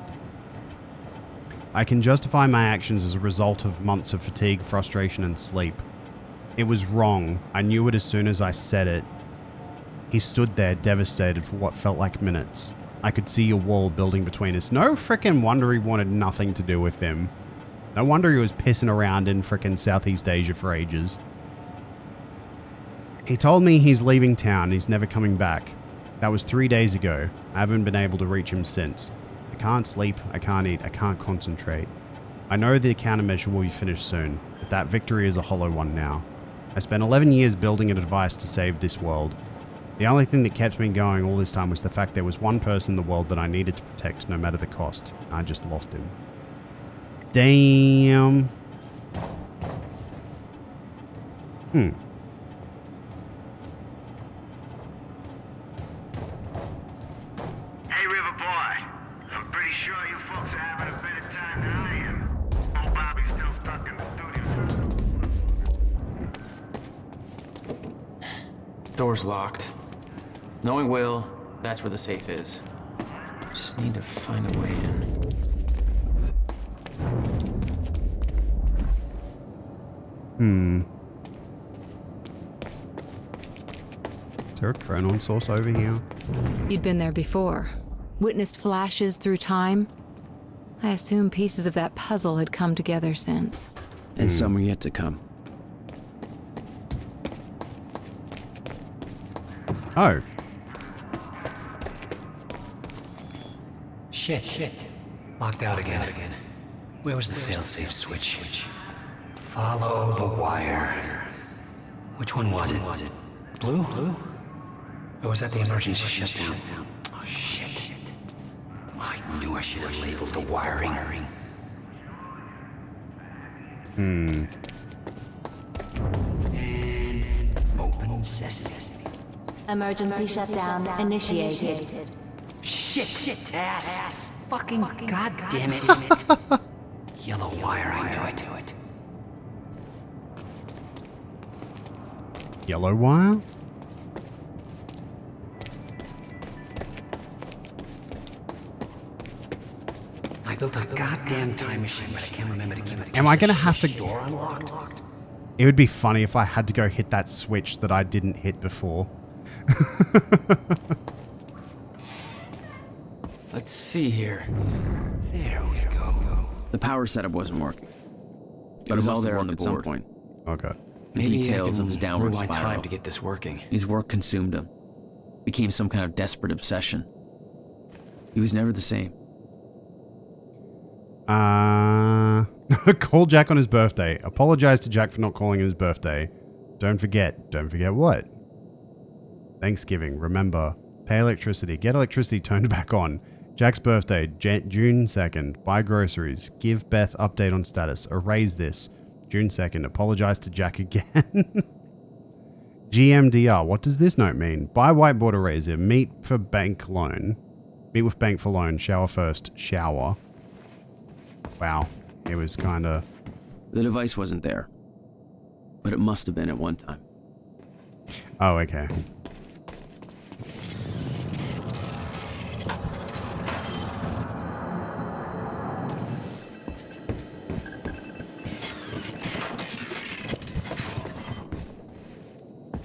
I can justify my actions as a result of months of fatigue, frustration, and sleep. It was wrong. I knew it as soon as I said it. He stood there, devastated for what felt like minutes. I could see a wall building between us. No frickin' wonder he wanted nothing to do with him. No wonder he was pissing around in frickin' Southeast Asia for ages. He told me he's leaving town. He's never coming back. That was 3 days ago. I haven't been able to reach him since. I can't sleep, I can't eat, I can't concentrate. I know the countermeasure will be finished soon, but that victory is a hollow one now. I spent 11 years building a device to save this world. The only thing that kept me going all this time was the fact there was one person in the world that I needed to protect no matter the cost. I just lost him. Damn. Hey, River Boy. I'm pretty sure you folks are having a better time than I am. Old Bobby's still stuck in the studio. Door's locked. Knowing Will, that's where the safe is. Just need to find a way in. Is there a chronon source over here? You'd been there before. Witnessed flashes through time. I assume pieces of that puzzle had come together since. And some are yet to come. Oh. Shit. Locked out again. Where was the failsafe switch? Follow the wire. Which one was it? Blue? Or was that the emergency shutdown? Oh, shit. I knew I should have labeled the wiring. And open sesame. Emergency shutdown initiated. Shit. Ass. Fucking goddamn it. Yellow wire, I knew it. Yellow wire? I built a goddamn time machine, but I can't remember to keep it. Am I gonna have to... Door unlocked? It would be funny if I had to go hit that switch that I didn't hit before. Let's see here. There we go. The power setup wasn't working. But it was all there on the board. At some point. Okay. The details of his downward rewind spiral. time to get this working. His work consumed him. Became some kind of desperate obsession. He was never the same. Call Jack on his birthday. Apologize to Jack for not calling his birthday. Don't forget what? Thanksgiving. Remember. Pay electricity. Get electricity turned back on. Jack's birthday. June 2nd. Buy groceries. Give Beth update on status. Erase this. June 2nd. Apologize to Jack again. GMDR. What does this note mean? Buy whiteboard eraser. Meet for bank loan. Meet with bank for loan. Shower first. Shower. Wow. It was kind of... The device wasn't there. But it must have been at one time. Oh, okay.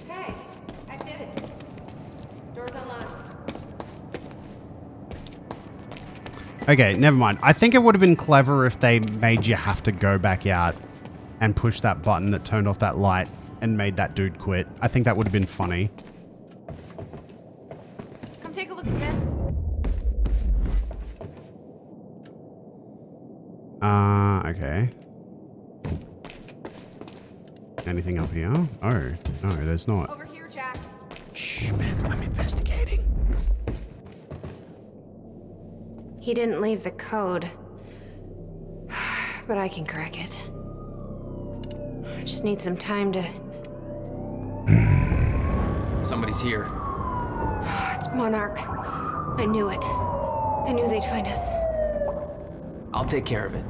Hey, I did it. Door's unlocked. Okay, never mind. I think it would have been clever if they made you have to go back out and push that button that turned off that light and made that dude quit. I think that would have been funny. Come take a look at this. Okay. Anything up here? Oh, no, there's not. Over here, Jack. Shh, man, I'm investigating. He didn't leave the code. But I can crack it. I just need some time to... Somebody's here. It's Monarch. I knew it. I knew they'd find us. I'll take care of it.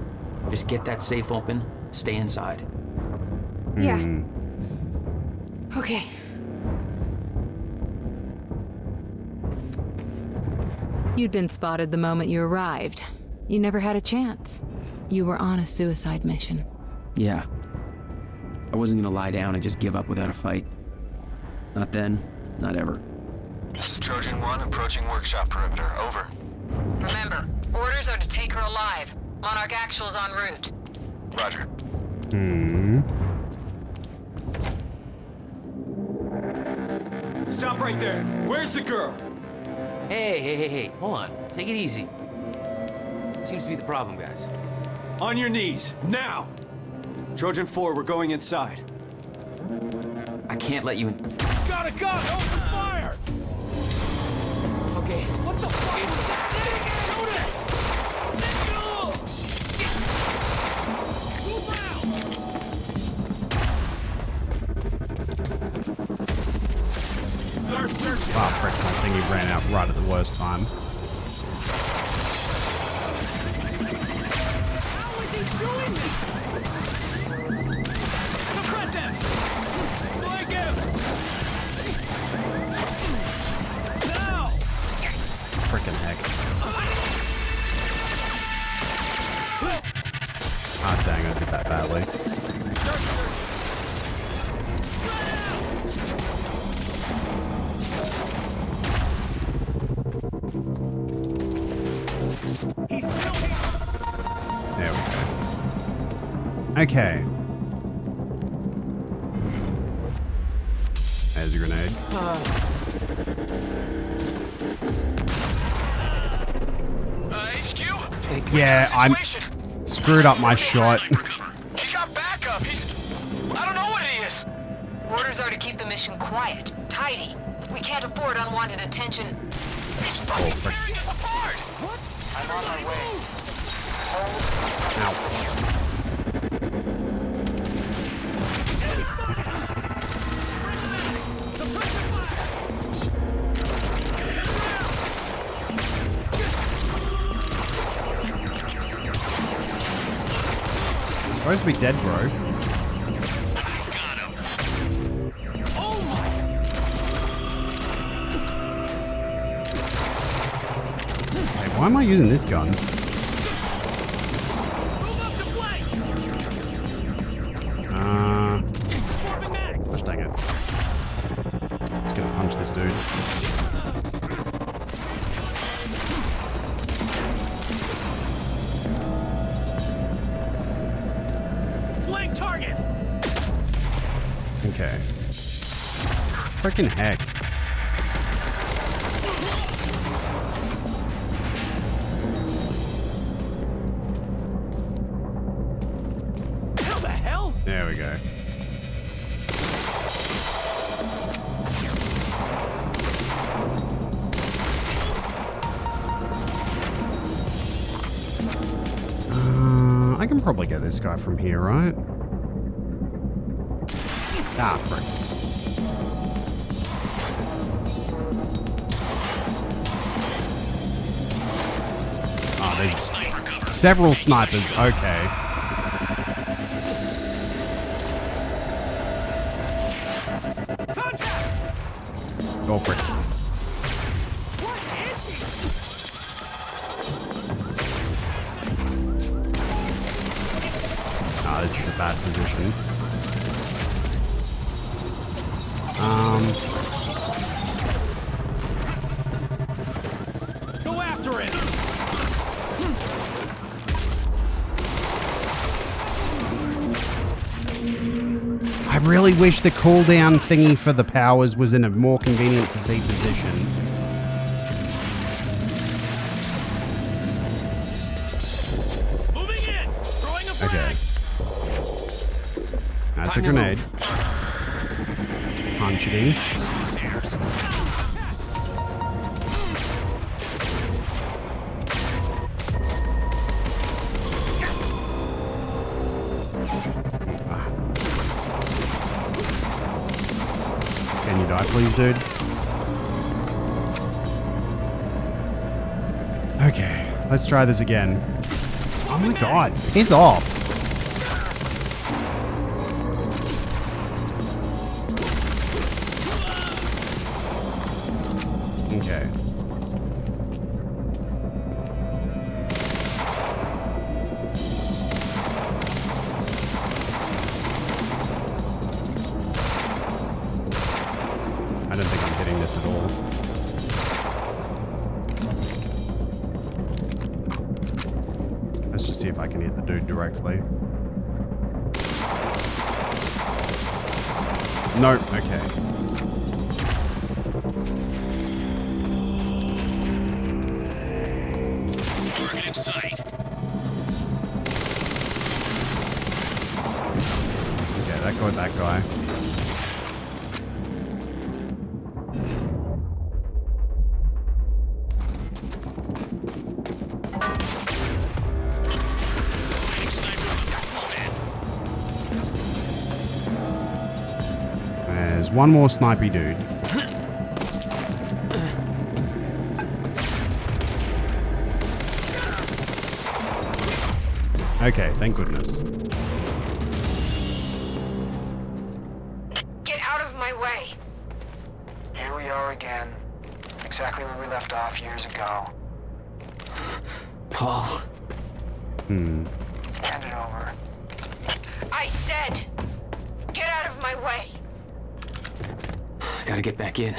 Just get that safe open, stay inside. Yeah. Okay. You'd been spotted the moment you arrived. You never had a chance. You were on a suicide mission. Yeah. I wasn't gonna lie down and just give up without a fight. Not then, not ever. This is Trojan 1 approaching workshop perimeter. Over. Remember, orders are to take her alive. Monarch Actual's en route. Roger. Stop right there. Where's the girl? Hey. Hold on. Take it easy. Seems to be the problem, guys. On your knees, now! Trojan 4, we're going inside. I can't let you in. He's got a gun! Open fire! Okay. What the fuck? Shoot it! Oh, frick, my thingy ran out right at the worst time. How is he doing this? Suppress him! Flank him! Now! Frickin' heck. Ah, dang, I did that badly. There we go. Okay. There's a grenade. HQ? Yeah, I'm screwed up my shot. He's got backup. I don't know what he is. Orders are to keep the mission quiet, tidy. We can't afford unwanted attention. He's fucking tearing us apart. What? I'm on my way. Ow. Supposed to be dead, bro. Hey, why am I using this gun? Gosh dang it. Just gonna punch this dude. Flank target! Okay. Frickin' heck. How the hell? There we go. I can probably get this guy from here, right? Ah, frick. Ah, there's several snipers. Okay. Go for it. Ah, this is a bad position. Go after it! I really wish the cooldown thingy for the powers was in a more convenient to see position. Moving in! Throwing a Okay. That's a grenade. Punch it in. Can you die, please, dude? Okay, let's try this again. Oh my god, piss off. Okay. guess, at all. Let's just see if I can hit the dude directly. Nope, okay. Target in sight. Okay, that got that guy. There's one more snipey dude. Okay, thank goodness. Get out of my way! Here we are again. Exactly where we left off years ago. Paul. Hand it over. I said, get out of my way! I gotta get back in.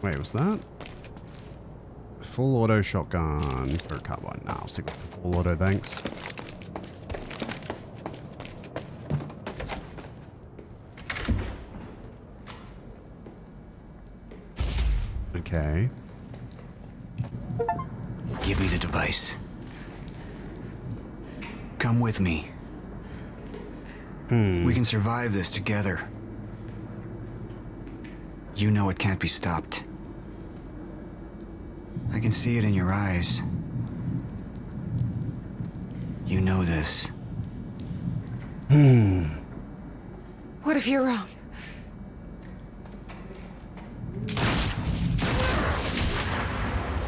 Wait, was that? Full auto shotgun for a carbine. Nah, I'll stick with the full auto, thanks. Okay. Give me the device. Come with me. We can survive this together. You know it can't be stopped. I can see it in your eyes. You know this. What if you're wrong?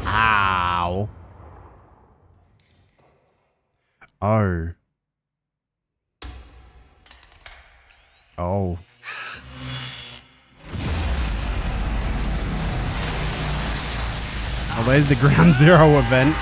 Ow. Oh. Oh. Oh, there's the Ground Zero event.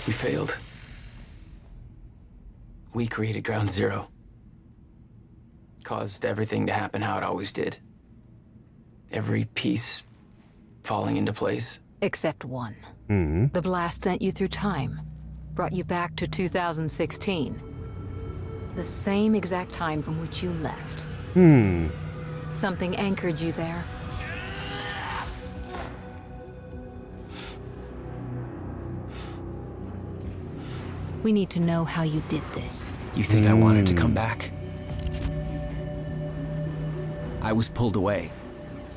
We failed. We created Ground Zero. Caused everything to happen how it always did. Every piece falling into place. Except one. The blast sent you through time. Brought you back to 2016. The same exact time from which you left. Something anchored you there. We need to know how you did this. You think I wanted to come back? I was pulled away.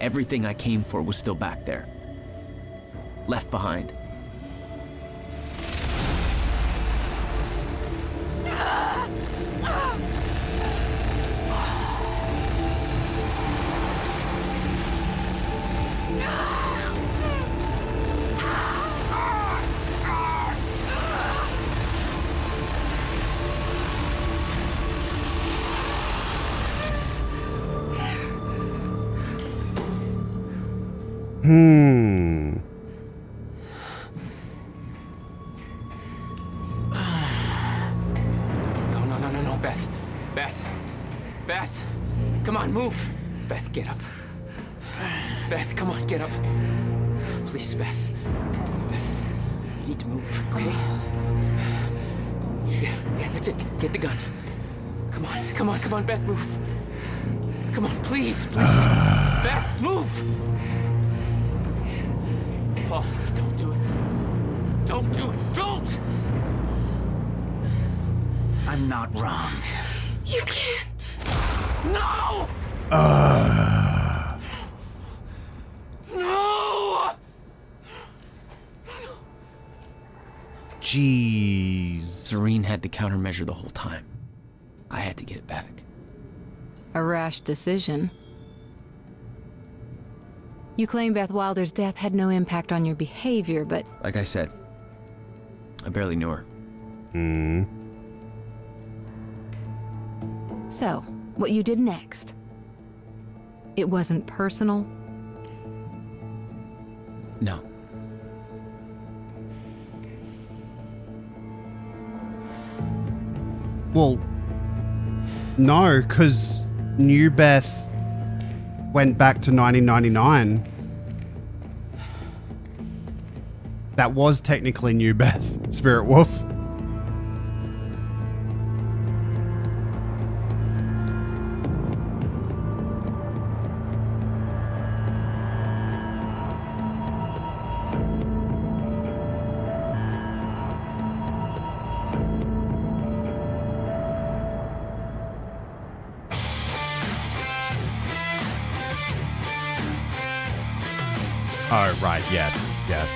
Everything I came for was still back there. Left behind. No, Beth. Beth. Come on, move. Beth, get up. Beth, come on, get up. Please, Beth. Beth, you need to move, okay? Yeah, that's it. Get the gun. Come on, Beth, move. Come on, please. Beth, move! Paul, don't do it. Don't do it. Don't! I'm not wrong. You can't. No! No! Jeez. Serene had the countermeasure the whole time. I had to get it back. A rash decision. You claim Beth Wilder's death had no impact on your behavior, but... Like I said, I barely knew her. So, what you did next? It wasn't personal? No. Well, no, because New Beth went back to 1999. That was technically New Beth, Spirit Wolf. Oh, right, yes, yes.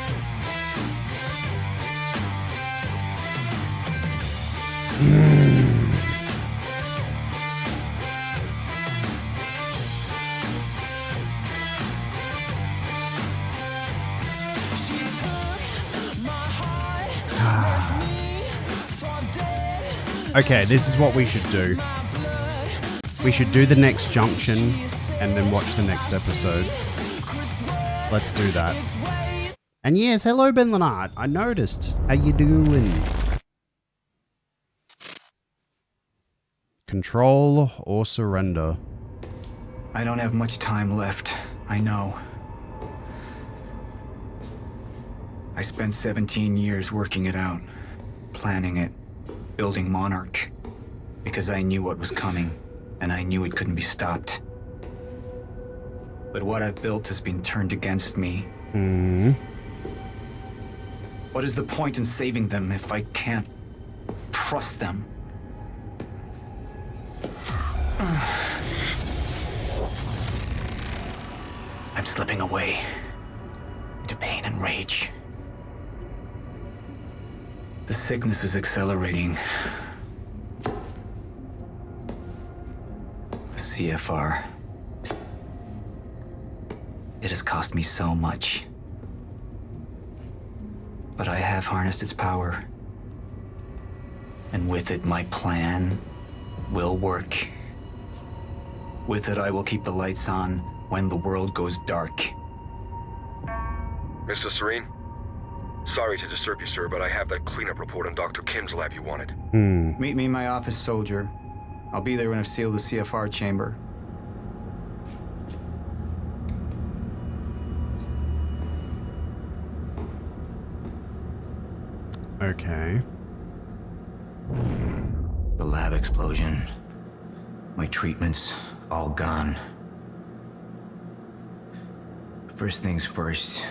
Okay, this is what we should do. We should do the next junction and then watch the next episode. Let's do that. And yes, hello Ben Leonard. I noticed. How you doing? Control or surrender? I don't have much time left. I know. I spent 17 years working it out, planning it, building Monarch, because I knew what was coming, and I knew it couldn't be stopped. But what I've built has been turned against me. What is the point in saving them if I can't trust them? I'm slipping away into pain and rage. The sickness is accelerating. The CFR. It has cost me so much. But I have harnessed its power. And with it, my plan will work. With it, I will keep the lights on when the world goes dark. Mr. Serene? Sorry to disturb you, sir, but I have that cleanup report on Dr. Kim's lab you wanted. Meet me in my office, soldier. I'll be there when I've sealed the CFR chamber. Okay. The lab explosion. My treatments, all gone. First things first.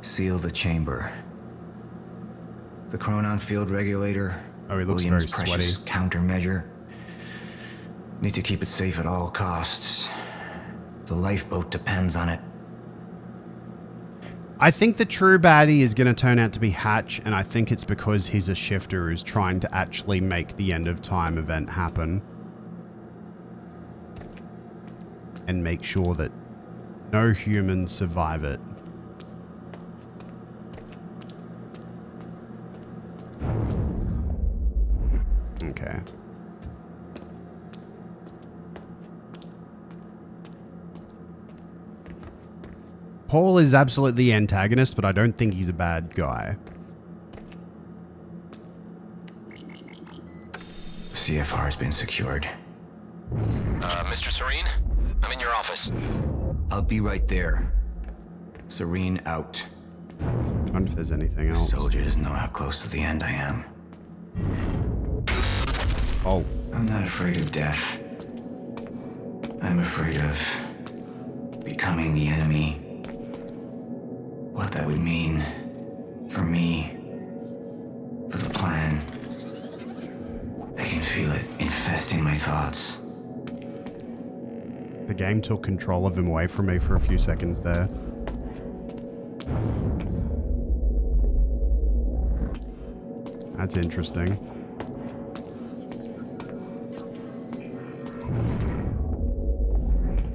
Seal the chamber. The chronon field regulator. Oh, he looks William's very precious sweaty. countermeasure. Need to keep it safe at all costs. The lifeboat depends on it. I think the true baddie is going to turn out to be Hatch, and I think it's because he's a shifter who's trying to actually make the end of time event happen. And make sure that no humans survive it. Okay. Paul is absolutely the antagonist, but I don't think he's a bad guy. CFR has been secured. Mr. Serene? I'm in your office. I'll be right there. Serene out. I wonder if there's anything else. The soldier doesn't know how close to the end I am. Oh. I'm not afraid of death. I'm afraid of becoming the enemy. What that would mean for me, for the plan. I can feel it infesting my thoughts. The game took control of him away from me for a few seconds there. That's interesting.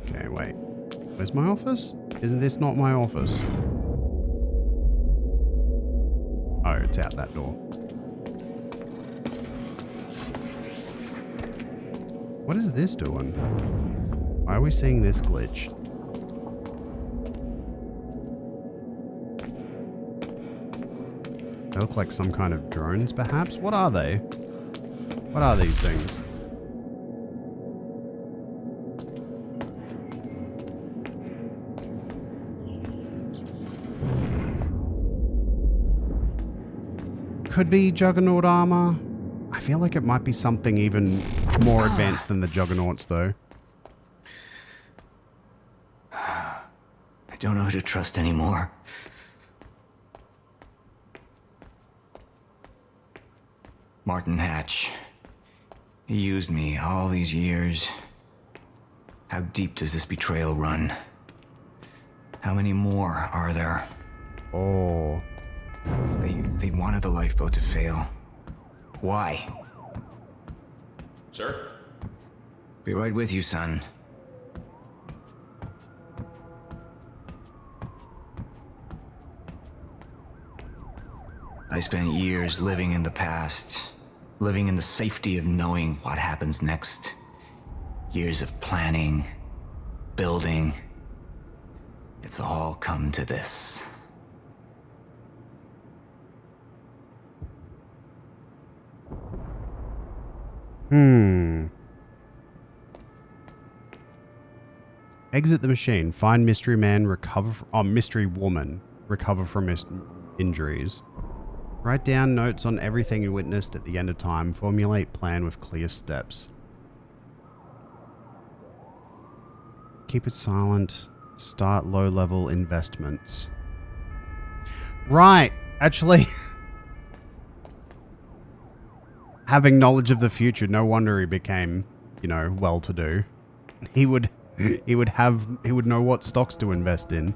Okay, wait. Where's my office? Isn't this not my office? Oh, it's out that door. What is this doing? Why are we seeing this glitch? They look like some kind of drones, perhaps? What are they? What are these things? Could be Juggernaut armor. I feel like it might be something even more advanced than the Juggernauts, though. I don't know who to trust anymore. Martin Hatch. He used me all these years. How deep does this betrayal run? How many more are there? Oh. They wanted the lifeboat to fail. Why? Sir? Be right with you, son. I spent years living in the past, living in the safety of knowing what happens next. Years of planning, building. It's all come to this. Exit the machine. Find mystery man, mystery woman. Recover from injuries. Write down notes on everything you witnessed at the end of time. Formulate plan with clear steps. Keep it silent. Start low-level investments. Right. Actually, having knowledge of the future, no wonder he became, you know, well-to-do. He would know what stocks to invest in.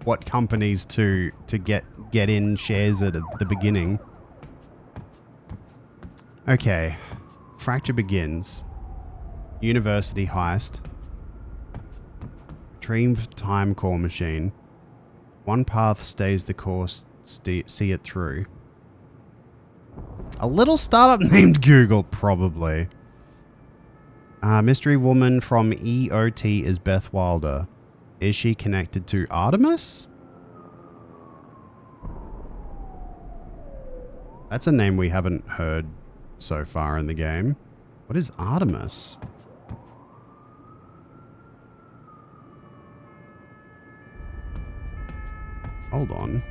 What companies to get in shares at the beginning. Okay. Fracture begins. University heist. Retrieve time core machine. One path stays the course. See it through. A little startup named Google, probably. Mystery woman from EOT is Beth Wilder. Is she connected to Artemis? That's a name we haven't heard so far in the game. What is Artemis? Hold on.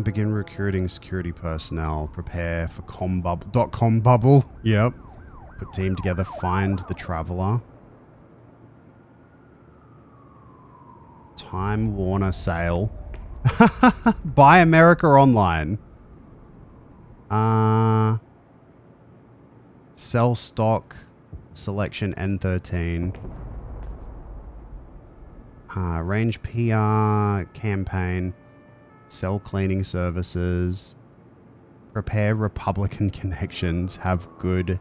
Begin recruiting security personnel. Prepare for .com bubble. Yep. Put team together. Find the traveler. Time Warner sale. Buy America online. Sell stock. Selection N13. Range PR campaign. Sell cleaning services. Prepare Republican connections. Have good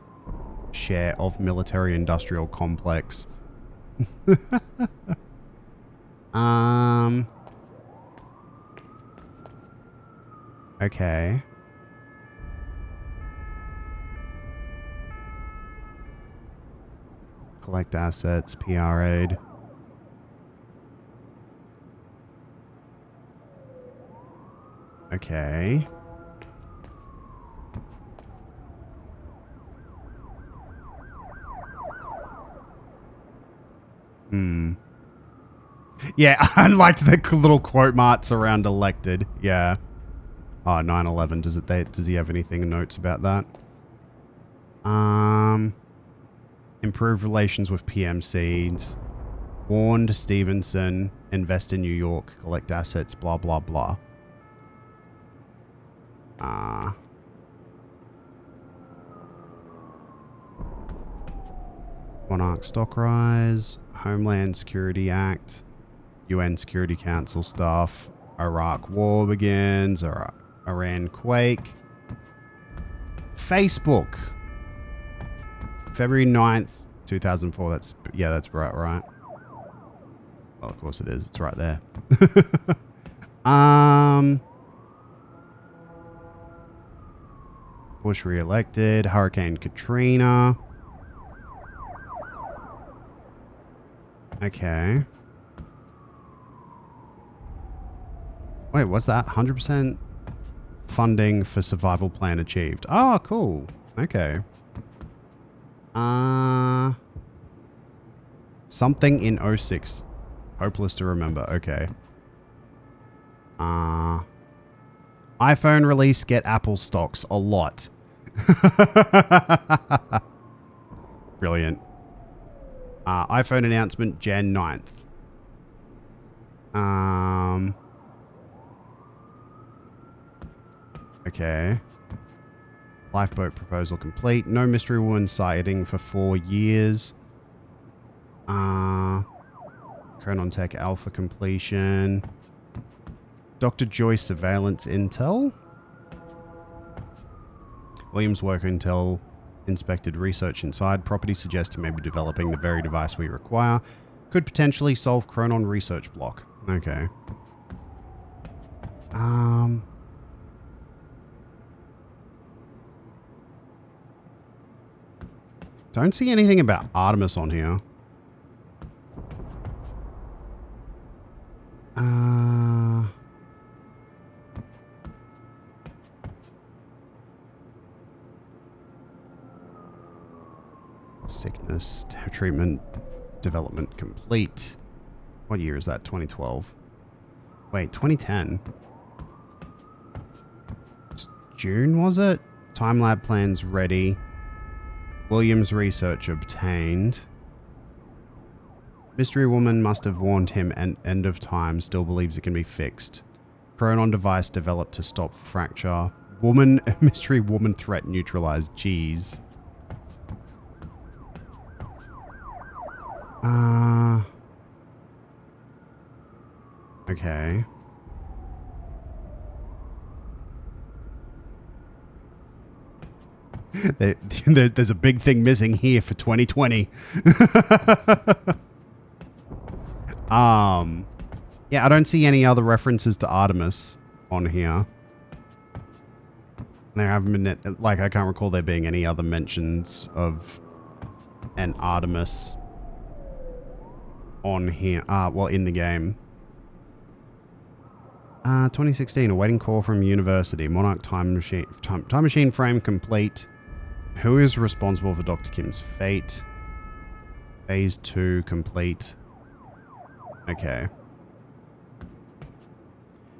share of military industrial complex. Okay. Collect assets, PR aid. Okay. Yeah, I liked the little quote marks around elected. Yeah. Oh, 9/11. Does he have anything notes about that? Improve relations with PMCs. Warned Stevenson. Invest in New York. Collect assets. Blah, blah, blah. Monarch stock rise. Homeland Security Act. UN Security Council stuff. Iraq war begins. Iran quake. Facebook. February 9th, 2004. That's right. Well, of course it is. It's right there. Bush re-elected. Hurricane Katrina. Okay. Wait, what's that? 100% funding for survival plan achieved. Oh, cool. Okay. Something in 06. Hopeless to remember. Okay. iPhone release, get Apple stocks. A lot. Brilliant. iPhone announcement, Jan 9th. Okay. Lifeboat proposal complete. No mystery woman sighting for 4 years. Chronon Tech Alpha completion. Dr. Joyce surveillance intel. Williams work intel inspected research inside. Property suggests he may be developing the very device we require. Could potentially solve Chronon research block. Okay. Don't see anything about Artemis on here. Sickness treatment development complete. What year is that? 2012. Wait, 2010. June, was it? Time lab plans ready. Williams research obtained. Mystery woman must have warned him and end of time. Still believes it can be fixed. Chronon device developed to stop fracture. Mystery woman threat neutralized. Jeez. Okay. There's a big thing missing here for 2020. Yeah, I don't see any other references to Artemis on here. There haven't been, like, I can't recall there being any other mentions of an Artemis on here. Well, in the game. 2016, awaiting call from university. Monarch time machine frame complete. Who is responsible for Dr. Kim's fate? Phase 2 complete. Okay.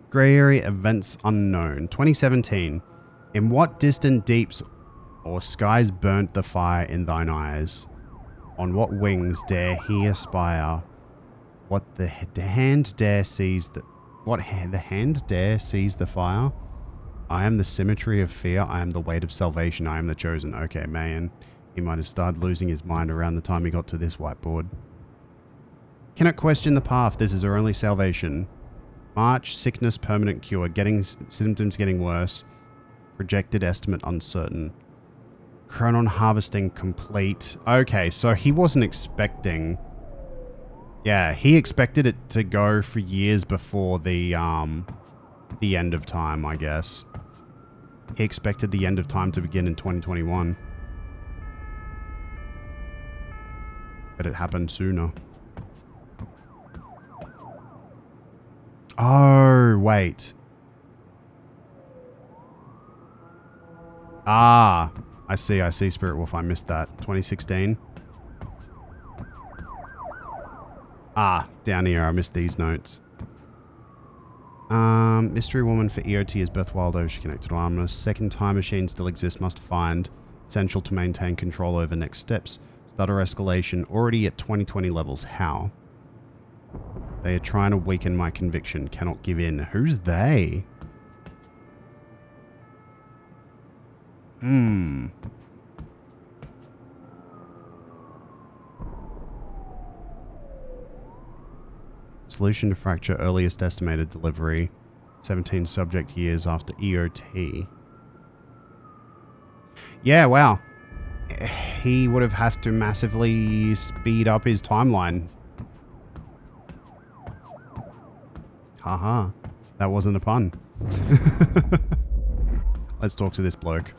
Grey area events unknown. 2017. In what distant deeps or skies burnt the fire in thine eyes? On what wings dare he aspire? What the hand dare sees the... What the hand dare sees the fire? I am the symmetry of fear. I am the weight of salvation. I am the chosen. Okay, man. He might have started losing his mind around the time he got to this whiteboard. Cannot question the path. This is our only salvation. March, sickness, permanent cure. Symptoms getting worse. Projected estimate uncertain. Chronon harvesting complete. Okay, so he wasn't expecting... Yeah, he expected it to go for years before the end of time, I guess. He expected the end of time to begin in 2021. But it happened sooner. Oh, wait. I see, Spirit Wolf. I missed that. 2016. Down here, I missed these notes. Mystery woman for EOT is Beth Wilder. She connected to Artemis. Second time machine still exists. Must find. Essential to maintain control over next steps. Stutter escalation. Already at 2020 levels. How? They are trying to weaken my conviction. Cannot give in. Who's they? Solution to fracture. Earliest estimated delivery. 17 subject years after EOT. Yeah, wow. he would have to massively speed up his timeline. Haha, that wasn't a pun. Let's talk to this bloke.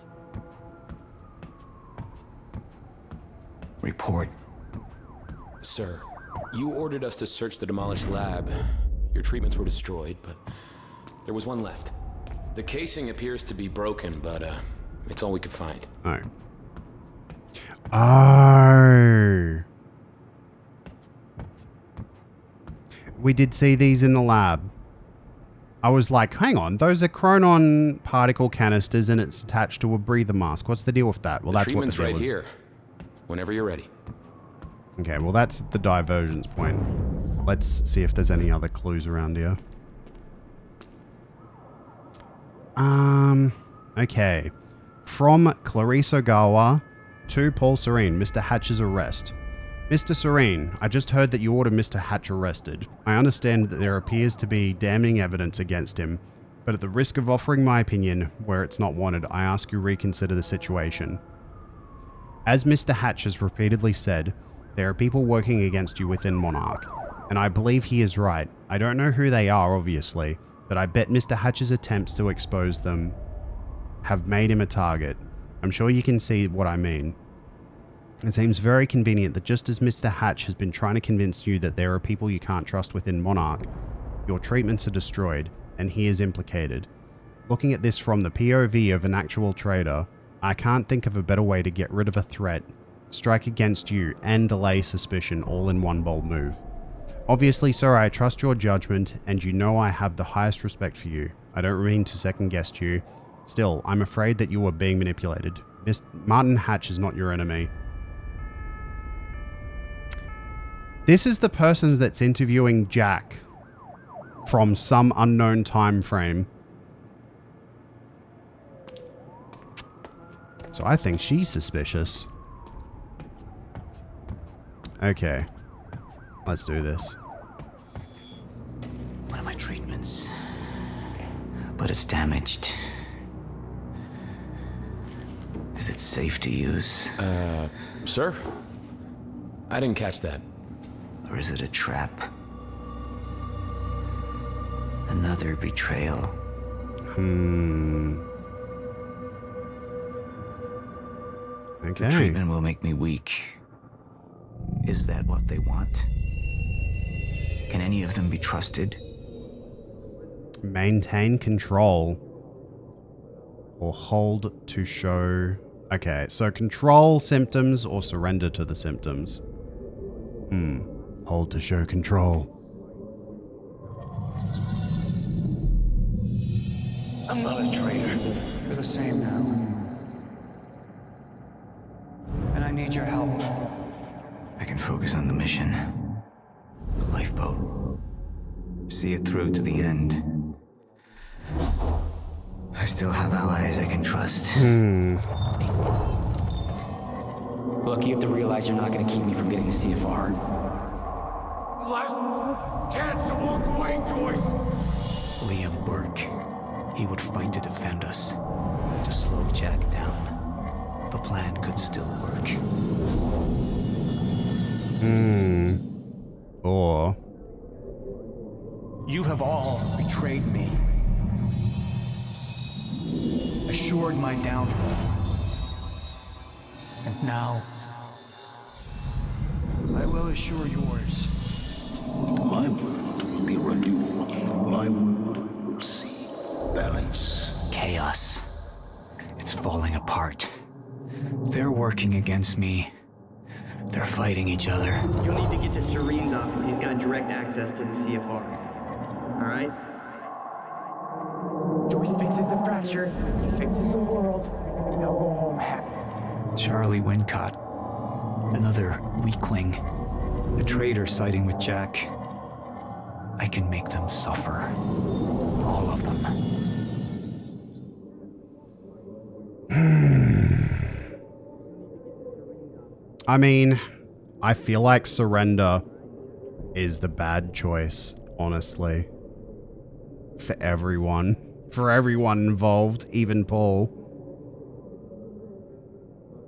Report. Sir, you ordered us to search the demolished lab. Your treatments were destroyed, but there was one left. The casing appears to be broken, but it's all we could find. Oh. Oh. We did see these in the lab. I was like, hang on, those are chronon particle canisters and it's attached to a breather mask. What's the deal with that? Well, that's what the deal treatment's right is. here. Whenever you're ready. Okay, well, that's the divergence point. Let's see if there's any other clues around here. Okay. From Clarice Ogawa to Paul Serene, Mr. Hatch's arrest. Mr. Serene, I just heard that you ordered Mr. Hatch arrested. I understand that there appears to be damning evidence against him, but at the risk of offering my opinion where it's not wanted, I ask you reconsider the situation. As Mr. Hatch has repeatedly said, there are people working against you within Monarch, and I believe he is right. I don't know who they are, obviously, but I bet Mr. Hatch's attempts to expose them have made him a target. I'm sure you can see what I mean. It seems very convenient that just as Mr. Hatch has been trying to convince you that there are people you can't trust within Monarch, your treatments are destroyed, and he is implicated. Looking at this from the POV of an actual trader, I can't think of a better way to get rid of a threat, strike against you, and delay suspicion all in one bold move. Obviously, sir, I trust your judgment, and you know I have the highest respect for you. I don't mean to second guess you. Still, I'm afraid that you are being manipulated. Martin Hatch is not your enemy. This is the person that's interviewing Jack from some unknown time frame. So I think she's suspicious. Okay. Let's do this. One of my treatments. But it's damaged. Is it safe to use? Sir? I didn't catch that. Or is it a trap? Another betrayal. Okay. The treatment will make me weak. Is that what they want? Can any of them be trusted? Maintain control. Or hold to show... Okay, so control symptoms or surrender to the symptoms. Hold to show control. I'm not a traitor. You're the same now. And I need your help. I can focus on the mission. The lifeboat. See it through to the end. I still have allies I can trust. Look, you have to realize you're not gonna keep me from getting the CFR. Last chance to walk away, Joyce! Liam Burke. He would fight to defend us. To slow Jack down. The plan could still work. Or... You have all betrayed me. Assured my downfall. And now, I will assure yours. My world will be renewed. My world will see balance. Chaos. It's falling apart. They're working against me. They're fighting each other. You'll need to get to Serene's office. He's got direct access to the CFR. Alright? Joyce fixes the fracture. He fixes the world. They'll go home happy. Charlie Wincott. Another weakling. A traitor siding with Jack. I can make them suffer. All of them. I mean, I feel like surrender is the bad choice, honestly. For everyone. For everyone involved, even Paul.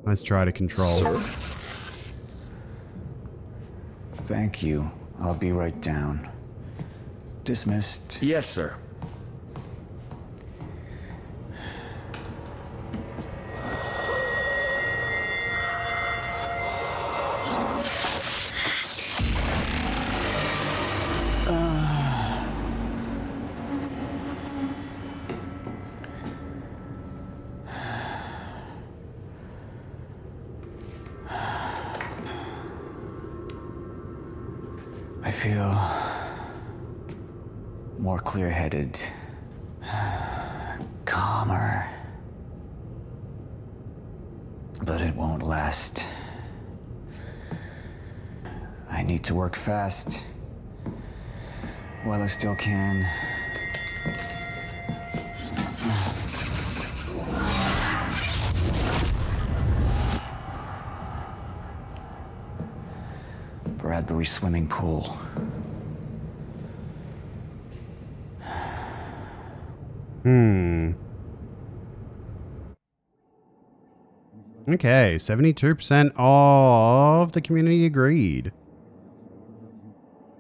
Let's try to control. Sir? Thank you. I'll be right down. Dismissed. Yes, sir. I feel more clear-headed, calmer. But it won't last. I need to work fast while I still can. Bradbury swimming pool. Okay, 72% of the community agreed.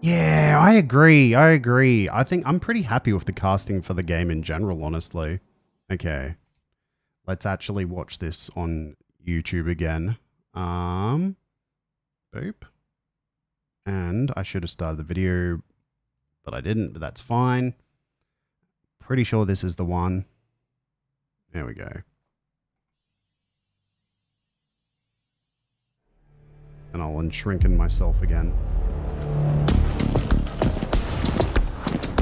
Yeah, I agree. I think I'm pretty happy with the casting for the game in general, honestly. Okay. Let's actually watch this on YouTube again. Boop. And I should have started the video, but I didn't, but that's fine. Pretty sure this is the one. There we go. And I'll unshrinken myself again.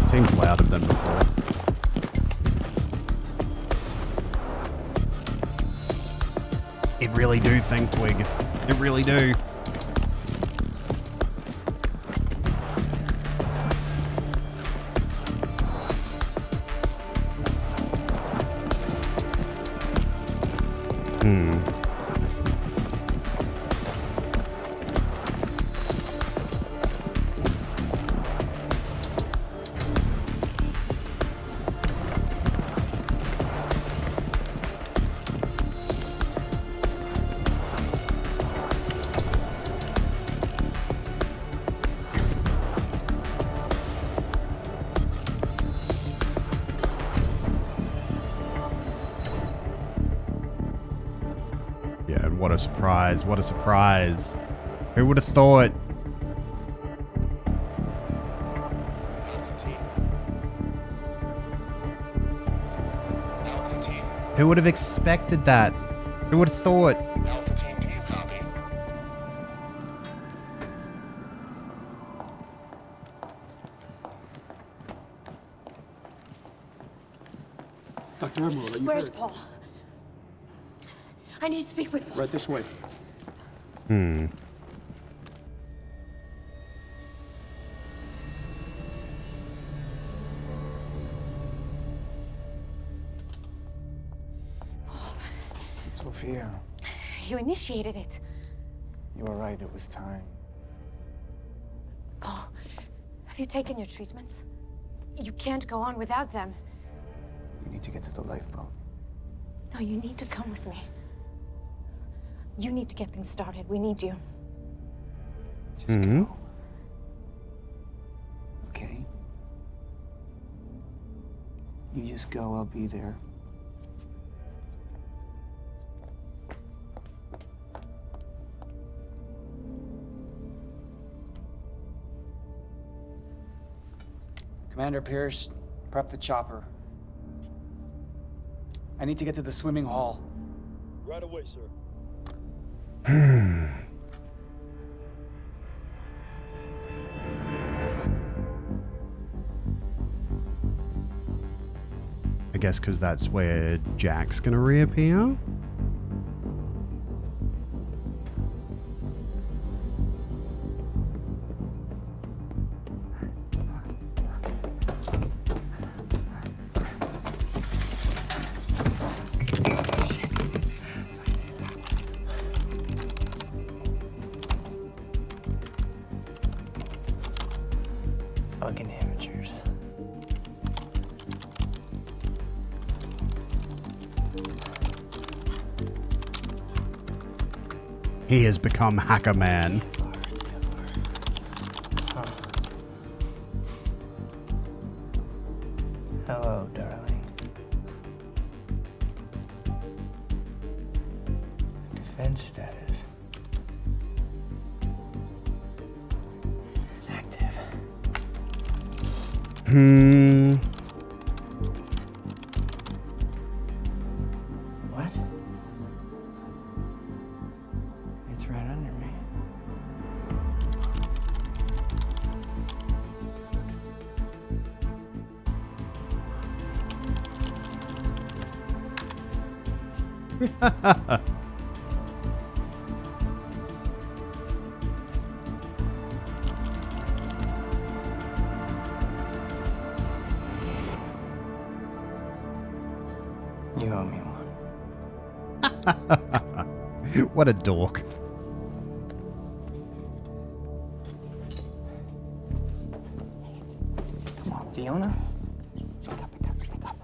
Seems louder than before. It really do, think Twig. It really do. Yeah, and what a surprise. What a surprise. Who would have thought? Who would have expected that? Who would have thought? Dr. Emerald, are you Where's hurt? Paul? I need to speak with Paul. Right this way. Sophia, You initiated it. you were right. It was time. Paul, have you taken your treatments? You can't go on without them. You need to get to the lifeboat. No, you need to come with me. You need to get things started. We need you. Just go. Okay? You just go, I'll be there. Commander Pierce, prep the chopper. I need to get to the swimming hall. Right away, sir. I guess because that's where Jack's gonna reappear. Fucking amateurs. He has become Hacker Man. Hello, darling. Defense status. Active. What? It's right under me. You owe me one. What a dork. Come on, Fiona. Pick up, pick up, pick up.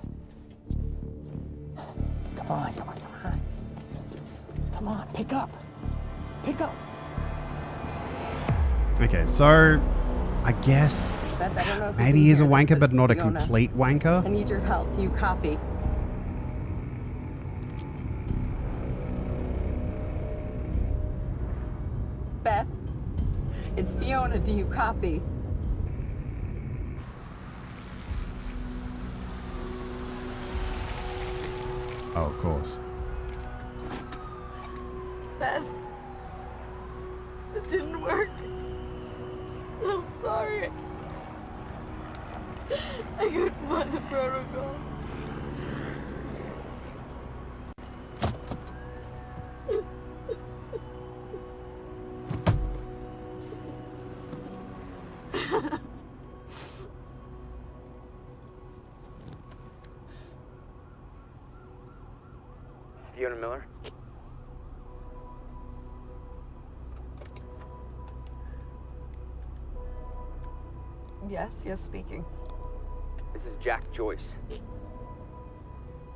Come on, come on, come on. Come on, pick up. Pick up. Okay, so I guess Beth, I don't know if you maybe can he's a hear this, wanker, but it's not a Fiona. complete wanker. I need your help. Do you copy? Beth, it's Fiona. Do you copy? Oh, of course. Beth, it didn't work. I'm sorry. I couldn't find the protocol. Fiona Miller? Yes, speaking. This is Jack Joyce.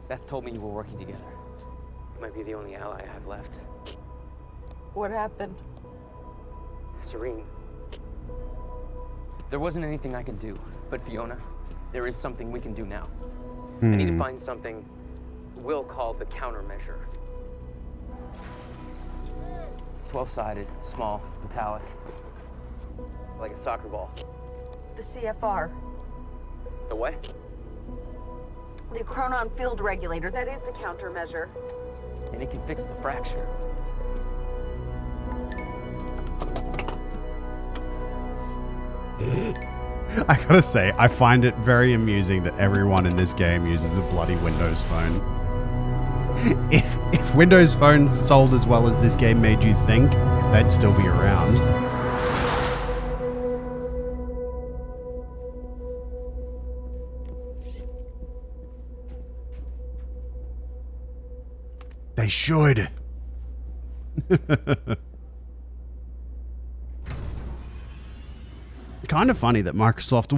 Beth told me you were working together. You might be the only ally I have left. What happened? Serene. There wasn't anything I could do, but Fiona, there is something we can do now. I need to find something Will called the countermeasure. It's 12-sided, small, metallic, like a soccer ball. The CFR. The what? The chronon field regulator. That is the countermeasure. And it can fix the fracture. I gotta say, I find it very amusing that everyone in this game uses a bloody Windows phone. If Windows phones sold as well as this game made you think, they'd still be around. They should. Kind of funny that Microsoft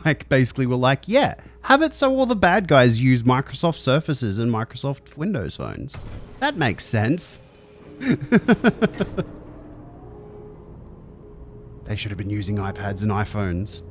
like basically were like, yeah, have it so all the bad guys use Microsoft Surfaces and Microsoft Windows phones. That makes sense. They should have been using iPads and iPhones.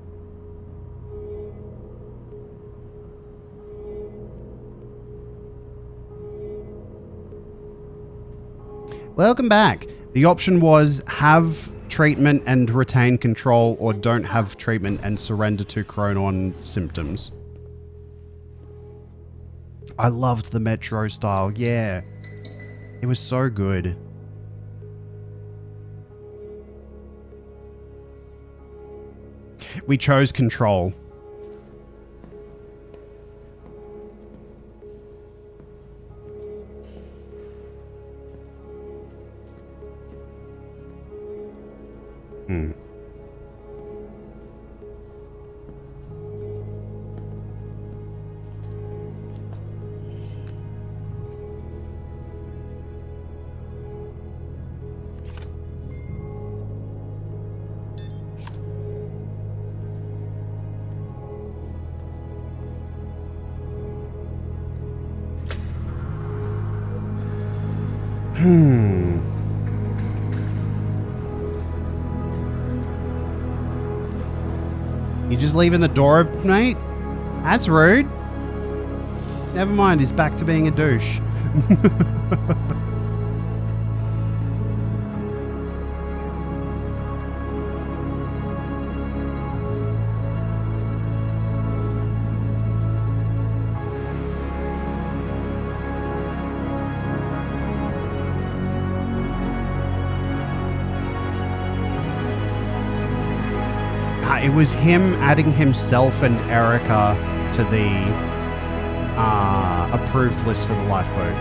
Welcome back. The option was have treatment and retain control, or don't have treatment and surrender to chronon symptoms. I loved the Metro style. Yeah. It was so good. We chose control. Hmm. You just leaving the door open, mate? That's rude. Never mind, he's back to being a douche. It was him adding himself and Erica to the approved list for the lifeboat.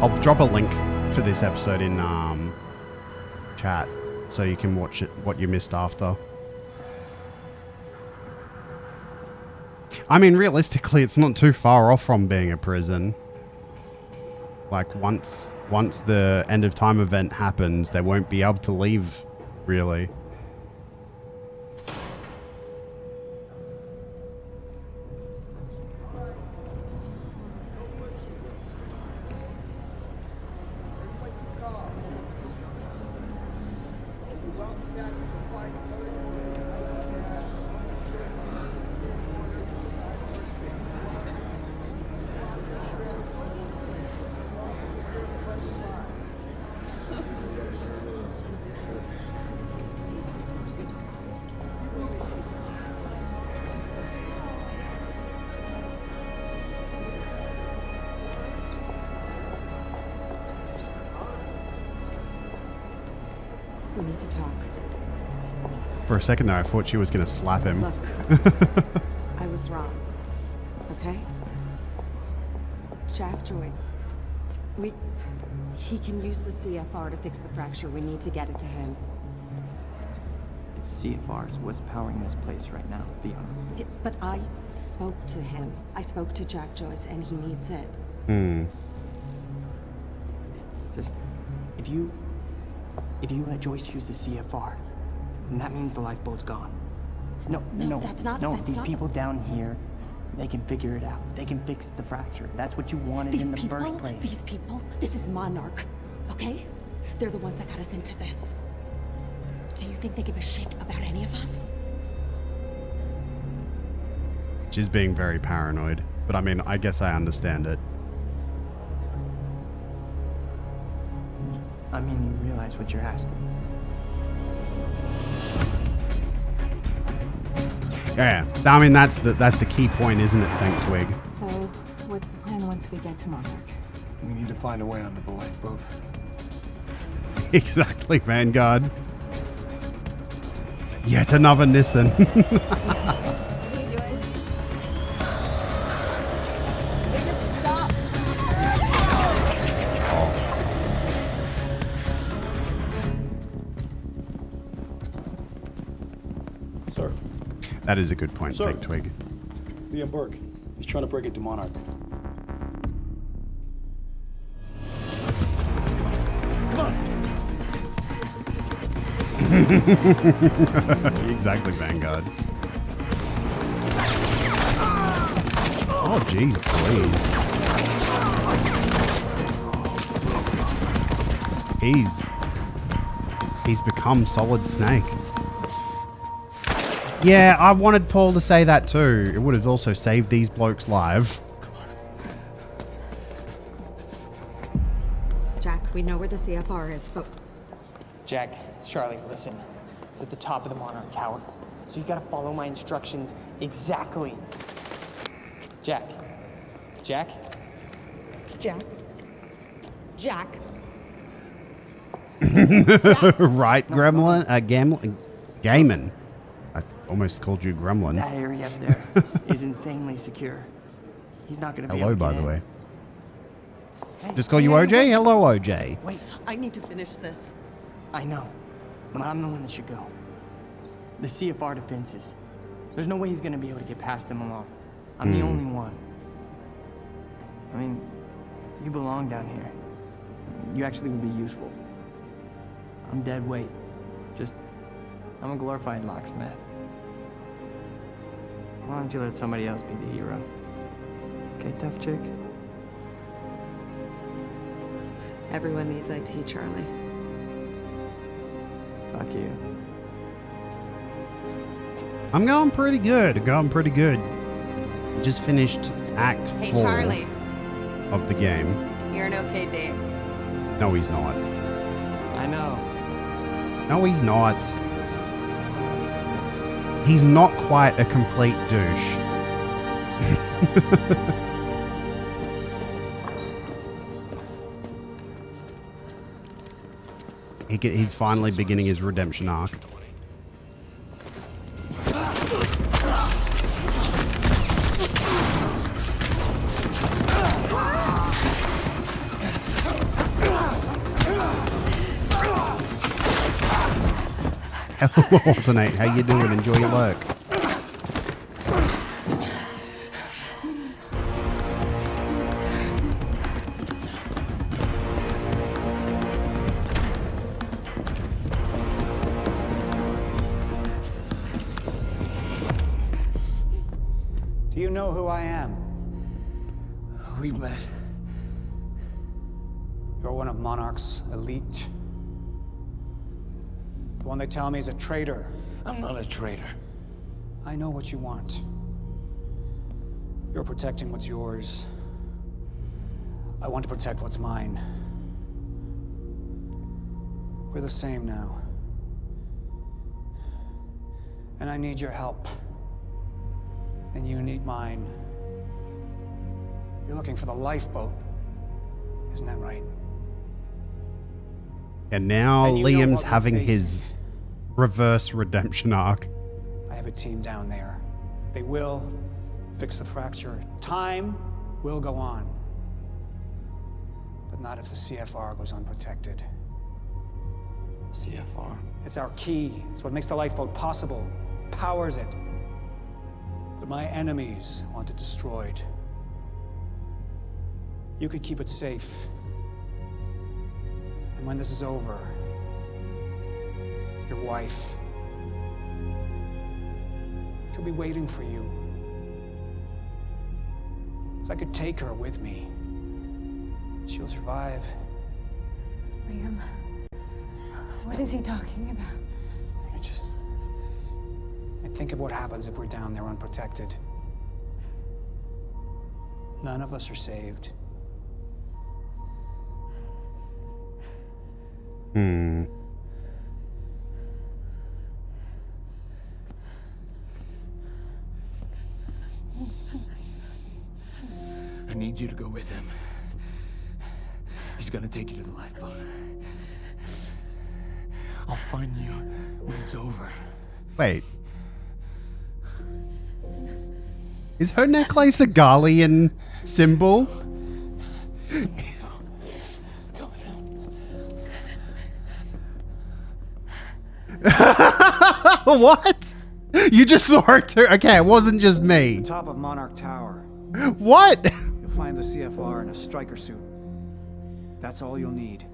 I'll drop a link for this episode in chat, so you can watch it, what you missed after. I mean, realistically, it's not too far off from being a prison. Like, once the end of time event happens, they won't be able to leave, really. We need to talk. For a second there, I thought she was going to slap him. Look, I was wrong. Okay? Jack Joyce. He can use the CFR to fix the fracture. We need to get it to him. CFRs, what's powering this place right now, Fiona? But I spoke to him. I spoke to Jack Joyce, and he needs it. Just, if you let Joyce use the CFR, then that means the lifeboat's gone. No, that's not. No, that's these not people down here, they can figure it out. They can fix the fracture. That's what you wanted in the first place. These people, this is Monarch, okay? They're the ones that got us into this. Do you think they give a shit about any of us? She's being very paranoid, but I mean, I guess I understand it. I mean, you realize what you're asking. Yeah, I mean, that's the key point, isn't it, Thank Twig? So, what's the plan once we get to Monarch? We need to find a way onto the lifeboat. Exactly, Vanguard. Yet another Nissan. What are you doing? We need to stop. Sir. That is a good point, Sir. Thank Twig. Liam Burke. He's trying to break into Monarch. Come on. Exactly, Vanguard. Oh, jeez, please. He's become Solid Snake. Yeah, I wanted Paul to say that too. It would have also saved these blokes' lives. Jack, we know where the CFR is, but... Jack, it's Charlie, listen. It's at the top of the Monarch Tower. So you gotta follow my instructions exactly. Jack. Jack? Jack? Jack? Right, Gremlin? Gaiman. I almost called you Gremlin. That area up there is insanely secure. He's not gonna be Hello, able to by get the in. way. Hey, Just call you OJ? wait. Hello, OJ. Wait. I need to finish this. I know, but I'm the one that should go. The CFR defenses. There's no way he's gonna be able to get past them alone. I'm the only one. I mean, you belong down here. You actually would be useful. I'm dead weight. Just I'm a glorified locksmith. Why don't you let somebody else be the hero? Okay, tough chick? Everyone needs IT, Charlie. Fuck you. I'm going pretty good. Just finished Act 4 Hey, Charlie. of the game. You're an okay date. No, he's not. I know. No, he's not. He's not quite a complete douche. He's finally beginning his redemption arc. Hello, Alternate. How you doing? Enjoy your work. Do you know who I am? We've met. You're one of Monarch's elite. The one they tell me is a traitor. I'm not a traitor. I know what you want. You're protecting what's yours. I want to protect what's mine. We're the same now. And I need your help. And you need mine. You're looking for the lifeboat. Isn't that right? And now And you know Liam's what we're having facing. his reverse redemption arc. I have a team down there. They will fix the fracture. Time will go on. But not if the CFR goes unprotected. CFR? It's our key. It's what makes the lifeboat possible. Powers it. But my enemies want it destroyed. You could keep it safe. And when this is over, your wife, she'll be waiting for you. So I could take her with me. She'll survive. Liam, what is he talking about? I think of what happens if we're down there unprotected. None of us are saved. I need you to go with him. He's gonna take you to the lifeboat. I'll find you when it's over. Wait. Is her necklace a Garlean symbol? What? You just saw her too? Okay, it wasn't just me. Top of Monarch Tower. What? You'll find the CFR in a striker suit. That's all you'll need.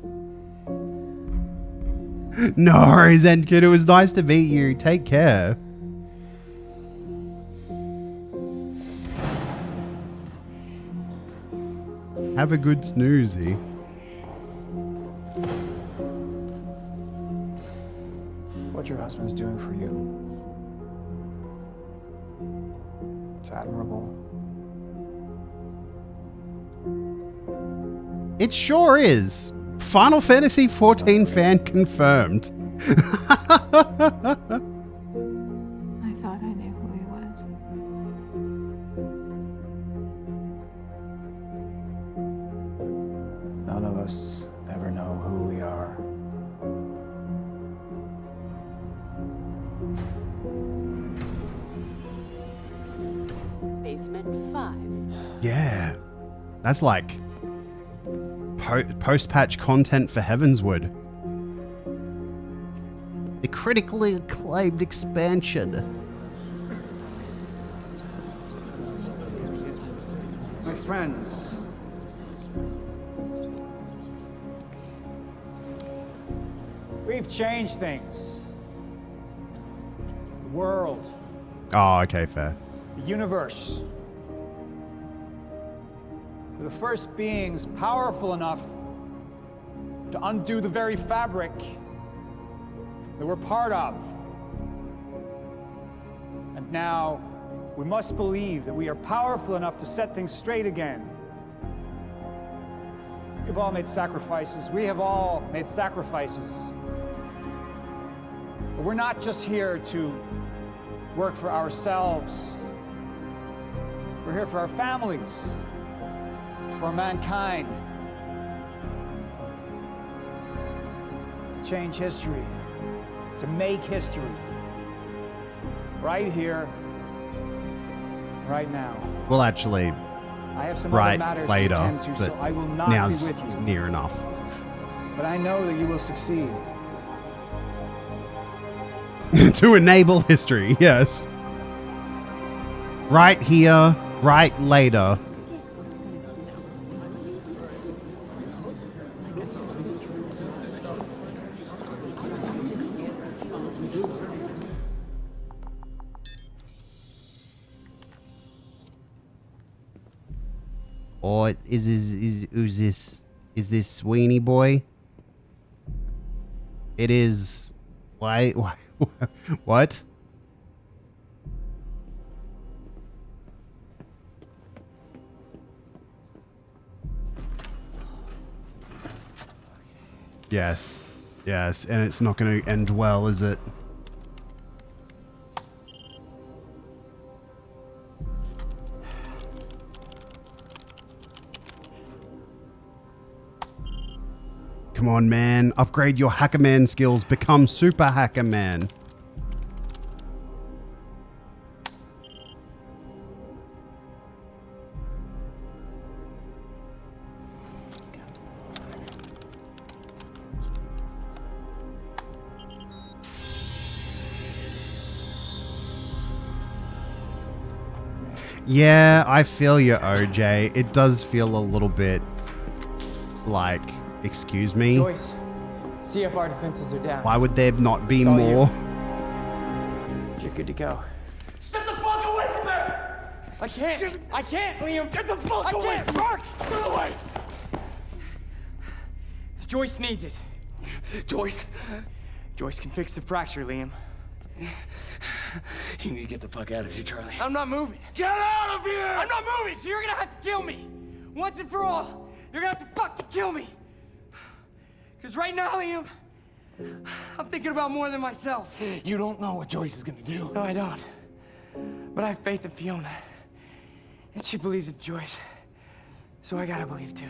No worries, Endkid. It was nice to meet you. Take care. Have a good snoozy. What your husband's doing for you. It's admirable. It sure is. Final Fantasy XIV fan confirmed. I thought I knew who he was. None of us ever know who we are. Basement 5. Yeah. That's like post-patch content for Heavenswood. The critically acclaimed expansion. My friends. We've changed things. world, Oh, okay, fair. the universe. We're the first beings powerful enough to undo the very fabric that we're part of. And now, we must believe that we are powerful enough to set things straight again. We've all made sacrifices. We have all made sacrifices. But we're not just here to work for ourselves. We're here for our families, for mankind. To change history, to make history. Right here, right now. Well, actually, I have some right other matters later, to attend to, but so I will not now's be with you. near enough. But I know that you will succeed. To enable history, yes. Right here, right later. Or who's this? Is this Sweeney boy? It is. Why? What? Yes. Yes, and it's not going to end well, is it? Come on, man. Upgrade your Hacker Man skills. Become Super Hacker Man. Yeah, I feel you, OJ. It does feel a little bit like, excuse me? Joyce, CFR defenses are down. Why would there not be It's all more? You're good to go. Step the fuck away from there! I can't, Liam. Get the fuck away from her! Get away! Joyce needs it. Joyce? Joyce can fix the fracture, Liam. You need to get the fuck out of here, Charlie. I'm not moving. Get out of here! I'm not moving, so you're gonna have to kill me. Once and for all. You're gonna have to fucking kill me. Because right now, Liam, I'm thinking about more than myself. You don't know what Joyce is gonna do. No, I don't. But I have faith in Fiona. And she believes in Joyce. So I gotta believe too.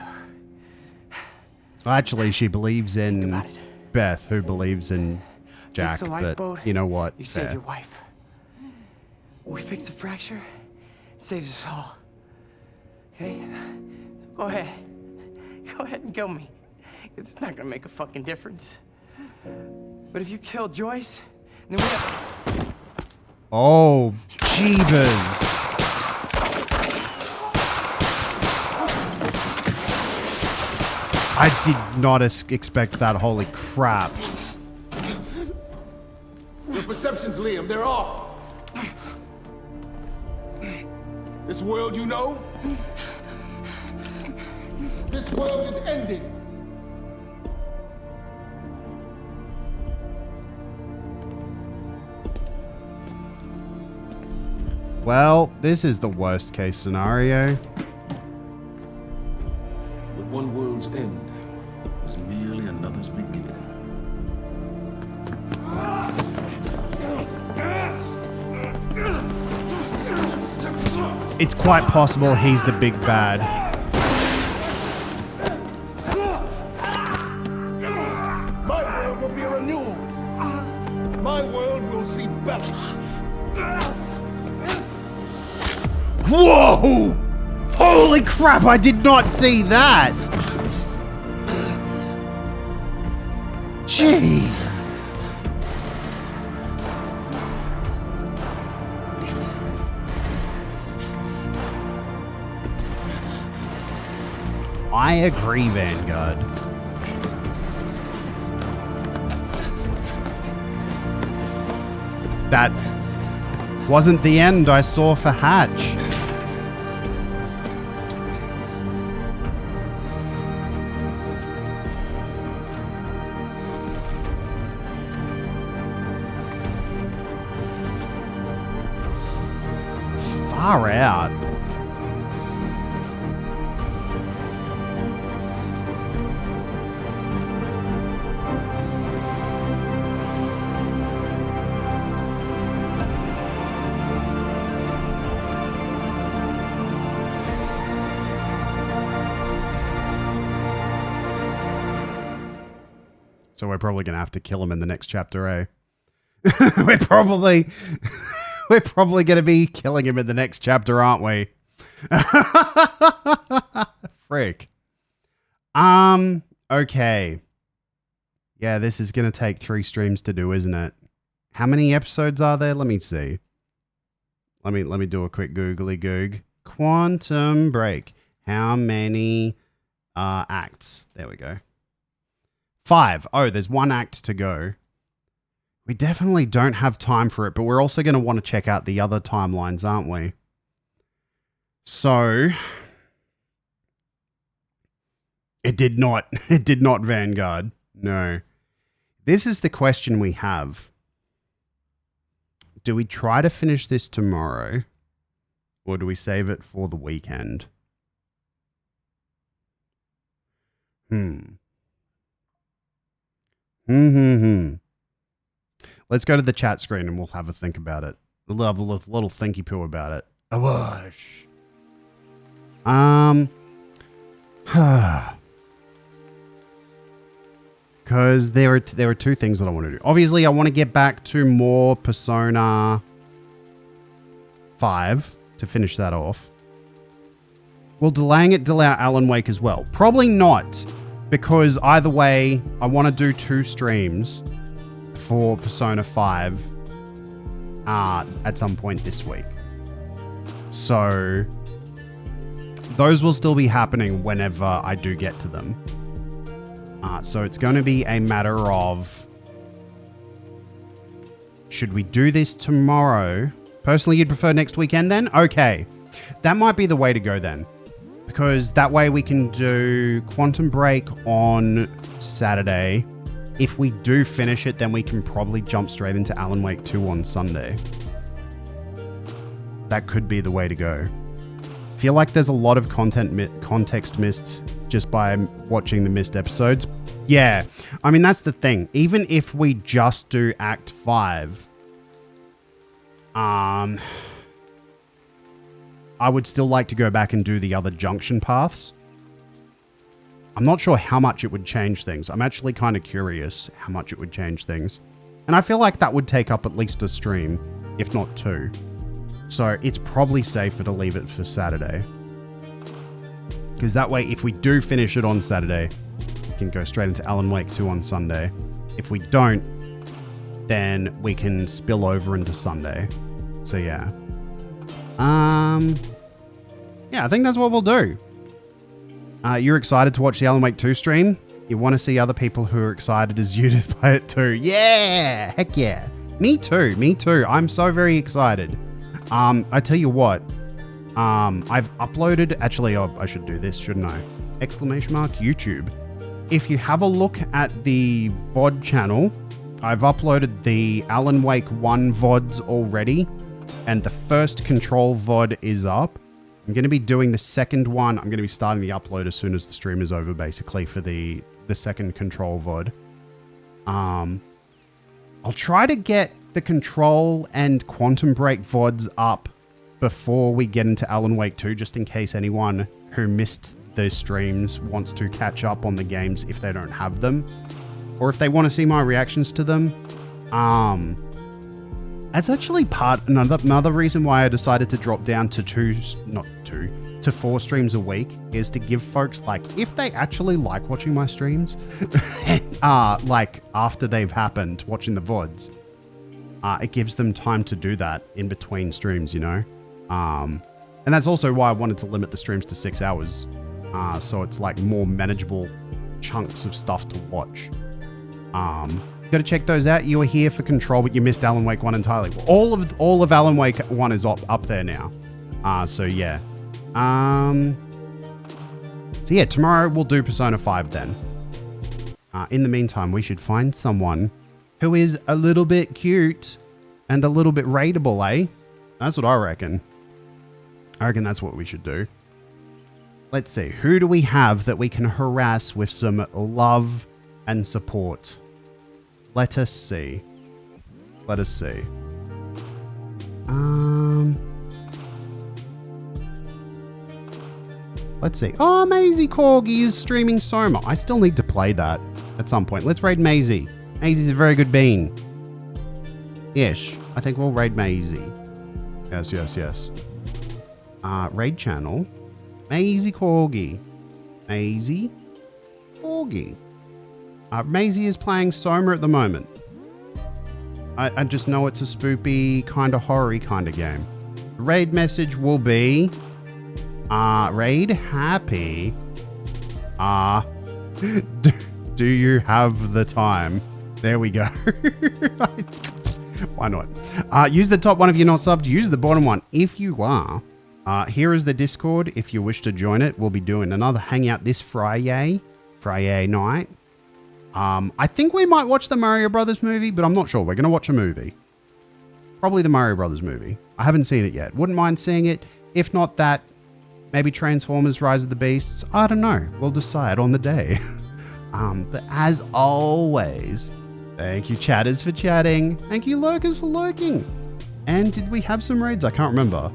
Actually, she believes in Beth, who believes in Jack, Fix the but lifeboat, you know what? You Fair. save your wife. We fix the fracture, it saves us all. Okay? So go ahead. Go ahead and kill me. It's not gonna make a fucking difference. But if you kill Joyce, then we got... Oh, Jeebus. I did not expect that, holy crap. Your perceptions, Liam, they're off. This world you know, this world is ending. Well, this is the worst case scenario. But one world's end was merely another's beginning. It's quite possible he's the big bad. My world will be renewed. My world will see balance. Whoa! Holy crap, I did not see that! Jeez. I agree, Vanguard. Wasn't the end I saw for Hatch. Far out. So we're probably going to have to kill him in the next chapter, eh? we're probably going to be killing him in the next chapter, aren't we? Frick. Okay. Yeah, this is going to take 3 streams to do, isn't it? How many episodes are there? Let me see. Let me do a quick googly goog. Quantum Break. How many acts? There we go. 5. Oh, there's 1 act to go. We definitely don't have time for it, but we're also going to want to check out the other timelines, aren't we? So, it did not Vanguard. No. This is the question we have. Do we try to finish this tomorrow, or do we save it for the weekend? Let's go to the chat screen and we'll have a think about it. We'll have a little thinky poo about it. A whoosh. Because there are 2 things that I want to do. Obviously, I want to get back to more Persona 5 to finish that off. Will delaying it delay out Alan Wake as well? Probably not. Because either way, I want to do 2 streams for Persona 5 at some point this week. So those will still be happening whenever I do get to them. So it's going to be a matter of, should we do this tomorrow? Personally, you'd prefer next weekend then? Okay. That might be the way to go then. Because that way we can do Quantum Break on Saturday. If we do finish it, then we can probably jump straight into Alan Wake 2 on Sunday. That could be the way to go. Feel like there's a lot of context missed just by watching the missed episodes. Yeah, I mean, that's the thing. Even if we just do Act 5, I would still like to go back and do the other junction paths. I'm not sure how much it would change things. I'm actually kind of curious how much it would change things. And I feel like that would take up at least a stream, if not 2. So it's probably safer to leave it for Saturday. Because that way, if we do finish it on Saturday, we can go straight into Alan Wake 2 on Sunday. If we don't, then we can spill over into Sunday. So yeah. Yeah, I think that's what we'll do. You're excited to watch the Alan Wake 2 stream? You want to see other people who are excited as you to play it too? Yeah! Heck yeah! Me too, me too. I'm so very excited. I tell you what. I've uploaded... Actually, I should do this, shouldn't I? ! YouTube. If you have a look at the VOD channel, I've uploaded the Alan Wake 1 VODs already. And the first Control VOD is up. I'm going to be doing the second one. I'm going to be starting the upload as soon as the stream is over, basically, for the second Control VOD. I'll try to get the Control and Quantum Break VODs up before we get into Alan Wake 2, just in case anyone who missed those streams wants to catch up on the games if they don't have them. Or if they want to see my reactions to them. That's actually another reason why I decided to drop down to 4 streams a week, is to give folks, like, if they actually like watching my streams, like after they've happened, watching the VODs, it gives them time to do that in between streams, you know? And that's also why I wanted to limit the streams to 6 hours. So it's like more manageable chunks of stuff to watch. Got to check those out. You were here for Control, but you missed Alan Wake 1 entirely. All of Alan Wake 1 is up there now. So yeah. So yeah, tomorrow we'll do Persona 5 then. In the meantime, we should find someone who is a little bit cute and a little bit raidable, eh? That's what I reckon. I reckon that's what we should do. Let's see. Who do we have that we can harass with some love and support? Let us see. Let us see. Let's see. Oh, Maisie Corgi is streaming Soma. I still need to play that at some point. Let's raid Maisie. Maisie's a very good bean. Ish. I think we'll raid Maisie. Yes, yes, yes. Raid channel. Maisie Corgi. Maisie Corgi. Maisie is playing Soma at the moment. I just know it's a spoopy, kind of horror-y kind of game. The raid message will be... raid happy. Do you have the time? There we go. Why not? Use the top one if you're not subbed. Use the bottom one if you are. Here is the Discord. If you wish to join it, we'll be doing another hangout this Friday night. I think we might watch the Mario Brothers movie, but I'm not sure. We're going to watch a movie. Probably the Mario Brothers movie. I haven't seen it yet. Wouldn't mind seeing it. If not that, maybe Transformers Rise of the Beasts. I don't know. We'll decide on the day. But as always, thank you chatters for chatting. Thank you lurkers for lurking. And did we have some raids? I can't remember.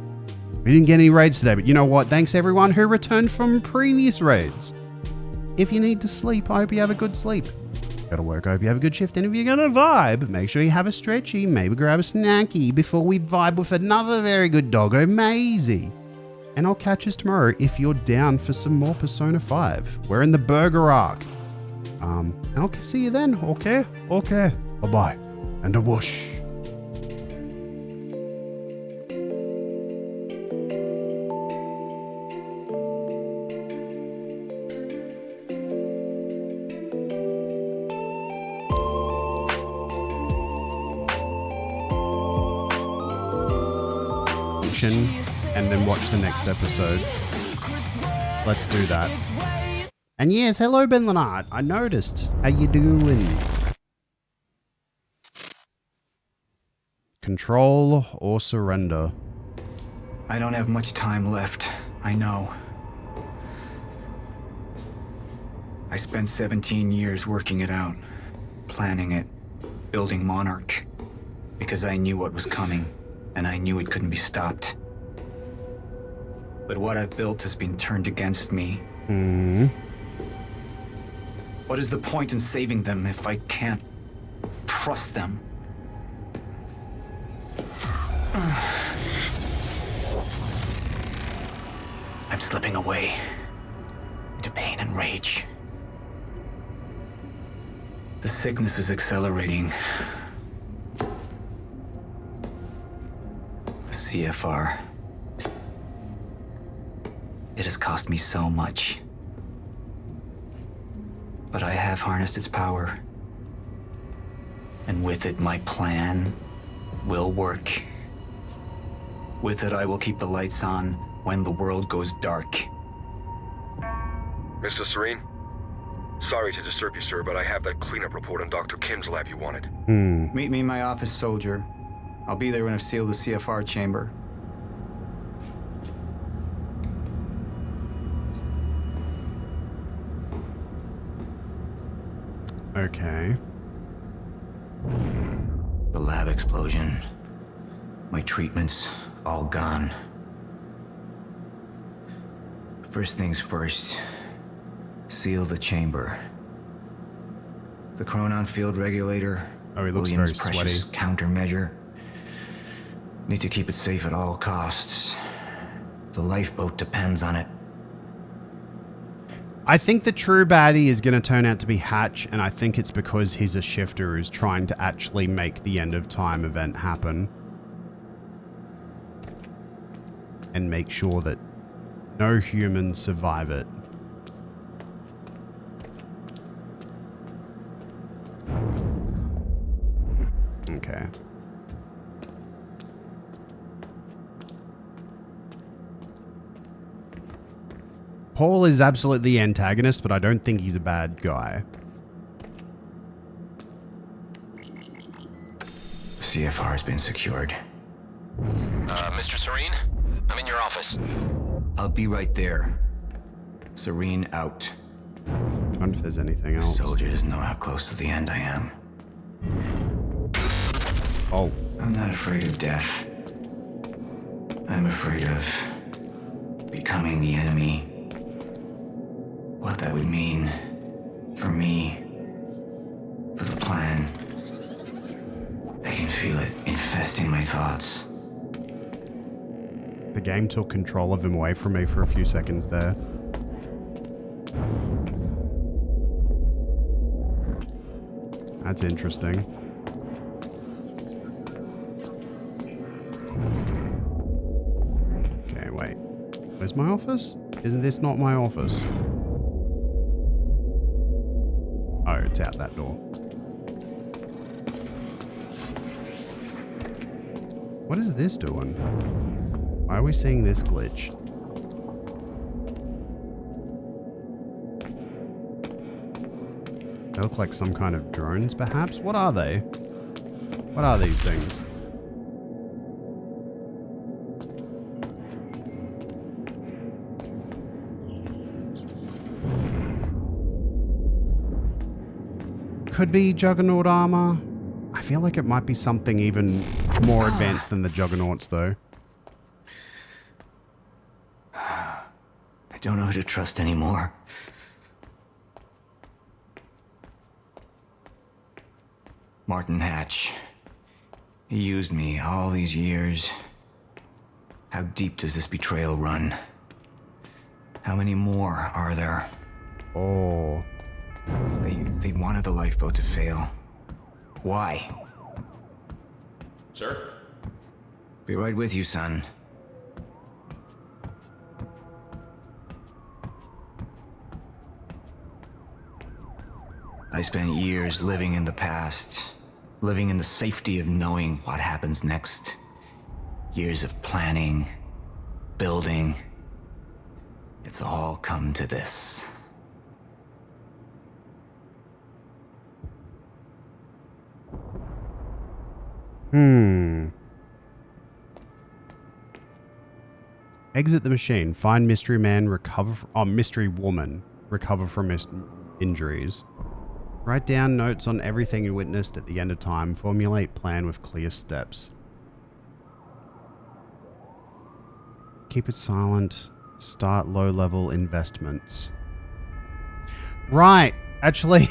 We didn't get any raids today, but you know what? Thanks everyone who returned from previous raids. If you need to sleep, I hope you have a good sleep. Gotta work, I hope you have a good shift. And if you're gonna vibe, make sure you have a stretchy, maybe grab a snacky before we vibe with another very good doggo, Maisie. And I'll catch us tomorrow if you're down for some more Persona 5. We're in the burger arc. And I'll see you then, okay? Okay. Bye-bye. And a whoosh. And then watch the next episode. Let's do that. And yes, hello Ben Leonard. I noticed. How you doing? Control or surrender? I don't have much time left. I know. I spent 17 years working it out. Planning it. Building Monarch. Because I knew what was coming. And I knew it couldn't be stopped. But what I've built has been turned against me. What is the point in saving them if I can't trust them? I'm slipping away into pain and rage. The sickness is accelerating. The CFR. It has cost me so much. But I have harnessed its power. And with it, my plan will work. With it, I will keep the lights on when the world goes dark. Mr. Serene? Sorry to disturb you, sir, but I have that cleanup report on Dr. Kim's lab you wanted. Meet me in my office, soldier. I'll be there when I've sealed the CFR chamber. Okay. The lab explosion. My treatments, all gone. First things first. Seal the chamber. The chronon field regulator. Oh, he looks William's very precious sweaty. countermeasure. Need to keep it safe at all costs. The lifeboat depends on it. I think the true baddie is going to turn out to be Hatch, and I think it's because he's a shifter who's trying to actually make the end of time event happen. And make sure that no humans survive it. Okay. Paul is absolutely the antagonist, but I don't think he's a bad guy. CFR has been secured. Mr. Serene? I'm in your office. I'll be right there. Serene out. I wonder if there's anything else. The soldier doesn't know how close to the end I am. Oh. I'm not afraid of death. I'm afraid of becoming the enemy. What that would mean for me, for the plan. I can feel it infesting my thoughts. The game took control of him away from me for a few seconds there. That's interesting. Okay, wait. Where's my office? Isn't this not my office? Oh, it's out that door. What is this doing? Why are we seeing this glitch? They look like some kind of drones, perhaps? What are they? What are these things? Could be Juggernaut armor. I feel like it might be something even more advanced than the Juggernauts, though. I don't know who to trust anymore. Martin Hatch. He used me all these years. How deep does this betrayal run? How many more are there? Oh. They wanted the lifeboat to fail. Why? Sir? Be right with you, son. I spent years living in the past, living in the safety of knowing what happens next. Years of planning, building. It's all come to this. Exit the machine. Find mystery man, mystery woman. Recover from injuries. Write down notes on everything you witnessed at the end of time. Formulate plan with clear steps. Keep it silent. Start low-level investments. Right. Actually,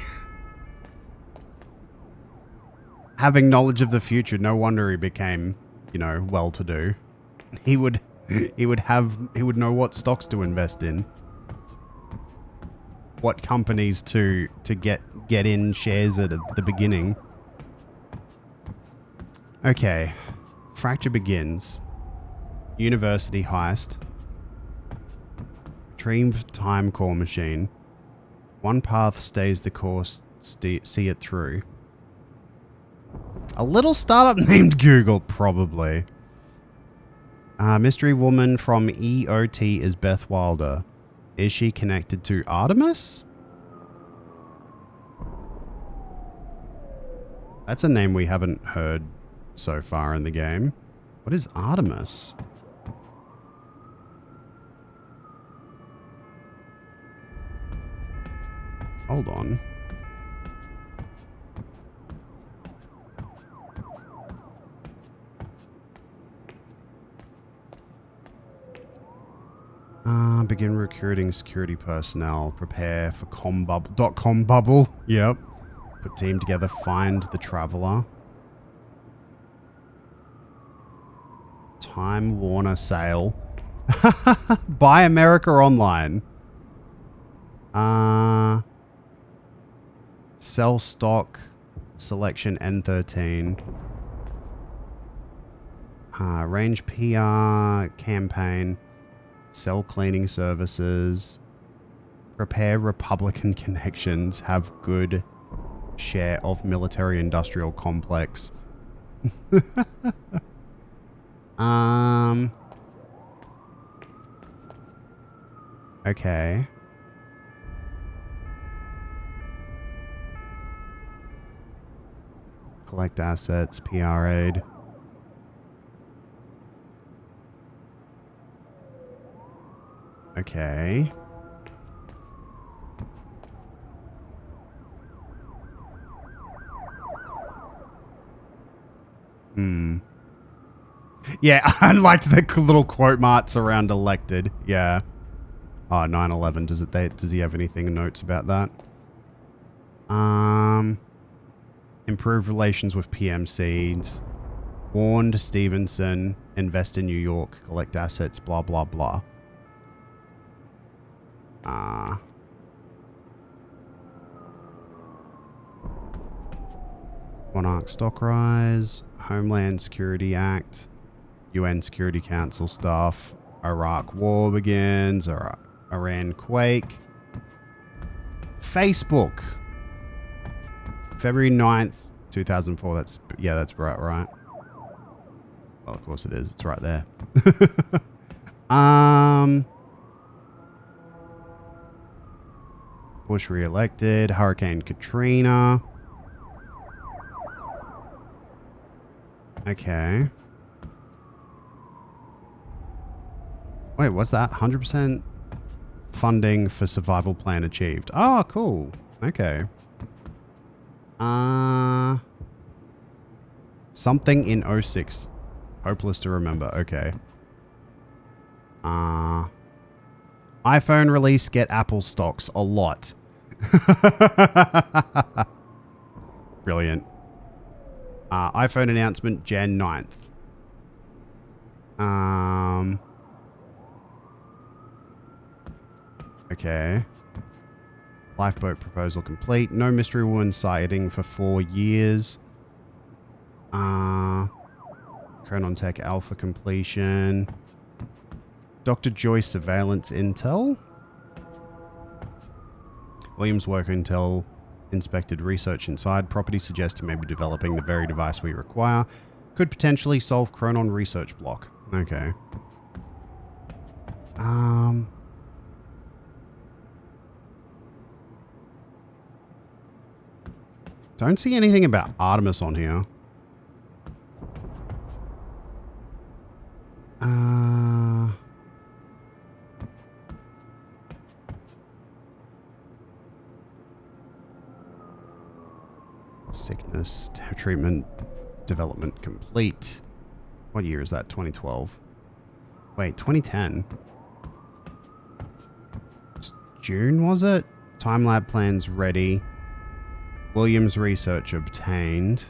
having knowledge of the future, no wonder he became, you know, well-to-do. He would know what stocks to invest in. What companies to get in shares at the beginning. Okay. Fracture begins. University heist. Retrieve time core machine. One path stays the course, see it through. A little startup named Google, probably. Mystery woman from EOT is Beth Wilder. Is she connected to Artemis? That's a name we haven't heard so far in the game. What is Artemis? Hold on. Begin recruiting security personnel. Prepare for .com bubble. Yep. Put team together. Find the traveler. Time Warner sale. Buy America online. Sell stock. Selection N13. Range PR campaign. Sell cleaning services. Prepare Republican connections. Have good share of military industrial complex. Okay. Collect assets, PR aid. Okay. Yeah, I liked the little quote marks around elected. Yeah. Oh, 9/11. Does he have anything notes about that? Improve relations with PMCs. Warned Stevenson. Invest in New York. Collect assets. Blah, blah, blah. Monarch stock rise. Homeland Security Act. UN Security Council stuff. Iraq war begins. Iran quake. Facebook. February 9th, 2004. That's right. Well, of course it is. It's right there. Bush re-elected. Hurricane Katrina. Okay. Wait, what's that? 100% funding for survival plan achieved. Oh, cool. Okay. Something in 06. Hopeless to remember. Okay. iPhone release, get Apple stocks. A lot. Brilliant. iPhone announcement, Jan 9th. Okay. Lifeboat proposal complete. No mystery woman sighting for 4 years. Chronon Tech Alpha completion. Dr. Joyce surveillance intel. Williams work intel inspected research inside. Property suggests he may be developing the very device we require. Could potentially solve Chronon research block. Okay. Don't see anything about Artemis on here. Sickness treatment development complete. What year is that? 2012. Wait, 2010. June, was it? Time lab plans ready. Williams research obtained.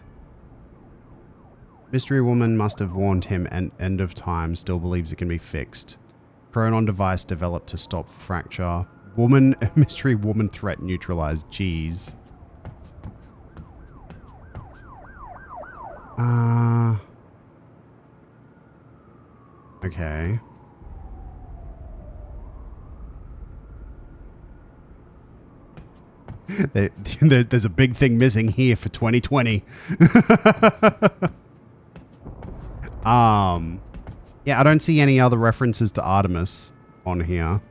Mystery woman must have warned him and end of time. Still believes it can be fixed. Chronon device developed to stop fracture. Mystery woman threat neutralized. Jeez. Okay. There's a big thing missing here for 2020. Yeah, I don't see any other references to Artemis on here.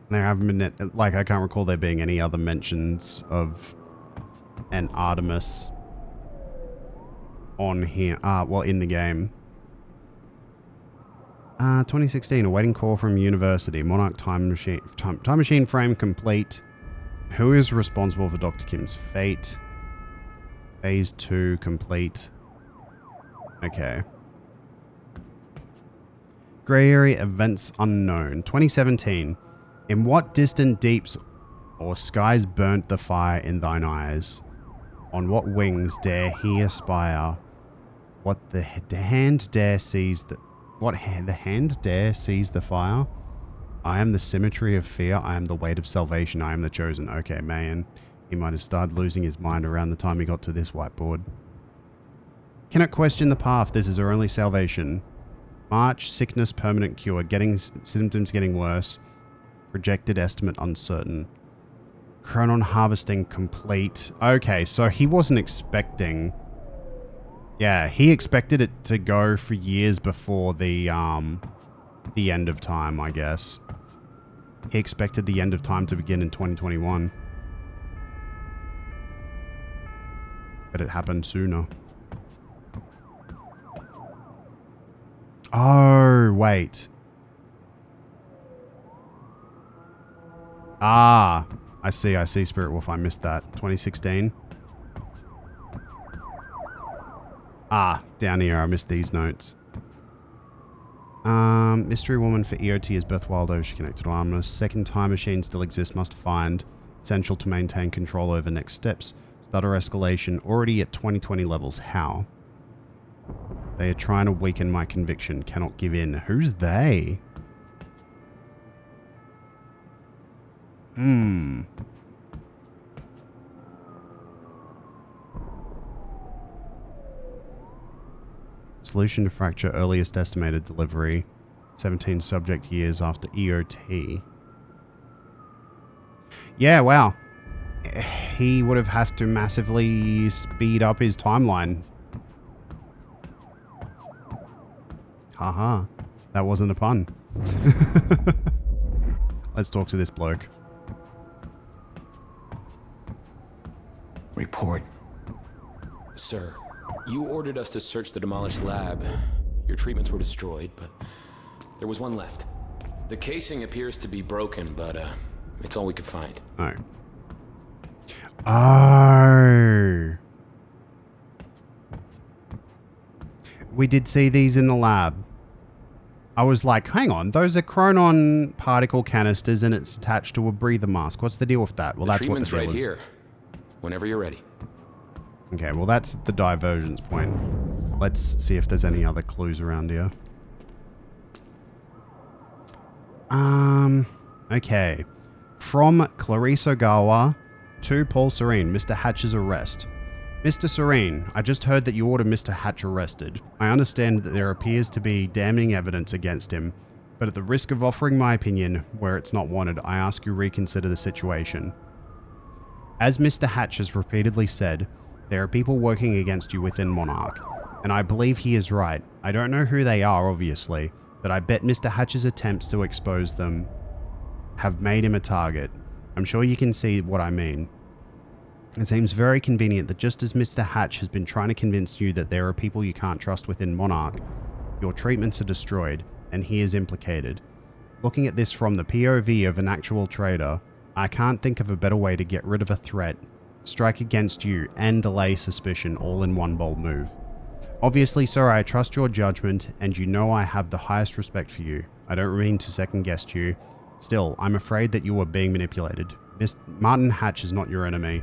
There haven't been, like, I can't recall there being any other mentions of an Artemis on here. Well, in the game. 2016, awaiting call from university. Monarch time machine frame complete. Who is responsible for Dr. Kim's fate? Phase 2 complete. Okay. Grey area events unknown. 2017. In what distant deeps or skies burnt the fire in thine eyes? On what wings dare he aspire? What the hand dare seize the... What the hand dare seize the fire? I am the symmetry of fear. I am the weight of salvation. I am the chosen. Okay, man. He might have started losing his mind around the time he got to this whiteboard. Cannot question the path. This is our only salvation. March, sickness, permanent cure. Symptoms getting worse. Projected estimate uncertain. Chronon harvesting complete. Okay, so he wasn't expecting Yeah, he expected it to go for years before the end of time, I guess. He expected the end of time to begin in 2021. But it happened sooner. Oh, wait. Ah, I see, Spirit Wolf. I missed that. 2016. Ah, down here, I missed these notes. Mystery woman for EOT is Beth Wilder. She connected to Armless. Second time machine still exists. Must find. Essential to maintain control over next steps. Stutter escalation. Already at 2020 levels. How? They are trying to weaken my conviction. Cannot give in. Who's they? Solution to fracture. Earliest estimated delivery. 17 subject years after EOT. Yeah, wow. He would have to massively speed up his timeline. Haha. That wasn't a pun. Let's talk to this bloke. Report. Sir, you ordered us to search the demolished lab. Your treatments were destroyed, but there was one left. The casing appears to be broken, but it's all we could find. Oh. Oh. We did see these in the lab. I was like, hang on, those are chronon particle canisters and it's attached to a breather mask. What's the deal with that? Well, that's what the deal right is. Here. Whenever you're ready. Okay, well, that's the divergence point. Let's see if there's any other clues around here. Okay. From Clarice Ogawa to Paul Serene, Mr. Hatch's arrest. Mr. Serene, I just heard that you ordered Mr. Hatch arrested. I understand that there appears to be damning evidence against him, but at the risk of offering my opinion where it's not wanted, I ask you reconsider the situation. As Mr. Hatch has repeatedly said, there are people working against you within Monarch, and I believe he is right. I don't know who they are, obviously, but I bet Mr. Hatch's attempts to expose them have made him a target. I'm sure you can see what I mean. It seems very convenient that just as Mr. Hatch has been trying to convince you that there are people you can't trust within Monarch, your treatments are destroyed, and he is implicated. Looking at this from the POV of an actual trader, I can't think of a better way to get rid of a threat, strike against you, and delay suspicion all in one bold move. Obviously, sir, I trust your judgment, and you know I have the highest respect for you. I don't mean to second guess you. Still, I'm afraid that you are being manipulated. Martin Hatch is not your enemy.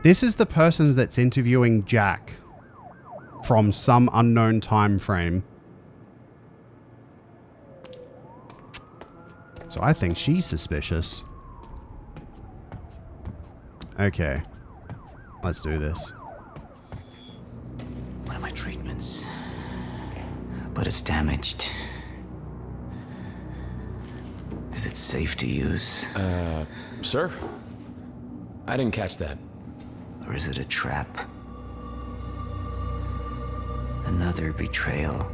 This is the person that's interviewing Jack from some unknown time frame. So I think she's suspicious. Okay. Let's do this. One of my treatments. But it's damaged. Is it safe to use? Sir? I didn't catch that. Or is it a trap? Another betrayal.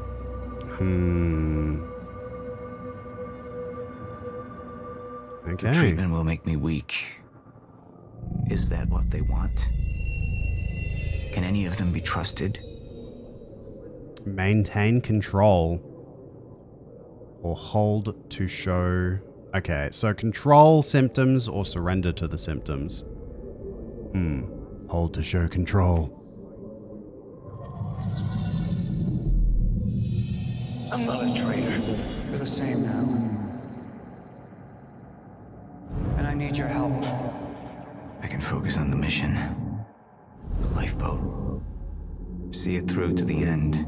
Okay. The treatment will make me weak. Is that what they want? Can any of them be trusted? Maintain control. Or hold to show... Okay, so control symptoms or surrender to the symptoms. Hold to show control. I'm not a traitor. You're the same now. And I need your help. I can focus on the mission. The lifeboat. See it through to the end.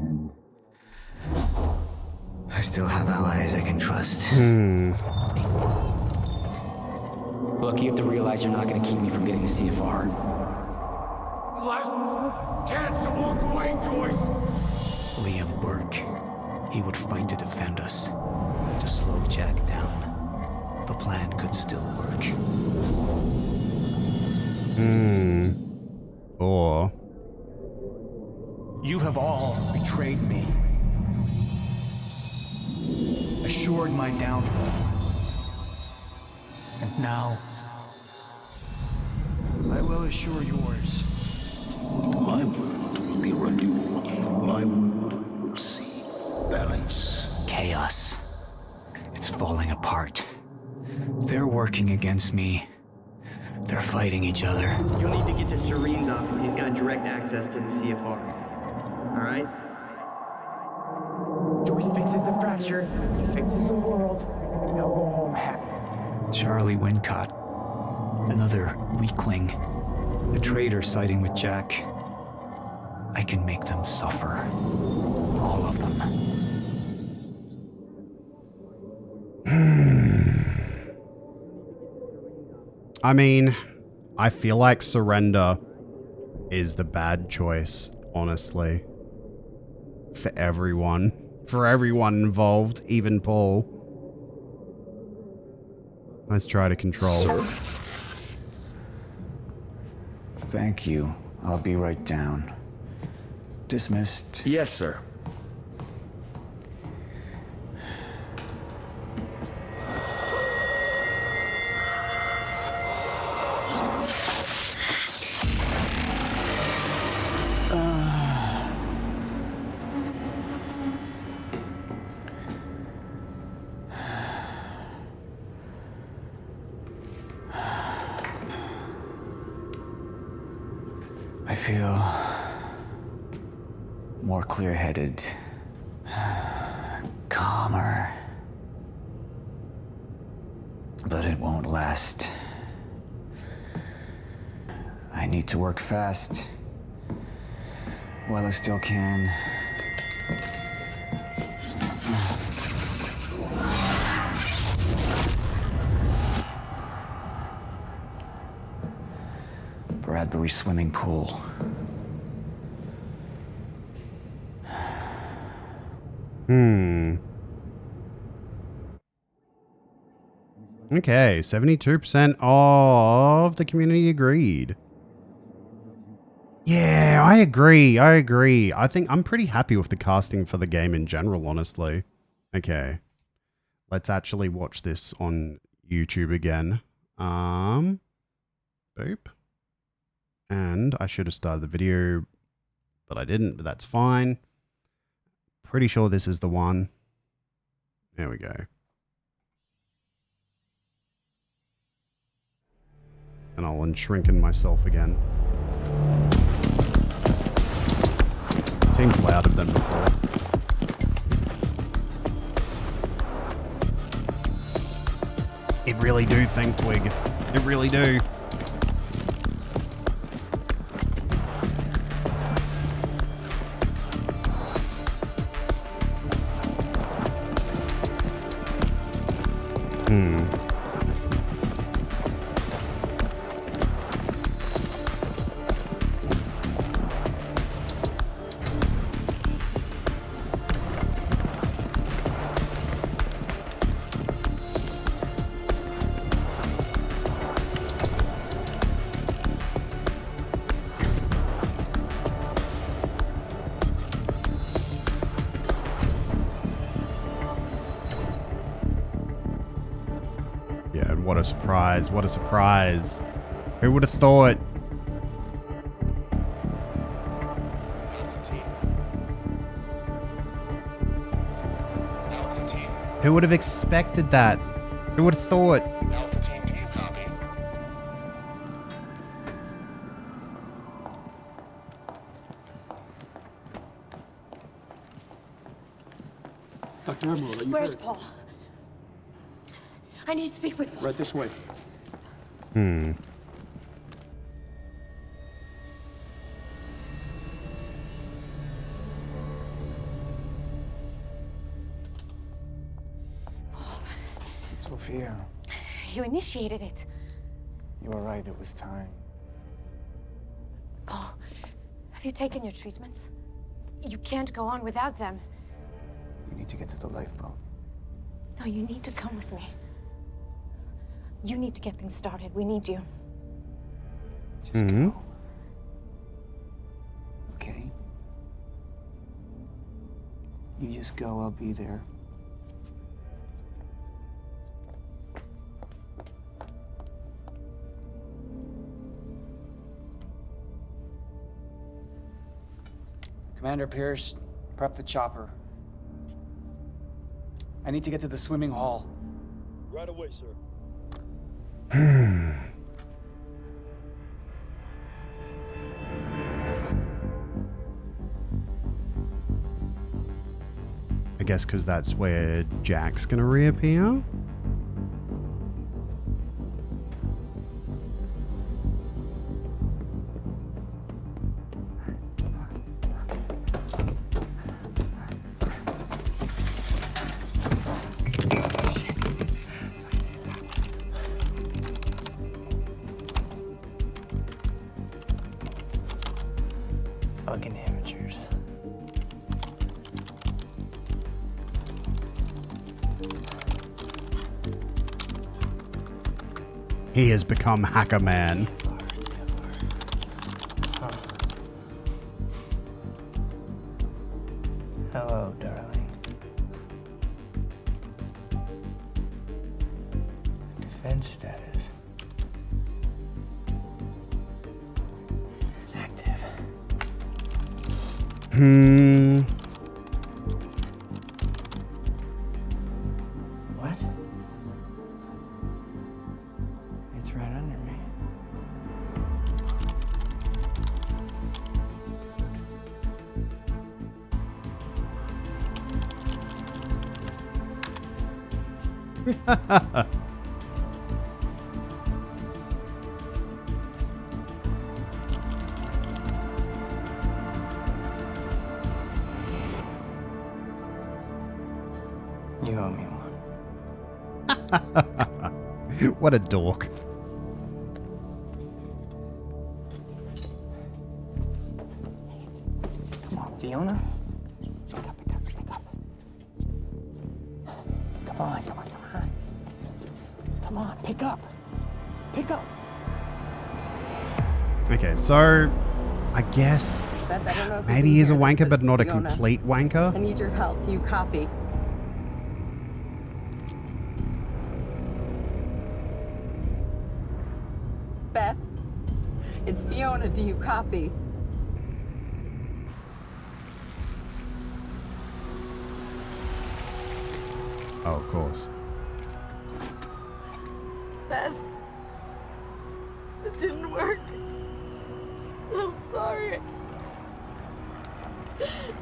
I still have allies I can trust. Look, you have to realize you're not gonna keep me from getting the CFR. Last chance to walk away, Joyce! Liam Burke. He would fight to defend us. To slow Jack down. The plan could still work. Or downfall. And now, I will assure yours. My world will be renewed. My world will see balance. Chaos. It's falling apart. They're working against me. They're fighting each other. You'll need to get to Serene's office. He's got direct access to the CFR. All right? Joyce fixes the fracture, he fixes the world, and they'll go home happy. Charlie Wincott. Another weakling. A traitor siding with Jack. I can make them suffer. All of them. I mean, I feel like surrender is the bad choice, honestly. For everyone. For everyone involved, even Paul. Let's try to control. Sir? Thank you. I'll be right down. Dismissed. Yes, sir. I feel more clear-headed, calmer. But it won't last. I need to work fast while I still can. Bradbury swimming pool. Okay, 72% of the community agreed. Yeah, I agree. I think I'm pretty happy with the casting for the game in general, honestly. Okay. Let's actually watch this on YouTube again. Boop. And I should have started the video, but I didn't, but that's fine. Pretty sure this is the one. There we go. And I'll unshrinken myself again. Seems louder than before. It really do think, Twig. It really do. Yeah, and what a surprise. What a surprise. Who would have thought? Who would have expected that? Who would have thought? Dr. Emerald, are you Where's hurt? Paul? I need to speak with Paul. Right this way. Sophia, You initiated it. you were right. It was time. Paul, have you taken your treatments? You can't go on without them. You need to get to the lifeboat. No, you need to come with me. You need to get things started. We need you. Just go. Okay? You just go. I'll be there. Commander Pierce, prep the chopper. I need to get to the swimming hall. Right away, sir. I guess because that's where Jack's gonna reappear. Fucking amateurs. He has become Hacker Man. Hello, darling. Defense status. Active. What? It's right under me. You owe me one. What a dork. Come on, Fiona. Pick up, pick up, pick up. Come on, come on, come on. Come on, pick up. Pick up. Okay, so I guess Beth, I don't know if you maybe can he's a hear this, wanker, but but it's not a Fiona. complete wanker. I need your help. Do you copy? Beth, it's Fiona. Do you copy? Oh, of course. Beth, it didn't work. I'm sorry.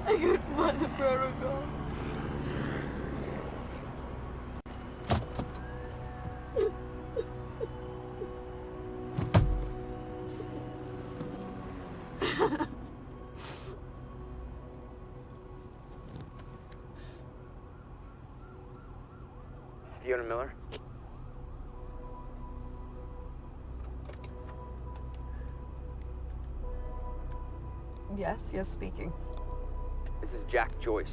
I couldn't find the protocol. Fiona Miller? Yes, speaking. This is Jack Joyce.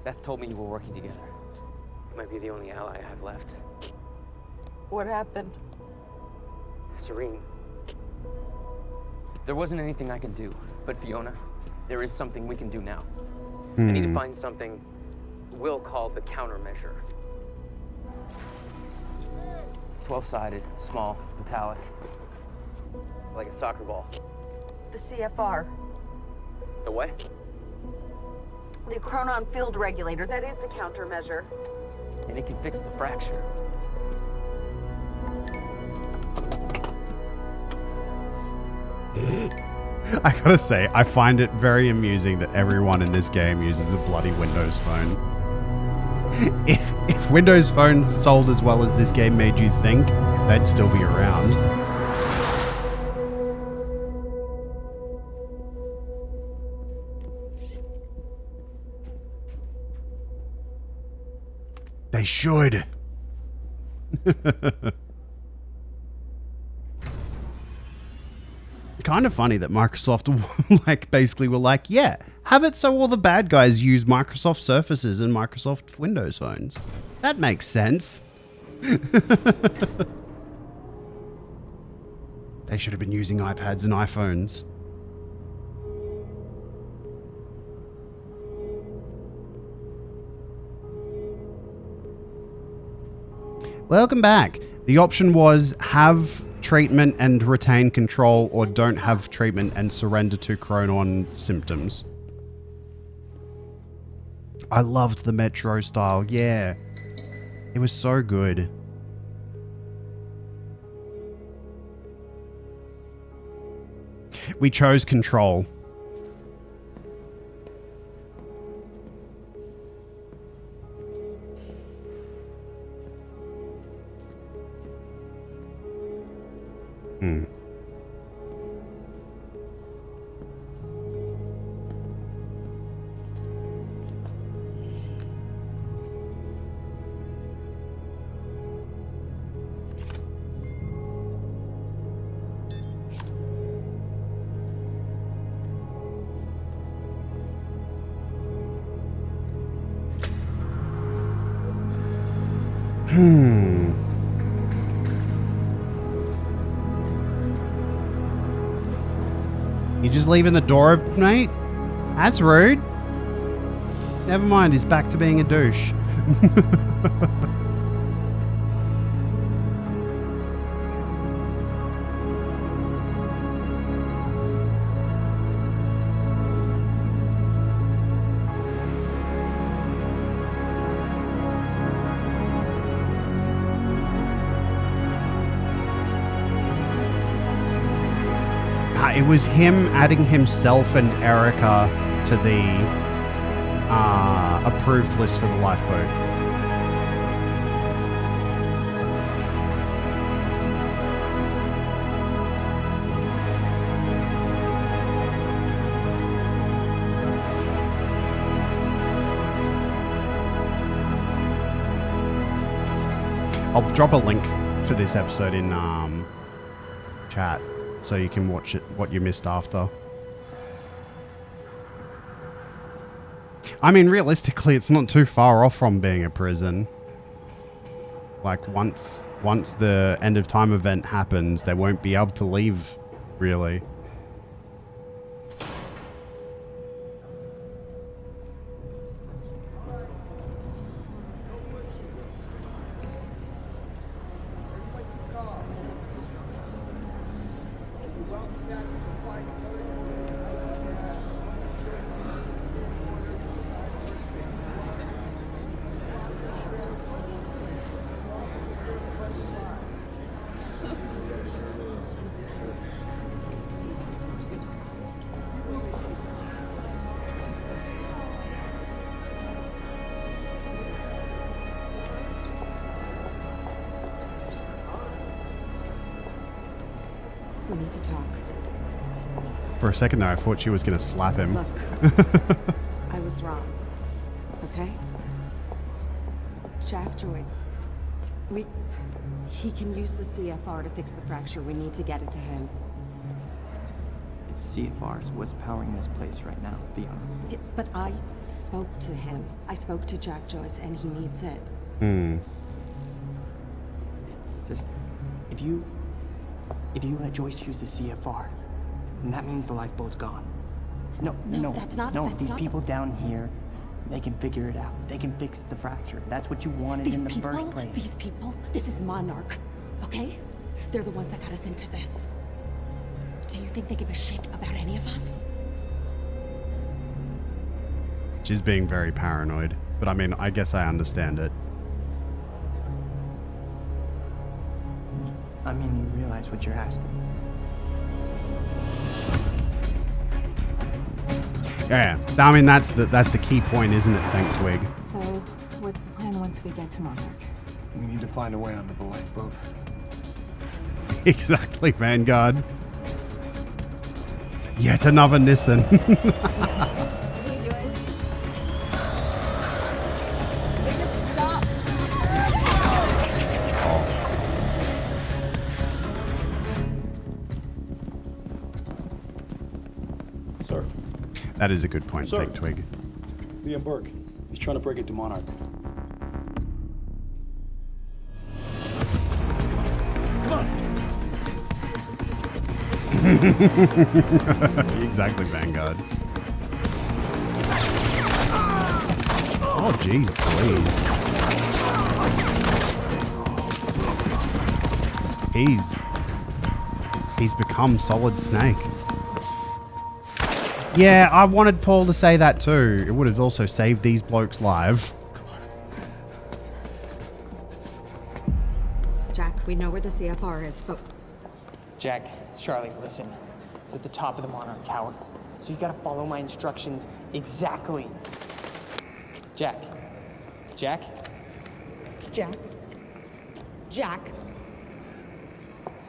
Beth told me you were working together. You might be the only ally I have left. What happened? Serene. There wasn't anything I can do, but Fiona, there is something we can do now. I need to find something we'll call the countermeasure. It's 12-sided, small, metallic, like a soccer ball. The CFR. The what? The Chronon Field Regulator. That is the countermeasure. And it can fix the fracture. I gotta say, I find it very amusing that everyone in this game uses a bloody Windows phone. If Windows phones sold as well as this game made you think, they'd still be around. They should. Kind of funny that Microsoft like basically were like, yeah, have it so all the bad guys use Microsoft Surfaces and Microsoft Windows phones. That makes sense. They should have been using iPads and iPhones. Welcome back. The option was have treatment and retain control, or don't have treatment and surrender to Chronon symptoms. I loved the Metro style. Yeah. It was so good. We chose control. Hmm. You just leaving the door open, mate? That's rude. Never mind, he's back to being a douche. It was him adding himself and Erica to the approved list for the lifeboat. I'll drop a link for this episode in chat, so you can watch it, what you missed after. I mean, realistically, it's not too far off from being a prison. Like, once the end of time event happens, they won't be able to leave, really. We need to talk. For a second there, I thought she was going to slap him. Look, I was wrong. Okay? Jack Joyce. He can use the CFR to fix the fracture. We need to get it to him. CFR is what's powering this place right now, Fiona. Yeah, but I spoke to him. I spoke to Jack Joyce, and he needs it. Just, if you let Joyce use the CFR, then that means the lifeboat's gone. No, that's not. No, that's these not people down here, they can figure it out. They can fix the fracture. That's what you wanted in the first place. These people, this is Monarch, okay? They're the ones that got us into this. Do you think they give a shit about any of us? She's being very paranoid, but I mean, I guess I understand it. I mean, you realize what you're asking. Yeah, I mean, that's the key point, isn't it, Thank Twig? So, what's the plan once we get to Monarch? We need to find a way onto the lifeboat. Exactly, Vanguard. Yet another Nissan. What are you doing? We need to stop. Sir. That is a good point, Thank Twig. Liam Burke. He's trying to break into Monarch. Come on. Exactly, Vanguard. Oh, jeez, please. He's become Solid Snake. Yeah, I wanted Paul to say that too. It would have also saved these blokes' lives. Jack, we know where the CFR is, but... Jack, it's Charlie, listen. It's at the top of the Monarch Tower. So you gotta follow my instructions exactly. Jack. Jack? Jack? Jack?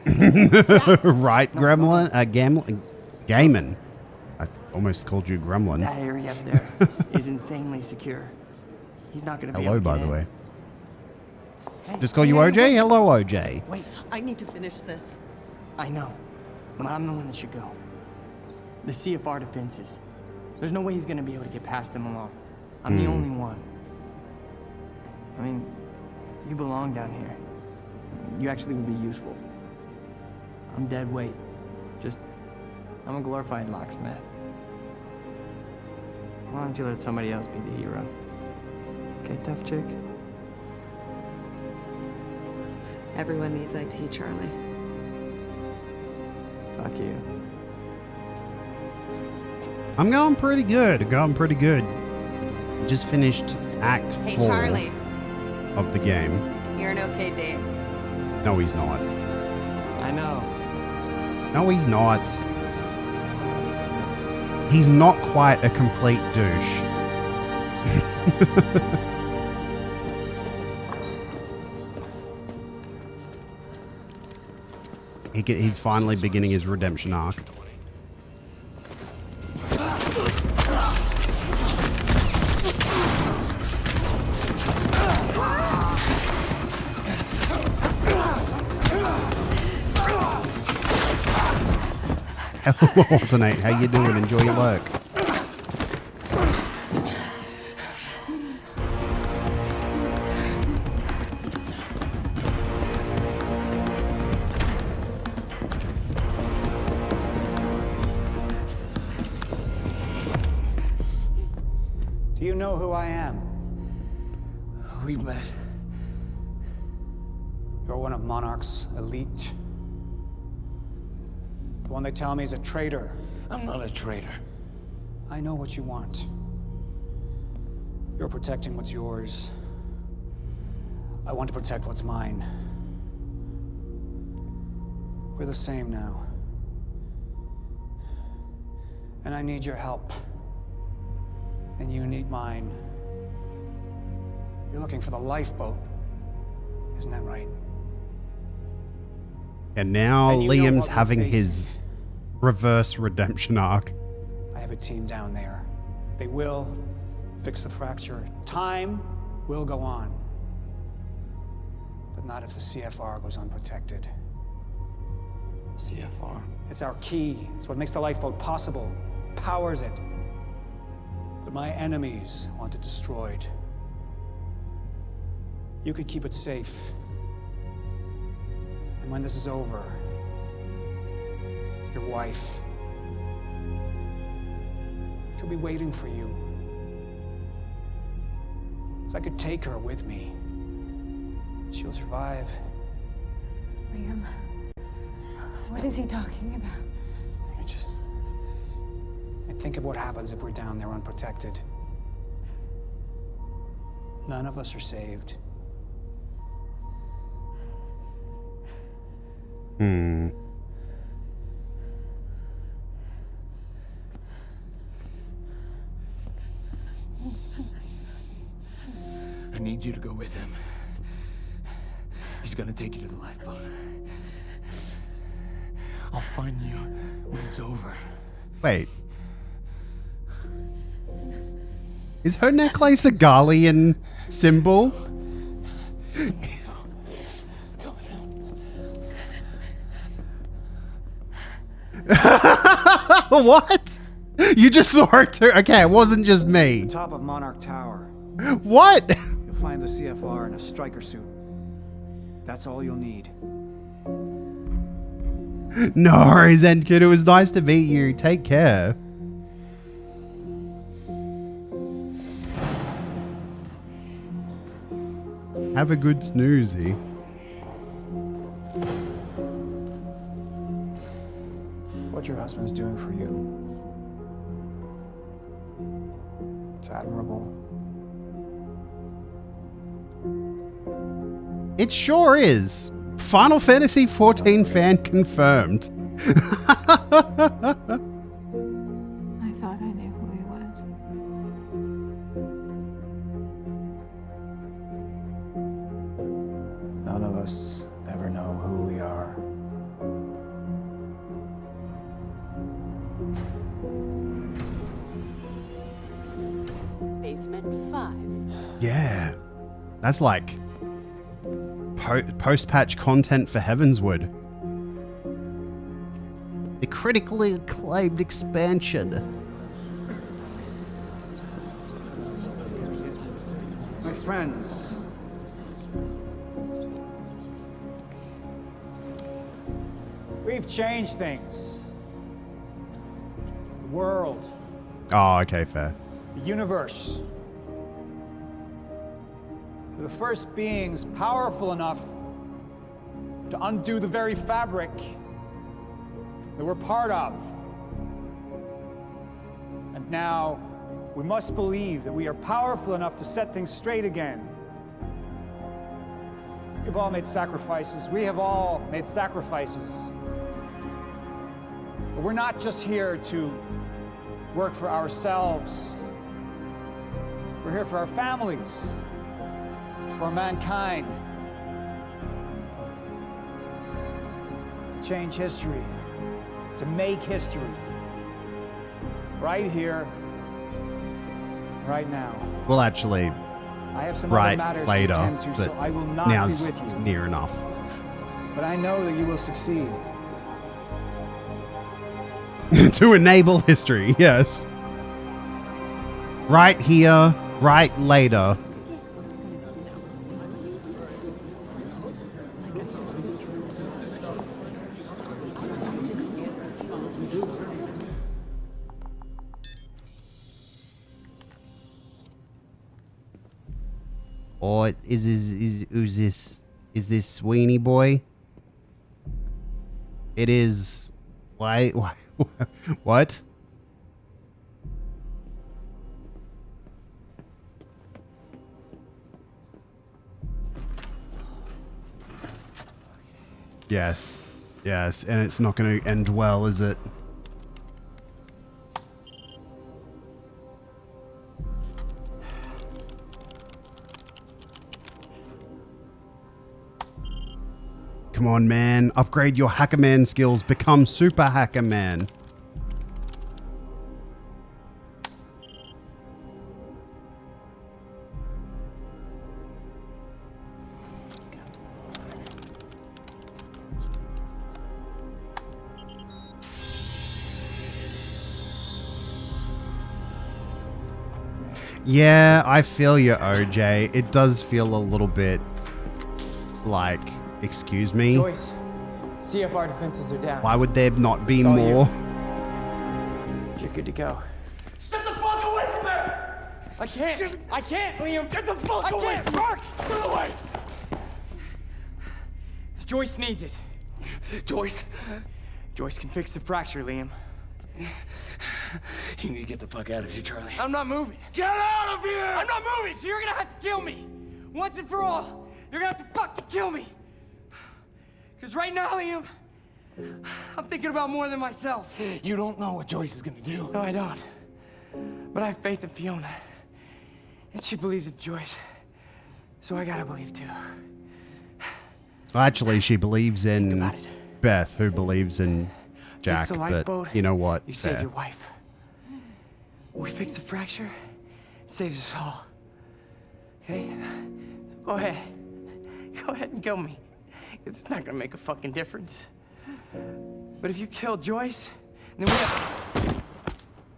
Right, Gremlin? Gaiman. I almost called you Gremlin. That area up there is insanely secure. He's not gonna be Hello, able to by get the in. way. Hey, Just call you hey, OJ? wait. Hello, OJ. Wait, I need to finish this. I know, but I'm the one that should go. The CFR defenses. There's no way he's gonna be able to get past them alone. I'm the only one. I mean, you belong down here. You actually would be useful. I'm dead weight. I'm a glorified locksmith. Why don't you let somebody else be the hero? Okay, tough chick? Everyone needs IT, Charlie. Fuck you. I'm going pretty good. Just finished Act 4 Hey, Charlie. of the game. You're an okay date. No, he's not. I know. No, he's not. He's not quite a complete douche. He's finally beginning his redemption arc. Hello, Alternate. How you doing? Enjoy your work. Do you know who I am? We've met. You're one of Monarch's elite. The one they tell me is a traitor. I'm not a traitor. I know what you want. You're protecting what's yours. I want to protect what's mine. We're the same now. And I need your help. And you need mine. You're looking for the lifeboat. Isn't that right? And now And you know Liam's what we're having facing. his reverse redemption arc. I have a team down there. They will fix the fracture. Time will go on. But not if the CFR goes unprotected. CFR? It's our key. It's what makes the lifeboat possible. Powers it. But my enemies want it destroyed. You could keep it safe. And when this is over, your wife, she'll be waiting for you. So I could take her with me. She'll survive. Liam, what is he talking about? I think of what happens if we're down there unprotected. None of us are saved. I need you to go with him. He's gonna take you to the lifeboat. I'll find you when it's over. Wait. Is her necklace a Garlean symbol? What? You just saw her too? Okay, it wasn't just me. Top of Monarch Tower. What? You'll find the CFR in a striker suit. That's all you'll need. No worries, Endkid. It was nice to meet you. Take care. Have a good snoozy. what your husband's doing for you. It's admirable. It sure is. Final Fantasy XIV fan confirmed. I thought I knew who he was. None of us ever know who we are. Basement 5. Yeah. That's like post-patch content for Heavenswood. The critically acclaimed expansion. My friends, we've changed things. The world, Oh, okay, fair. the universe. We're the first beings powerful enough to undo the very fabric that we're part of. And now, we must believe that we are powerful enough to set things straight again. We've all made sacrifices. We have all made sacrifices. But we're not just here to work for ourselves. We're here for our families, for mankind. To change history, to make history. Right here, right now. Well, actually, I have some right other matters later, to attend to, but so I will not be now's with you. near enough. But I know that you will succeed. To enable history, yes. Right here, right later. Or who's this? Is this Sweeney boy? It is. Why? What? Yes. Yes, and it's not going to end well, is it? Come on, man. Upgrade your Hacker Man skills. Become Super Hacker Man. Yeah, I feel you, OJ. It does feel a little bit like, excuse me? Joyce, CFR defenses are down. Why would there not be It's all more? You're good to go. Step the fuck away from there! I can't, Liam. Get the fuck away from her! Get away! Joyce needs it. Joyce? Joyce can fix the fracture, Liam. You need to get the fuck out of here, Charlie. I'm not moving. Get out of here! I'm not moving, so you're gonna have to kill me. Once and for all. You're gonna have to fucking kill me. Because right now, Liam, I'm thinking about more than myself. You don't know what Joyce is gonna do. No, I don't. But I have faith in Fiona. And she believes in Joyce. So I gotta believe too. Actually, she believes in Beth, who believes in Jack, Fix the but lifeboat, you know what? You Fair. saved your wife. We fix the fracture, it saves us all. Okay? So go ahead. Go ahead and kill me. It's not gonna make a fucking difference. But if you kill Joyce, then we got...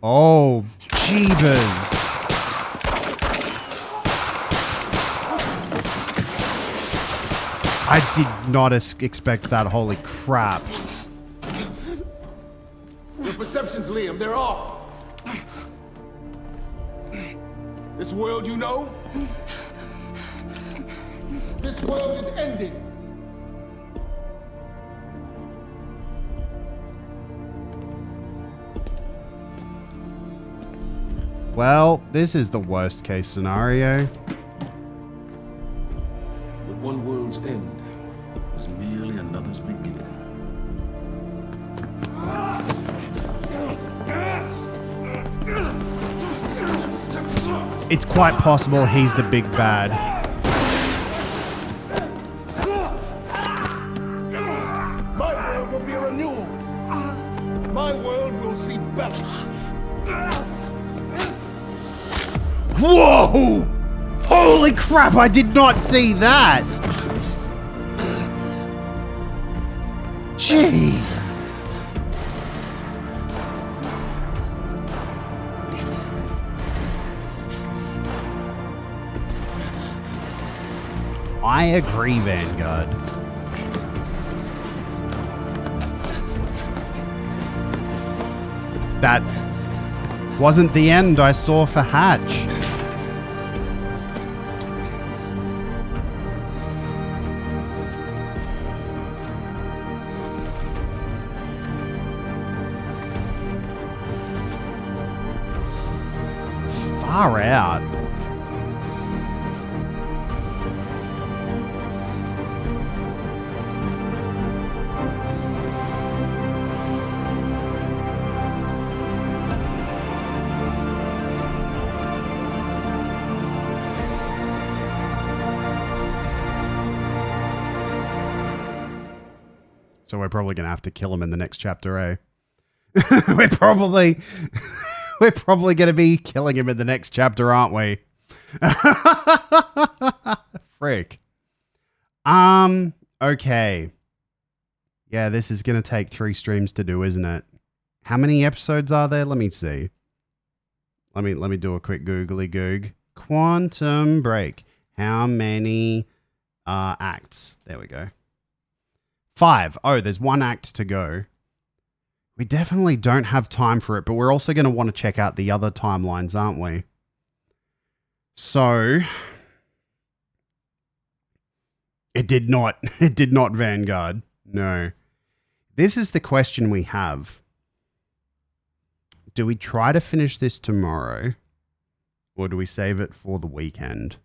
Oh, Jeebus. I did not expect that, holy crap. Your perceptions, Liam, they're off. This world you know, this world is ending. Well, this is the worst case scenario. But one world's end was merely another's beginning. It's quite possible he's the big bad. My world will be renewed. My world will see balance. Whoa! Holy crap, I did not see that! Jeez. I agree, Vanguard. That wasn't the end I saw for Hatch. Far out. So we're probably going to have to kill him in the next chapter, eh? we're probably going to be killing him in the next chapter, aren't we? Frick. Okay. Yeah, this is going to take 3 streams to do, isn't it? How many episodes are there? Let me see. Let me do a quick googly goog. Quantum Break. How many acts? There we go. 5. Oh, there's 1 act to go. We definitely don't have time for it, but we're also going to want to check out the other timelines, aren't we? So, it did not Vanguard. No. This is the question we have. Do we try to finish this tomorrow, or do we save it for the weekend?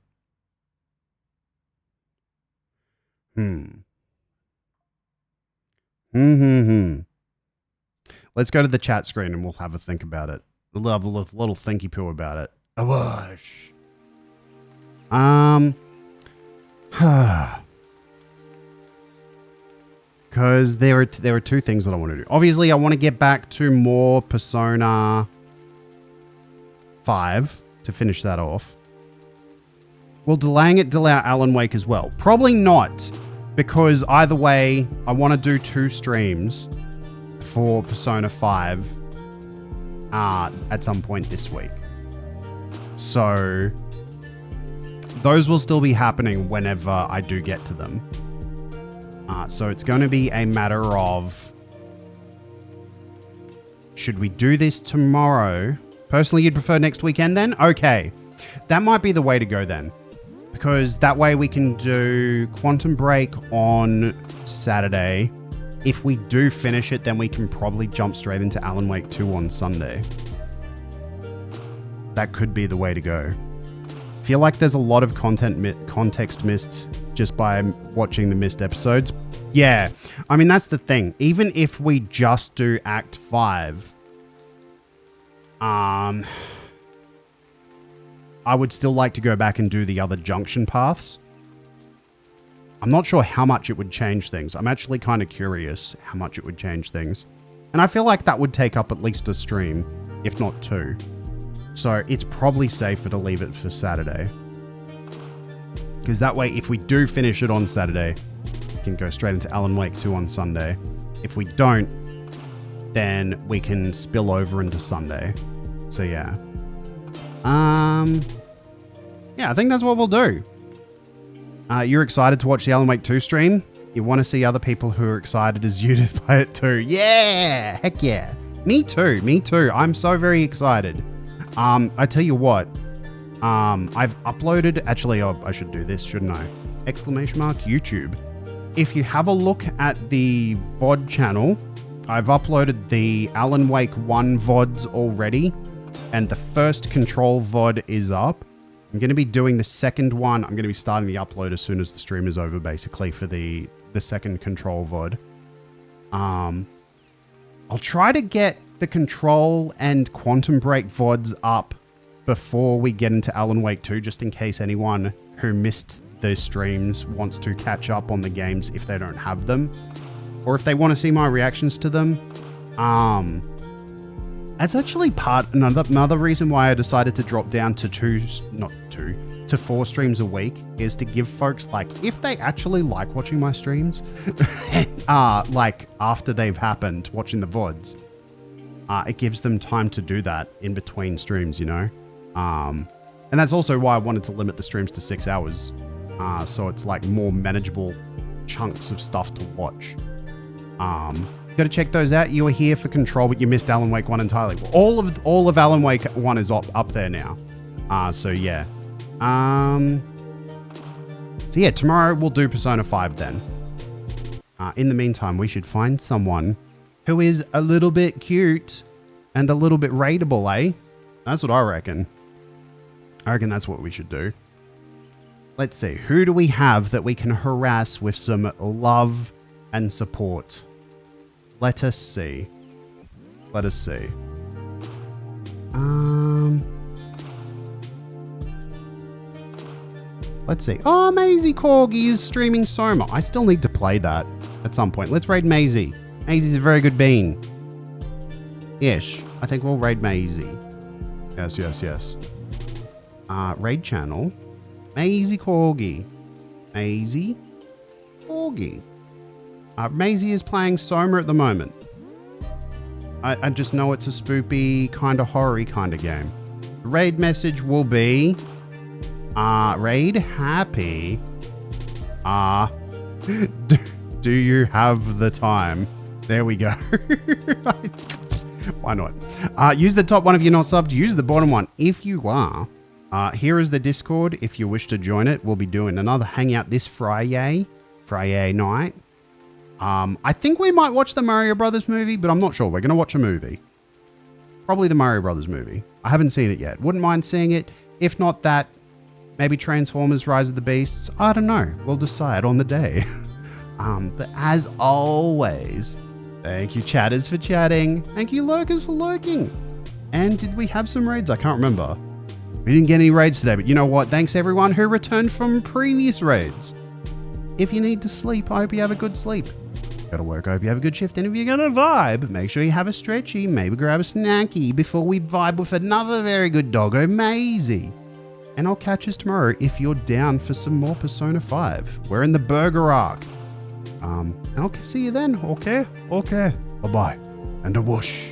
Let's go to the chat screen and we'll have a think about it. We'll have a little thinky poo about it. Awash. Because there are 2 things that I want to do. Obviously, I want to get back to more Persona 5 to finish that off. Will delaying it delay Alan Wake as well? Probably not. Because either way, I want to do 2 streams for Persona 5 at some point this week. So those will still be happening whenever I do get to them. So it's going to be a matter of, should we do this tomorrow? Personally, you'd prefer next weekend then? Okay. That might be the way to go then. Because that way we can do Quantum Break on Saturday. If we do finish it, then we can probably jump straight into Alan Wake 2 on Sunday. That could be the way to go. Feel like there's a lot of context missed just by watching the missed episodes. Yeah, I mean, that's the thing. Even if we just do Act 5, I would still like to go back and do the other junction paths. I'm not sure how much it would change things. I'm actually kind of curious how much it would change things. And I feel like that would take up at least a stream, if not 2. So it's probably safer to leave it for Saturday. Because that way, if we do finish it on Saturday, we can go straight into Alan Wake 2 on Sunday. If we don't, then we can spill over into Sunday. So yeah. Yeah, I think that's what we'll do. You're excited to watch the Alan Wake 2 stream? You want to see other people who are excited as you to play it too? Yeah! Heck yeah! Me too, me too. I'm so very excited. I tell you what. I've uploaded... Actually, I should do this, shouldn't I? ! YouTube. If you have a look at the VOD channel, I've uploaded the Alan Wake 1 VODs already. and the first control VOD is up. I'm going to be doing the second one. I'm going to be starting the upload as soon as the stream is over, basically, for the second control VOD. I'll try to get the Control and Quantum Break VODs up before we get into Alan Wake 2, just in case anyone who missed those streams wants to catch up on the games if they don't have them, or if they want to see my reactions to them. That's actually another reason why I decided to drop down to 4 streams a week, is to give folks, like, if they actually like watching my streams, like after they've happened, watching the VODs, it gives them time to do that in between streams, you know? And that's also why I wanted to limit the streams to 6 hours. So it's like more manageable chunks of stuff to watch. Gotta check those out. You were here for Control, but you missed Alan Wake 1 entirely. All of Alan Wake 1 is up there now. So yeah. So yeah, tomorrow we'll do Persona 5 then. In the meantime, we should find someone who is a little bit cute and a little bit raidable, eh? That's what I reckon. I reckon that's what we should do. Let's see. Who do we have that we can harass with some love and support? Let us see. Let us see. Let's see. Oh, Maisie Corgi is streaming Soma. I still need to play that at some point. Let's raid Maisie. Maisie's a very good bean. Ish. I think we'll raid Maisie. Yes, yes, yes. Raid channel. Maisie Corgi. Maisie Corgi. Maisie is playing Soma at the moment. I just know it's a spoopy, kind of horror-y kind of game. The raid message will be... raid happy. Do you have the time? There we go. Why not? Use the top one if you're not subbed. Use the bottom one if you are. Here is the Discord. If you wish to join it, we'll be doing another hangout this Friday night. I think we might watch the Mario Brothers movie, but I'm not sure. We're going to watch a movie. Probably the Mario Brothers movie. I haven't seen it yet. Wouldn't mind seeing it. If not that, maybe Transformers Rise of the Beasts. I don't know. We'll decide on the day. But as always, thank you chatters for chatting. Thank you lurkers for lurking. And did we have some raids? I can't remember. We didn't get any raids today, but you know what? Thanks everyone who returned from previous raids. If you need to sleep, I hope you have a good sleep. Gotta work, I hope you have a good shift. And if you're gonna vibe, make sure you have a stretchy, maybe grab a snacky before we vibe with another very good doggo, Maisie. And I'll catch us tomorrow if you're down for some more Persona 5. We're in the burger arc. And I'll see you then, okay? Okay. Bye-bye. And a whoosh.